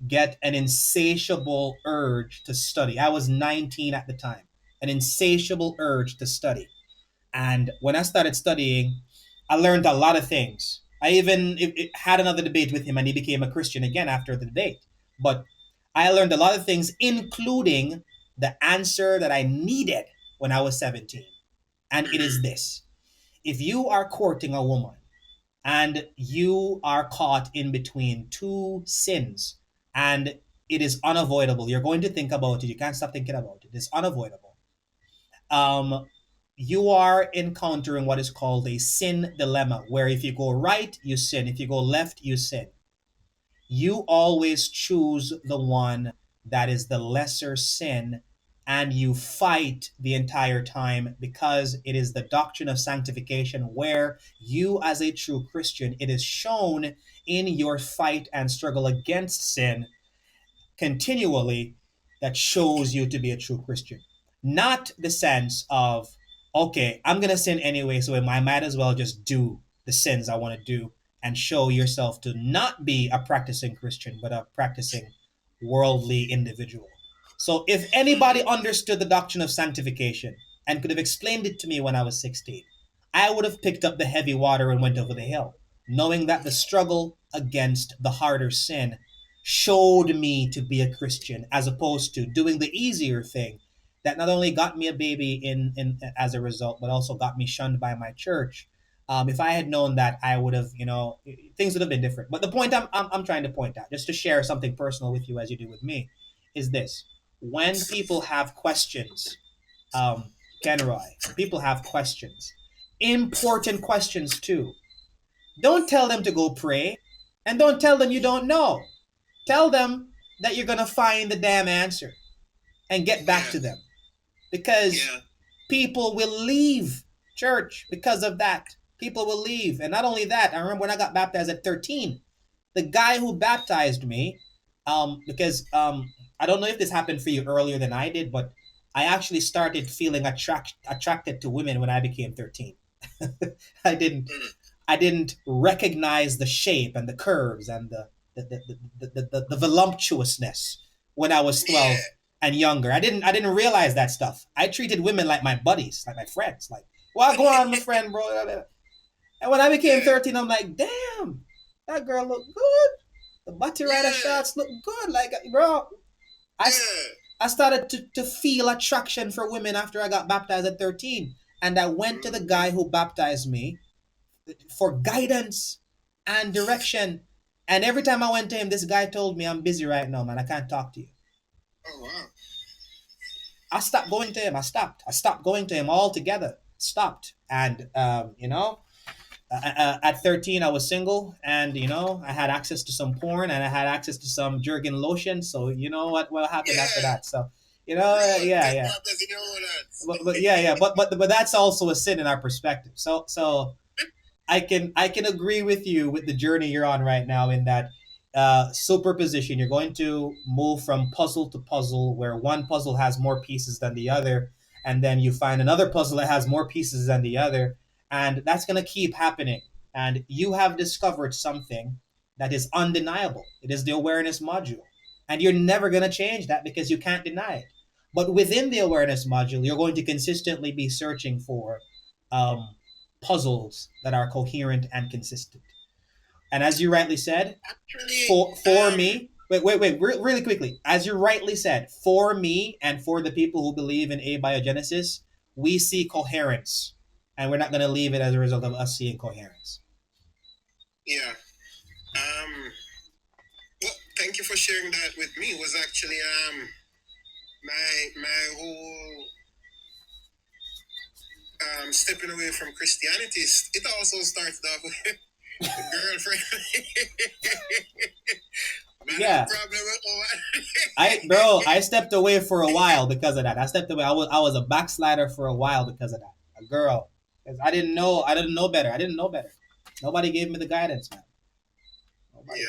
get an insatiable urge to study. I was 19 at the time. An insatiable urge to study. And when I started studying, I learned a lot of things. I even had another debate with him, and he became a Christian again after the debate. But I learned a lot of things, including the answer that I needed when I was 17. And it is this: if you are courting a woman and you are caught in between two sins, and it is unavoidable, you're going to think about it, you can't stop thinking about it, it's unavoidable. Um, you are encountering what is called a sin dilemma, where if you go right, you sin. If you go left, you sin. You always choose the one that is the lesser sin, and you fight the entire time, because it is the doctrine of sanctification, where you, as a true Christian, it is shown in your fight and struggle against sin continually, that shows you to be a true Christian. Not the sense of, okay, I'm going to sin anyway, so I might as well just do the sins I want to do, and show yourself to not be a practicing Christian, but a practicing worldly individual. So if anybody understood the doctrine of sanctification and could have explained it to me when I was 16, I would have picked up the heavy water and went over the hill, knowing that the struggle against the harder sin showed me to be a Christian, as opposed to doing the easier thing that not only got me a baby in as a result, but also got me shunned by my church. If I had known that, I would have, things would have been different. But the point I'm trying to point out, just to share something personal with you as you do with me, is this: when people have questions, Kenroy, people have questions, important questions too. Don't tell them to go pray, and don't tell them you don't know. Tell them that you're gonna find the damn answer and get back to them, because people will leave church because of that. People will leave, and not only that. I remember when I got baptized at 13, the guy who baptized me, because I don't know if this happened for you earlier than I did, but I actually started feeling attracted to women when I became 13. I didn't I didn't recognize the shape and the curves and the voluptuousness when I was 12 and younger. I didn't realize that stuff. I treated women like my buddies, like my friends. Like, well, go on, my friend, bro. And when I became 13, I'm like, damn, that girl look good. The butty rider shots look good. Like, bro, I, I started to feel attraction for women after I got baptized at 13. And I went to the guy who baptized me for guidance and direction. And every time I went to him, this guy told me, I'm busy right now, man. I can't talk to you. Oh, wow. I stopped going to him. I stopped going to him altogether. Stopped. And, at 13, I was single, and I had access to some porn, and I had access to some Jergen lotion. So you know what happened after that. So yeah. But yeah. But that's also a sin in our perspective. So I can agree with you with the journey you're on right now, in that superposition. You're going to move from puzzle to puzzle, where one puzzle has more pieces than the other, and then you find another puzzle that has more pieces than the other, and that's going to keep happening. And you have discovered something that is undeniable. It is the awareness module, and you're never going to change that because you can't deny it. But within the awareness module, you're going to consistently be searching for um, puzzles that are coherent and consistent. And as you rightly said, for me, wait, really quickly, as you rightly said, for me and for the people who believe in abiogenesis, we see coherence, and we're not going to leave it as a result of us seeing coherence. Yeah. Well, thank you for sharing that with me. It was actually my whole stepping away from Christianity. It also started off with a girlfriend. Yeah. I stepped away for a while because of that. I stepped away. I was a backslider for a while because of that. A girl. Because I didn't know better. Nobody gave me the guidance, man. Nobody. Yeah.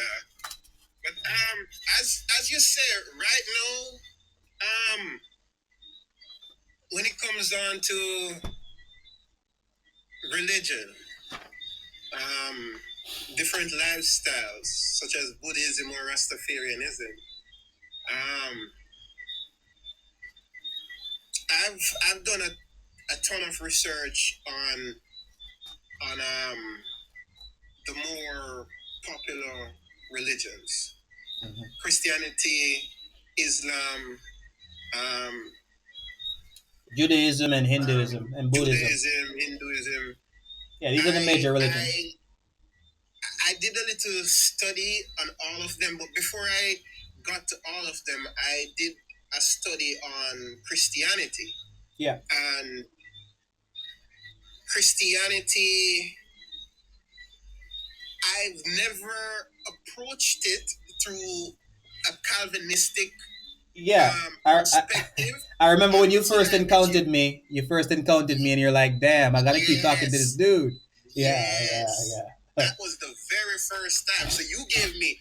But as you say right now, when it comes down to religion, different lifestyles such as Buddhism or Rastafarianism, I've done a ton of research on the more popular religions, Christianity, Islam, Judaism and Hinduism and Buddhism. Hinduism. Yeah, these are the major religions. I did a little study on all of them, but before I got to all of them, I did a study on Christianity. Yeah. And Christianity, I've never approached it through a Calvinistic perspective. I remember when you first encountered me. And you're like, "Damn, I gotta keep talking to this dude." Yeah. That was the very first time. So you gave me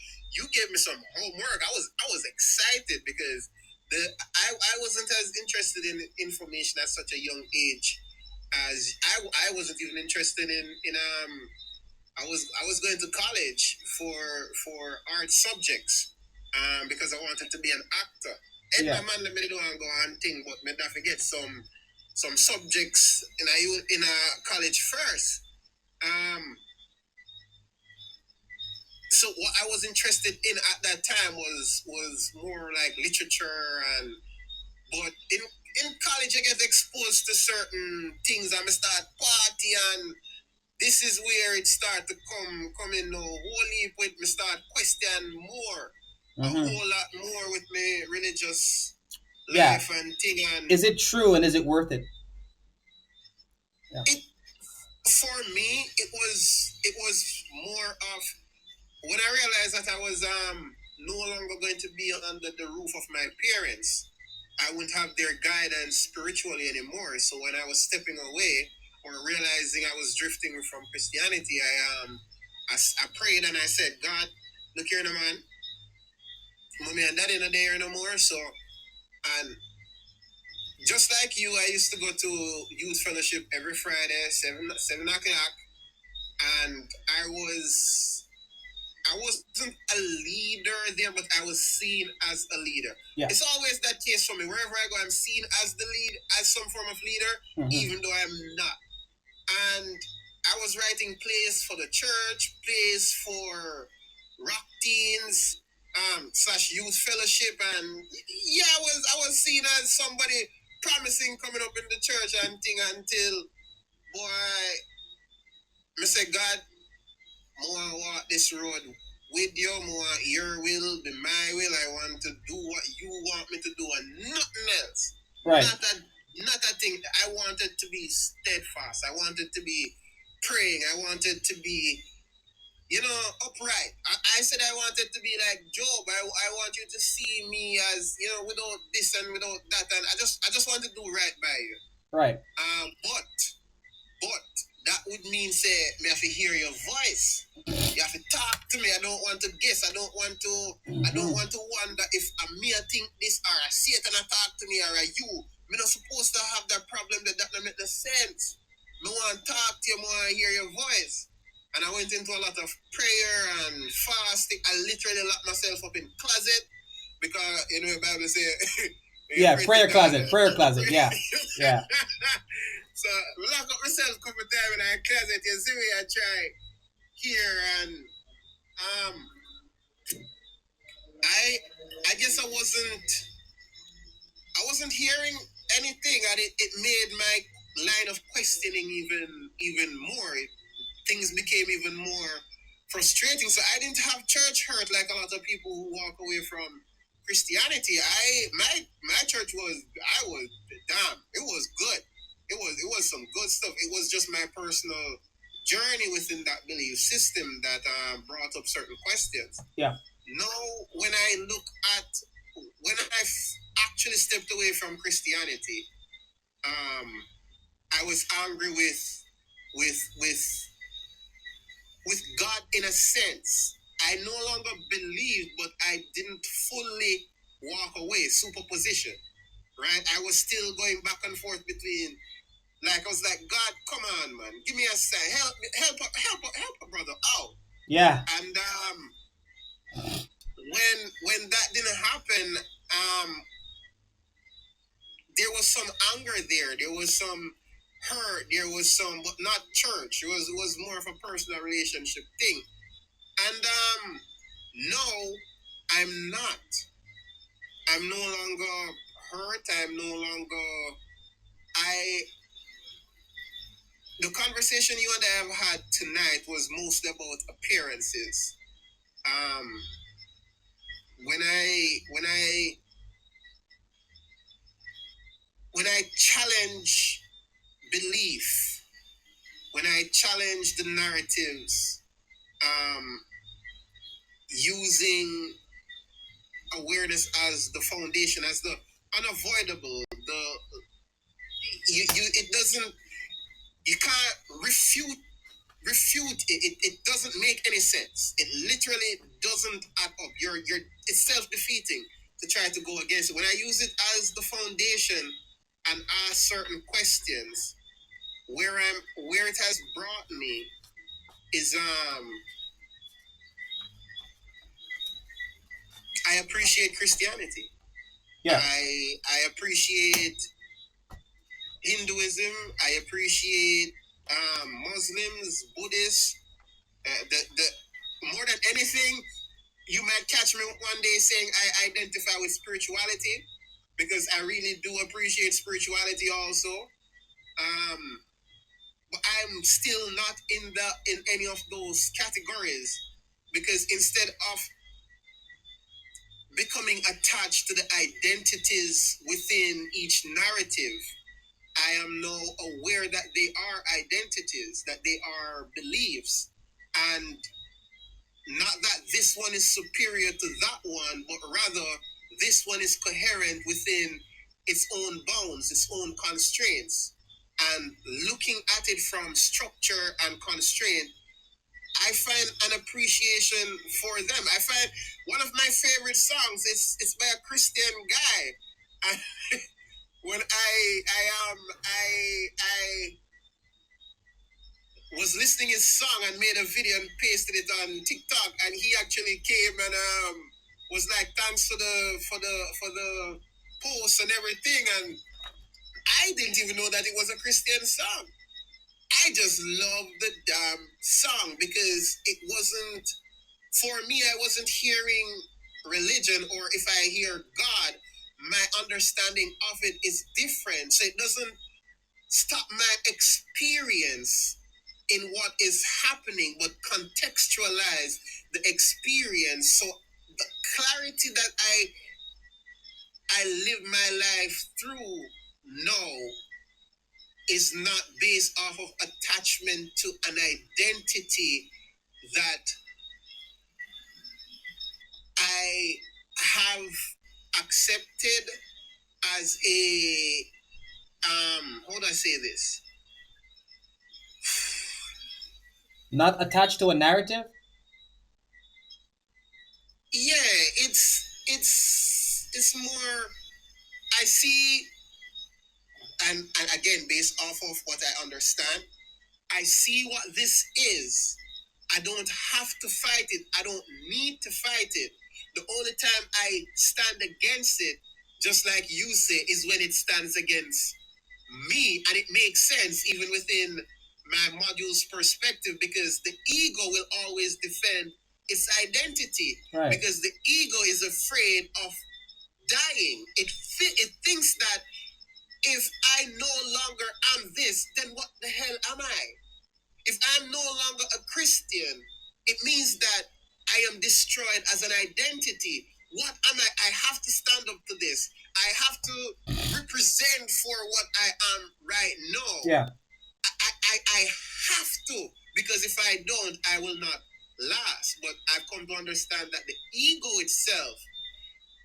some homework. I was excited because I wasn't as interested in information at such a young age as I wasn't even interested in I was going to college for art subjects because I wanted to be an actor. And my man, let me do and go and think, but me not forget some subjects in a college first. So what I was interested in at that time was more like literature, but in college I get exposed to certain things. I start party, and this is where it start to come in a whole heap with me start question more, a whole lot more with me religious Yeah. and thing. And Is it true and is it worth it? Yeah. it, for me, it was more of when I realized that I was no longer going to be under the roof of my parents. I wouldn't have their guidance spiritually anymore. So when I was stepping away or realizing I was drifting from Christianity, I prayed and I said, God, look here, no man, mommy and daddy not there no more. So and just like you, I used to go to youth fellowship every Friday, 7 o'clock, and I wasn't a leader there, but I was seen as a leader. Yeah. It's always that case for me. Wherever I go, I'm seen as the lead, as some form of leader, even though I'm not. And I was writing plays for the church, plays for rock teens, slash youth fellowship, and yeah, I was seen as somebody promising coming up in the church and thing until boy, I say God, I walk this road with you, I want your will be my will. I want to do what you want me to do and nothing else. Right. Not a thing. I wanted to be steadfast. I wanted to be praying. I wanted to be, upright. I said I wanted to be like Job. I want you to see me as, without this and without that. And I just want to do right by you. Right. But that would mean say me have to hear your voice. You have to talk to me. I don't want to guess. I don't want to wonder if a me a think this or a Satan a talk to me or a you. Me not supposed to have that problem that don't make no sense. Me want to talk to you, me want to hear your voice. And I went into a lot of prayer and fasting. I literally locked myself up in closet because the Bible say yeah, prayer closet, yeah. Yeah. So lock up myself a couple times in our closet. You see me, I try here and I guess I wasn't hearing anything, and it made my line of questioning even more. Things became even more frustrating. So I didn't have church hurt like a lot of people who walk away from Christianity. My church was damn. It was good. It was some good stuff. It was just my personal journey within that belief system that brought up certain questions. Yeah. Now, when I actually stepped away from Christianity, I was angry with God in a sense. I no longer believed, but I didn't fully walk away. Superposition, right? I was still going back and forth between. Like I was like, God, come on, man, give me a sign, help a brother out. Yeah. And when that didn't happen, there was some anger there. There was some hurt. There was some, but not church. It was more of a personal relationship thing. And no, I'm not. I'm no longer hurt. I'm no longer. The conversation you and I have had tonight was mostly about appearances. When I challenge belief, when I challenge the narratives, using awareness as the foundation, as the unavoidable, it doesn't, you can't refute it doesn't make any sense. It literally doesn't add up. It's self-defeating to try to go against it. When I use it as the foundation and ask certain questions, where it has brought me is I appreciate Christianity. Yeah. I appreciate Hinduism. I appreciate Muslims, Buddhists. The more than anything, you might catch me one day saying I identify with spirituality because I really do appreciate spirituality also. But I'm still not in any of those categories because instead of becoming attached to the identities within each narrative. I am now aware that they are identities, that they are beliefs, and not that this one is superior to that one, but rather this one is coherent within its own bounds, its own constraints. And looking at it from structure and constraint, I find an appreciation for them. I find one of my favorite songs, it's by a Christian guy. And when I was listening his song and made a video and pasted it on TikTok, and he actually came and was like, thanks for the post and everything. And I didn't even know that it was a Christian song. I just loved the damn song because it wasn't, for me, I wasn't hearing religion, or if I hear God, my understanding of it is different. So it doesn't stop my experience in what is happening, but contextualize the experience. So the clarity that I live my life through now is not based off of attachment to an identity that I have accepted as a how do I say this? Not attached to a narrative? Yeah, it's more, I see, and again, based off of what I understand, I see what this is. I don't have to fight it. I don't need to fight it. The only time I stand against it, just like you say, is when it stands against me. And it makes sense even within my module's perspective, because the ego will always defend its identity. Right. Because the ego is afraid of dying. It thinks that if I no longer am this, then what the hell am I? If I'm no longer a Christian, it means that I am destroyed as an identity. What am I? I have to stand up to this. I have to represent for what I am right now. Yeah. I have to, because if I don't, I will not last. But I've come to understand that the ego itself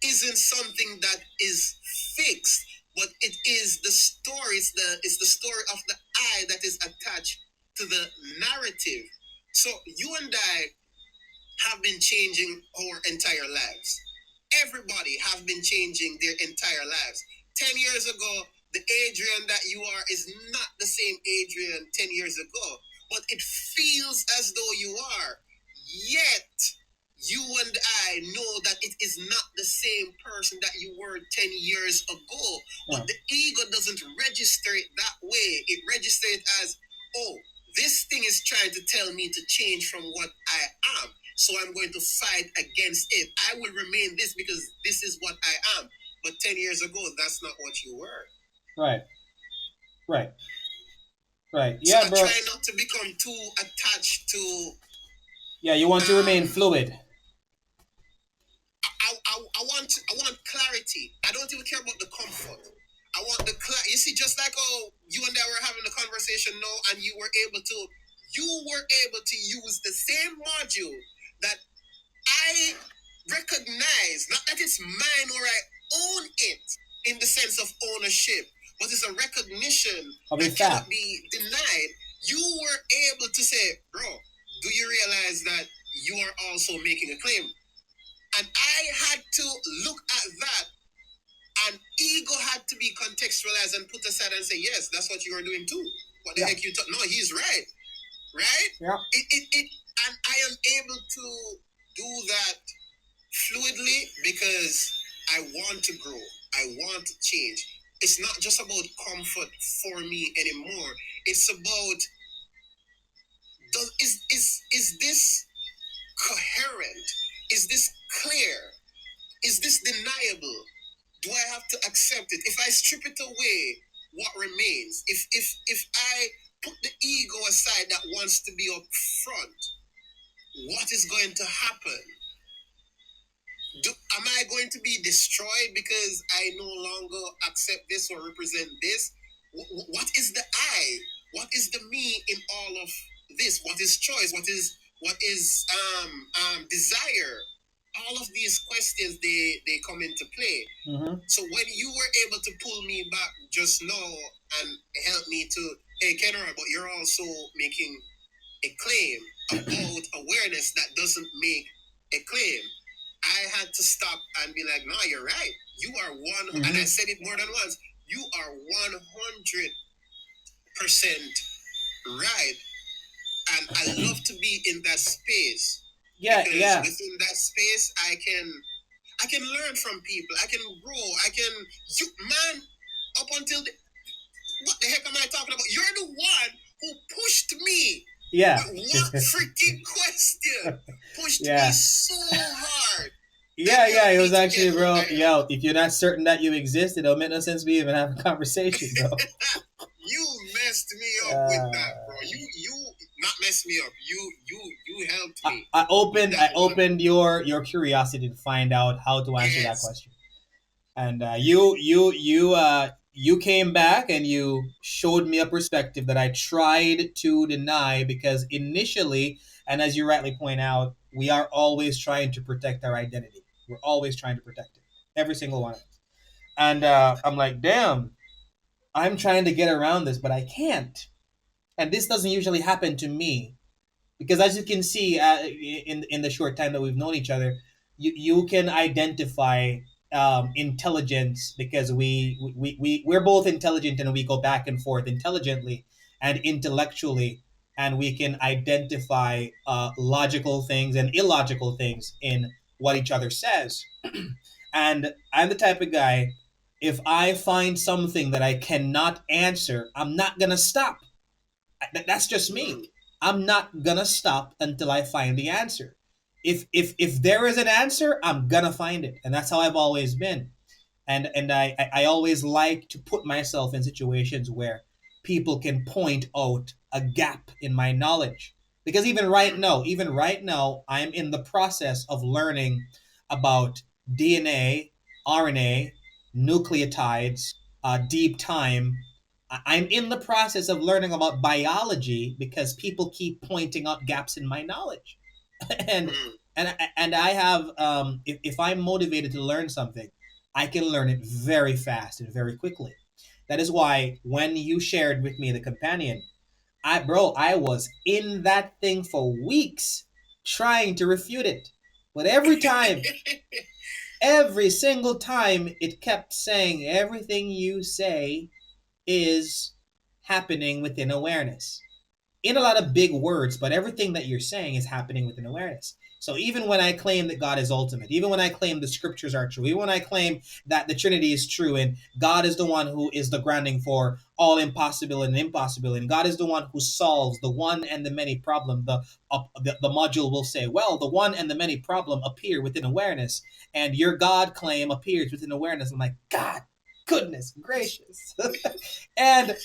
isn't something that is fixed, but it is the story. It's the story of the I that is attached to the narrative. So you and I have been changing our entire lives. Everybody have been changing their entire lives. 10 years ago, the Adrian that you are is not the same Adrian 10 years ago, but it feels as though you are. Yet, you and I know that it is not the same person that you were 10 years ago. But the ego doesn't register it that way. It registers it as, oh, this thing is trying to tell me to change from what I am. So I'm going to fight against it. I will remain this because this is what I am. But 10 years ago, that's not what you were. Right. Right. Right. Yeah, so I bro. try not to become too attached to. Yeah, you want to remain fluid. I want clarity. I don't even care about the comfort. I want the clarity. You see, just like you and I were having a conversation now, and you were able to use the same module that I recognize, not that it's mine or I own it in the sense of ownership, but it's a recognition that cannot be denied. You were able to say, bro, do you realize that you are also making a claim? And I had to look at that, and ego had to be contextualized and put aside and say, yes, that's what you are doing too. What the heck you talk? No, he's right. Right? Yeah. And I am able to do that fluidly because I want to grow. I want to change. It's not just about comfort for me anymore. It's about, is this coherent? Is this clear? Is this deniable? Do I have to accept it? If I strip it away, what remains? If I put the ego aside that wants to be up front, what is going to happen? Am I going to be destroyed because I no longer accept this or represent this? What is the I? What is the me in all of this? What is choice? What is desire? All of these questions they come into play. Mm-hmm. So when you were able to pull me back just now and help me to, hey Kenora, but you're also making a claim about awareness that doesn't make a claim. I had to stop and be like, no, you're right. You are one, and I said it more than once. You are 100% right, and I love to be in that space. Yeah, because yeah. within that space, I can learn from people. I can grow. Man, up until what the heck am I talking about? You're the one who pushed me. Yeah. What freaking question? Pushed Yeah. me so hard. Yeah, That yeah, helped it me was to actually, get bro. where I am. Yo, if you're not certain that you exist, it don't make no sense we even have a conversation, bro. You messed me up with that, bro. You not messed me up. You helped me. I with that one. opened your curiosity to find out how to answer that Yes. question, and you came back and you showed me a perspective that I tried to deny because initially, and as you rightly point out, we are always trying to protect our identity. We're always trying to protect it, every single one of us. And I'm like, damn, I'm trying to get around this, but I can't. And this doesn't usually happen to me because, as you can see, in the short time that we've known each other, you can identify intelligence because we're both intelligent and we go back and forth intelligently and intellectually, and we can identify logical things and illogical things in what each other says. And I'm the type of guy, if I find something that I cannot answer, I'm not gonna stop. That's just me. I'm not gonna stop until I find the answer. If there is an answer, I'm gonna find it, and that's how I've always been. And I always like to put myself in situations where people can point out a gap in my knowledge, because even right now, I'm in the process of learning about DNA, RNA, nucleotides, deep time. I'm in the process of learning about biology because people keep pointing out gaps in my knowledge. and and I have if I'm motivated to learn something, I can learn it very fast and very quickly. That is why when you shared with me the companion, I was in that thing for weeks trying to refute it. But every single time it kept saying everything you say is happening within awareness. In a lot of big words, but everything that you're saying is happening within awareness. So even when I claim that God is ultimate, even when I claim the scriptures are true, even when I claim that the Trinity is true and God is the one who is the grounding for all impossibility and impossibility, and God is the one who solves the one and the many problem, the module will say, well, the one and the many problem appear within awareness, and your God claim appears within awareness. I'm like, God, goodness gracious. and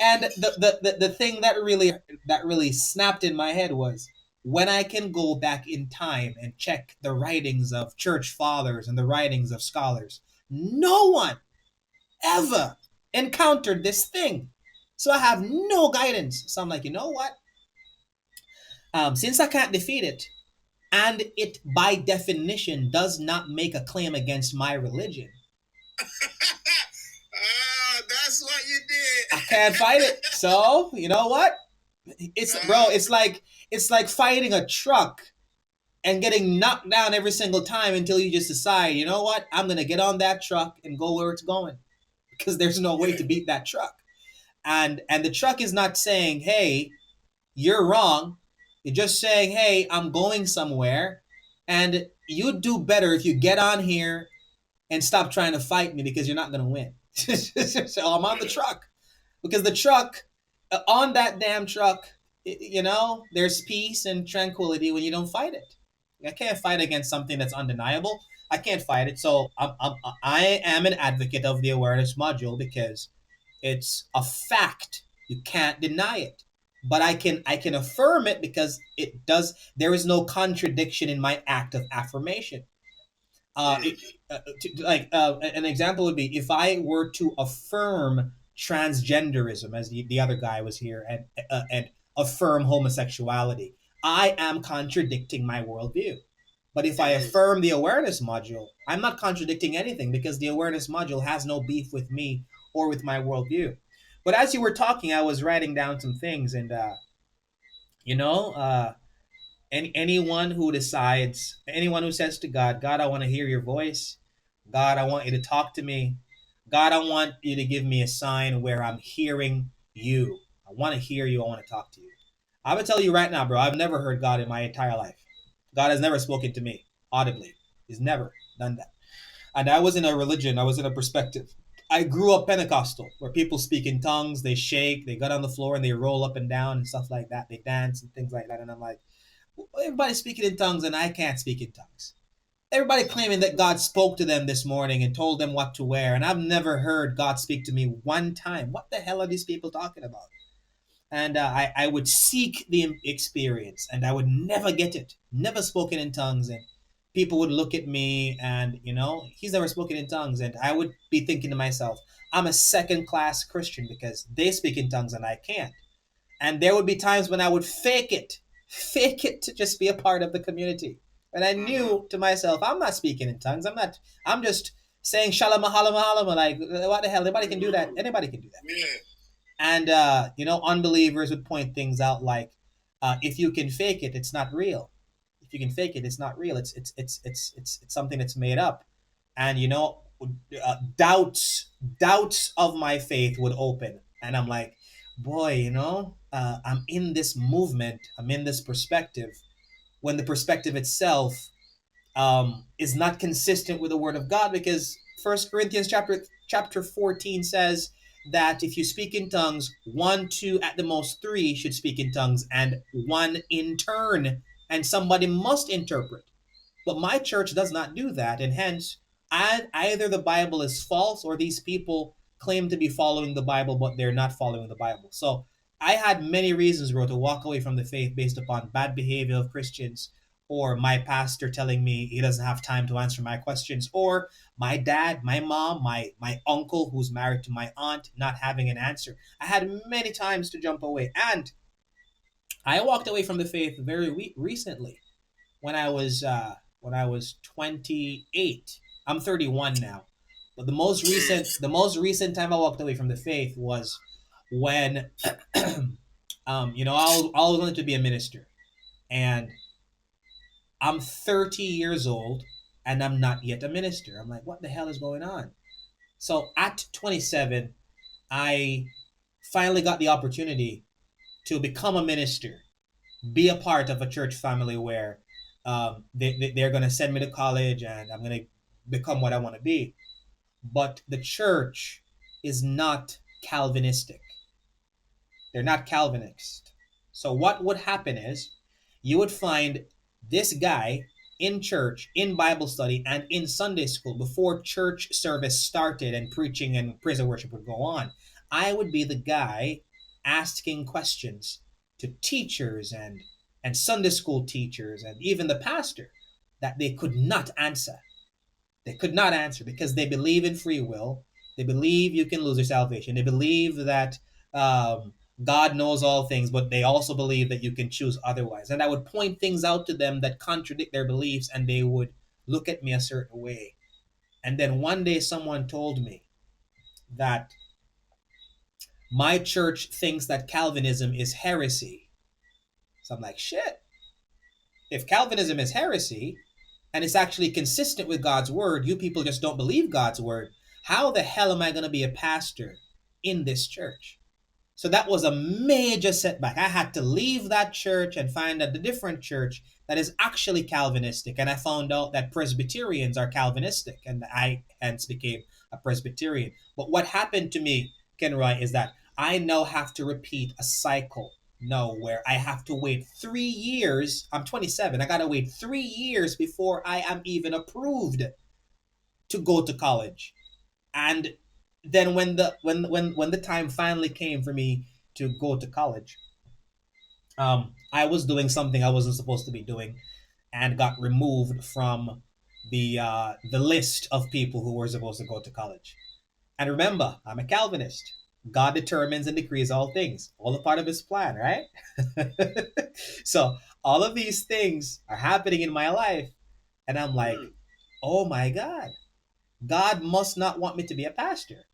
the thing that really snapped in my head was when I can go back in time and check the writings of church fathers and the writings of scholars, no one ever encountered this thing. So I have no guidance. So I'm like, you know what? Since I can't defeat it, and it by definition does not make a claim against my religion, That's what you did. I can't fight it. So you know what? It's like fighting a truck and getting knocked down every single time until you just decide, you know what? I'm gonna get on that truck and go where it's going because there's no way to beat that truck. And the truck is not saying, hey, you're wrong. You're just saying, hey, I'm going somewhere, and you'd do better if you get on here and stop trying to fight me because you're not gonna win. So I'm on the truck because the truck, on that damn truck, there's peace and tranquility when you don't fight it. I can't fight against something that's undeniable. I can't fight it. So I am an advocate of the awareness module because it's a fact. You can't deny it. But I can affirm it because it does. There is no contradiction in my act of affirmation. It, an example would be if I were to affirm transgenderism, as the other guy was here, and affirm homosexuality, I am contradicting my worldview. But if I affirm the awareness module, I'm not contradicting anything because the awareness module has no beef with me or with my worldview. But as you were talking, I was writing down some things, and you know, anyone who decides, anyone who says to God, God, I want to hear your voice. God, I want you to talk to me. God, I want you to give me a sign where I'm hearing you. I want to hear you. I want to talk to you. I'm going to tell you right now, bro, I've never heard God in my entire life. God has never spoken to me audibly. He's never done that. And I was in a religion, I was in a perspective. I grew up Pentecostal, where people speak in tongues, they shake, they get on the floor and they roll up and down and stuff like that. They dance and things like that. And I'm like, everybody's speaking in tongues and I can't speak in tongues. Everybody claiming that God spoke to them this morning and told them what to wear, and I've never heard God speak to me one time. What the hell are these people talking about? And I would seek the experience, and I would never get it. Never spoken in tongues, and people would look at me, and he's never spoken in tongues, and I would be thinking to myself, I'm a second-class Christian because they speak in tongues and I can't. And there would be times when I would fake it to just be a part of the community. And I knew to myself, I'm not speaking in tongues. I'm just saying shalom, mahala, mahala. Like, what the hell? Anybody can do that. Anybody can do that. Yeah. And, unbelievers would point things out like, if you can fake it, it's not real. If you can fake it, it's not real. It's something that's made up. And, doubts of my faith would open. And I'm like, boy, I'm in this movement, I'm in this perspective, when the perspective itself is not consistent with the word of God, because First Corinthians chapter 14 says that if you speak in tongues, one, two, at the most three should speak in tongues, and one in turn, and somebody must interpret. But my church does not do that, and hence, either the Bible is false or these people claim to be following the Bible, but they're not following the Bible. So I had many reasons, bro, to walk away from the faith based upon bad behavior of Christians, or my pastor telling me he doesn't have time to answer my questions, or my dad, my mom, my uncle who's married to my aunt not having an answer. I had many times to jump away, and I walked away from the faith very recently when I was 28. I'm 31 now. But the most recent time I walked away from the faith was when I was wanted to be a minister, and I'm 30 years old and I'm not yet a minister. I'm like, what the hell is going on? So at 27, I finally got the opportunity to become a minister, be a part of a church family where they're going to send me to college and I'm going to become what I want to be. But the church is not Calvinistic. They're not Calvinist. So what would happen is you would find this guy in church, in Bible study, and in Sunday school before church service started and preaching and praise and worship would go on. I would be the guy asking questions to teachers and Sunday school teachers and even the pastor that they could not answer. They could not answer because they believe in free will. They believe you can lose your salvation. They believe that God knows all things, but they also believe that you can choose otherwise. And I would point things out to them that contradict their beliefs, and they would look at me a certain way. And then one day someone told me that my church thinks that Calvinism is heresy. So I'm like, shit. If Calvinism is heresy, and it's actually consistent with God's word, you people just don't believe God's word, how the hell am I going to be a pastor in this church? So that was a major setback. I had to leave that church and find a different church that is actually Calvinistic. And I found out that Presbyterians are Calvinistic, and I hence became a Presbyterian. But what happened to me, Kenroy, is that I now have to repeat a cycle now where I have to wait 3 years. I'm 27. I got to wait 3 years before I am even approved to go to college. And then when the time finally came for me to go to college, I was doing something I wasn't supposed to be doing, and got removed from the list of people who were supposed to go to college. And remember, I'm a Calvinist. God determines and decrees all things, all a part of his plan, right? So all of these things are happening in my life, and I'm like, oh my God, God must not want me to be a pastor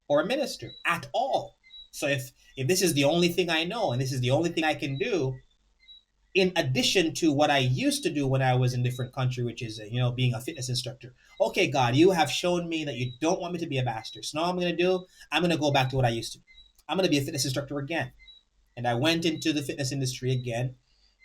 or a minister at all. So if this is the only thing I know and this is the only thing I can do, in addition to what I used to do when I was in different country, which is being a fitness instructor. Okay, God, you have shown me that you don't want me to be a pastor. So now I'm going to do. I'm going to go back to what I used to do. I'm going to be a fitness instructor again, and I went into the fitness industry again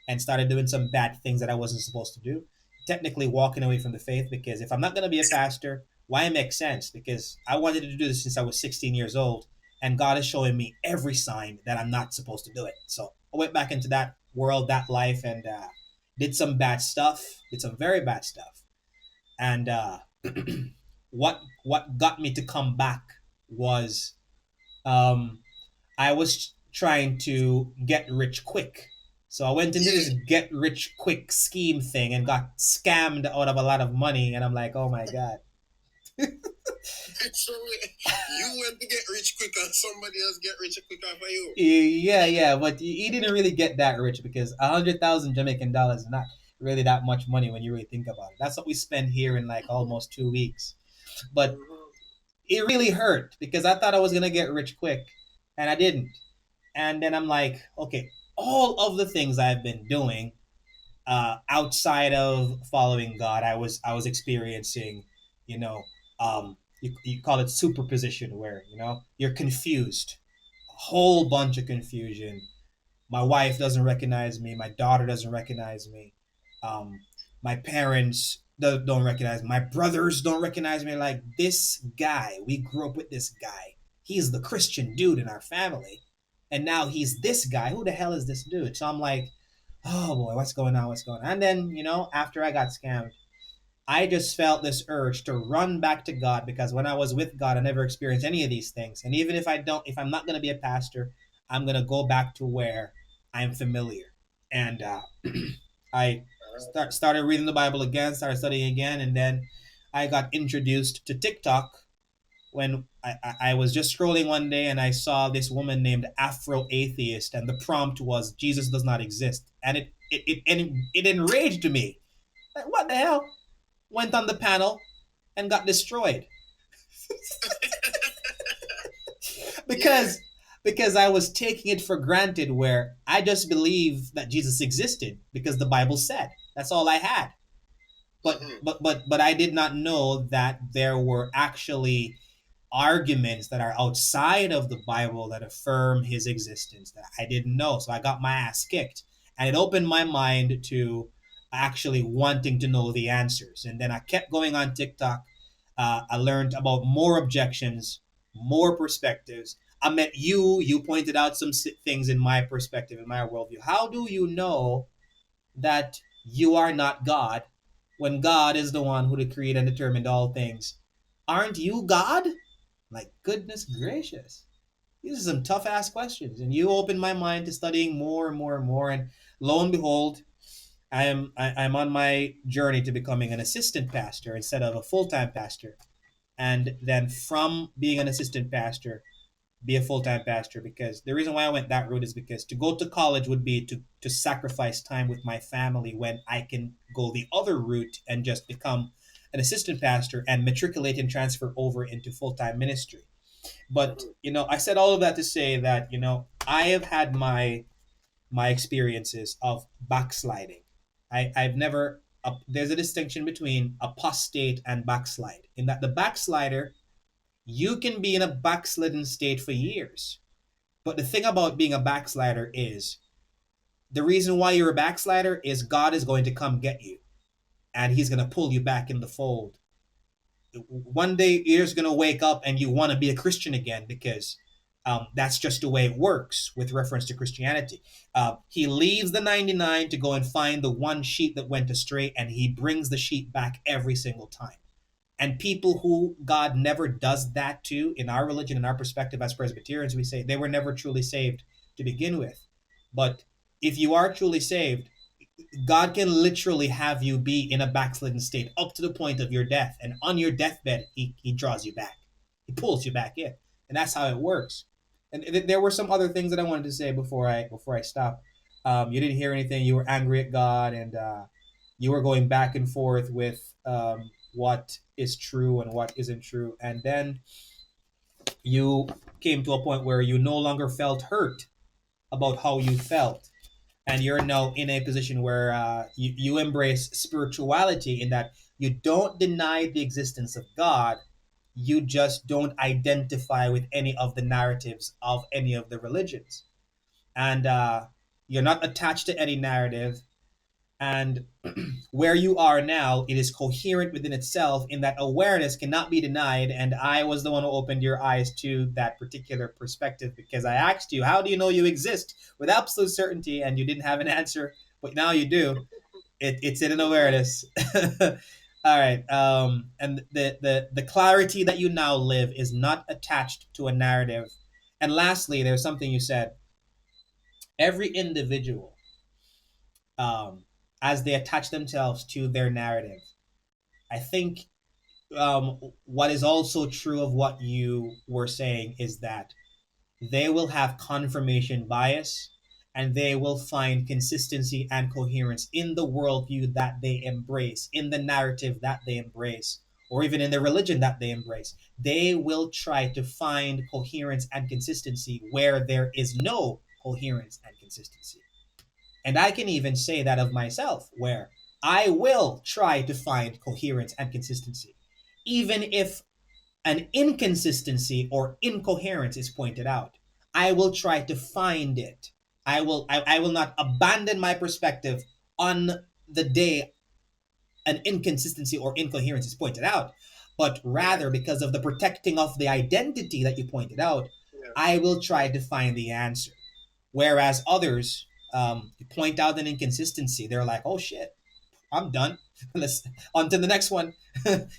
and started doing some bad things that I wasn't supposed to do. Technically walking away from the faith, because if I'm not going to be a pastor, why it makes sense? Because I wanted to do this since I was 16 years old, and God is showing me every sign that I'm not supposed to do it. So I went back into that world, that life, and did some bad stuff, did some very bad stuff. And what got me to come back was um, I was trying to get rich quick. So I went into this get rich quick scheme thing and got scammed out of a lot of money. And I'm like, oh my God. So you went to get rich quick and somebody else get rich quicker for you. Yeah. But he didn't really get that rich, because 100,000 Jamaican dollars is not really that much money when you really think about it. That's what we spend here in like almost 2 weeks. But it really hurt because I thought I was going to get rich quick, and I didn't. And then I'm like, okay, all of the things I've been doing outside of following God, I was experiencing, you know, you call it superposition, where you're confused, a whole bunch of confusion. My wife doesn't recognize me. My daughter doesn't recognize me. Um, my parents don't recognize me. My brothers don't recognize me. Like, this guy, we grew up with this guy. He's the Christian dude in our family, and now he's this guy. Who the hell is this dude? So I'm like, oh boy, what's going on? What's going on? And then after I got scammed, I just felt this urge to run back to God, because when I was with God, I never experienced any of these things. And even if I'm not going to be a pastor, I'm going to go back to where I'm familiar. And I started reading the Bible again, started studying again, and then I got introduced to TikTok when I was just scrolling one day and I saw this woman named Afro Atheist, and the prompt was Jesus does not exist. And it enraged me. Like, what the hell? Went on the panel and got destroyed because because I was taking it for granted, where I just believed that Jesus existed because the Bible said. That's all I had. But I did not know that there were actually arguments that are outside of the Bible that affirm his existence that I didn't know. So I got my ass kicked. And it opened my mind to actually wanting to know the answers. And then I kept going on TikTok. I learned about more objections, more perspectives. I met you. You pointed out some things in my perspective, in my worldview. How do you know that you are not God when God is the one who created and determined all things? Aren't you God? Like, goodness gracious. These are some tough ass questions. And you opened my mind to studying more and more and more. And lo and behold, I'm on my journey to becoming an assistant pastor instead of a full-time pastor. And then from being an assistant pastor, be a full-time pastor, because the reason why I went that route is because to go to college would be to sacrifice time with my family, when I can go the other route and just become an assistant pastor and matriculate and transfer over into full-time ministry. But I said all of that to say that I have had my experiences of backsliding. I've never there's a distinction between apostate and backslide, in that the backslider, you can be in a backslidden state for years. But the thing about being a backslider is, the reason why you're a backslider is God is going to come get you, and he's going to pull you back in the fold. One day you're just going to wake up and you want to be a Christian again, because that's just the way it works with reference to Christianity. He leaves the 99 to go and find the one sheep that went astray, and he brings the sheep back every single time. And people who God never does that to, in our religion, in our perspective as Presbyterians, we say they were never truly saved to begin with. But if you are truly saved, God can literally have you be in a backslidden state up to the point of your death, and on your deathbed, he draws you back, he pulls you back in, and that's how it works. And there were some other things that I wanted to say before I stop. You didn't hear anything. You were angry at God, and you were going back and forth with what is true and what isn't true, and then you came to a point where you no longer felt hurt about how you felt, and you're now in a position where you embrace spirituality, in that you don't deny the existence of God, you just don't identify with any of the narratives of any of the religions, and you're not attached to any narrative, and where you are now, it is coherent within itself, in that awareness cannot be denied. And I was the one who opened your eyes to that particular perspective, because I asked you, how do you know you exist with absolute certainty? And you didn't have an answer, but now you do. It's in an awareness. All right. And the clarity that you now live is not attached to a narrative. And lastly, there's something you said. Every individual, um, as they attach themselves to their narrative, I think what is also true of what you were saying is that they will have confirmation bias, and they will find consistency and coherence in the worldview that they embrace, in the narrative that they embrace, or even in the religion that they embrace. They will try to find coherence and consistency where there is no coherence and consistency. And I can even say that of myself, where I will try to find coherence and consistency, even if an inconsistency or incoherence is pointed out. I will try to find it. I will not abandon my perspective on the day an inconsistency or incoherence is pointed out, but rather, because of the protecting of the identity that you pointed out, I will try to find the answer. Whereas others, you point out an inconsistency, they're like, "Oh shit, I'm done. Let's on to the next one."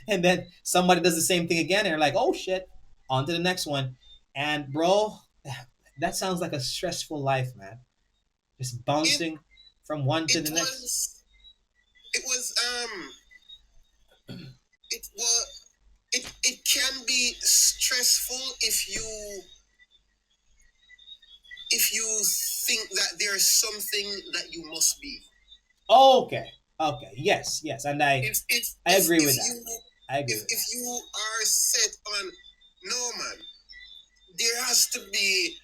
And then somebody does the same thing again, and they're like, "Oh shit, on to the next one." And bro, that sounds like a stressful life, man. Just It bouncing from one to it the next. was it was it was it can be stressful if you think that there's something that you must be. Okay, okay, yes, yes, and I agree If with that. you I agree with if that. you are set on, no man, there has to be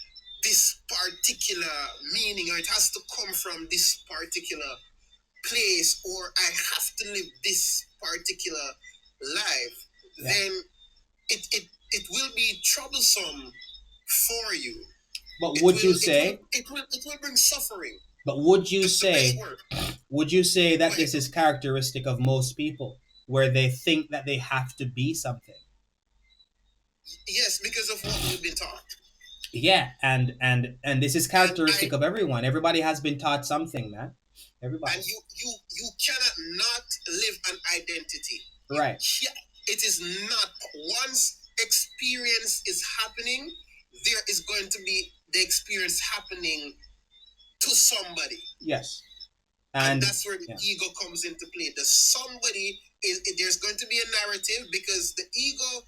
this particular meaning, or it has to come from this particular place, or I have to live this particular life, Yeah. then it will be troublesome for you. But It would you will it will say? it will bring suffering. But would you That's the best say? word. Would you say Go that ahead. this is characteristic of most people, where they think that they have to be something? Yes, because of what we've been taught. Yeah, and this is And I characteristic of everyone. Everybody has been taught something, man. Everybody. and you cannot not live an identity. Right. It is not, once experience is happening, there is going to be the experience happening to somebody. Yes. And And that's where the ego comes into play. The somebody there's going to be a narrative, because the ego,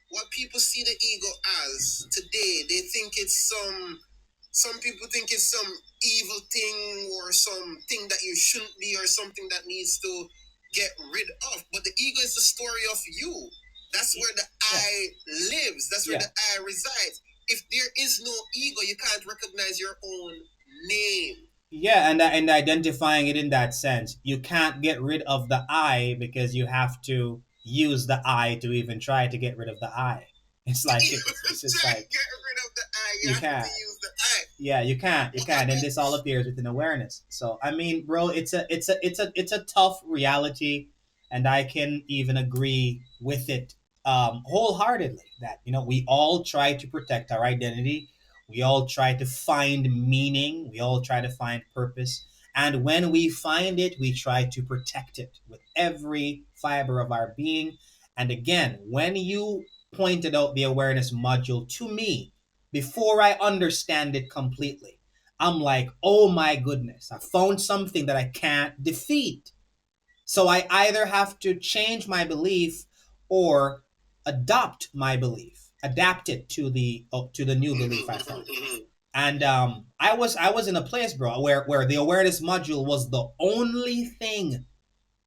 what people see the ego as today, they think it's some people think it's some evil thing, or something that you shouldn't be, or something that needs to get rid of. But the ego is the story of you. That's where the I lives. That's where the I resides. If there is no ego, you can't recognize your own name. yeah, and identifying it in that sense, you can't get rid of the I, because you have to use the I to even try to get rid of the I. It's like it's just Try to like get rid of the I. You you have to can't. use the I. Yeah, you can't, and this all appears within awareness. So I mean, bro, it's a tough reality, and I can even agree with it wholeheartedly. That we all try to protect our identity, we all try to find meaning, we all try to find purpose, and when we find it, we try to protect it with every fiber of our being. And again, when you pointed out the awareness module to me, before I understand it completely, I'm like, oh my goodness, I found something that I can't defeat. So I either have to change my belief or adopt my belief, adapt it to the new belief I found. And I was in a place, bro, where the awareness module was the only thing.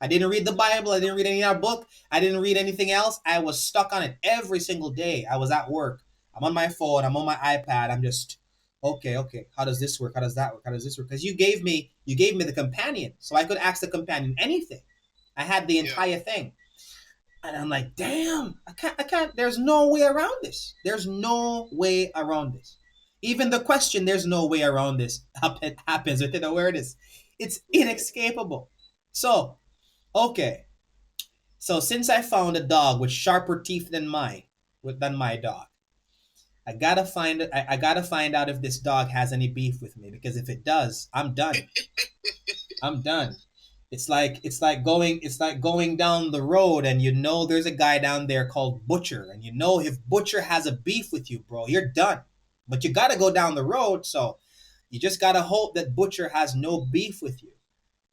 I didn't read the Bible. I didn't read any other book. I didn't read anything else. I was stuck on it every single day. I was at work. I'm on my phone. I'm on my iPad. I'm just okay. How does this work? How does that work? How does this work? Because you gave me the companion, so I could ask the companion anything. I had the entire thing, and I'm like, damn, I can't. There's no way around this. There's no way around this. Even the question, there's no way around this, happens within awareness. It's inescapable. So okay, so since I found a dog with sharper teeth than my dog, I gotta find out if this dog has any beef with me, because if it does, I'm done. I'm done. It's like going down the road, and you know there's a guy down there called Butcher, and you know if Butcher has a beef with you, bro, you're done. But you gotta go down the road, so you just gotta hope that Butcher has no beef with you.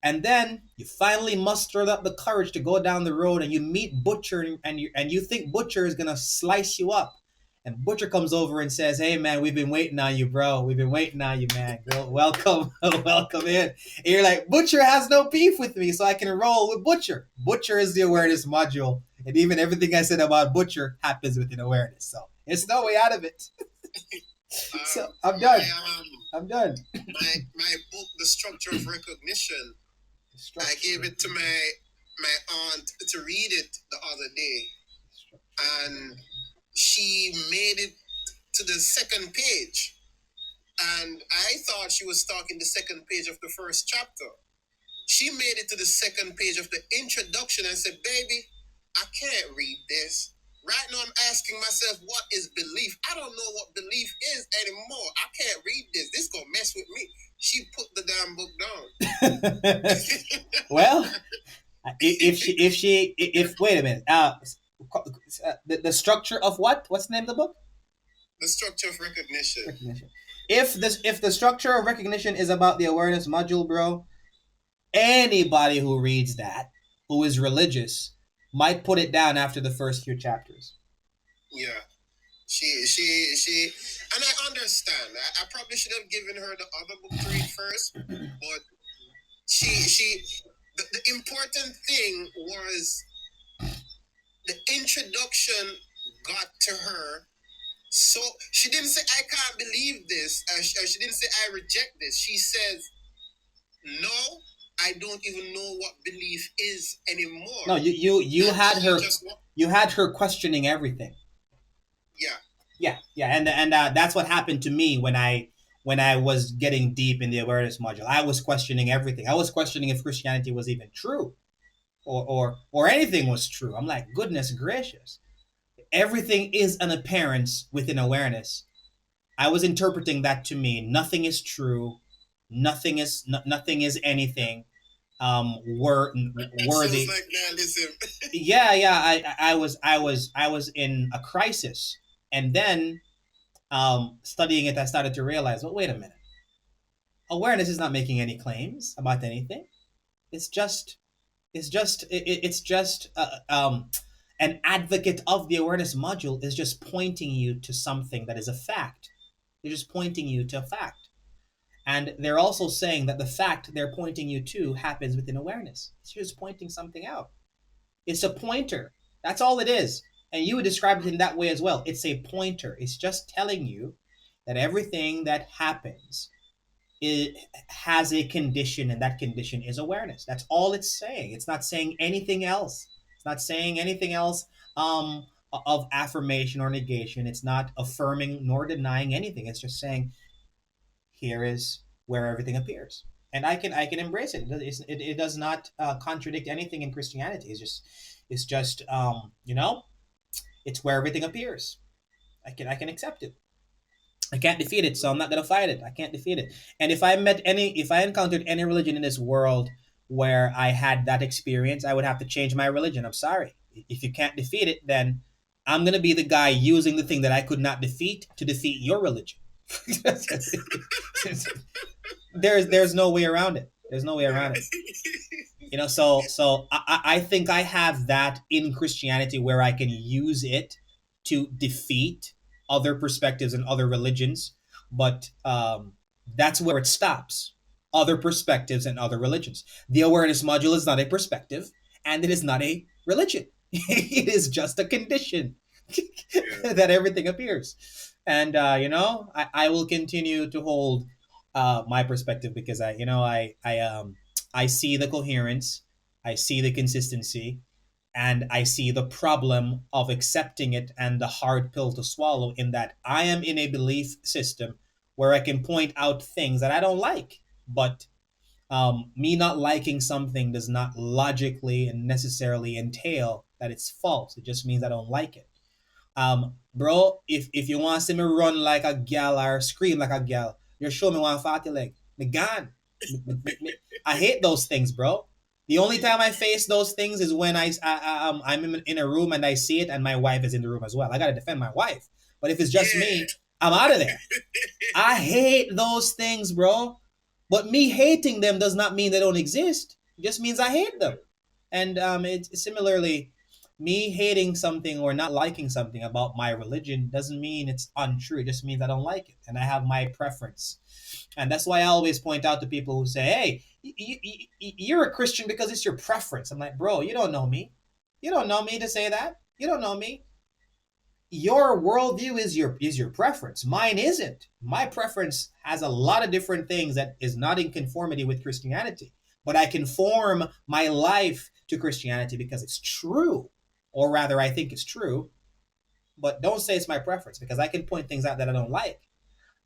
And then you finally mustered up the courage to go down the road, and you meet Butcher, and you think Butcher is gonna slice you up. And Butcher comes over and says, "Hey man, we've been waiting on you, bro. We've been waiting on you, man. Go, welcome, welcome in." And you're like, Butcher has no beef with me, so I can roll with Butcher. Butcher is the awareness module, and even everything I said about Butcher happens within awareness. So it's no way out of it. So I'm done. I'm done. My book, The Structure of Recognition, I gave it to my aunt to read it the other day, and she made it to the second page, and I thought she was talking the second page of the first chapter. She made it to the second page of the introduction and said, "Baby, I can't read this. Right now I'm asking myself, what is belief? I don't know what belief is anymore. I can't read this. This gonna mess with me." She put the damn book down. Well, if wait a minute, the structure of what? What's the name of the book? The Structure of Recognition. Recognition. If the structure of recognition is about the awareness module, bro, anybody who reads that, who is religious, might put it down after the first few chapters. Yeah. She, and I understand. I probably should have given her the other book to read first, but the important thing was the introduction got to her. So she didn't say, "I can't believe this." She didn't say, "I reject this." She says, "No, I don't even know what belief is anymore." No, you had her. You had her questioning everything. Yeah. And that's what happened to me when I was getting deep in the awareness module. I was questioning everything. I was questioning if Christianity was even true, or anything was true. I'm like, goodness gracious, everything is an appearance within awareness. I was interpreting that to mean nothing is true, nothing is anything worthy. Sounds like nihilism. Yeah. I was in a crisis, and then studying it, I started to realize, well, wait a minute. Awareness is not making any claims about anything. It's just an advocate of the awareness module is just pointing you to something that is a fact. They're just pointing you to a fact. And they're also saying that the fact they're pointing you to happens within awareness. It's just pointing something out. It's a pointer. That's all it is. And you would describe it in that way as well. It's a pointer. It's just telling you that everything that happens, it has a condition, and that condition is awareness. That's all it's saying. It's not saying anything else. It's not saying anything else of affirmation or negation. It's not affirming nor denying anything. It's just saying, here is where everything appears, and I can embrace it. It does not contradict anything in Christianity. It's just it's where everything appears. I can accept it. I can't defeat it, so I'm not gonna fight it. I can't defeat it. And if I encountered any religion in this world where I had that experience, I would have to change my religion. I'm sorry. If you can't defeat it, then I'm gonna be the guy using the thing that I could not defeat to defeat your religion. There's no way around it. There's no way around it. You know, so I think I have that in Christianity where I can use it to defeat other perspectives and other religions, but that's where it stops. Other perspectives and other religions. The awareness module is not a perspective, and it is not a religion. It is just a condition that everything appears. And I will continue to hold my perspective because I see the coherence, I see the consistency, and I see the problem of accepting it and the hard pill to swallow in that I am in a belief system where I can point out things that I don't like. But me not liking something does not logically and necessarily entail that it's false. It just means I don't like it. Bro, if you want to see me run like a gal or scream like a gal, you show me one fatty leg. Me gone. I hate those things, bro. The only time I face those things is when I'm in a room and I see it, and my wife is in the room as well. I gotta defend my wife. But if it's just me, I'm out of there. I hate those things, bro. But me hating them does not mean they don't exist. It just means I hate them. And it's similarly, me hating something or not liking something about my religion doesn't mean it's untrue. It just means I don't like it, and I have my preference. And that's why I always point out to people who say, "Hey, you're a Christian because it's your preference." I'm like, bro, you don't know me. You don't know me to say that. You don't know me. Your worldview is your preference. Mine isn't. My preference has a lot of different things that is not in conformity with Christianity, but I conform my life to Christianity because it's true, or rather, I think it's true. But don't say it's my preference because I can point things out that I don't like,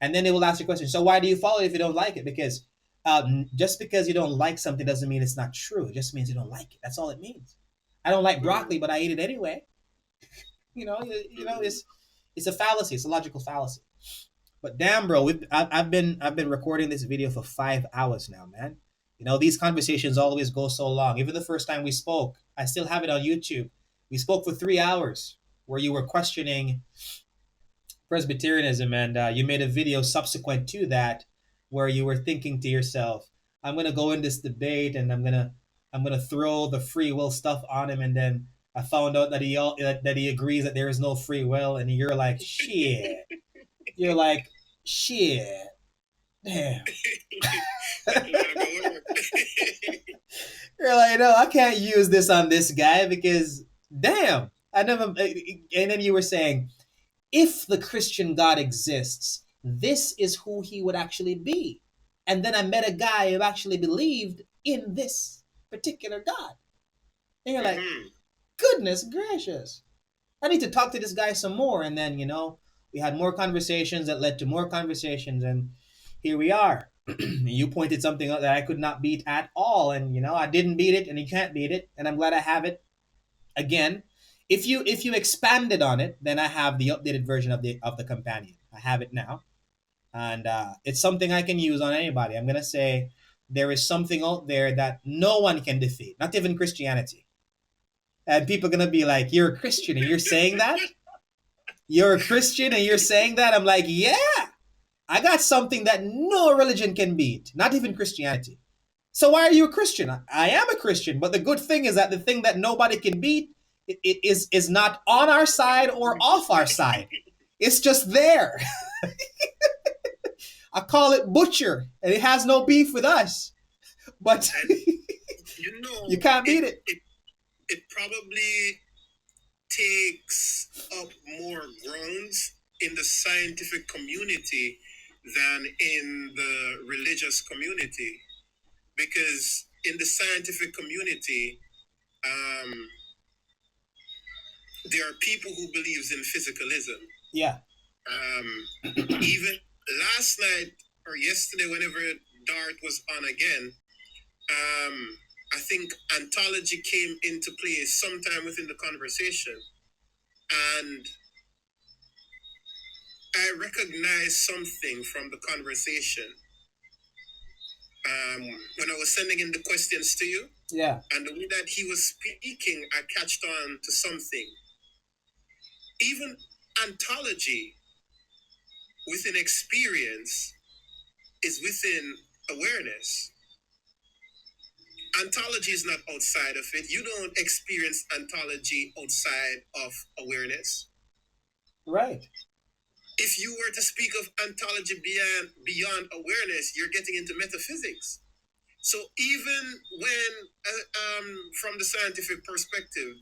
and then they will ask you a question. So why do you follow it if you don't like it? Because just because you don't like something doesn't mean it's not true. It just means you don't like it. That's all it means. I don't like broccoli, but I eat it anyway. It's a fallacy. It's a logical fallacy. But damn, bro, I've been recording this video for 5 hours now, man. These conversations always go so long. Even the first time we spoke, I still have it on YouTube. We spoke for 3 hours, where you were questioning Presbyterianism, and you made a video subsequent to that, where you were thinking to yourself, "I'm gonna go in this debate, and I'm gonna throw the free will stuff on him," and then I found out that he agrees that there is no free will, and you're like, "Shit." You're like, "Shit, damn." You're like, "No, I can't use this on this guy because, damn, I never." And then you were saying, if the Christian God exists, this is who he would actually be. And then I met a guy who actually believed in this particular God. And you're like, goodness gracious. I need to talk to this guy some more. And then, we had more conversations that led to more conversations. And here we are. You pointed something out that I could not beat at all. And, I didn't beat it, and you can't beat it. And I'm glad I have it again. If you expanded on it, then I have the updated version of the companion. I have it now, and it's something I can use on anybody. I'm gonna say there is something out there that no one can defeat, not even Christianity. And people are gonna be like, "You're a Christian and you're saying that? You're a Christian and you're saying that?" I'm like, "Yeah, I got something that no religion can beat, not even Christianity." So why are you a Christian? I am a Christian, but the good thing is that the thing that nobody can beat is not on our side or off our side. It's just there. I call it butcher, and it has no beef with us. But you can't beat it. It probably takes up more grounds in the scientific community than in the religious community, because in the scientific community, there are people who believes in physicalism. Yeah. Even last night or yesterday, whenever Dart was on again, I think ontology came into play sometime within the conversation, and I recognized something from the conversation when I was sending in the questions to you. Yeah. And the way that he was speaking, I catched on to something. Even ontology within experience is within awareness. Ontology is not outside of it. You don't experience ontology outside of awareness. Right. If you were to speak of ontology beyond awareness, you're getting into metaphysics. So even when, from the scientific perspective,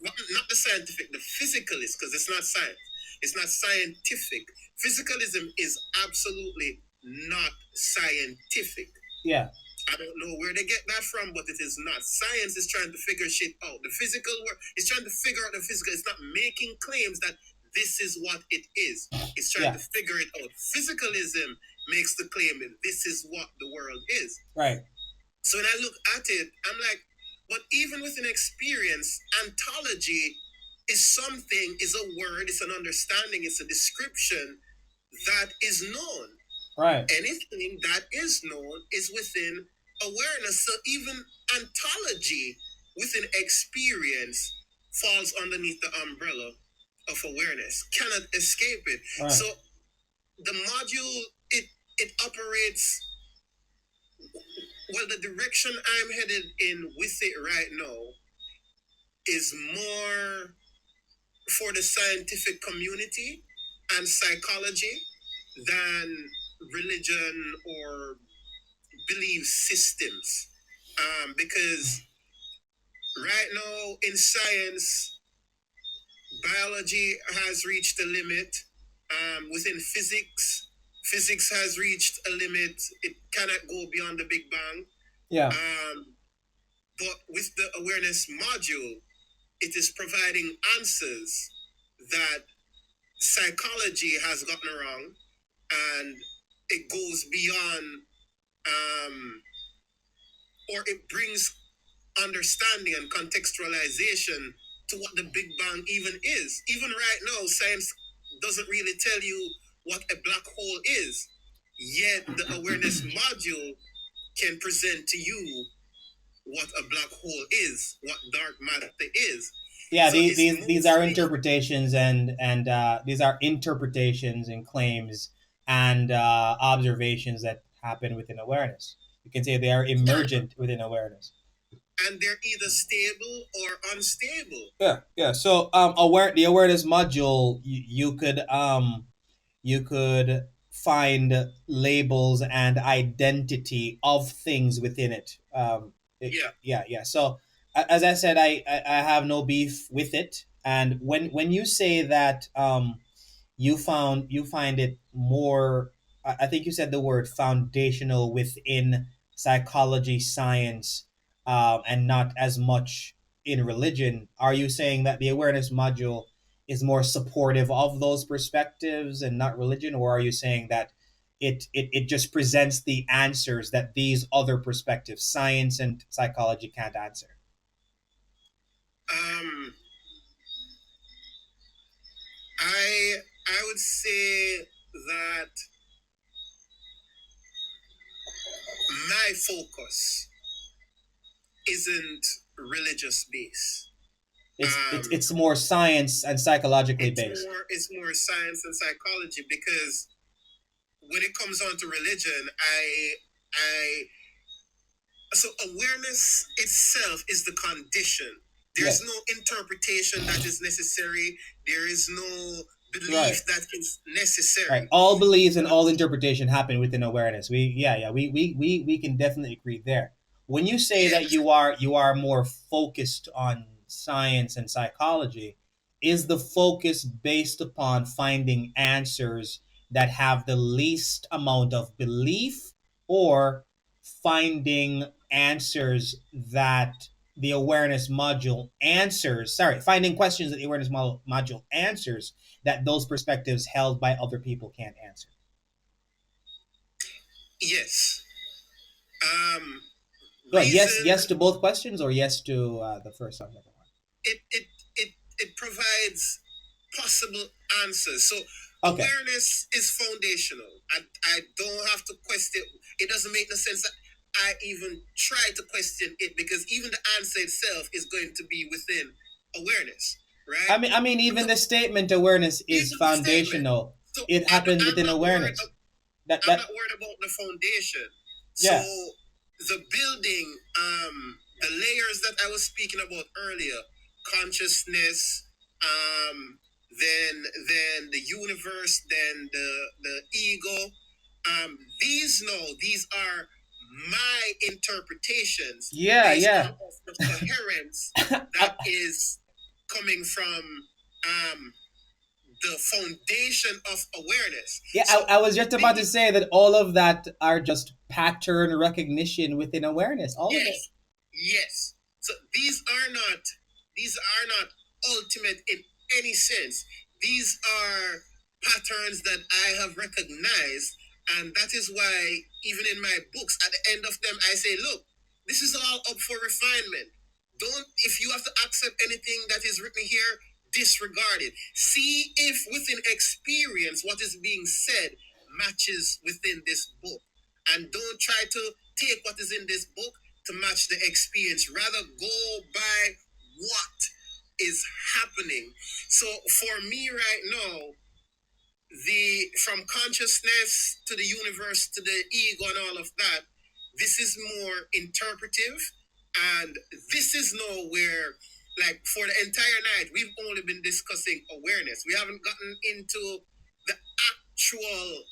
not the scientific, the physicalist, because it's not science, it's not scientific. Physicalism is absolutely not scientific. Yeah. I don't know where they get that from, but it is not. Science is trying to figure shit out. The physical world is trying to figure out the physical. It's not making claims that this is what it is. It's trying to figure it out. Physicalism makes the claim that this is what the world is. Right. So when I look at it, I'm like, but even with an experience, ontology is something, is a word, it's an understanding, it's a description that is known. Right. Anything that is known is within awareness. So even ontology within experience falls underneath the umbrella of awareness, cannot escape it. Right. So the module, it operates, well, the direction I'm headed in with it right now is more for the scientific community and psychology than religion or belief systems. Because right now in science, biology has reached a limit. Within physics has reached a limit. It cannot go beyond the Big Bang. Yeah. But with the awareness module, it is providing answers that psychology has gotten wrong, and it goes beyond, or it brings understanding and contextualization to what the Big Bang even is. Even right now, science doesn't really tell you what a black hole is, yet the awareness module can present to you what a black hole is, what dark matter is. Yeah, So these are interpretations and these are interpretations and claims and observations that happen within awareness. You can say they are emergent within awareness. And they're either stable or unstable. Yeah. So the awareness module, you could find labels and identity of things within it. Yeah. So as I said, I have no beef with it. And when you say that you find it more, I think you said the word foundational within psychology, science, and not as much in religion. Are you saying that the awareness module is more supportive of those perspectives and not religion, or are you saying that it just presents the answers that these other perspectives, science and psychology, can't answer? I would say that my focus isn't religious based. It's more science and psychologically based. It's more science and psychology, because when it comes on to religion, so awareness itself is the condition. There's no interpretation that is necessary. There is no belief that is necessary. Right. All beliefs and all interpretation happen within awareness. We can definitely agree there. When you say that you are more focused on science and psychology, is the focus based upon finding answers that have the least amount of belief, or finding answers that the awareness module answers, finding questions that the awareness module answers that those perspectives held by other people can't answer? Yes. Yes to both questions, or yes to the first one? It provides possible answers. So awareness is foundational. I don't have to question. It doesn't make no sense that I even try to question it, because even the answer itself is going to be within awareness, right? I mean, even the statement awareness is foundational. So It happens I'm within not worried. awareness. That I'm that not worried about the foundation. So yeah. the building, the layers that I was speaking about earlier, consciousness, then the universe, then the ego. These are my interpretations Yeah, based yeah. on of the coherence that is coming from um, the foundation of awareness. Yeah, So I was just about to these, say that all of that are just pattern recognition within awareness. All of it. yes, yes. So these are not ultimate in any sense. These are patterns that I have recognized, and that is why even in my books, at the end of them, I say, look, this is all up for refinement. Don't If you have to accept anything that is written here, disregard it. See if within experience what is being said matches within this book. And don't try to take what is in this book to match the experience. Rather go by what is happening. So for me right now, the from consciousness to the universe to the ego and all of that, this is more interpretive, and this is nowhere, like, for the entire night we've only been discussing awareness. We haven't gotten into the actual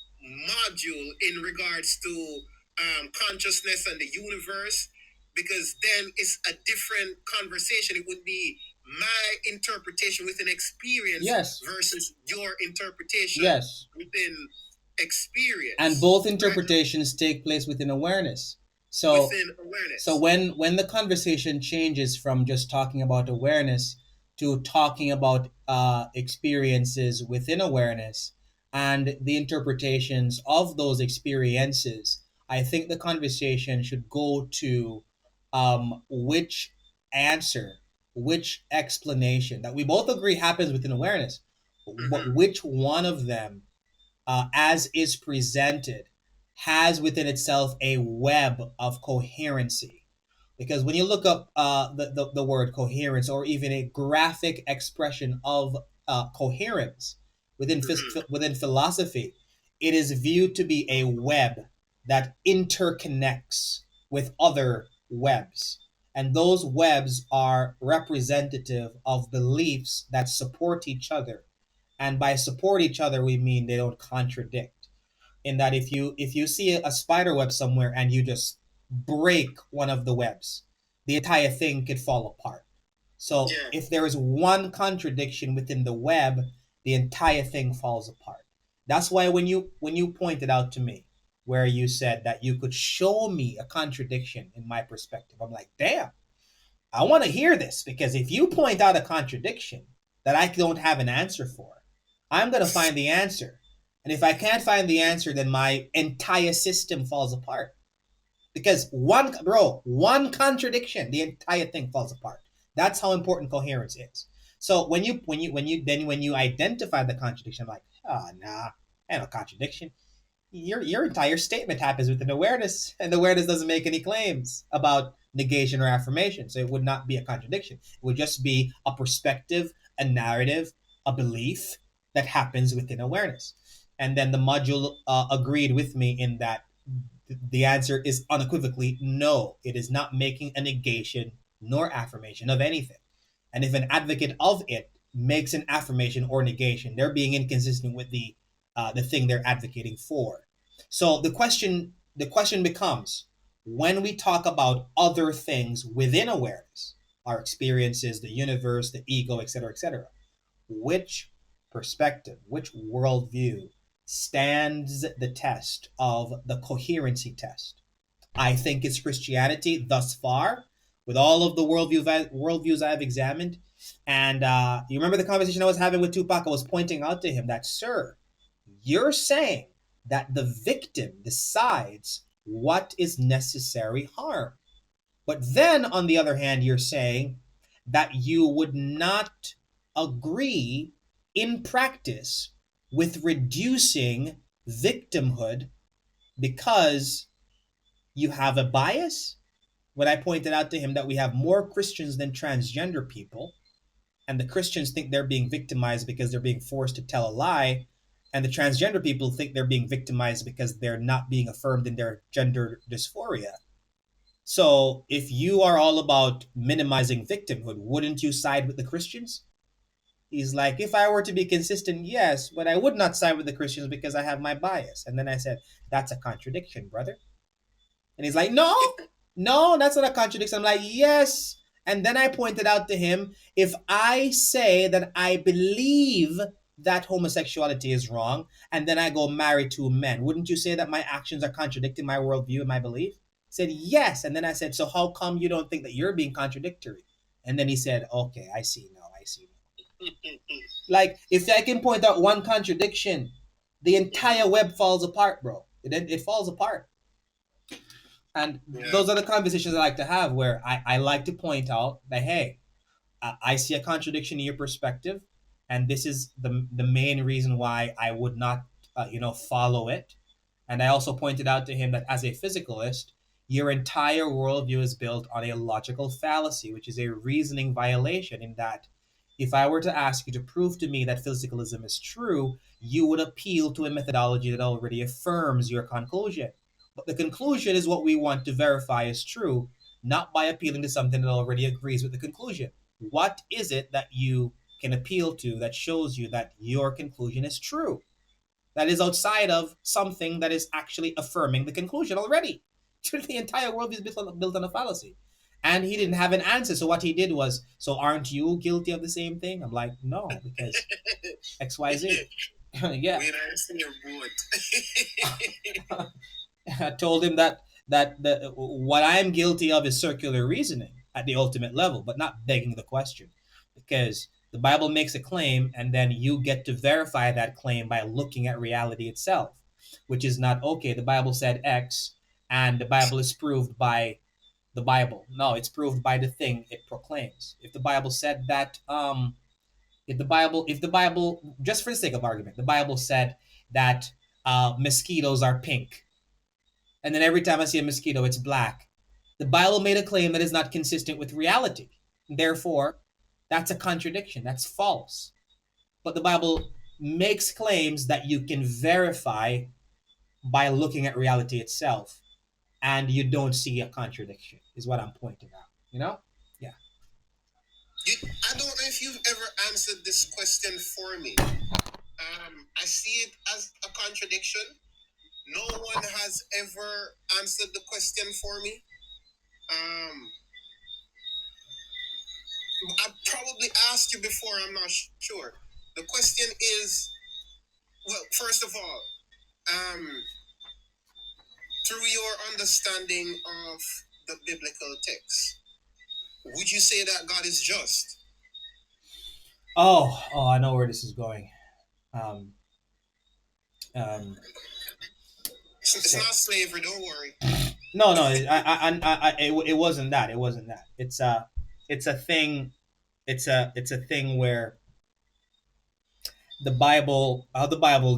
module in regards to consciousness and the universe, because then it's a different conversation. It would be my interpretation within experience, Yes. versus your interpretation, Yes. within experience. And both right? interpretations take place within awareness. So Within awareness. so when the conversation changes from just talking about awareness to talking about experiences within awareness and the interpretations of those experiences, I think the conversation should go to which answer, which explanation that we both agree happens within awareness, but which one of them, as is presented, has within itself a web of coherency. Because when you look up the word coherence, or even a graphic expression of coherence within within philosophy, it is viewed to be a web that interconnects with other webs. And those webs are representative of beliefs that support each other. And by support each other, we mean they don't contradict. In that, if you see a spider web somewhere and you just break one of the webs, the entire thing could fall apart. So Yeah. if there is one contradiction within the web, the entire thing falls apart. That's why when you pointed out to me where you said that you could show me a contradiction in my perspective, I'm like, damn, I want to hear this, because if you point out a contradiction that I don't have an answer for, I'm going to find the answer. And if I can't find the answer, then my entire system falls apart. Because one contradiction, the entire thing falls apart. That's how important coherence is. So when you identify the contradiction, I'm like, oh nah, ain't no contradiction. Your entire statement happens with an awareness, and awareness doesn't make any claims about negation or affirmation, so it would not be a contradiction. It would just be a perspective, a narrative, a belief that happens within awareness. And then the module agreed with me in that the answer is unequivocally no. It is not making a negation nor affirmation of anything. And if an advocate of it makes an affirmation or negation, they're being inconsistent with the thing they're advocating for. So the question becomes, when we talk about other things within awareness, our experiences, the universe, the ego, etc., which perspective, which worldview stands the test of the coherency test? I think it's Christianity thus far, with all of the worldviews I've examined. And you remember the conversation I was having with Tupac? I was pointing out to him that, sir, you're saying that the victim decides what is necessary harm. But then, on the other hand, you're saying that you would not agree in practice with reducing victimhood because you have a bias. When I pointed out to him that we have more Christians than transgender people, and the Christians think they're being victimized because they're being forced to tell a lie, And the transgender people think they're being victimized because they're not being affirmed in their gender dysphoria. So if you are all about minimizing victimhood, wouldn't you side with the Christians? He's like, if I were to be consistent, yes, but I would not side with the Christians because I have my bias. And then I said, that's a contradiction, brother. And he's like, no, no, that's not a contradiction. I'm like, yes. And then I pointed out to him, if I say that I believe that homosexuality is wrong, and then I go marry two men, wouldn't you say that my actions are contradicting my worldview and my belief? He said, yes. And then I said, so how come you don't think that you're being contradictory? And then he said, okay, I see now. I see now. Like, if I can point out one contradiction, the entire web falls apart, bro. It falls apart. And those are the conversations I like to have where I like to point out that, hey, I see a contradiction in your perspective, and this is the main reason why I would not, follow it. And I also pointed out to him that as a physicalist, your entire worldview is built on a logical fallacy, which is a reasoning violation. In that, if I were to ask you to prove to me that physicalism is true, you would appeal to a methodology that already affirms your conclusion. But the conclusion is what we want to verify is true, not by appealing to something that already agrees with the conclusion. What is it that you can appeal to that shows you that your conclusion is true? That is outside of something that is actually affirming the conclusion already. The entire world is built on a fallacy. And he didn't have an answer. So what he did was, so aren't you guilty of the same thing? I'm like, no, because XYZ. Yeah. Wait, I see your boat. I told him that what I'm guilty of is circular reasoning at the ultimate level, but not begging the question, because the Bible makes a claim, and then you get to verify that claim by looking at reality itself, which is not okay. The Bible said X, and the Bible is proved by the Bible. No, it's proved by the thing it proclaims. If the Bible said that, if the Bible, just for the sake of argument, the Bible said that mosquitoes are pink, and then every time I see a mosquito, it's black. The Bible made a claim that is not consistent with reality. Therefore, that's a contradiction. That's false. But the Bible makes claims that you can verify by looking at reality itself, and you don't see a contradiction, is what I'm pointing out. You know? Yeah. I don't know if you've ever answered this question for me. I see it as a contradiction. No one has ever answered the question for me. I probably asked you before, I'm not sure. The question is, well, first of all, through your understanding of the biblical text, would you say that God is just? Oh, I know where this is going. Um, um, It's not slavery, don't worry. no, it wasn't that. It wasn't that. It's a thing. It's a thing where how the Bible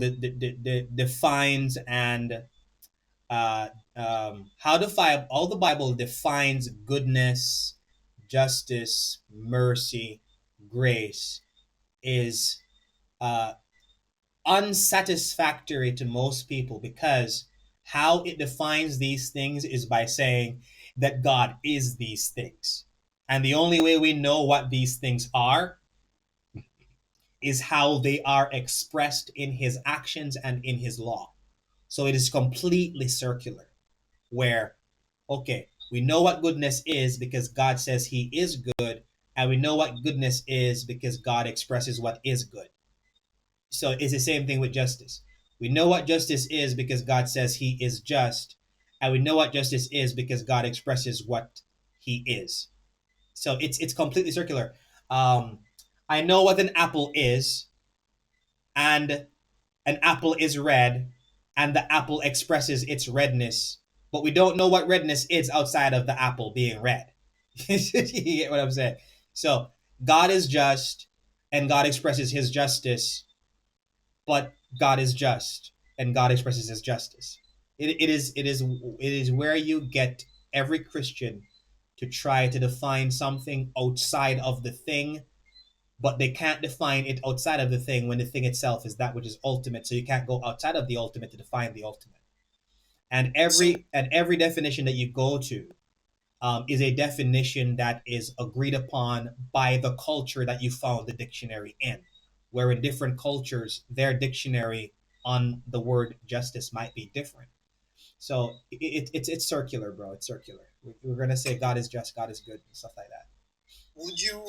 defines and how the Bible defines goodness, justice, mercy, grace is uh, unsatisfactory to most people, because how it defines these things is by saying that God is these things. And the only way we know what these things are is how they are expressed in his actions and in his law. So it is completely circular, where, okay, we know what goodness is because God says he is good, and we know what goodness is because God expresses what is good. So it's the same thing with justice. We know what justice is because God says he is just, and we know what justice is because God expresses what he is. So it's completely circular. I know what an apple is, and an apple is red, and the apple expresses its redness, but we don't know what redness is outside of the apple being red. You get what I'm saying? So God is just, and God expresses his justice, but God is just, and God expresses his justice. It is where you get every Christian to try to define something outside of the thing but they can't define it outside of the thing when the thing itself is that which is ultimate. So you can't go outside of the ultimate to define the ultimate. And So every definition that you go to is a definition that is agreed upon by the culture that you found the dictionary in. Where in different cultures, their dictionary on the word justice might be different. So it's circular, bro. It's circular. We're gonna say God is just, God is good, and stuff like that. would you,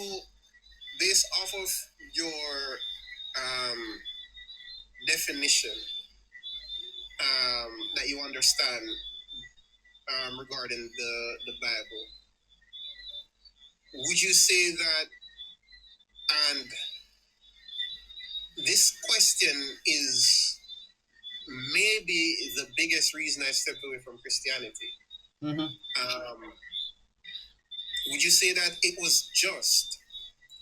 based off of your definition that you understand regarding the Bible, would you say that, and this question is maybe the biggest reason I stepped away from Christianity. Mm-hmm. Would you say that it was just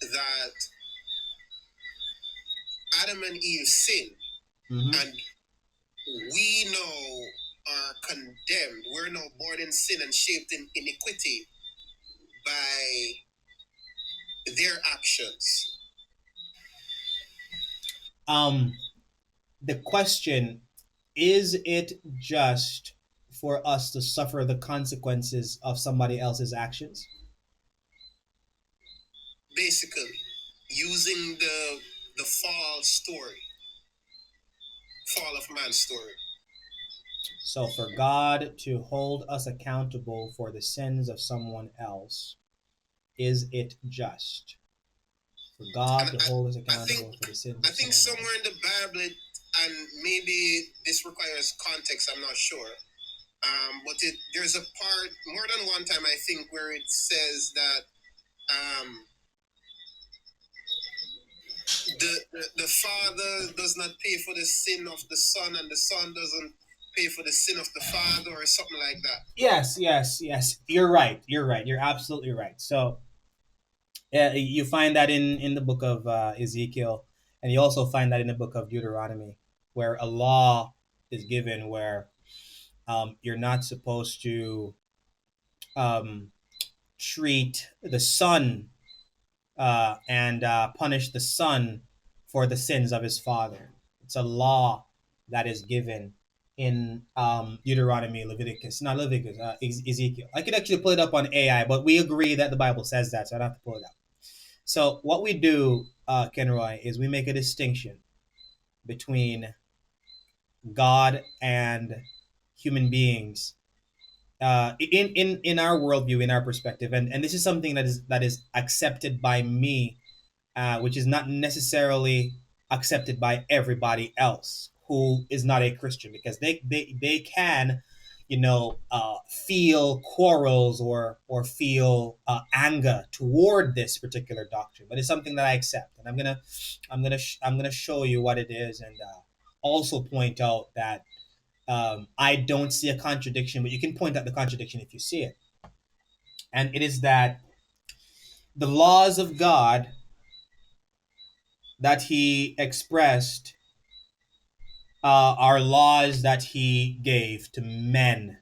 that Adam and Eve sinned, Mm-hmm. and we now are condemned? We're now born in sin and shaped in iniquity by their actions. The question is: it just for us to suffer the consequences of somebody else's actions? Basically, using the fall story, fall of man story. So for God to hold us accountable for the sins of someone else, is it just? For God And to hold us I think accountable for the sins I of think someone somewhere else? in the Bible, and maybe this requires context, I'm not sure. But there's a part more than one time I think where it says that the father does not pay for the sin of the son, and the son doesn't pay for the sin of the father, or something like that. Yes, yes, yes. You're right. You're right. You're absolutely right. So you find that in the book of Ezekiel, and you also find that in the book of Deuteronomy, where a law is given where you're not supposed to um, treat the son and punish the son for the sins of his father. It's a law that is given in Deuteronomy, Leviticus, not Leviticus, Ezekiel. I could actually pull it up on AI, but we agree that the Bible says that, so I don't have to pull it up. So what we do, Kenroy, is we make a distinction between God and human beings in our worldview, in our perspective, and this is something that is accepted by me, which is not necessarily accepted by everybody else who is not a Christian, because they can, feel quarrels or feel anger toward this particular doctrine, but it's something that I accept, and I'm gonna show you what it is, and also point out that I don't see a contradiction, but you can point out the contradiction if you see it. And it is that the laws of God that he expressed are laws that he gave to men,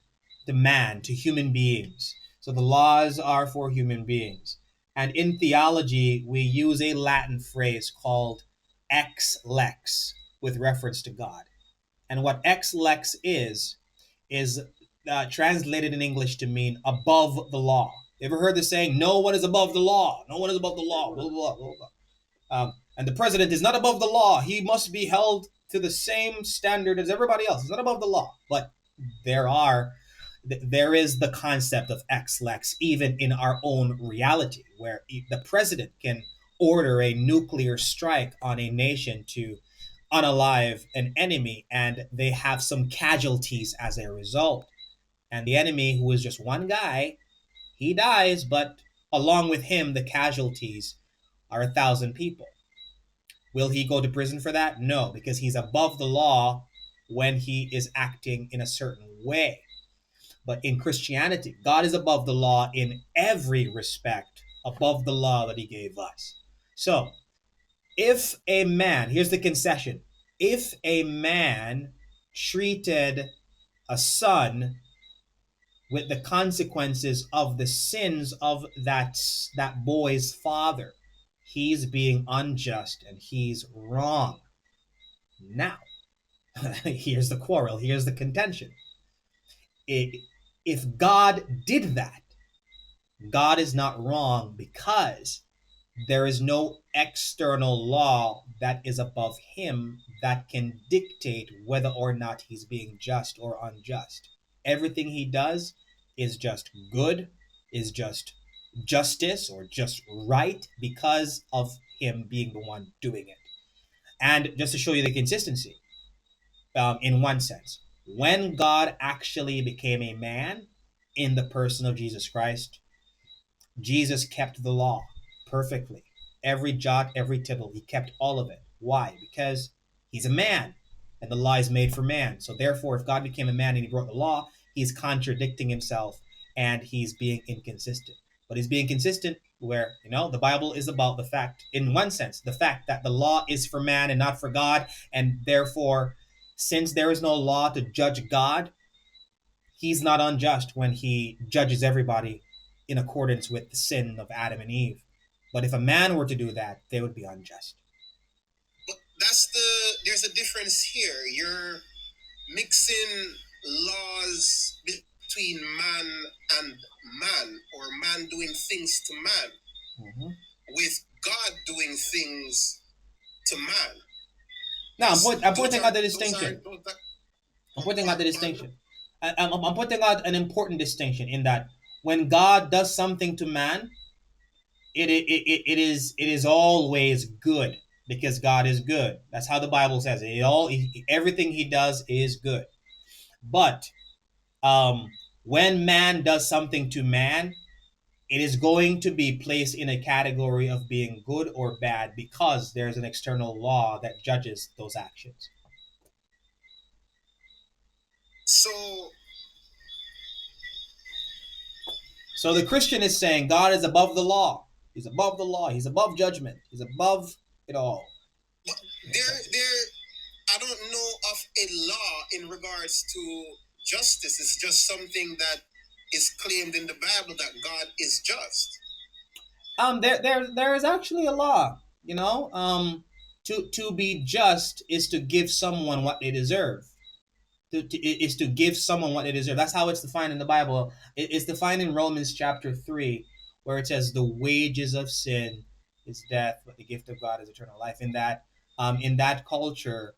to human beings. So the laws are for human beings. And in theology, we use a Latin phrase called ex lex with reference to God. And what ex lex is translated in English to mean above the law. You ever heard the saying, no one is above the law? No one is above the law, blah, blah, blah, blah, blah. And the president is not above the law. He must be held to the same standard as everybody else. He's not above the law. But there is the concept of ex lex even in our own reality, where the president can order a nuclear strike on a nation to unalive an enemy, and they have some casualties as a result. And the enemy, who is just one guy, he dies, but along with him, the casualties are 1,000 people. Will he go to prison for that? No, because he's above the law when he is acting in a certain way. But in Christianity, God is above the law in every respect, above the law that he gave us. So, if a man, here's the concession, if a man treated a son with the consequences of the sins of that boy's father, he's being unjust and he's wrong. Now, here's the quarrel, here's the contention. If God did that, God is not wrong because there is no external law that is above him that can dictate whether or not he's being just or unjust. Everything he does is just good, is just justice or just right because of him being the one doing it. And just to show you the consistency, in one sense, when God actually became a man in the person of Jesus Christ, Jesus kept the law perfectly. Every jot, every tittle, he kept all of it. Why? Because he's a man, and the law is made for man. So therefore, if God became a man and he brought the law, he's contradicting himself and he's being inconsistent. But he's being consistent where, the Bible is about the fact, in one sense, the fact that the law is for man and not for God, and therefore, since there is no law to judge God, he's not unjust when he judges everybody in accordance with the sin of Adam and Eve. But if a man were to do that, they would be unjust. But there's a difference here. You're mixing laws between man and man, or man doing things to man, with God doing things to man. Now, I'm pointing out the distinction. I'm pointing out the distinction. I'm pointing out an important distinction in that when God does something to man, it is always good because God is good. That's how the Bible says it. Everything he does is good. But when man does something to man, it is going to be placed in a category of being good or bad because there's an external law that judges those actions. So the Christian is saying God is above the law. He's above the law. He's above judgment. He's above it all. I don't know of a law in regards to justice. It's just something that is claimed in the Bible that God is just. There is actually a law. To be just is to give someone what they deserve. Is to give someone what they deserve. That's how it's defined in the Bible. It's defined in Romans chapter 3, where it says the wages of sin is death, but the gift of God is eternal life. In that culture,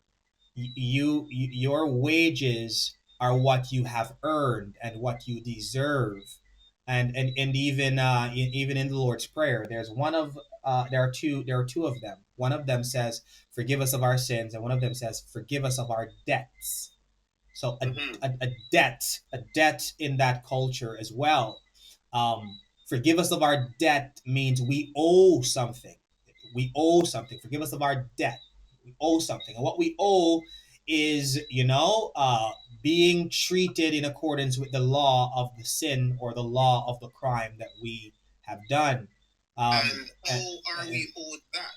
your wages are what you have earned and what you deserve. And even even in the Lord's Prayer, there are two of them. One of them says, "Forgive us of our sins," and one of them says, "Forgive us of our debts." So a debt in that culture as well. Forgive us of our debt means we owe something. We owe something. Forgive us of our debt. We owe something, and what we owe is, being treated in accordance with the law of the sin or the law of the crime that we have done. And how are we owed that?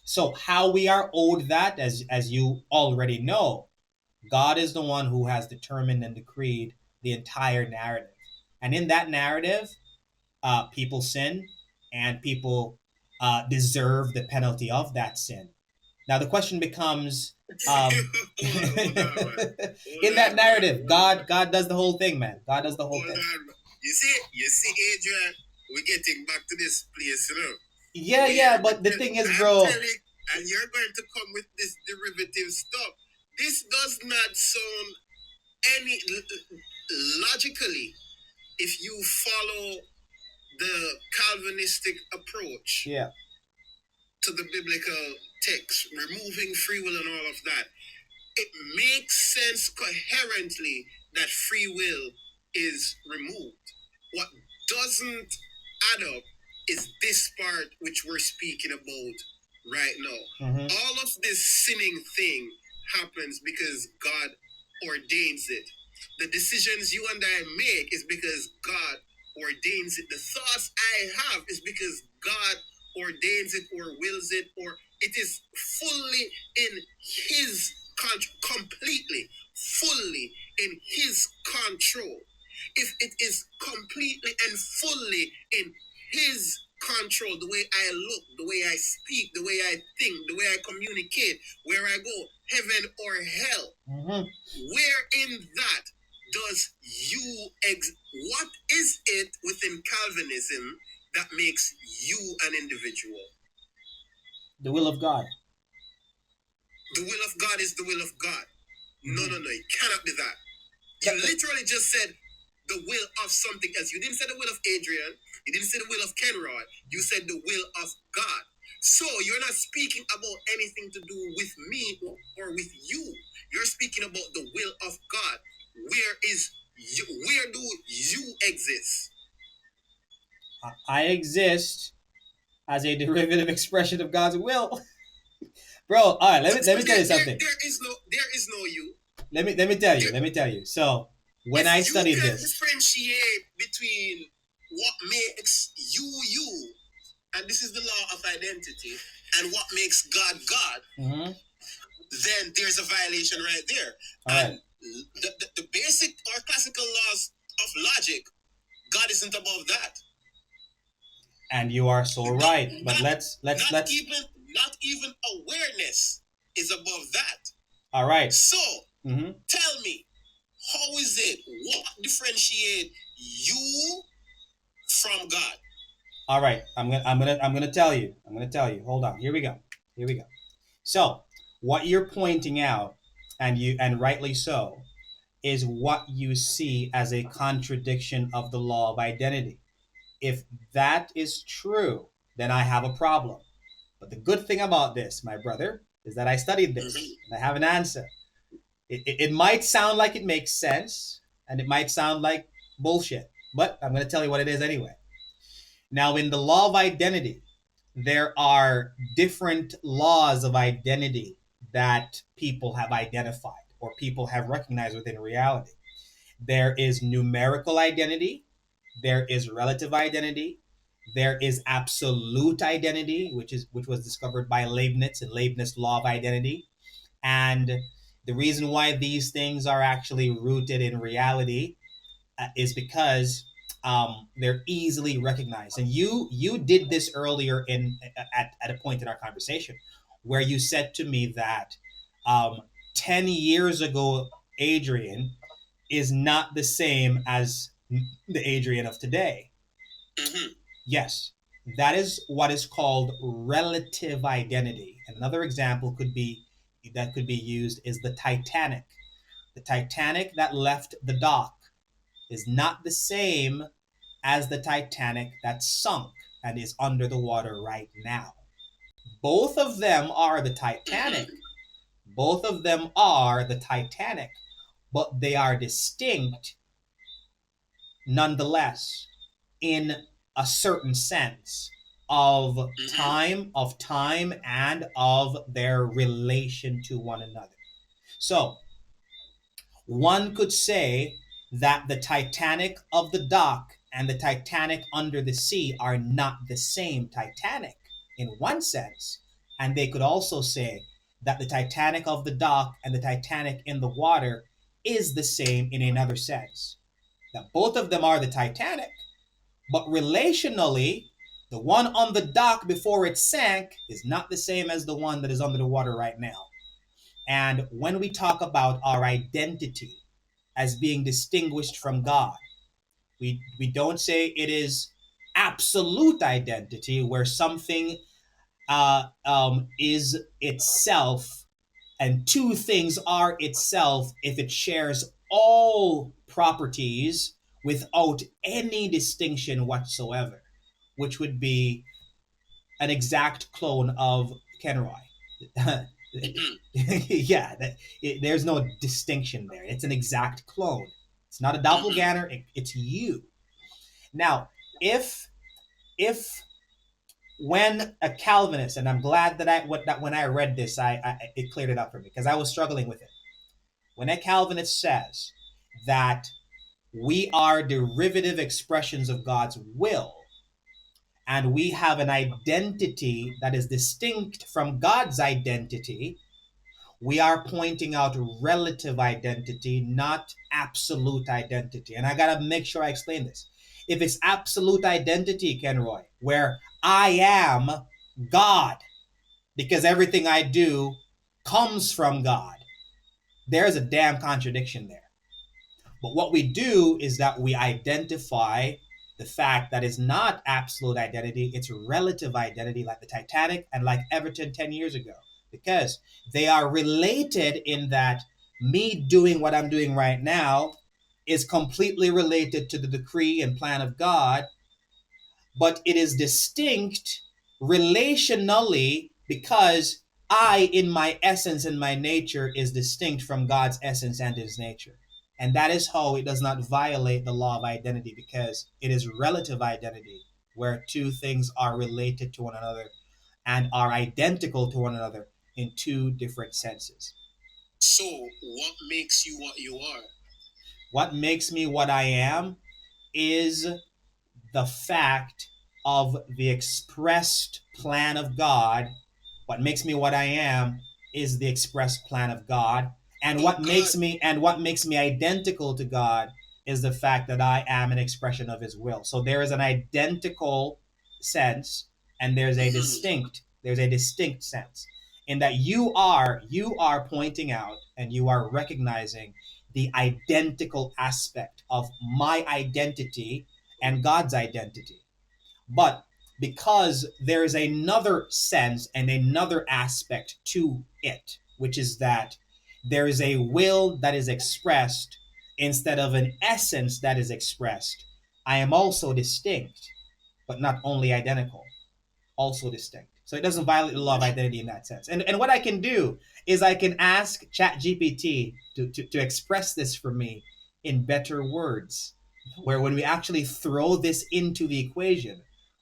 So how we are owed that, as you already know, God is the one who has determined and decreed the entire narrative. And in that narrative, people sin and people deserve the penalty of that sin. Now the question becomes, in that narrative, God does the whole thing, man. God does the whole thing. You see, Adrian, we're getting back to this place, Yeah, but the thing is, bro. And you're going to come with this derivative stuff. This does not sound any logically. If you follow the Calvinistic approach, to the biblical text, removing free will and all of that, it makes sense coherently that free will is removed. What doesn't add up is this part which we're speaking about right now. All of this sinning thing happens because God ordains it. The decisions you and I make is because God ordains it. The thoughts I have is because God ordains it or wills it, or it is fully in his completely, fully in his control. If it is completely and fully in his control, the way I look, the way I speak, the way I think, the way I communicate, where I go, heaven or hell. Where in that does what is it within Calvinism that makes you an individual? The will of God. The will of God is the will of God. No, it cannot be that. You literally just said the will of something else. You didn't say the will of Adrian. You didn't say the will of Kenroy. You said the will of God. So you're not speaking about anything to do with me or with you. You're speaking about the will of God. Where is you? Where do you exist? I exist as a derivative expression of God's will. Bro, all right, let me tell you something. There is no you. Let me tell you. So when I studied you can this, differentiate between what makes you, and this is the law of identity, and what makes God God, then there's a violation right there. All and the basic or classical laws of logic, God isn't above that. And you are so right. But let's not even awareness is above that. All right. So tell me, how is it? What differentiate you from God? All right. I'm gonna tell you. Hold on. Here we go. So what you're pointing out, and rightly so, is what you see as a contradiction of the law of identity. If that is true, then I have a problem. But the good thing about this, my brother, is that I studied this and I have an answer. It might sound like it makes sense, and it might sound like bullshit, but I'm going to tell you what it is anyway. Now, in the law of identity, there are different laws of identity that people have identified or people have recognized within reality. There is numerical identity, there is relative identity, there is absolute identity, which was discovered by Leibniz and Leibniz law of identity. And the reason why these things are actually rooted in reality is because they're easily recognized. And you did this earlier at a point in our conversation where you said to me that 10 years ago Adrian is not the same as the Adrian of today. Yes, that is what is called relative identity. Another example could be used is the Titanic. The Titanic that left the dock is not the same as the Titanic that sunk and is under the water right now. Both of them are the Titanic. Both of them are the Titanic, but they are distinct nonetheless in a certain sense of time and of their relation to one another. So one could say that the Titanic of the dock and the Titanic under the sea are not the same Titanic in one sense. And they could also say that the Titanic of the dock and the Titanic in the water is the same in another sense. That both of them are the Titanic, but relationally, the one on the dock before it sank is not the same as the one that is under the water right now. And when we talk about our identity as being distinguished from God, we don't say it is absolute identity where something is itself and two things are itself if it shares all properties without any distinction whatsoever, which would be an exact clone of Kenroy. Yeah, there's no distinction there. It's an exact clone. It's not a doppelganger. It's you. Now, if when a Calvinist, and I'm glad that when I read this, it cleared it up for me because I was struggling with it. When a Calvinist says that we are derivative expressions of God's will, and we have an identity that is distinct from God's identity, we are pointing out relative identity, not absolute identity. And I gotta make sure I explain this. If it's absolute identity, Kenroy, where I am God, because everything I do comes from God. There's a damn contradiction there. But what we do is that we identify the fact that it's not absolute identity, it's relative identity, like the Titanic and like Everton 10 years ago, because they are related in that me doing what I'm doing right now is completely related to the decree and plan of God, but it is distinct relationally because I, in my essence and my nature, is distinct from God's essence and his nature. And that is how it does not violate the law of identity, because it is relative identity where two things are related to one another and are identical to one another in two different senses. So, what makes you what you are? What makes me what I am is the fact of the expressed plan of God. What makes me what I am is the expressed plan of God. And what makes me identical to God is the fact that I am an expression of his will. So there is an identical sense and there's a distinct sense in that you are pointing out and you are recognizing the identical aspect of my identity and God's identity. But because there is another sense and another aspect to it, which is that there is a will that is expressed instead of an essence that is expressed, I am also distinct, but not only identical, also distinct. So it doesn't violate the law of identity in that sense. And what I can do is I can ask ChatGPT to express this for me in better words, where when we actually throw this into the equation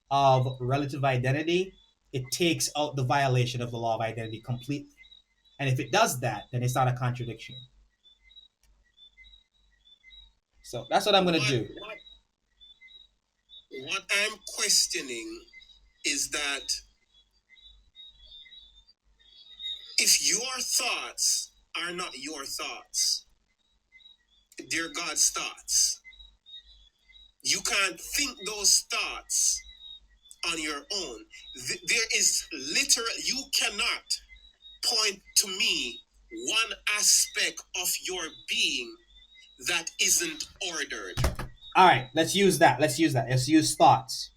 of relative identity, it takes out the violation of the law of identity completely. And if it does that, then it's not a contradiction. So that's what I'm going to do. What I'm questioning is that if your thoughts are not your thoughts, they're God's thoughts. You can't think those thoughts on your own. There is literally, you cannot point to me one aspect of your being that isn't ordered. All right, let's use that. Let's use thoughts,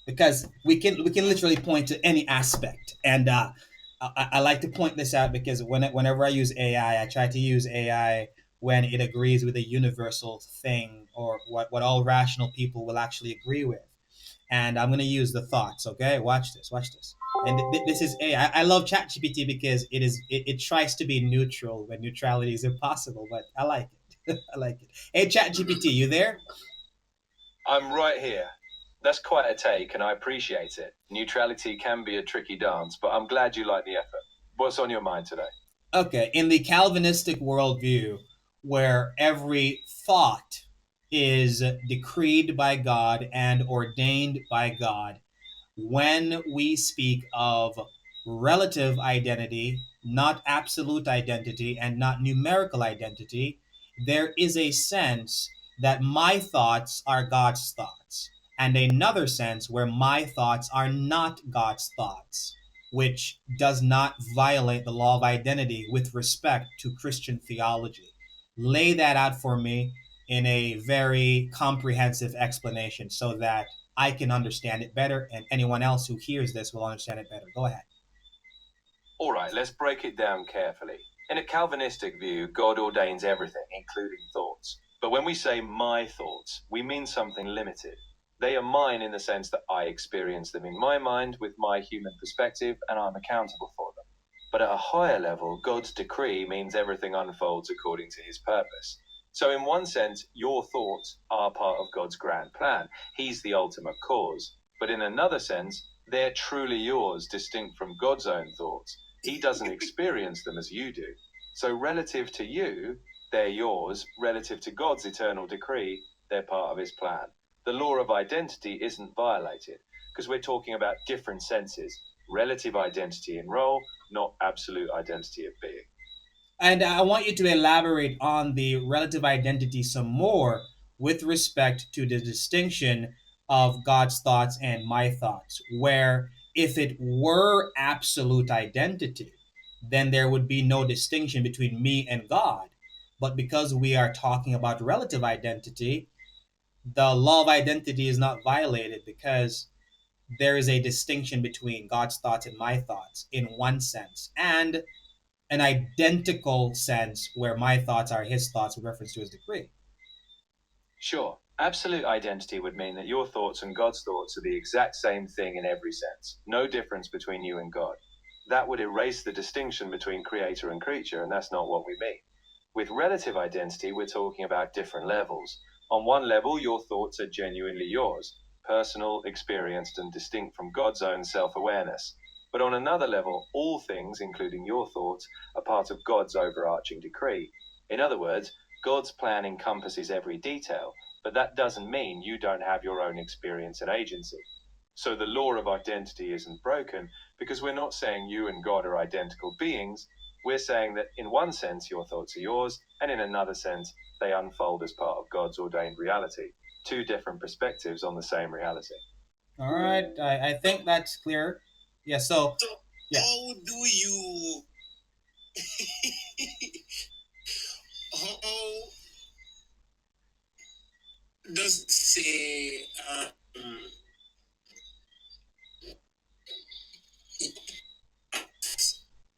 because we can literally point to any aspect. And I like to point this out because whenever I use AI, I try to use AI when it agrees with a universal thing or what all rational people will actually agree with. And I'm going to use the thoughts. Okay, watch this. And this is AI. I love ChatGPT because it tries to be neutral when neutrality is impossible. But I like it. I like it. Hey, ChatGPT, you there? I'm right here. That's quite a take, and I appreciate it. Neutrality can be a tricky dance, but I'm glad you like the effort. What's on your mind today? Okay, in the Calvinistic worldview, where every thought is decreed by God and ordained by God, when we speak of relative identity, not absolute identity, and not numerical identity, there is a sense that my thoughts are God's thoughts, and another sense where my thoughts are not God's thoughts, which does not violate the law of identity with respect to Christian theology. Lay that out for me in a very comprehensive explanation so that I can understand it better, and anyone else who hears this will understand it better. Go ahead. All right, let's break it down carefully. In a Calvinistic view, God ordains everything, including thoughts. But when we say my thoughts, we mean something limited. They are mine in the sense that I experience them in my mind with my human perspective, and I'm accountable for them. But at a higher level, God's decree means everything unfolds according to his purpose. So in one sense, your thoughts are part of God's grand plan. He's the ultimate cause. But in another sense, they're truly yours, distinct from God's own thoughts. He doesn't experience them as you do. So relative to you, they're yours. Relative to God's eternal decree, they're part of his plan. The law of identity isn't violated because we're talking about different senses. Relative identity in role, not absolute identity of being. And I want you to elaborate on the relative identity some more with respect to the distinction of God's thoughts and my thoughts, where If it were absolute identity, then there would be no distinction between me and God. But because we are talking about relative identity, the law of identity is not violated because there is a distinction between God's thoughts and my thoughts in one sense, and an identical sense where my thoughts are his thoughts with reference to his decree. Sure, absolute identity would mean that your thoughts and God's thoughts are the exact same thing in every sense, no difference between you and God. That would erase the distinction between creator and creature, and that's not what we mean. With relative identity, we're talking about different levels. On one level, your thoughts are genuinely yours, personal, experienced, and distinct from God's own self-awareness. But on another level, all things, including your thoughts, are part of God's overarching decree. In other words, God's plan encompasses every detail, but that doesn't mean you don't have your own experience and agency. So the law of identity isn't broken because we're not saying you and God are identical beings. We're saying that in one sense your thoughts are yours, and in another sense they unfold as part of God's ordained reality. Two different perspectives on the same reality. All right, I think that's clear. Yeah, so So yeah. how do you how does it say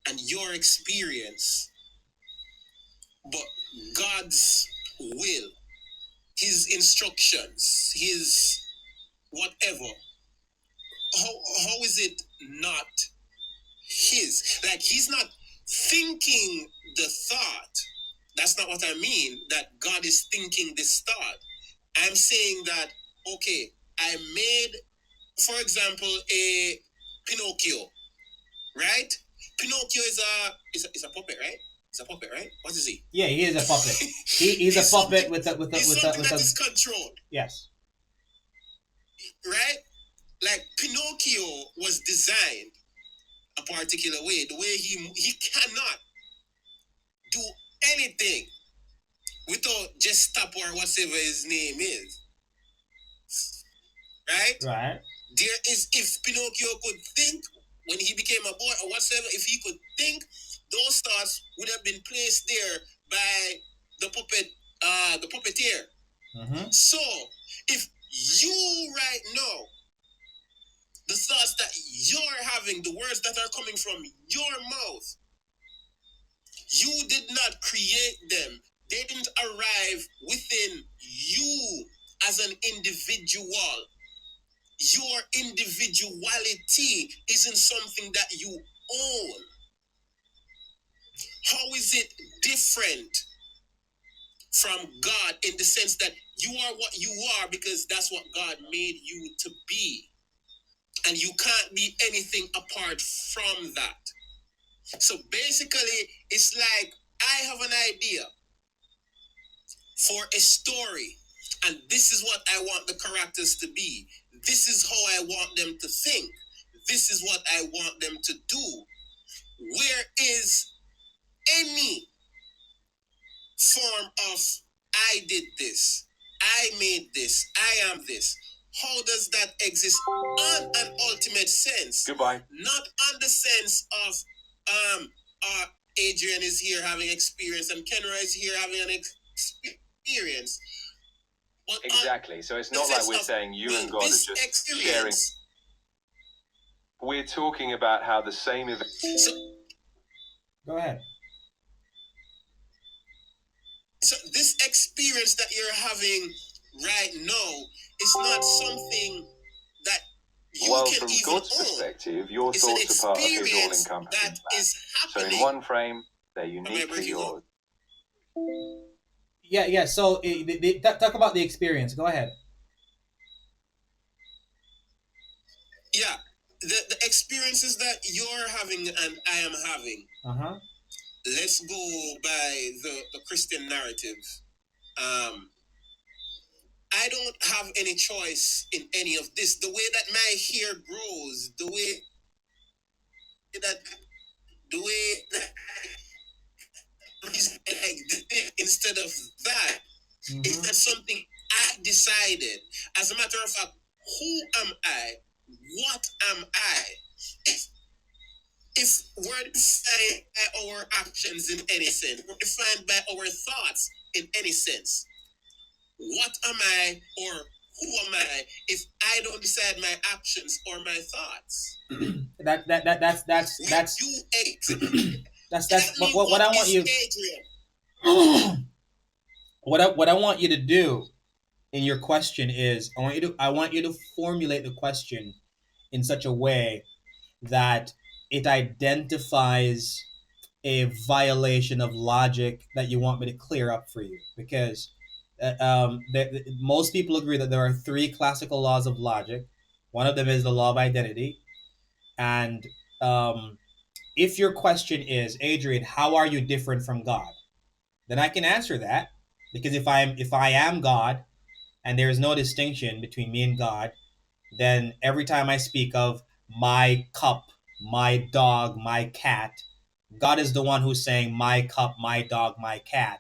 and your experience, but God's will, his instructions, his whatever, how is it not his? Like, he's not thinking the thought. That's not what I mean, that God is thinking this thought. I'm saying that, okay, I made, for example, a Pinocchio, right? Pinocchio is a puppet, right? It's a puppet, right? What is he? Yeah, he is a puppet. He's a puppet with something that is controlled. Yes. Right? Like, Pinocchio was designed a particular way. The way he cannot do anything without just stop or whatever his name is. Right? Right. There is, if Pinocchio could think when he became a boy or whatever, if he could think, those thoughts would have been placed there by the puppeteer. Mm-hmm. So, if you right now, the thoughts that you're having, the words that are coming from your mouth, you did not create them. They didn't arrive within you as an individual. Your individuality isn't something that you own. How is it different from God in the sense that you are what you are because that's what God made you to be? And you can't be anything apart from that. So basically, it's like I have an idea for a story, and this is what I want the characters to be. This is how I want them to think. This is what I want them to do. Where is any form of I did this, I made this, I am this? How does that exist on an ultimate sense? Goodbye. Not on the sense of Adrian is here having experience and Kenra is here having an experience. But exactly. So it's not like we're saying you and God are just sharing. We're talking about how the same event. So, go ahead. So this experience that you're having right now is not something that you can from even God's own. Perspective, your It's thoughts are part of his experience all-encompassing that plan. is So happening. in one frame, they're uniquely yours. Yeah. So talk about the experience. Go ahead. Yeah, the experiences that you're having and I am having. Uh-huh. Let's go by the Christian narrative. I don't have any choice in any of this. The way that my hair grows, the way that instead of that, it's not something I decided. As a matter of fact, who am I? What am I? if we're defined by our actions in any sense, we're defined by our thoughts in any sense. What am I, or who am I, if I don't decide my actions or my thoughts? That's you eight. that's what I want you. Adrian? What I want you to do in your question is I want you to formulate the question in such a way that it identifies a violation of logic that you want me to clear up for you, because most people agree that there are three classical laws of logic. One of them is the law of identity, and if your question is, Adrian, how are you different from God, then I can answer that, because if I am God and there is no distinction between me and God, then every time I speak of my cup, my dog, my cat, God is the one who's saying my cup, my dog, my cat.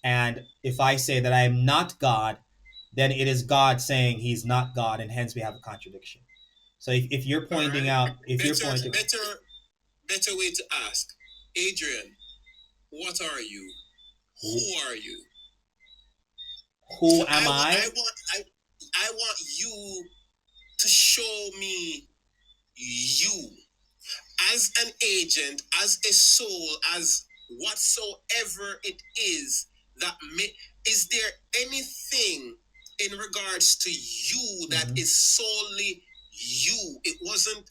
And if I say that I am not God, then it is God saying he's not God, and hence we have a contradiction. So if you're pointing out, if you're pointing, better way to ask, Adrian, what are you? Who are you? Who am I? I want you to show me you as an agent, as a soul, as whatsoever it is that is there anything in regards to you that is solely you? It wasn't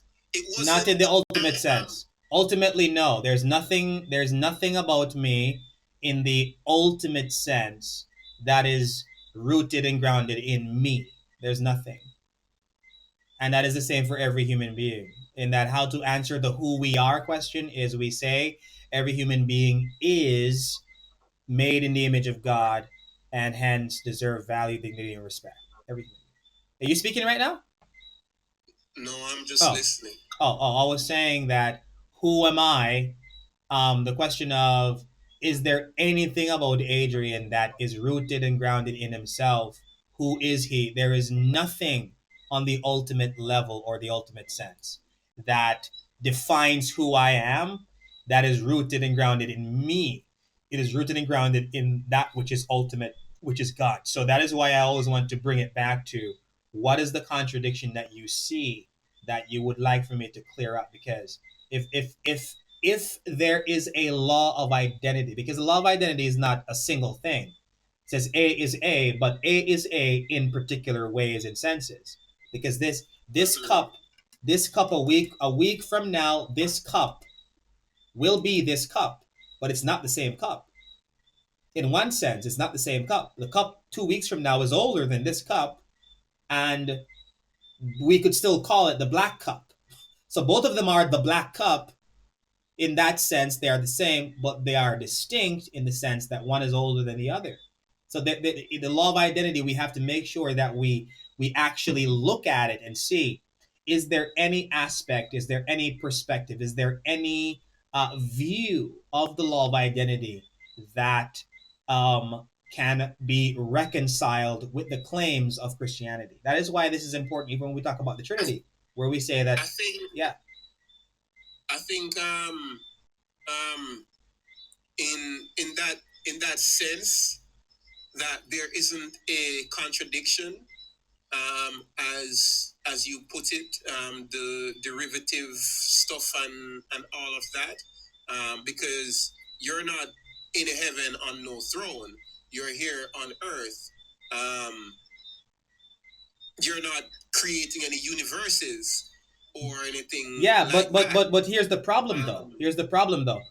not in the ultimate sense. Ultimately, no. There's nothing about me in the ultimate sense that is rooted and grounded in me. There's nothing. And that is the same for every human being. In that, how to answer the who we are question is, we say every human being is made in the image of God and hence deserve value, dignity, and respect. Everything. Are you speaking right now? No, I'm just listening. I was saying that who am I? The question of, is there anything about Adrian that is rooted and grounded in himself? Who is he? There is nothing on the ultimate level or the ultimate sense that defines who I am, that is rooted and grounded in me. It is rooted and grounded in that which is ultimate, which is God. So that is why I always want to bring it back to, what is the contradiction that you see that you would like for me to clear up? Because if there is a law of identity, because the law of identity is not a single thing. It says A is A, but A is A in particular ways and senses. Because this cup a week from now, this cup will be this cup, but it's not the same cup. In one sense, it's not the same cup. The cup 2 weeks from now is older than this cup, and we could still call it the black cup. So both of them are the black cup. In that sense, they are the same, but they are distinct in the sense that one is older than the other. So the law of identity, we have to make sure that we actually look at it and see, is there any aspect, is there any perspective, is there any view of the law of identity that can be reconciled with the claims of Christianity. That is why this is important, even when we talk about the Trinity, where we say that. I think in that sense that there isn't a contradiction, as you put it, the derivative stuff and all of that, because you're not in heaven on no throne. You're here on earth. You're not creating any universes or anything. Yeah, but here's the problem though. Here's the problem though.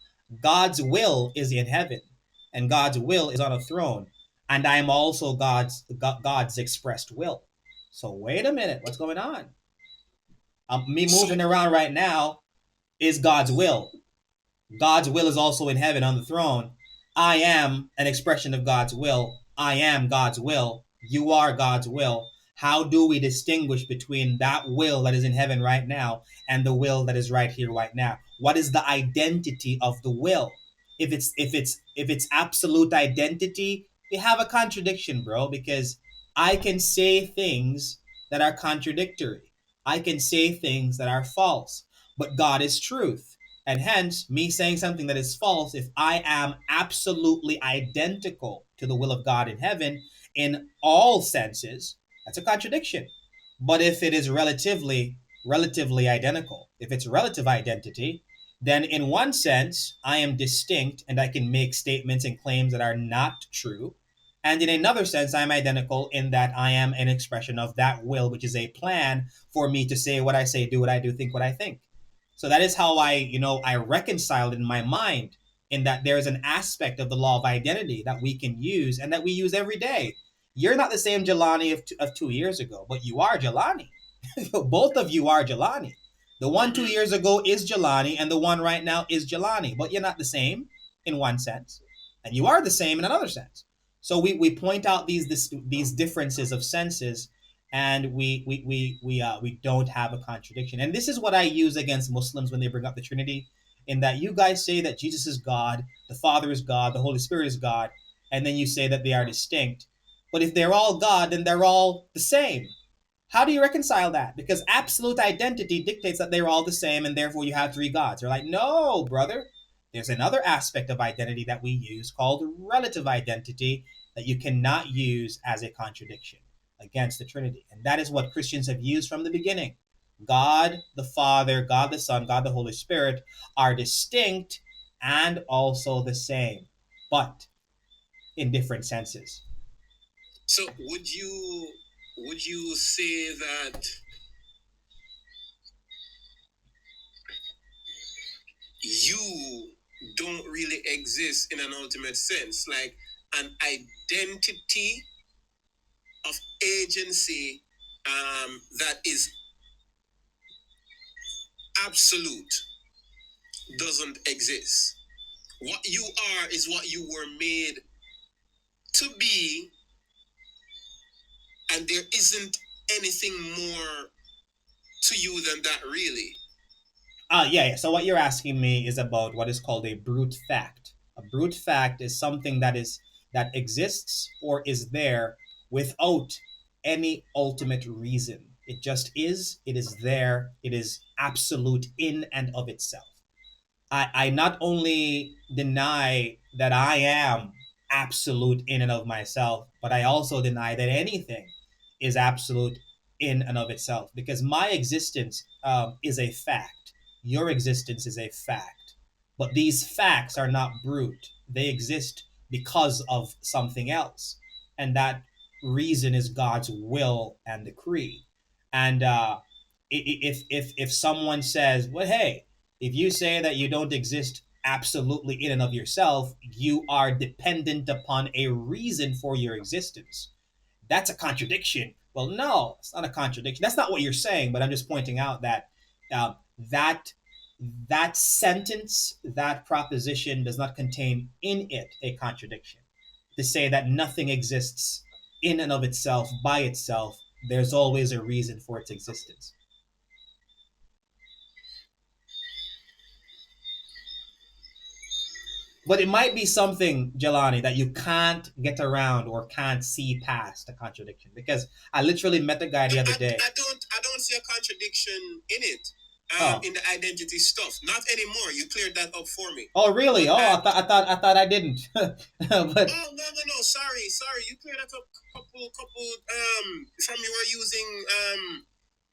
God's will is in heaven, and God's will is on a throne, and I am also God's expressed will. So wait a minute, what's going on? Me moving around right now is God's will. God's will is also in heaven on the throne. I am an expression of God's will. I am God's will. You are God's will. How do we distinguish between that will that is in heaven right now and the will that is right here right now? What is the identity of the will? If it's absolute identity, we have a contradiction, bro, because I can say things that are contradictory. I can say things that are false, but God is truth. And hence, me saying something that is false, if I am absolutely identical to the will of God in heaven in all senses, that's a contradiction. But if it is relatively identical, if it's relative identity, then in one sense, I am distinct and I can make statements and claims that are not true. And in another sense, I'm identical in that I am an expression of that will, which is a plan for me to say what I say, do what I do, think what I think. So that is how I reconcile in my mind, in that there is an aspect of the law of identity that we can use and that we use every day. You're not the same Jelani of 2 years ago, but you are Jelani. Both of you are Jelani. The one 2 years ago is Jelani, and the one right now is Jelani. But you're not the same in one sense, and you are the same in another sense. So we point out these differences of senses, and we don't have a contradiction. And this is what I use against Muslims when they bring up the Trinity, in that you guys say that Jesus is God, the Father is God, the Holy Spirit is God, and then you say that they are distinct. But if they're all God, then they're all the same. How do you reconcile that? Because absolute identity dictates that they're all the same and therefore you have three gods. They're like, no, brother. There's another aspect of identity that we use called relative identity that you cannot use as a contradiction against the Trinity. And that is what Christians have used from the beginning. God the Father, God the Son, God the Holy Spirit are distinct and also the same, but in different senses. So would you say that you don't really exist in an ultimate sense, like an identity of agency that is absolute doesn't exist? What you are is what you were made to be, and there isn't anything more to you than that, really. Yeah. So what you're asking me is about what is called a brute fact. A brute fact is something that exists or is there without any ultimate reason. It just is. It is there. It is absolute in and of itself. I not only deny that I am absolute in and of myself, but I also deny that anything is absolute in and of itself, because my existence is a fact. Your existence is a fact. But these facts are not brute. They exist because of something else. And that reason is God's will and decree. And if someone says, well, hey, if you say that you don't exist absolutely in and of yourself, you are dependent upon a reason for your existence. That's a contradiction. Well, no, it's not a contradiction. That's not what you're saying, but I'm just pointing out that that that sentence, that proposition does not contain in it a contradiction. To say that nothing exists in and of itself by itself, there's always a reason for its existence. But it might be something, Jelani, that you can't get around or can't see past a contradiction. Because I literally met a guy the other day. I don't see a contradiction in it. Oh. In the identity stuff, not anymore. You cleared that up for me. Oh, really? I thought I didn't. But oh no. Sorry. You cleared that up couple. From you were using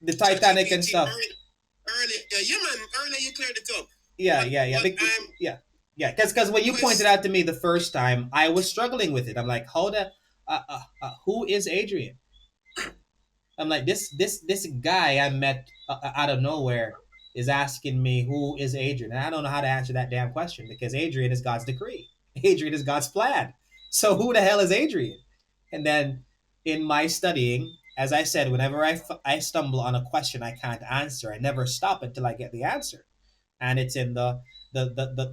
the Titanic and stuff. Earlier, yeah, man. Earlier you cleared it up. Yeah. Because when you pointed out to me the first time, I was struggling with it. I'm like, who is Adrian? I'm like, this guy I met out of nowhere is asking me who is Adrian, and I don't know how to answer that damn question, because Adrian is God's decree. Adrian is God's plan. So who the hell is Adrian? And then in my studying, as I said, whenever I stumble on a question I can't answer, I never stop until I get the answer. And it's in the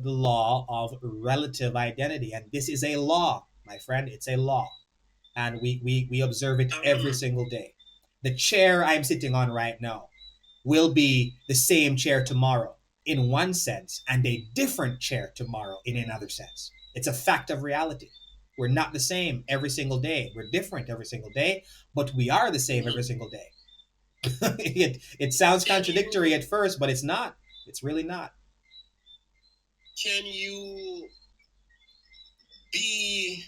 law of relative identity. And this is a law, my friend. It's a law. And we observe it every single day. The chair I'm sitting on right now will be the same chair tomorrow in one sense, and a different chair tomorrow in another sense. It's a fact of reality. We're not the same every single day. We're different every single day, but we are the same every single day. It sounds contradictory at first, but it's not. It's really not. can you be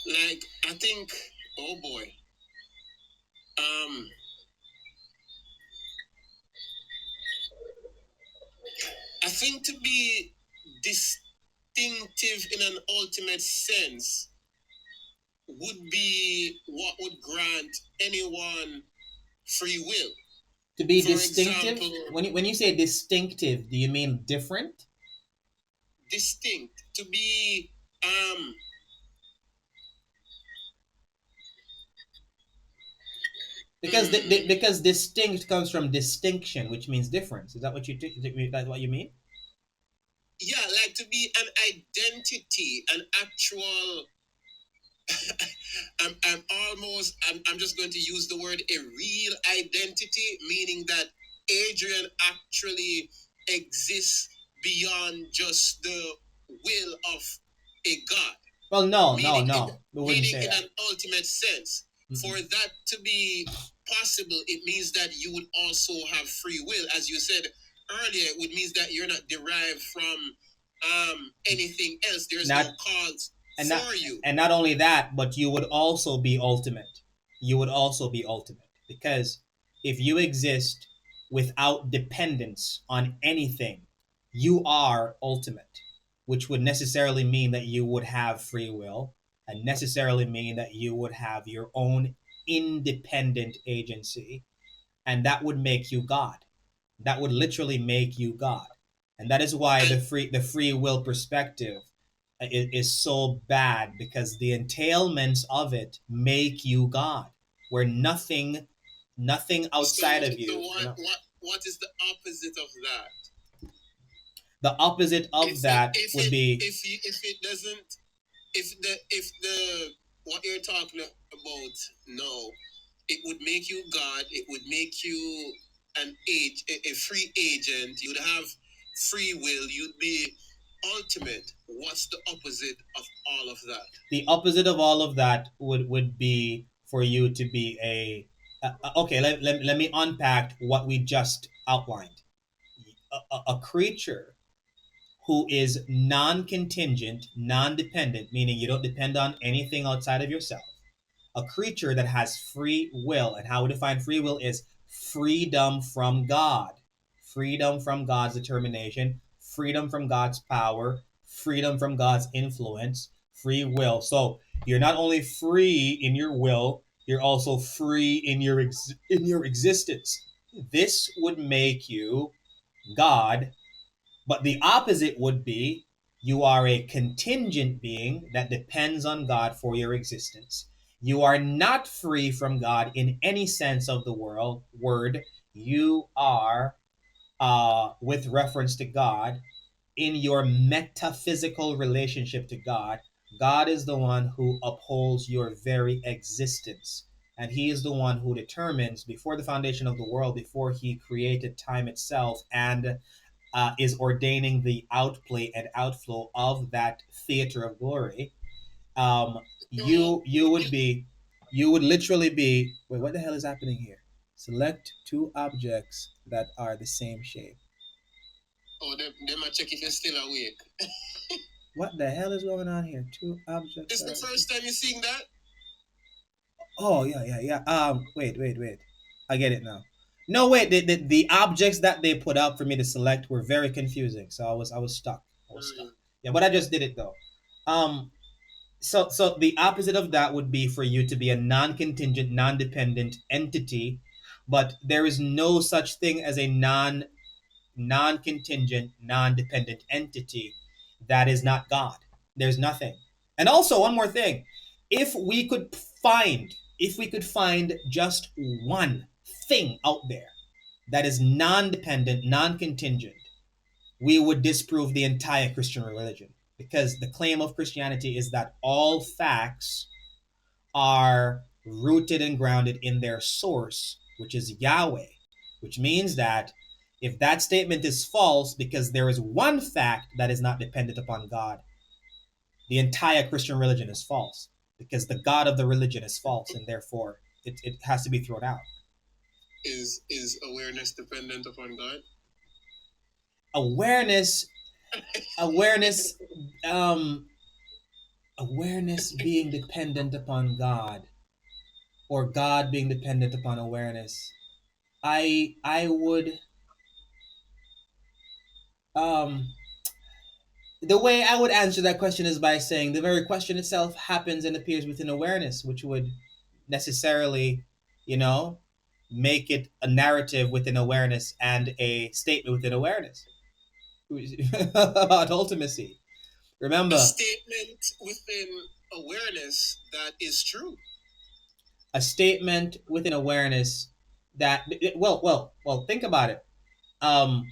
like, I think, oh boy, I think to be distinctive in an ultimate sense would be what would grant anyone free will. To be For distinctive? example, When you say distinctive, do you mean different? distinct, to be Because distinct comes from distinction, which means difference. Is that what that's what you mean? yeah, like to be an identity, an actual I'm just going to use the word a real identity, meaning that Adrian actually exists beyond just the will of a God. Well, no, Meaning, we wouldn't meaning say in that. an ultimate sense. Mm-mm. For that to be possible, it means that you would also have free will. As you said earlier, it would mean that you're not derived from anything else. There's Not no cause and for not you. and not only that, but you would also be ultimate. You would also be ultimate because if you exist without dependence on anything, you are ultimate, which would necessarily mean that you would have free will and necessarily mean that you would have your own independent agency, and that would make you God. That would literally make you God. And that is why And the free will perspective is so bad, because the entailments of it make you God, where nothing so, outside of so you, what is the opposite of that? the opposite of that would be If it doesn't, if the what you're talking about, no, it would make you God. It would make you a free agent. You'd have free will. You'd be ultimate. What's the opposite of all of that? the opposite of all of that would be for you to be okay. Let me unpack what we just outlined. A creature who is non-contingent, non-dependent, meaning you don't depend on anything outside of yourself. A creature that has free will, and how we define free will is freedom from God, freedom from God's determination, freedom from God's power, freedom from God's influence, free will. So you're not only free in your will, you're also free in in your existence. This would make you God, but the opposite would be you are a contingent being that depends on God for your existence. You are not free from God in any sense of the word. You are, with reference to God, in your metaphysical relationship to God. God is the one who upholds your very existence. And he is the one who determines before the foundation of the world, before he created time itself, and is ordaining the outplay and outflow of that theater of glory. So You would be, you would literally be. Wait, what the hell is happening here? Select two objects that are the same shape. oh, they might check if you're still awake. What the hell is going on here? Two objects. It's the first time you're seeing that. Oh yeah, yeah, yeah. Wait. I get it now. No, wait. The objects that they put out for me to select were very confusing. So I was stuck. I was stuck. Yeah, but I just did it though. Um, so the opposite of that would be for you to be a non-contingent, non-dependent entity, but there is no such thing as a non-contingent, non-dependent entity that is not God. There's nothing. And also one more thing. If we could find just one thing out there that is non-dependent, non-contingent, we would disprove the entire Christian religion, because the claim of Christianity is that all facts are rooted and grounded in their source, which is Yahweh, which means that if that statement is false because there is one fact that is not dependent upon God, the entire Christian religion is false, because the God of the religion is false, and therefore it has to be thrown out. Is awareness dependent upon God? Awareness, awareness, um, awareness being dependent upon God, or God being dependent upon awareness. I would um the way I would answer that question is by saying the very question itself happens and appears within awareness, which would necessarily, you know, make it a narrative within awareness and a statement within awareness about ultimacy. A Remember, statement within awareness that is true. a statement within awareness that, well, think about it. Um,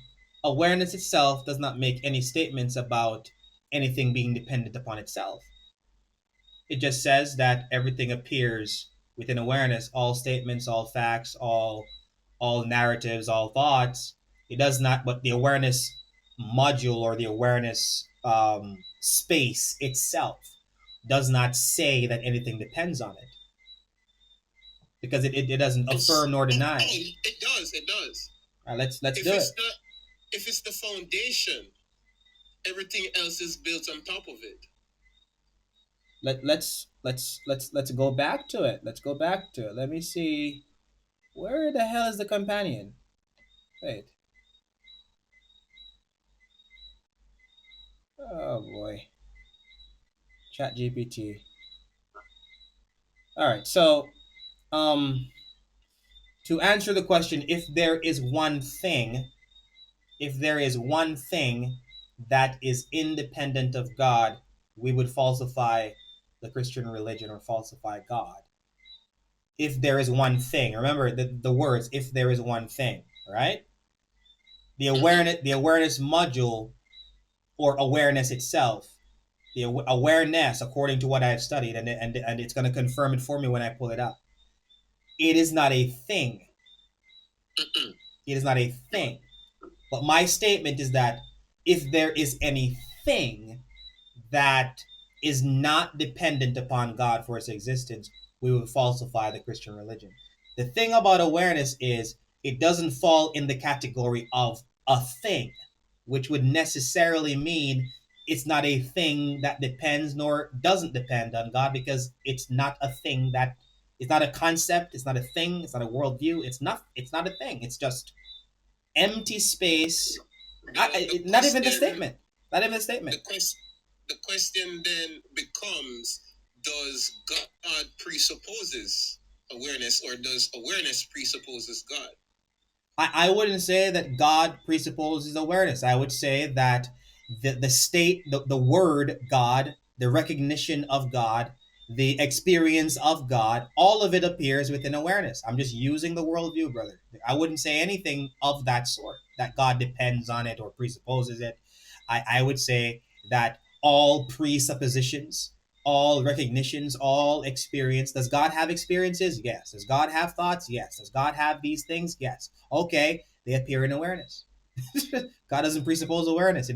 Awareness itself does not make any statements about anything being dependent upon itself. It just says that everything appears within awareness, all statements, all facts, all narratives, all thoughts. It does not, but the awareness module or the awareness space itself does not say that anything depends on it, because it doesn't affirm nor deny. It does. It does. All right, let's If do it's it. if it's the foundation, everything else is built on top of it. Let's go back to it. Let's go back to it. Let me see. Where the hell is the companion? Wait. Oh boy. Chat GPT. All right. So, um, to answer the question, if there is one thing that is independent of God, we would falsify the Christian religion or falsify God. If there is one thing, remember the words, if there is one thing, right? The awareness module, or awareness itself, the awareness, according to what I've studied, and it's going to confirm it for me when I pull it up. It is not a thing. It is not a thing. But my statement is that if there is anything that is not dependent upon God for its existence, we would falsify the Christian religion. The thing about awareness is it doesn't fall in the category of a thing, which would necessarily mean it's not a thing that depends nor doesn't depend on God, because it's not a thing that, it's not a concept, it's not a thing, it's not a worldview, it's not a thing, it's just empty space. Not even the statement. Not even the statement. The question then becomes: does God presupposes awareness, or does awareness presupposes God? I wouldn't say that God presupposes awareness. I would say that the state, the word God, the recognition of God, the experience of God, all of it appears within awareness. I'm just using the worldview, brother. I wouldn't say anything of that sort, that God depends on it or presupposes it. I would say that all presuppositions, all recognitions, all experience. Does God have experiences? Yes. Does God have thoughts? Yes. Does God have these things? Yes. Okay, they appear in awareness. God doesn't presuppose awareness.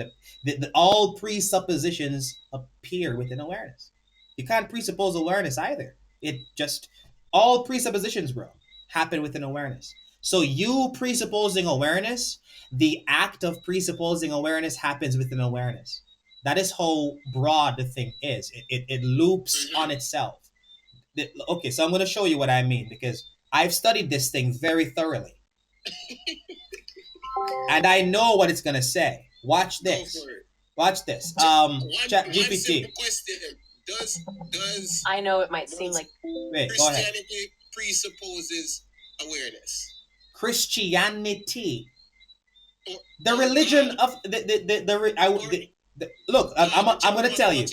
All presuppositions appear within awareness. You can't presuppose awareness either. It just, all presuppositions, bro, happen within awareness. So you presupposing awareness, the act of presupposing awareness happens within awareness. That is how broad the thing is. It loops on itself. Okay, so I'm going to show you what I mean, because I've studied this thing very thoroughly. And I know what it's going to say. Watch this. Watch this. Chat GPT. Does I know it might seem like Wait, go ahead. Christianity presupposes awareness? Christianity, the religion of look, I'm going to tell you.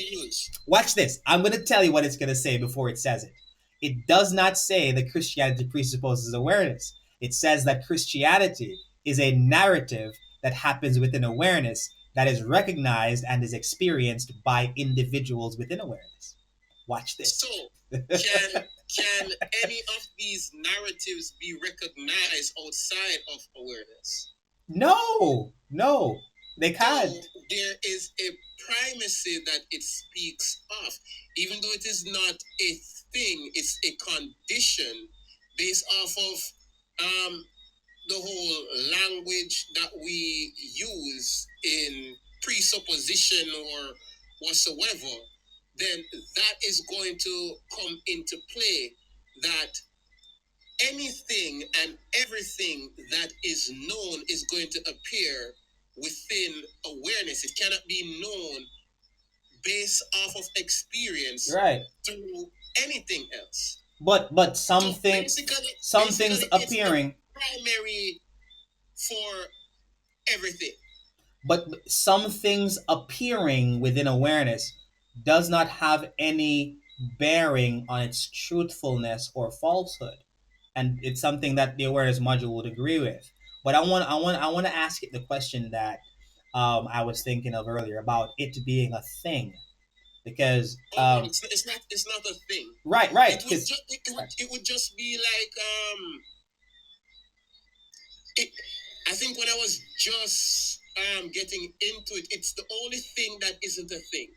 Watch this. I'm going to tell you what it's going to say before it says it. It does not say that Christianity presupposes awareness. It says that Christianity is a narrative that happens within awareness, that is recognized and is experienced by individuals within awareness. Watch this. So, can any of these narratives be recognized outside of awareness? No, they can't. So there is a primacy that it speaks of, even though it is not a thing; it's a condition based off of the whole language that we use in presupposition or whatsoever, then that is going to come into play, that anything and everything that is known is going to appear within awareness. It cannot be known based off of experience, right? through anything else. But So some things basically, it's the appearing, primary for everything. but some things appearing within awareness does not have any bearing on its truthfulness or falsehood, and it's something that the awareness module would agree with. But I want to ask it the question that I was thinking of earlier about it being a thing, because It's not a thing. right, It would because just it would just be like it. I think when I was just getting into it, it's the only thing that isn't a thing.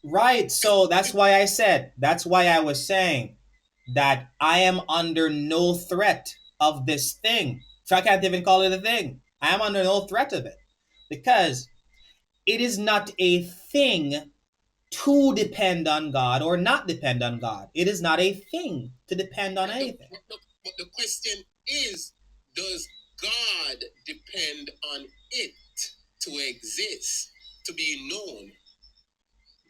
right. So that's why I was saying that I am under no threat of this thing. So I can't even call it a thing. I am under no threat of it because it is not a thing to depend on God or not depend on God. It is not a thing to depend on anything. But the question is, does God depend on it to exist, to be known?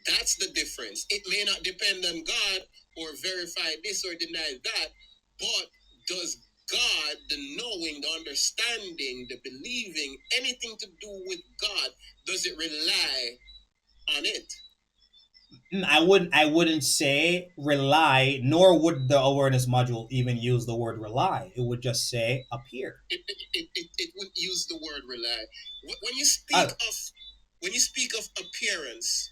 That's the difference. It may not depend on God or verify this or deny that, but does God, the knowing, the understanding, the believing, anything to do with God, does it rely on it? I wouldn't say rely, nor would the awareness module even use the word rely. It would just say appear. It wouldn't use the word rely. When you Uh, when you speak of appearance,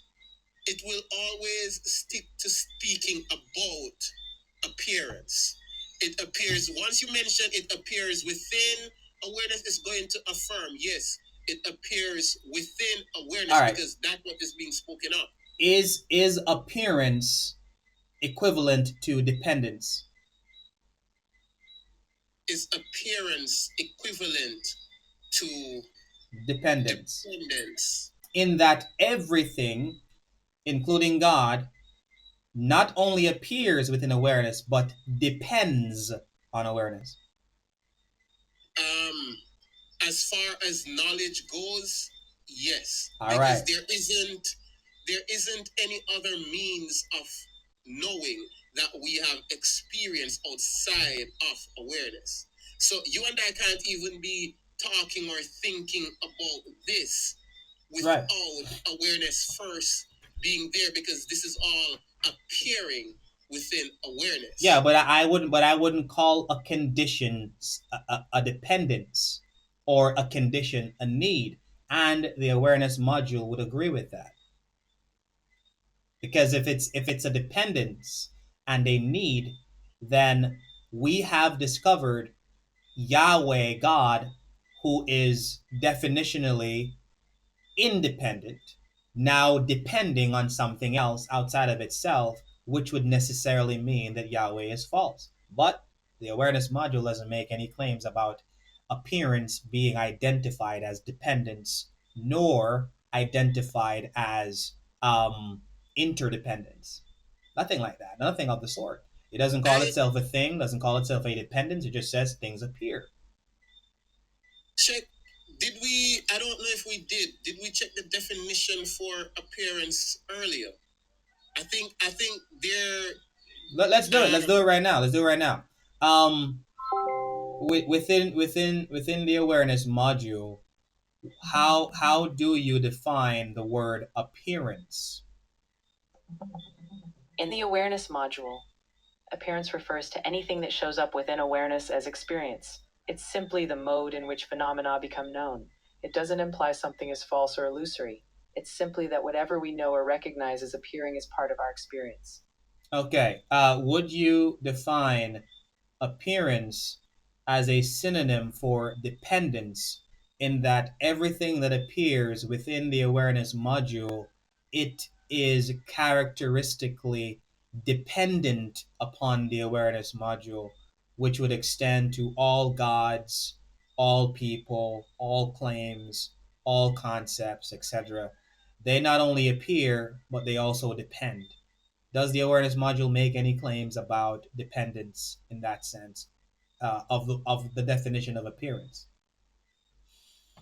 it will always stick to speaking about appearance. It appears, once you mention it appears within, awareness is going to affirm, yes, it appears within awareness, all right. because that's what is being spoken of. Is appearance equivalent to dependence? Is appearance equivalent to Dependence. dependence? In that everything, including God, not only appears within awareness, but depends on awareness. As far as knowledge goes, yes. All because right. there isn't any other means of knowing that we have experience outside of awareness. So you and I can't even be talking or thinking about this Right. without awareness first being there, because this is all appearing within awareness. Yeah, but I wouldn't call a condition a dependence, or a condition a need, and the awareness module would agree with that. Because if it's a dependence and a need, then we have discovered Yahweh God, who is definitionally independent, now depending on something else outside of itself, which would necessarily mean that Yahweh is false. But the awareness module doesn't make any claims about appearance being identified as dependence, nor identified as interdependence. Nothing like that. Nothing of the sort. It doesn't call itself a thing, doesn't call itself a dependence. It just says things appear. Check. Did we? I don't know if we did. Did we check the definition for appearance earlier? I think there. Let's do it. Let's do it right now. Let's do it right now. Within the awareness module, how do you define the word appearance? In the awareness module, appearance refers to anything that shows up within awareness as experience. It's simply the mode in which phenomena become known. It doesn't imply something is false or illusory. It's simply that whatever we know or recognize is appearing as part of our experience. Okay. Would you define appearance as a synonym for dependence, in that everything that appears within the awareness module, it is characteristically dependent upon the awareness module, which would extend to all gods, all people, all claims, all concepts, etc. They not only appear, but they also depend. Does the awareness module make any claims about dependence in that sense, of the definition of appearance?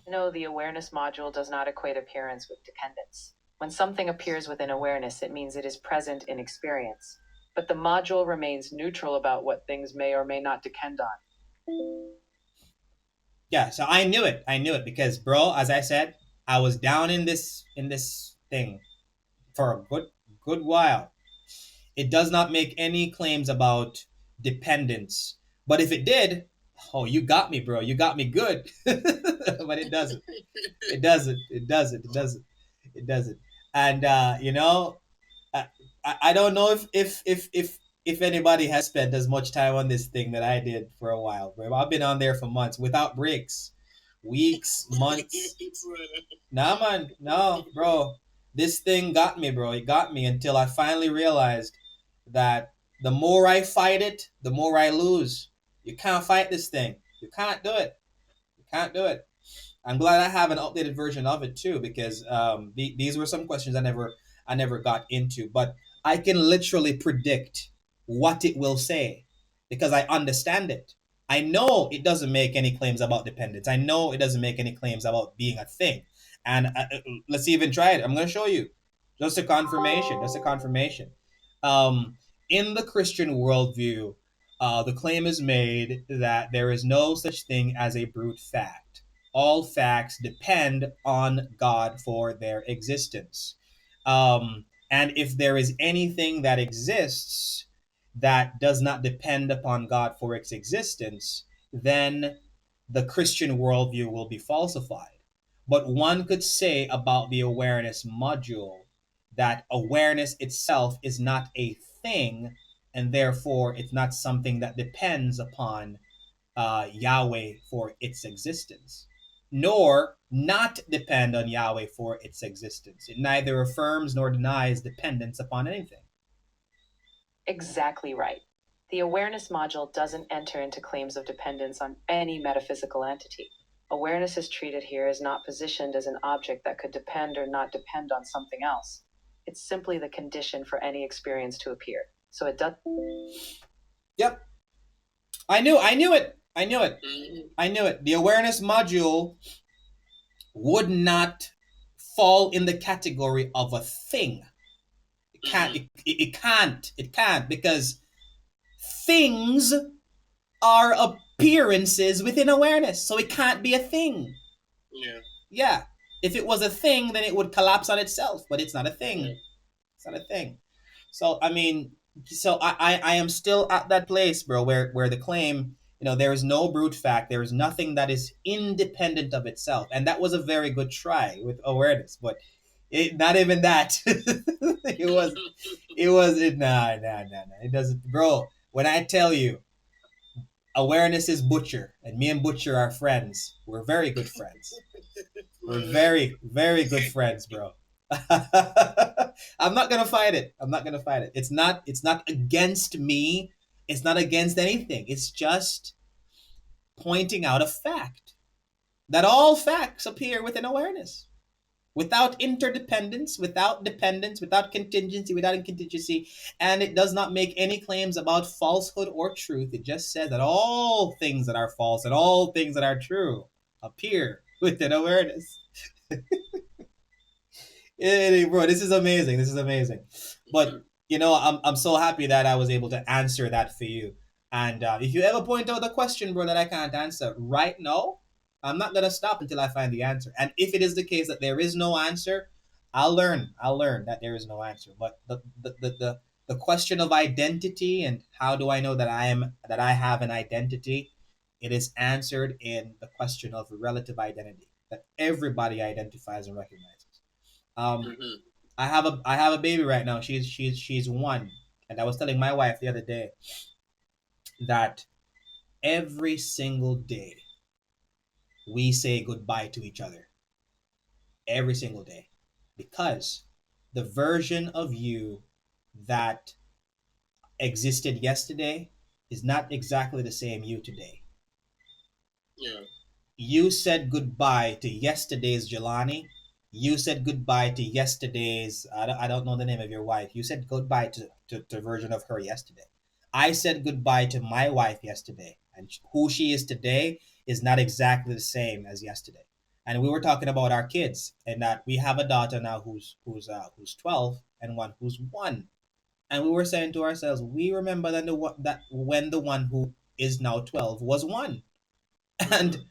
No, the awareness module does not equate appearance with dependence. When something appears within awareness, it means it is present in experience. But the module remains neutral about what things may or may not depend on. Yeah, so I knew it. I knew it because, bro, as I said, I was down in this thing for a good while. It does not make any claims about dependence. But if it did, oh, you got me, bro. You got me good. But it doesn't. It doesn't. It doesn't. It doesn't. It doesn't. And I, I don't know if anybody has spent as much time on this thing that I did for a while, bro. I've been on there for months without breaks, weeks, months. Nah, man, no, bro. This thing got me, bro. It got me until I finally realized that the more I fight it, the more I lose. You can't fight this thing. You can't do it. You can't do it. I'm glad I have an updated version of it too, because these were some questions I never got into, but I can literally predict what it will say because I understand it. I know it doesn't make any claims about dependence. I know it doesn't make any claims about being a thing. And let's even try it. I'm going to show you just a confirmation. Just a confirmation. Um, in the Christian worldview, the claim is made that there is no such thing as a brute fact. All facts depend on God for their existence. And if there is anything that exists that does not depend upon God for its existence, then the Christian worldview will be falsified. But one could say about the awareness module that awareness itself is not a thing, and therefore it's not something that depends upon Yahweh for its existence, nor not depend on Yahweh for its existence. It neither affirms nor denies dependence upon anything. Exactly right. The awareness module doesn't enter into claims of dependence on any metaphysical entity. Awareness is treated here as not positioned as an object that could depend or not depend on something else. It's simply the condition for any experience to appear. So it does. Yep, I knew it. I knew it. I knew it. The awareness module would not fall in the category of a thing. It can't. It can't. It can't because things are appearances within awareness, so it can't be a thing. Yeah. Yeah. If it was a thing, then it would collapse on itself, but it's not a thing. Yeah. It's not a thing. So I mean, so I am still at that place, bro, where the claim, there is no brute fact, there is nothing that is independent of itself, and that was a very good try with awareness, but not even that. Nah. It doesn't, bro. When I tell you, awareness is Butcher, and me and Butcher are friends. We're very good friends. We're very, very good friends, bro. I'm not gonna fight it. I'm not gonna fight it. It's not against me. It's not against anything. It's just pointing out a fact that all facts appear within awareness. Without interdependence, without dependence, without contingency, without incontingency, and it does not make any claims about falsehood or truth. It just says that all things that are false and all things that are true appear within awareness. Bro, this is amazing. This is amazing. But I'm so happy that I was able to answer that for you. And if you ever point out a question, bro, that I can't answer right now, I'm not gonna stop until I find the answer. And if it is the case that there is no answer, I'll learn. I'll learn that there is no answer. But the question of identity and how do I know that I have an identity, it is answered in the question of relative identity that everybody identifies and recognizes. Um, I have a baby right now. She's 1, and I was telling my wife the other day that every single day we say goodbye to each other. Every single day, because the version of you that existed yesterday is not exactly the same you today. Yeah. You said goodbye to yesterday's Jelani. You said goodbye to yesterday's, I don't know the name of your wife. You said goodbye to a version of her yesterday. I said goodbye to my wife yesterday. And who she is today is not exactly the same as yesterday. And we were talking about our kids, and that we have a daughter now who's 12 and one who's 1. And we were saying to ourselves, we remember that when the one who is now 12 was 1. And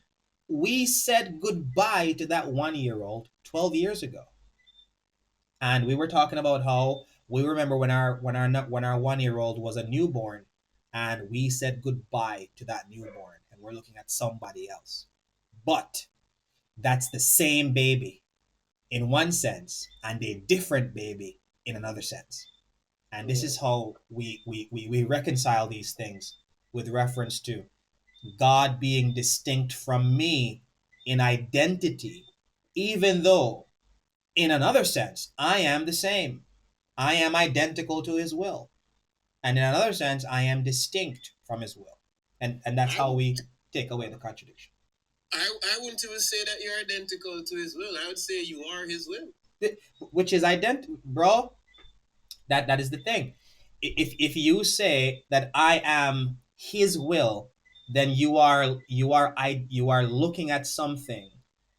we said goodbye to that 1 year old 12 years ago. And we were talking about how we remember when our 1 year old was a newborn, and we said goodbye to that newborn, and we're looking at somebody else. But that's the same baby in one sense and a different baby in another sense. And this is how we reconcile these things with reference to God being distinct from me in identity, even though in another sense I am the same. I am identical to his will. And in another sense, I am distinct from his will. And that's how we take away the contradiction. I wouldn't even say that you're identical to his will. I would say you are his will. Which is identical, bro. That is the thing. If you say that I am his will, then you are looking at something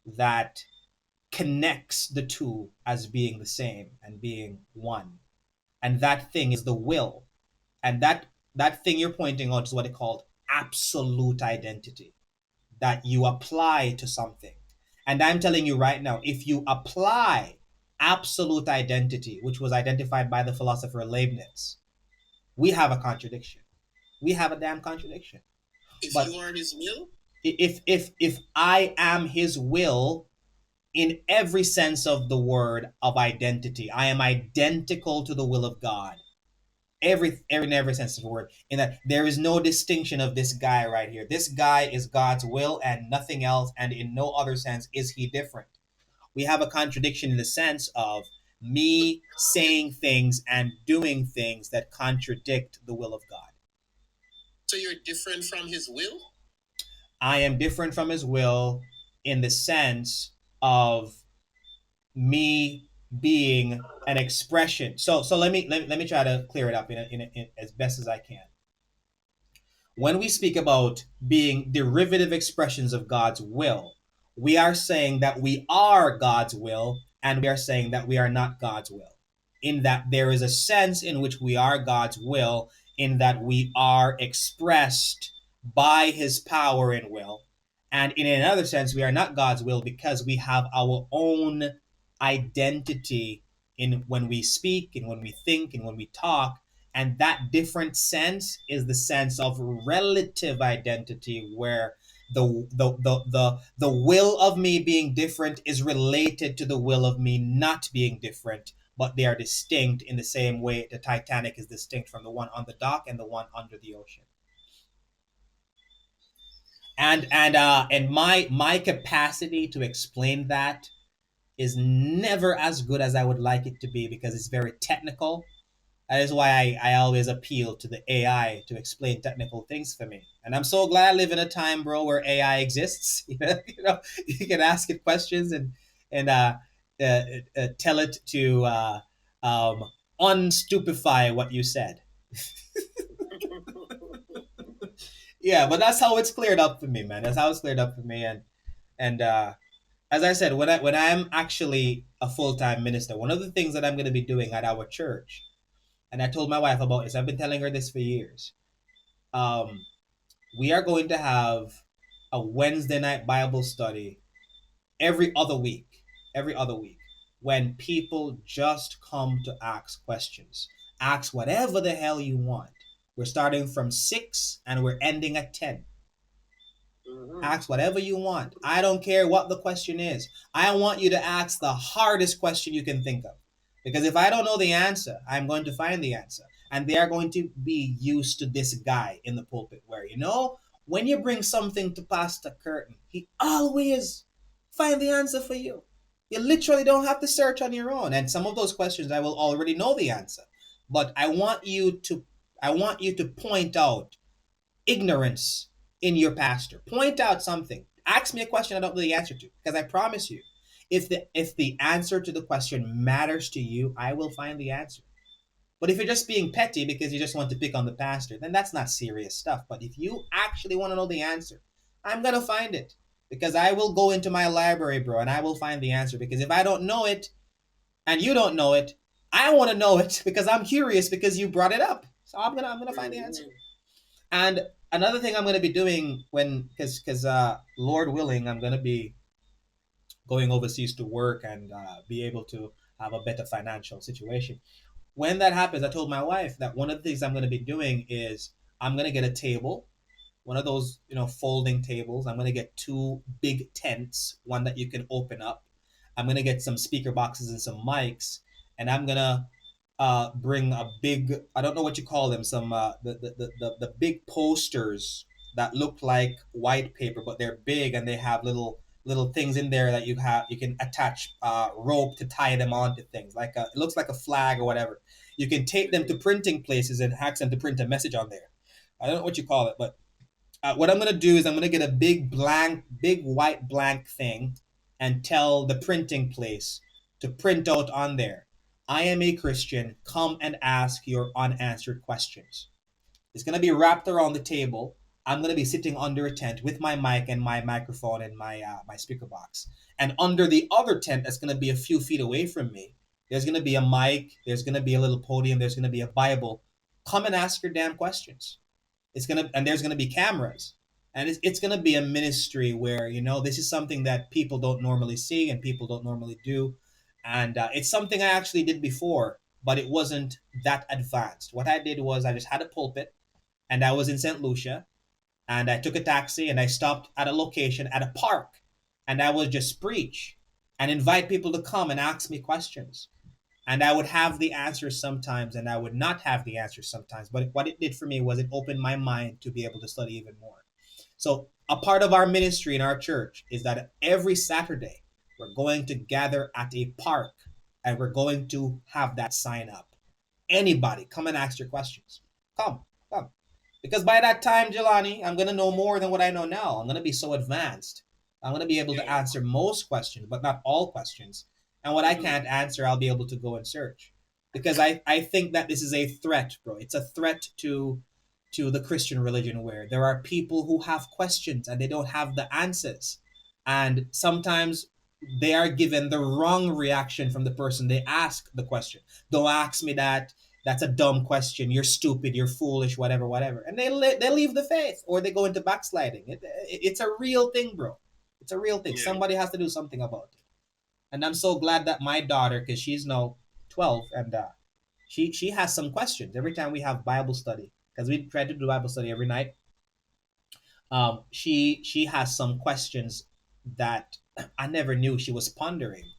that connects the two as being the same and being one. And that thing is the will. And that thing you're pointing out is what they called absolute identity, that you apply to something. And I'm telling you right now, if you apply absolute identity, which was identified by the philosopher Leibniz, we have a contradiction. We have a damn contradiction. If But you are his will, if I am his will in every sense of the word of identity, I am identical to the will of God. Every sense of the word, in that there is no distinction of this guy right here. This guy is God's will and nothing else, and in no other sense is he different. We have a contradiction in the sense of me saying things and doing things that contradict the will of God. so you're different from his will? I am different from his will in the sense of me being an expression. So let me try to clear it up in as best as I can. When we speak about being derivative expressions of God's will, we are saying that we are God's will, and we are saying that we are not God's will. In that there is a sense in which we are God's will, in that we are expressed by his power and will. And in another sense, we are not God's will because we have our own identity in when we speak and when we think and when we talk, and that different sense is the sense of relative identity, where the will of me being different is related to the will of me not being different, but they are distinct in the same way the Titanic is distinct from the one on the dock and the one under the ocean. And my capacity to explain that is never as good as I would like it to be, because it's very technical. That is why I always appeal to the AI to explain technical things for me. And I'm so glad I live in a time, bro, where AI exists. You can ask it questions and tell it to um, unstupefy what you said. Yeah, but that's how it's cleared up for me, man. That's how it's cleared up for me. And as I said, when I'm actually a full time minister, one of the things that I'm going to be doing at our church, and I told my wife about this. I've been telling her this for years. Um, we are going to have a Wednesday night Bible study every other week. Every other week, when people just come to ask questions, ask whatever the hell you want. We're starting from 6 and we're ending at 10. Ask whatever you want. I don't care what the question is. I want you to ask the hardest question you can think of. Because if I don't know the answer, I'm going to find the answer. And they are going to be used to this guy in the pulpit where, when you bring something to Pastor Curtin, he always find the answer for you. You literally don't have to search on your own. And some of those questions I will already know the answer. But I want you to point out ignorance in your pastor. Point out something. Ask me a question I don't know the answer to, because I promise you, if the answer to the question matters to you, I will find the answer. But if you're just being petty because you just want to pick on the pastor, then that's not serious stuff. But if you actually want to know the answer, I'm gonna find it, because I will go into my library, bro, and I will find the answer. Because if I don't know it and you don't know it, I want to know it because I'm curious because you brought it up. So I'm gonna find the answer. And another thing I'm gonna be doing when because Lord willing, I'm gonna be going overseas to work and be able to have a better financial situation. When that happens, I told my wife that one of the things I'm going to be doing is I'm going to get a table, one of those, folding tables. I'm going to get two big tents, one that you can open up. I'm going to get some speaker boxes and some mics, and I'm going to bring a big, I don't know what you call them, some the big posters that look like white paper, but they're big and they have little things in there that you can attach rope to tie them onto things, like it looks like a flag or whatever. You can take them to printing places and ask them to print a message on there. I don't know what you call it, but what I'm gonna do is I'm gonna get a big white blank thing, and tell the printing place to print out on there, "I am a Christian. Come and ask your unanswered questions." It's gonna be wrapped around the table. I'm gonna be sitting under a tent with my mic and my microphone and my speaker box. And under the other tent, that's gonna be a few feet away from me, there's gonna be a mic. There's gonna be a little podium. There's gonna be a Bible. Come and ask your damn questions. And there's gonna be cameras, and it's gonna be a ministry where this is something that people don't normally see and people don't normally do, and it's something I actually did before, but it wasn't that advanced. What I did was I just had a pulpit, and I was in St. Lucia, and I took a taxi and I stopped at a location at a park, and I would just preach and invite people to come and ask me questions. And I would have the answers sometimes, and I would not have the answers sometimes. But what it did for me was it opened my mind to be able to study even more. So, a part of our ministry in our church is that every Saturday we're going to gather at a park, and we're going to have that sign up. Anybody, come and ask your questions. Come, come. Because by that time, Jelani, I'm going to know more than what I know now. I'm going to be so advanced. I'm going to be able to answer most questions, but not all questions. And what I can't answer, I'll be able to go and search. Because I think that this is a threat, bro. It's a threat to the Christian religion, where there are people who have questions and they don't have the answers. And sometimes they are given the wrong reaction from the person they ask the question. "Don't ask me that. That's a dumb question. You're stupid. You're foolish. Whatever, whatever." And they leave the faith, or they go into backsliding. It's a real thing, bro. It's a real thing. Yeah. Somebody has to do something about it. And I'm so glad that my daughter, because she's now 12, and she has some questions every time we have Bible study, because we try to do Bible study every night. She has some questions that I never knew she was pondering,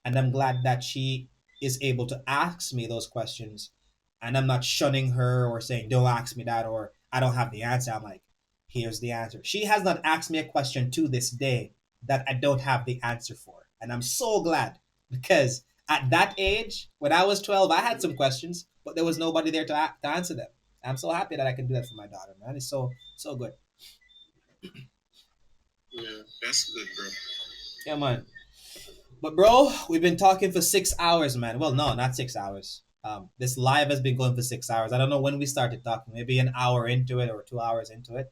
and I'm glad that she is able to ask me those questions, and I'm not shunning her or saying, "Don't ask me that," or "I don't have the answer." I'm like, "Here's the answer." She has not asked me a question to this day that I don't have the answer for, and I'm so glad, because at that age, when I was 12, I had some questions, but there was nobody there to answer them. I'm so happy that I can do that for my daughter, man. It's so good. Yeah, that's good, bro. Yeah, man. But bro, we've been talking for 6 hours, man. Well, no, not 6 hours. This live has been going for 6 hours. I don't know when we started talking. Maybe an hour into it or 2 hours into it.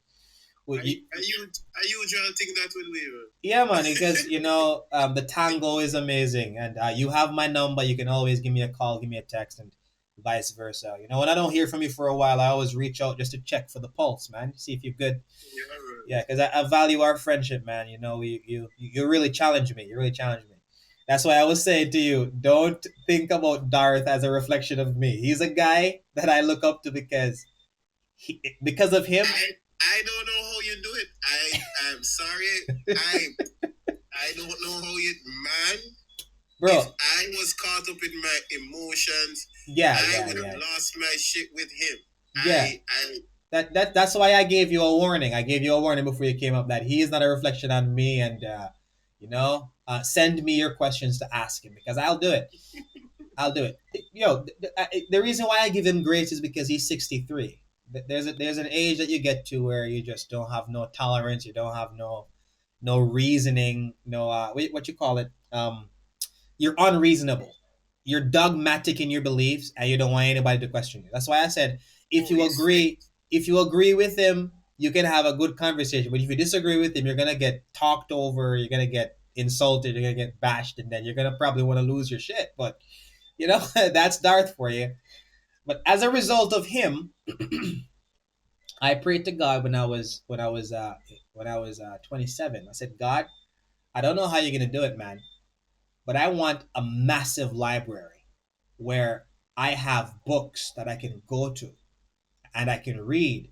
I usually think that when we were. Yeah, man, because the tango is amazing, and you have my number. You can always give me a call, give me a text, and vice versa. When I don't hear from you for a while, I always reach out just to check for the pulse, man. See if you're good. Yeah, because I value our friendship, man. You really challenge me. You really challenge me. That's why I was saying to you, don't think about Darth as a reflection of me. He's a guy that I look up to because of him. I don't know how you do it. I'm sorry. I don't know how you, man. Bro, if I was caught up in my emotions, I would have lost my shit with him. Yeah. That's why I gave you a warning. I gave you a warning before you came up that he is not a reflection on me, and send me your questions to ask him, because I'll do it. I'll do it. The reason why I give him grace is because he's 63. there's an age that you get to where you just don't have no tolerance. You don't have no reasoning. No what you call it? You're unreasonable. You're dogmatic in your beliefs, and you don't want anybody to question you. That's why I said if you Holy agree, if you agree with him, you can have a good conversation. But if you disagree with him, you're gonna get talked over. You're gonna get insulted. You're gonna get bashed, and then you're gonna probably want to lose your shit. But that's Darth for you. But as a result of him, I prayed to God when I was 27. I said, God, I don't know how you're gonna do it, man, but I want a massive library where I have books that I can go to and I can read.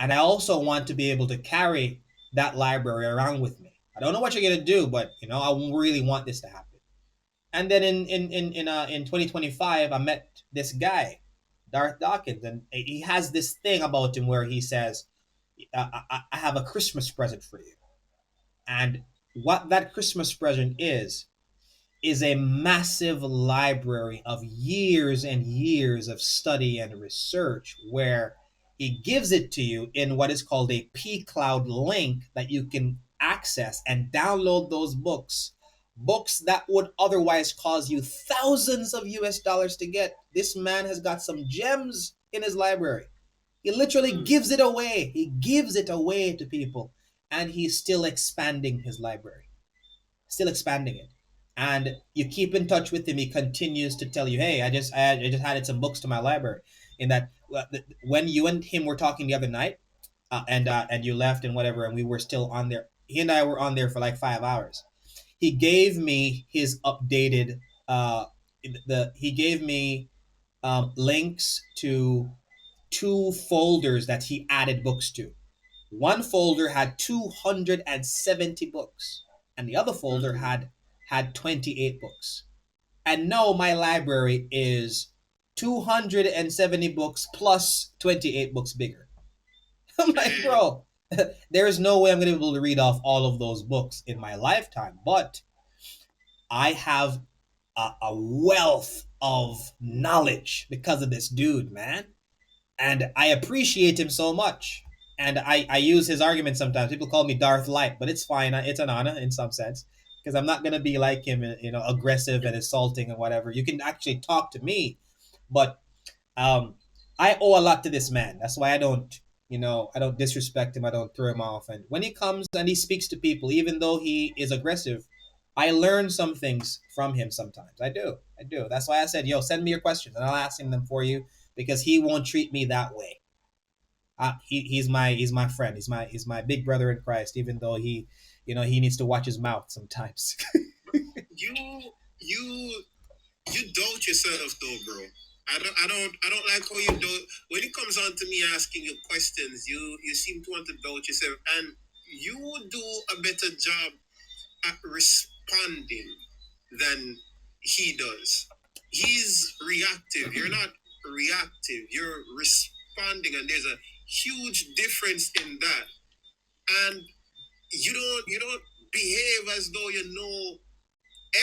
And I also want to be able to carry that library around with me. I don't know what you're gonna do, but I really want this to happen. And then in 2025, I met this guy, Darth Dawkins, and he has this thing about him where he says, I have a Christmas present for you. And what that Christmas present is a massive library of years and years of study and research where he gives it to you in what is called a P Cloud link that you can access and download those books that would otherwise cost you thousands of US dollars to get. This man has got some gems in his library. He literally gives it away. He gives it away to people, and he's still expanding his library, still expanding it. And you keep in touch with him. He continues to tell you, "Hey, I just added some books to my library." In that, when you and him were talking the other night, and you left and whatever, and we were still on there. He and I were on there for like 5 hours. He gave me his updated. He gave me links to two folders that he added books to. One folder had 270 books, and the other folder had 28 books. And now my library is 270 books plus 28 books bigger. I'm like, man. bro, there is no way I'm going to be able to read off all of those books in my lifetime, but I have a wealth of knowledge because of this dude, man. And I appreciate him so much. And I use his argument sometimes. People call me Darth Light, but it's fine. It's an honor in some sense because I'm not gonna be like him, aggressive and insulting and whatever. You can actually talk to me, but um, I owe a lot to this man. That's why I don't disrespect him. I don't throw him off. And when he comes and he speaks to people, even though he is aggressive, I learn some things from him sometimes. I do. I do. That's why I said, yo, send me your questions and I'll ask him them for you because he won't treat me that way. He's my friend. He's my big brother in Christ, even though he needs to watch his mouth sometimes. You you you doubt yourself though, bro. I don't like how you don't. When it comes on to me asking you questions, you seem to want to doubt yourself, and you do a better job at responding than he does. He's reactive. You're not reactive. You're responding, and there's a huge difference in that. And you don't behave as though you know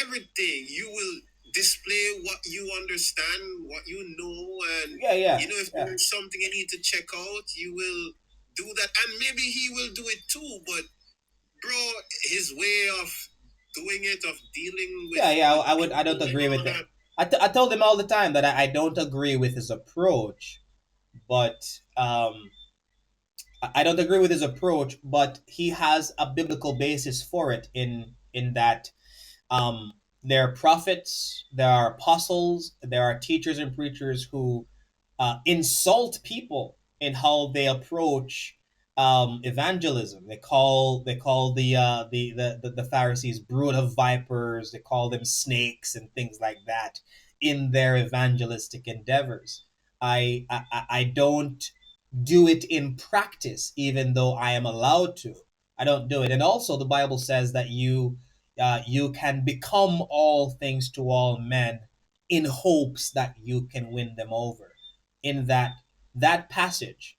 everything. You will display what you understand, what you know, and Yeah, yeah, if yeah. there's something you need to check out, you will do that, and maybe he will do it too. But bro, his way of doing it, of dealing with Yeah, yeah. I would. I don't people and agree all with it. that. I told him all the time that I don't agree with his approach, but I don't agree with his approach, but he has a biblical basis for it in that um, there are prophets, there are apostles, there are teachers and preachers who insult people in how they approach evangelism. They call the Pharisees brood of vipers. They call them snakes and things like that in their evangelistic endeavors. I don't do it in practice, even though I am allowed to. I don't do it. And also, the Bible says that you can become all things to all men in hopes that you can win them over. In that passage,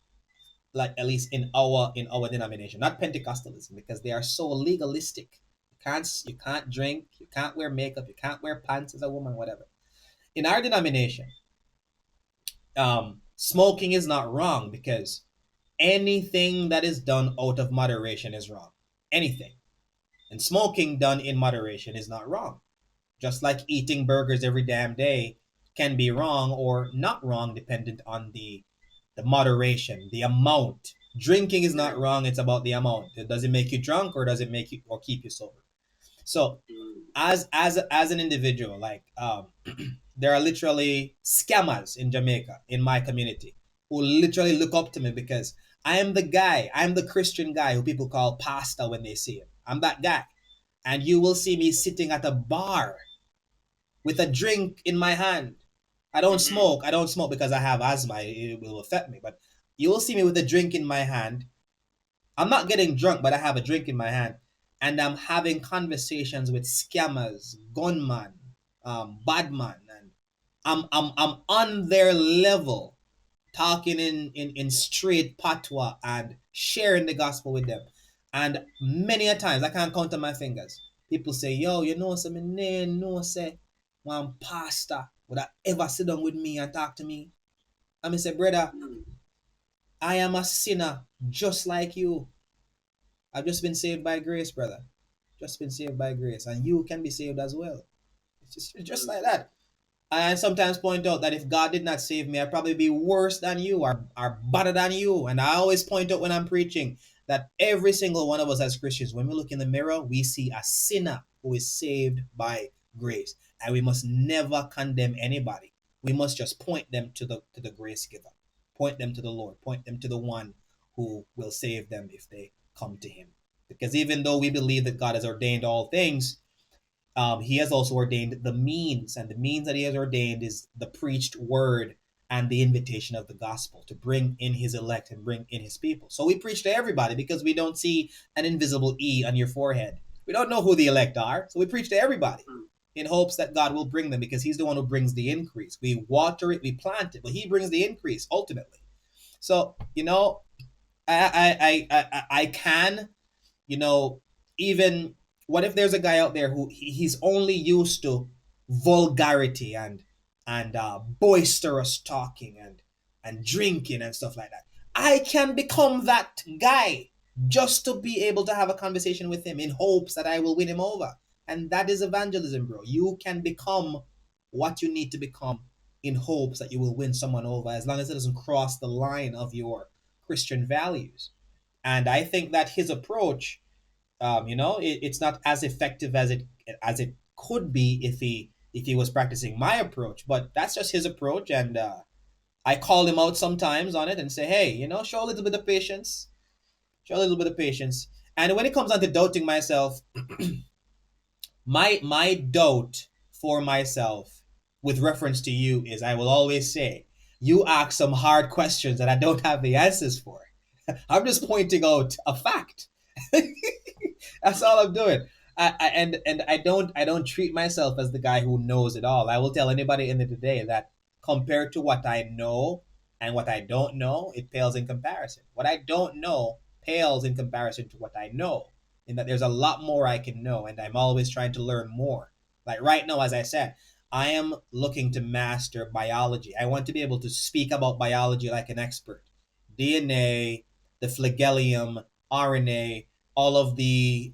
like at least in our denomination, not Pentecostalism, because they are so legalistic. You can't drink, you can't wear makeup, you can't wear pants as a woman, whatever. In our denomination, Smoking is not wrong because anything that is done out of moderation is wrong. Anything. And smoking done in moderation is not wrong. Just like eating burgers every damn day can be wrong or not wrong dependent on the moderation, the amount. Drinking is not wrong, it's about the amount. Does it make you drunk or does it make you or keep you sober? So as an individual, like there are literally scammers in Jamaica in my community who literally look up to me because I am the guy, I'm the Christian guy who people call pastor when they see him. I'm that guy. And you will see me sitting at a bar with a drink in my hand. I don't smoke. I don't smoke because I have asthma. It will affect me. But you will see me with a drink in my hand. I'm not getting drunk, but I have a drink in my hand, and I'm having conversations with scammers, gunmen, badman, and I'm on their level, talking in straight patois and sharing the gospel with them. And many a times I can't count on my fingers. People say, "Yo, you know, say me name, no say one pastor would I ever sit down with me and talk to me?" And I say, "Brother, I am a sinner just like you. I've just been saved by grace, brother. Just been saved by grace, and you can be saved as well. It's just like that." I sometimes point out that if God did not save me, I'd probably be worse than you or better than you. And I always point out when I'm preaching that every single one of us as Christians, when we look in the mirror, we see a sinner who is saved by grace. And we must never condemn anybody. We must just point them to the grace giver. Point them to the Lord. Point them to the one who will save them if they come to him. Because even though we believe that God has ordained all things, he has also ordained the means, and the means that he has ordained is the preached word and the invitation of the gospel to bring in his elect and bring in his people. So we preach to everybody because we don't see an invisible E on your forehead. We don't know who the elect are, so we preach to everybody in hopes that God will bring them because he's the one who brings the increase. We water it, we plant it, but he brings the increase ultimately. So, I can, you know, even what if there's a guy out there who he's only used to vulgarity and boisterous talking and drinking and stuff like that. I can become that guy just to be able to have a conversation with him in hopes that I will win him over. And that is evangelism, bro. You can become what you need to become in hopes that you will win someone over as long as it doesn't cross the line of your Christian values. And I think that his approach, it's not as effective as it could be if he was practicing my approach. But that's just his approach, and I call him out sometimes on it and say, hey, show a little bit of patience, show a little bit of patience. And when it comes down to doubting myself, my doubt for myself with reference to you is I will always say you ask some hard questions that I don't have the answers for. I'm just pointing out a fact. That's all I'm doing. And I don't treat myself as the guy who knows it all. I will tell anybody in the today that compared to what I know and what I don't know, it pales in comparison. What I don't know pales in comparison to what I know. In that there's a lot more I can know, and I'm always trying to learn more. Like right now, as I said, I am looking to master biology. I want to be able to speak about biology like an expert. DNA, the flagellum, RNA, all of the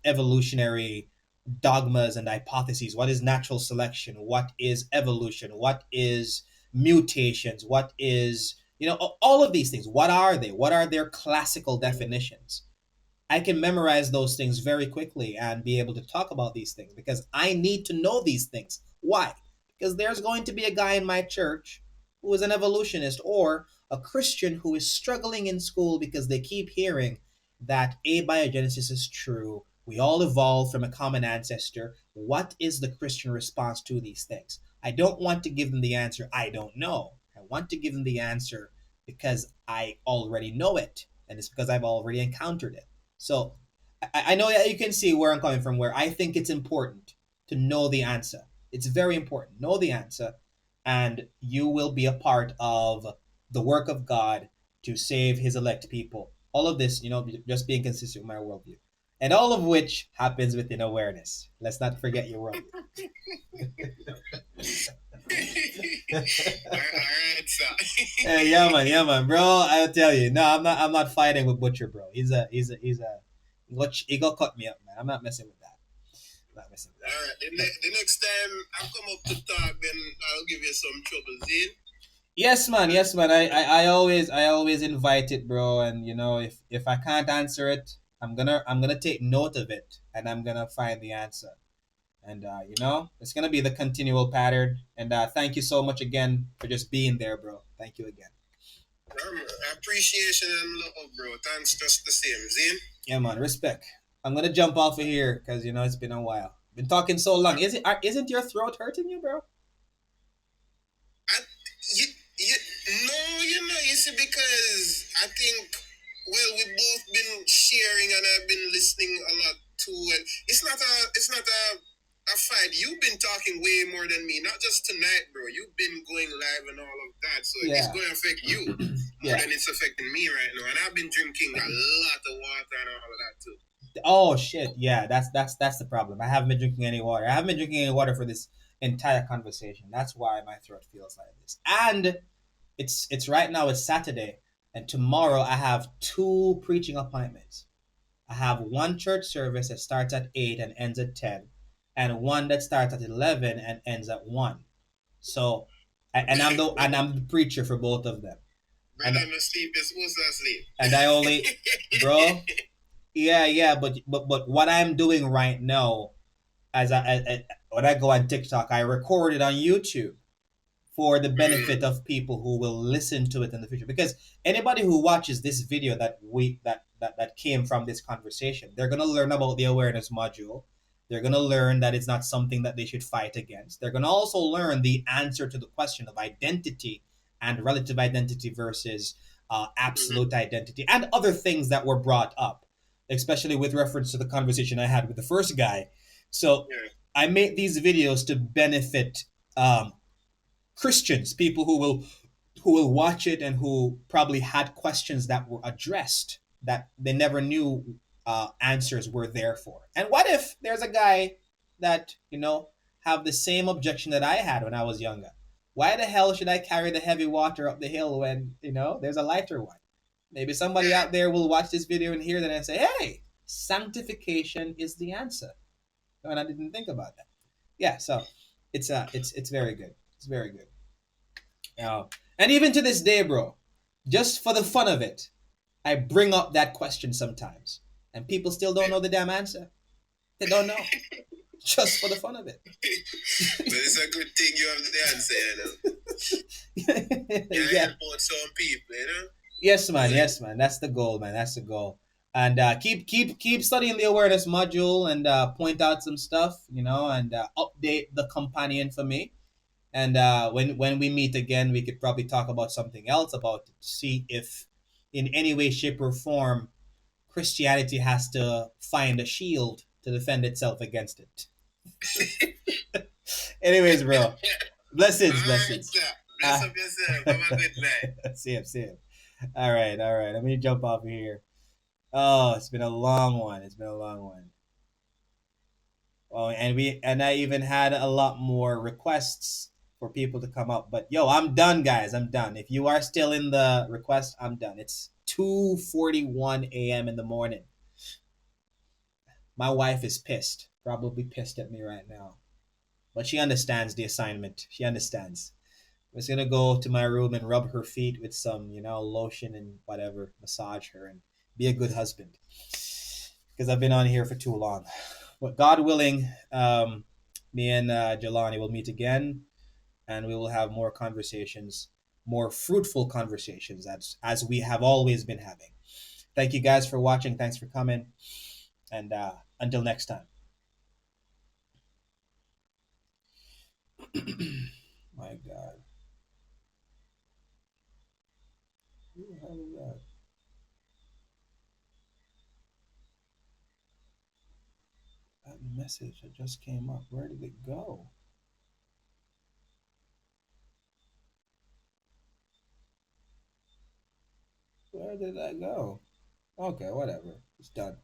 evolutionary dogmas and hypotheses. What is natural selection? What is evolution? What is mutations? What is, all of these things? What are they? What are their classical definitions? I can memorize those things very quickly and be able to talk about these things because I need to know these things. Why? Because there's going to be a guy in my church who is an evolutionist or a Christian who is struggling in school because they keep hearing that abiogenesis is true. We all evolved from a common ancestor. What is the Christian response to these things? I don't want to give them the answer, I don't know. I want to give them the answer because I already know it, and it's because I've already encountered it. So I know that you can see where I'm coming from, where I think it's important to know the answer. It's very important. Know the answer, and you will be a part of the work of God to save his elect people. All of this, just being consistent with my worldview. And all of which happens within awareness. Let's not forget your worldview. All right, sir. Hey, yeah, man, bro. I'll tell you, no, I'm not fighting with Butcher, bro. He's a. He gonna cut me up, man. I'm not messing with that. I'm not messing with All right. that. The next time I come up to talk, then I'll give you some trouble, Zane. Yes, man. Yes, man. I always invite it, bro. And if I can't answer it, I'm gonna take note of it, and I'm gonna find the answer. And it's gonna be the continual pattern. And thank you so much again for just being there, bro. Thank you again. Appreciation and love, bro. Thanks just the same, Zane. Yeah, man. Respect. I'm gonna jump off of here because it's been a while. Been talking so long. Isn't your throat hurting you, bro? I, you, you, no, you see, because I think, well, we've both been sharing and I've been listening a lot too. And it's not a fight. You've been talking way more than me, not just tonight, bro. You've been going live and all of that. So it's Yeah. going to affect you more Yeah. than it's affecting me right now. And I've been drinking a lot of water and all of that too. Oh shit. Yeah. That's the problem. I haven't been drinking any water. I haven't been drinking any water for this entire conversation. That's why my throat feels like this. And it's right now. It's Saturday, and tomorrow I have two preaching appointments. I have one church service that starts at 8 and ends at 10, and one that starts at 11 and ends at 1. So, and I'm the preacher for both of them. Brother, I'm asleep. You're supposed to sleep. And I only, bro, yeah, but what I'm doing right now, when I go on TikTok, I record it on YouTube for the benefit of people who will listen to it in the future. Because anybody who watches this video that came from this conversation, they're gonna learn about the awareness module. They're gonna learn that it's not something that they should fight against. They're gonna also learn the answer to the question of identity and relative identity versus absolute identity and other things that were brought up, especially with reference to the conversation I had with the first guy. So I make these videos to benefit Christians, people who will watch it and who probably had questions that were addressed that they never knew answers were there for. And what if there's a guy that have the same objection that I had when I was younger? Why the hell should I carry the heavy water up the hill when there's a lighter one? Maybe somebody out there will watch this video and hear that and say, "Hey, sanctification is the answer." And I didn't think about that. Yeah, so it's very good. It's very good. And even to this day, bro, just for the fun of it, I bring up that question sometimes, and people still don't know the damn answer. They don't know, just for the fun of it. But it's a good thing you have the answer, You Yeah. help out some people, Yes, man. Yes, man. That's the goal, man. That's the goal. And keep studying the awareness module and point out some stuff, and update the companion for me. And when we meet again, we could probably talk about something else about see if, in any way, shape, or form, Christianity has to find a shield to defend itself against it. Anyways, bro, blessings, blessings. Bless up yourself. Have a good night. See him, see him. All right, all right. Let me jump off of here. Oh, it's been a long one. It's been a long one. Oh, and I even had a lot more requests for people to come up. But yo, I'm done, guys. I'm done. If you are still in the request, I'm done. It's 2:41 a.m. in the morning. My wife is pissed. Probably pissed at me right now. But she understands the assignment. She understands. I'm just gonna go to my room and rub her feet with some, lotion and whatever, massage her and be a good husband. Because I've been on here for too long. But God willing, me and Jelani will meet again, and we will have more conversations, more fruitful conversations as we have always been having. Thank you guys for watching. Thanks for coming, and until next time. My God, who the hell is that? That message that just came up. Where did it go? Where did that go? Okay, whatever. It's done.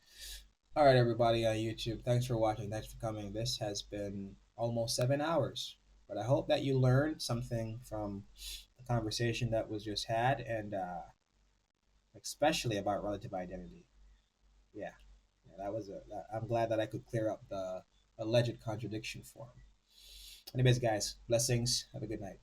All right, everybody on YouTube. Thanks for watching. Thanks for coming. This has been almost 7 hours. But I hope that you learned something from the conversation that was just had, and especially about relative identity. Yeah, yeah, that was a. I'm glad that I could clear up the alleged contradiction for him. Anyways, guys, blessings. Have a good night.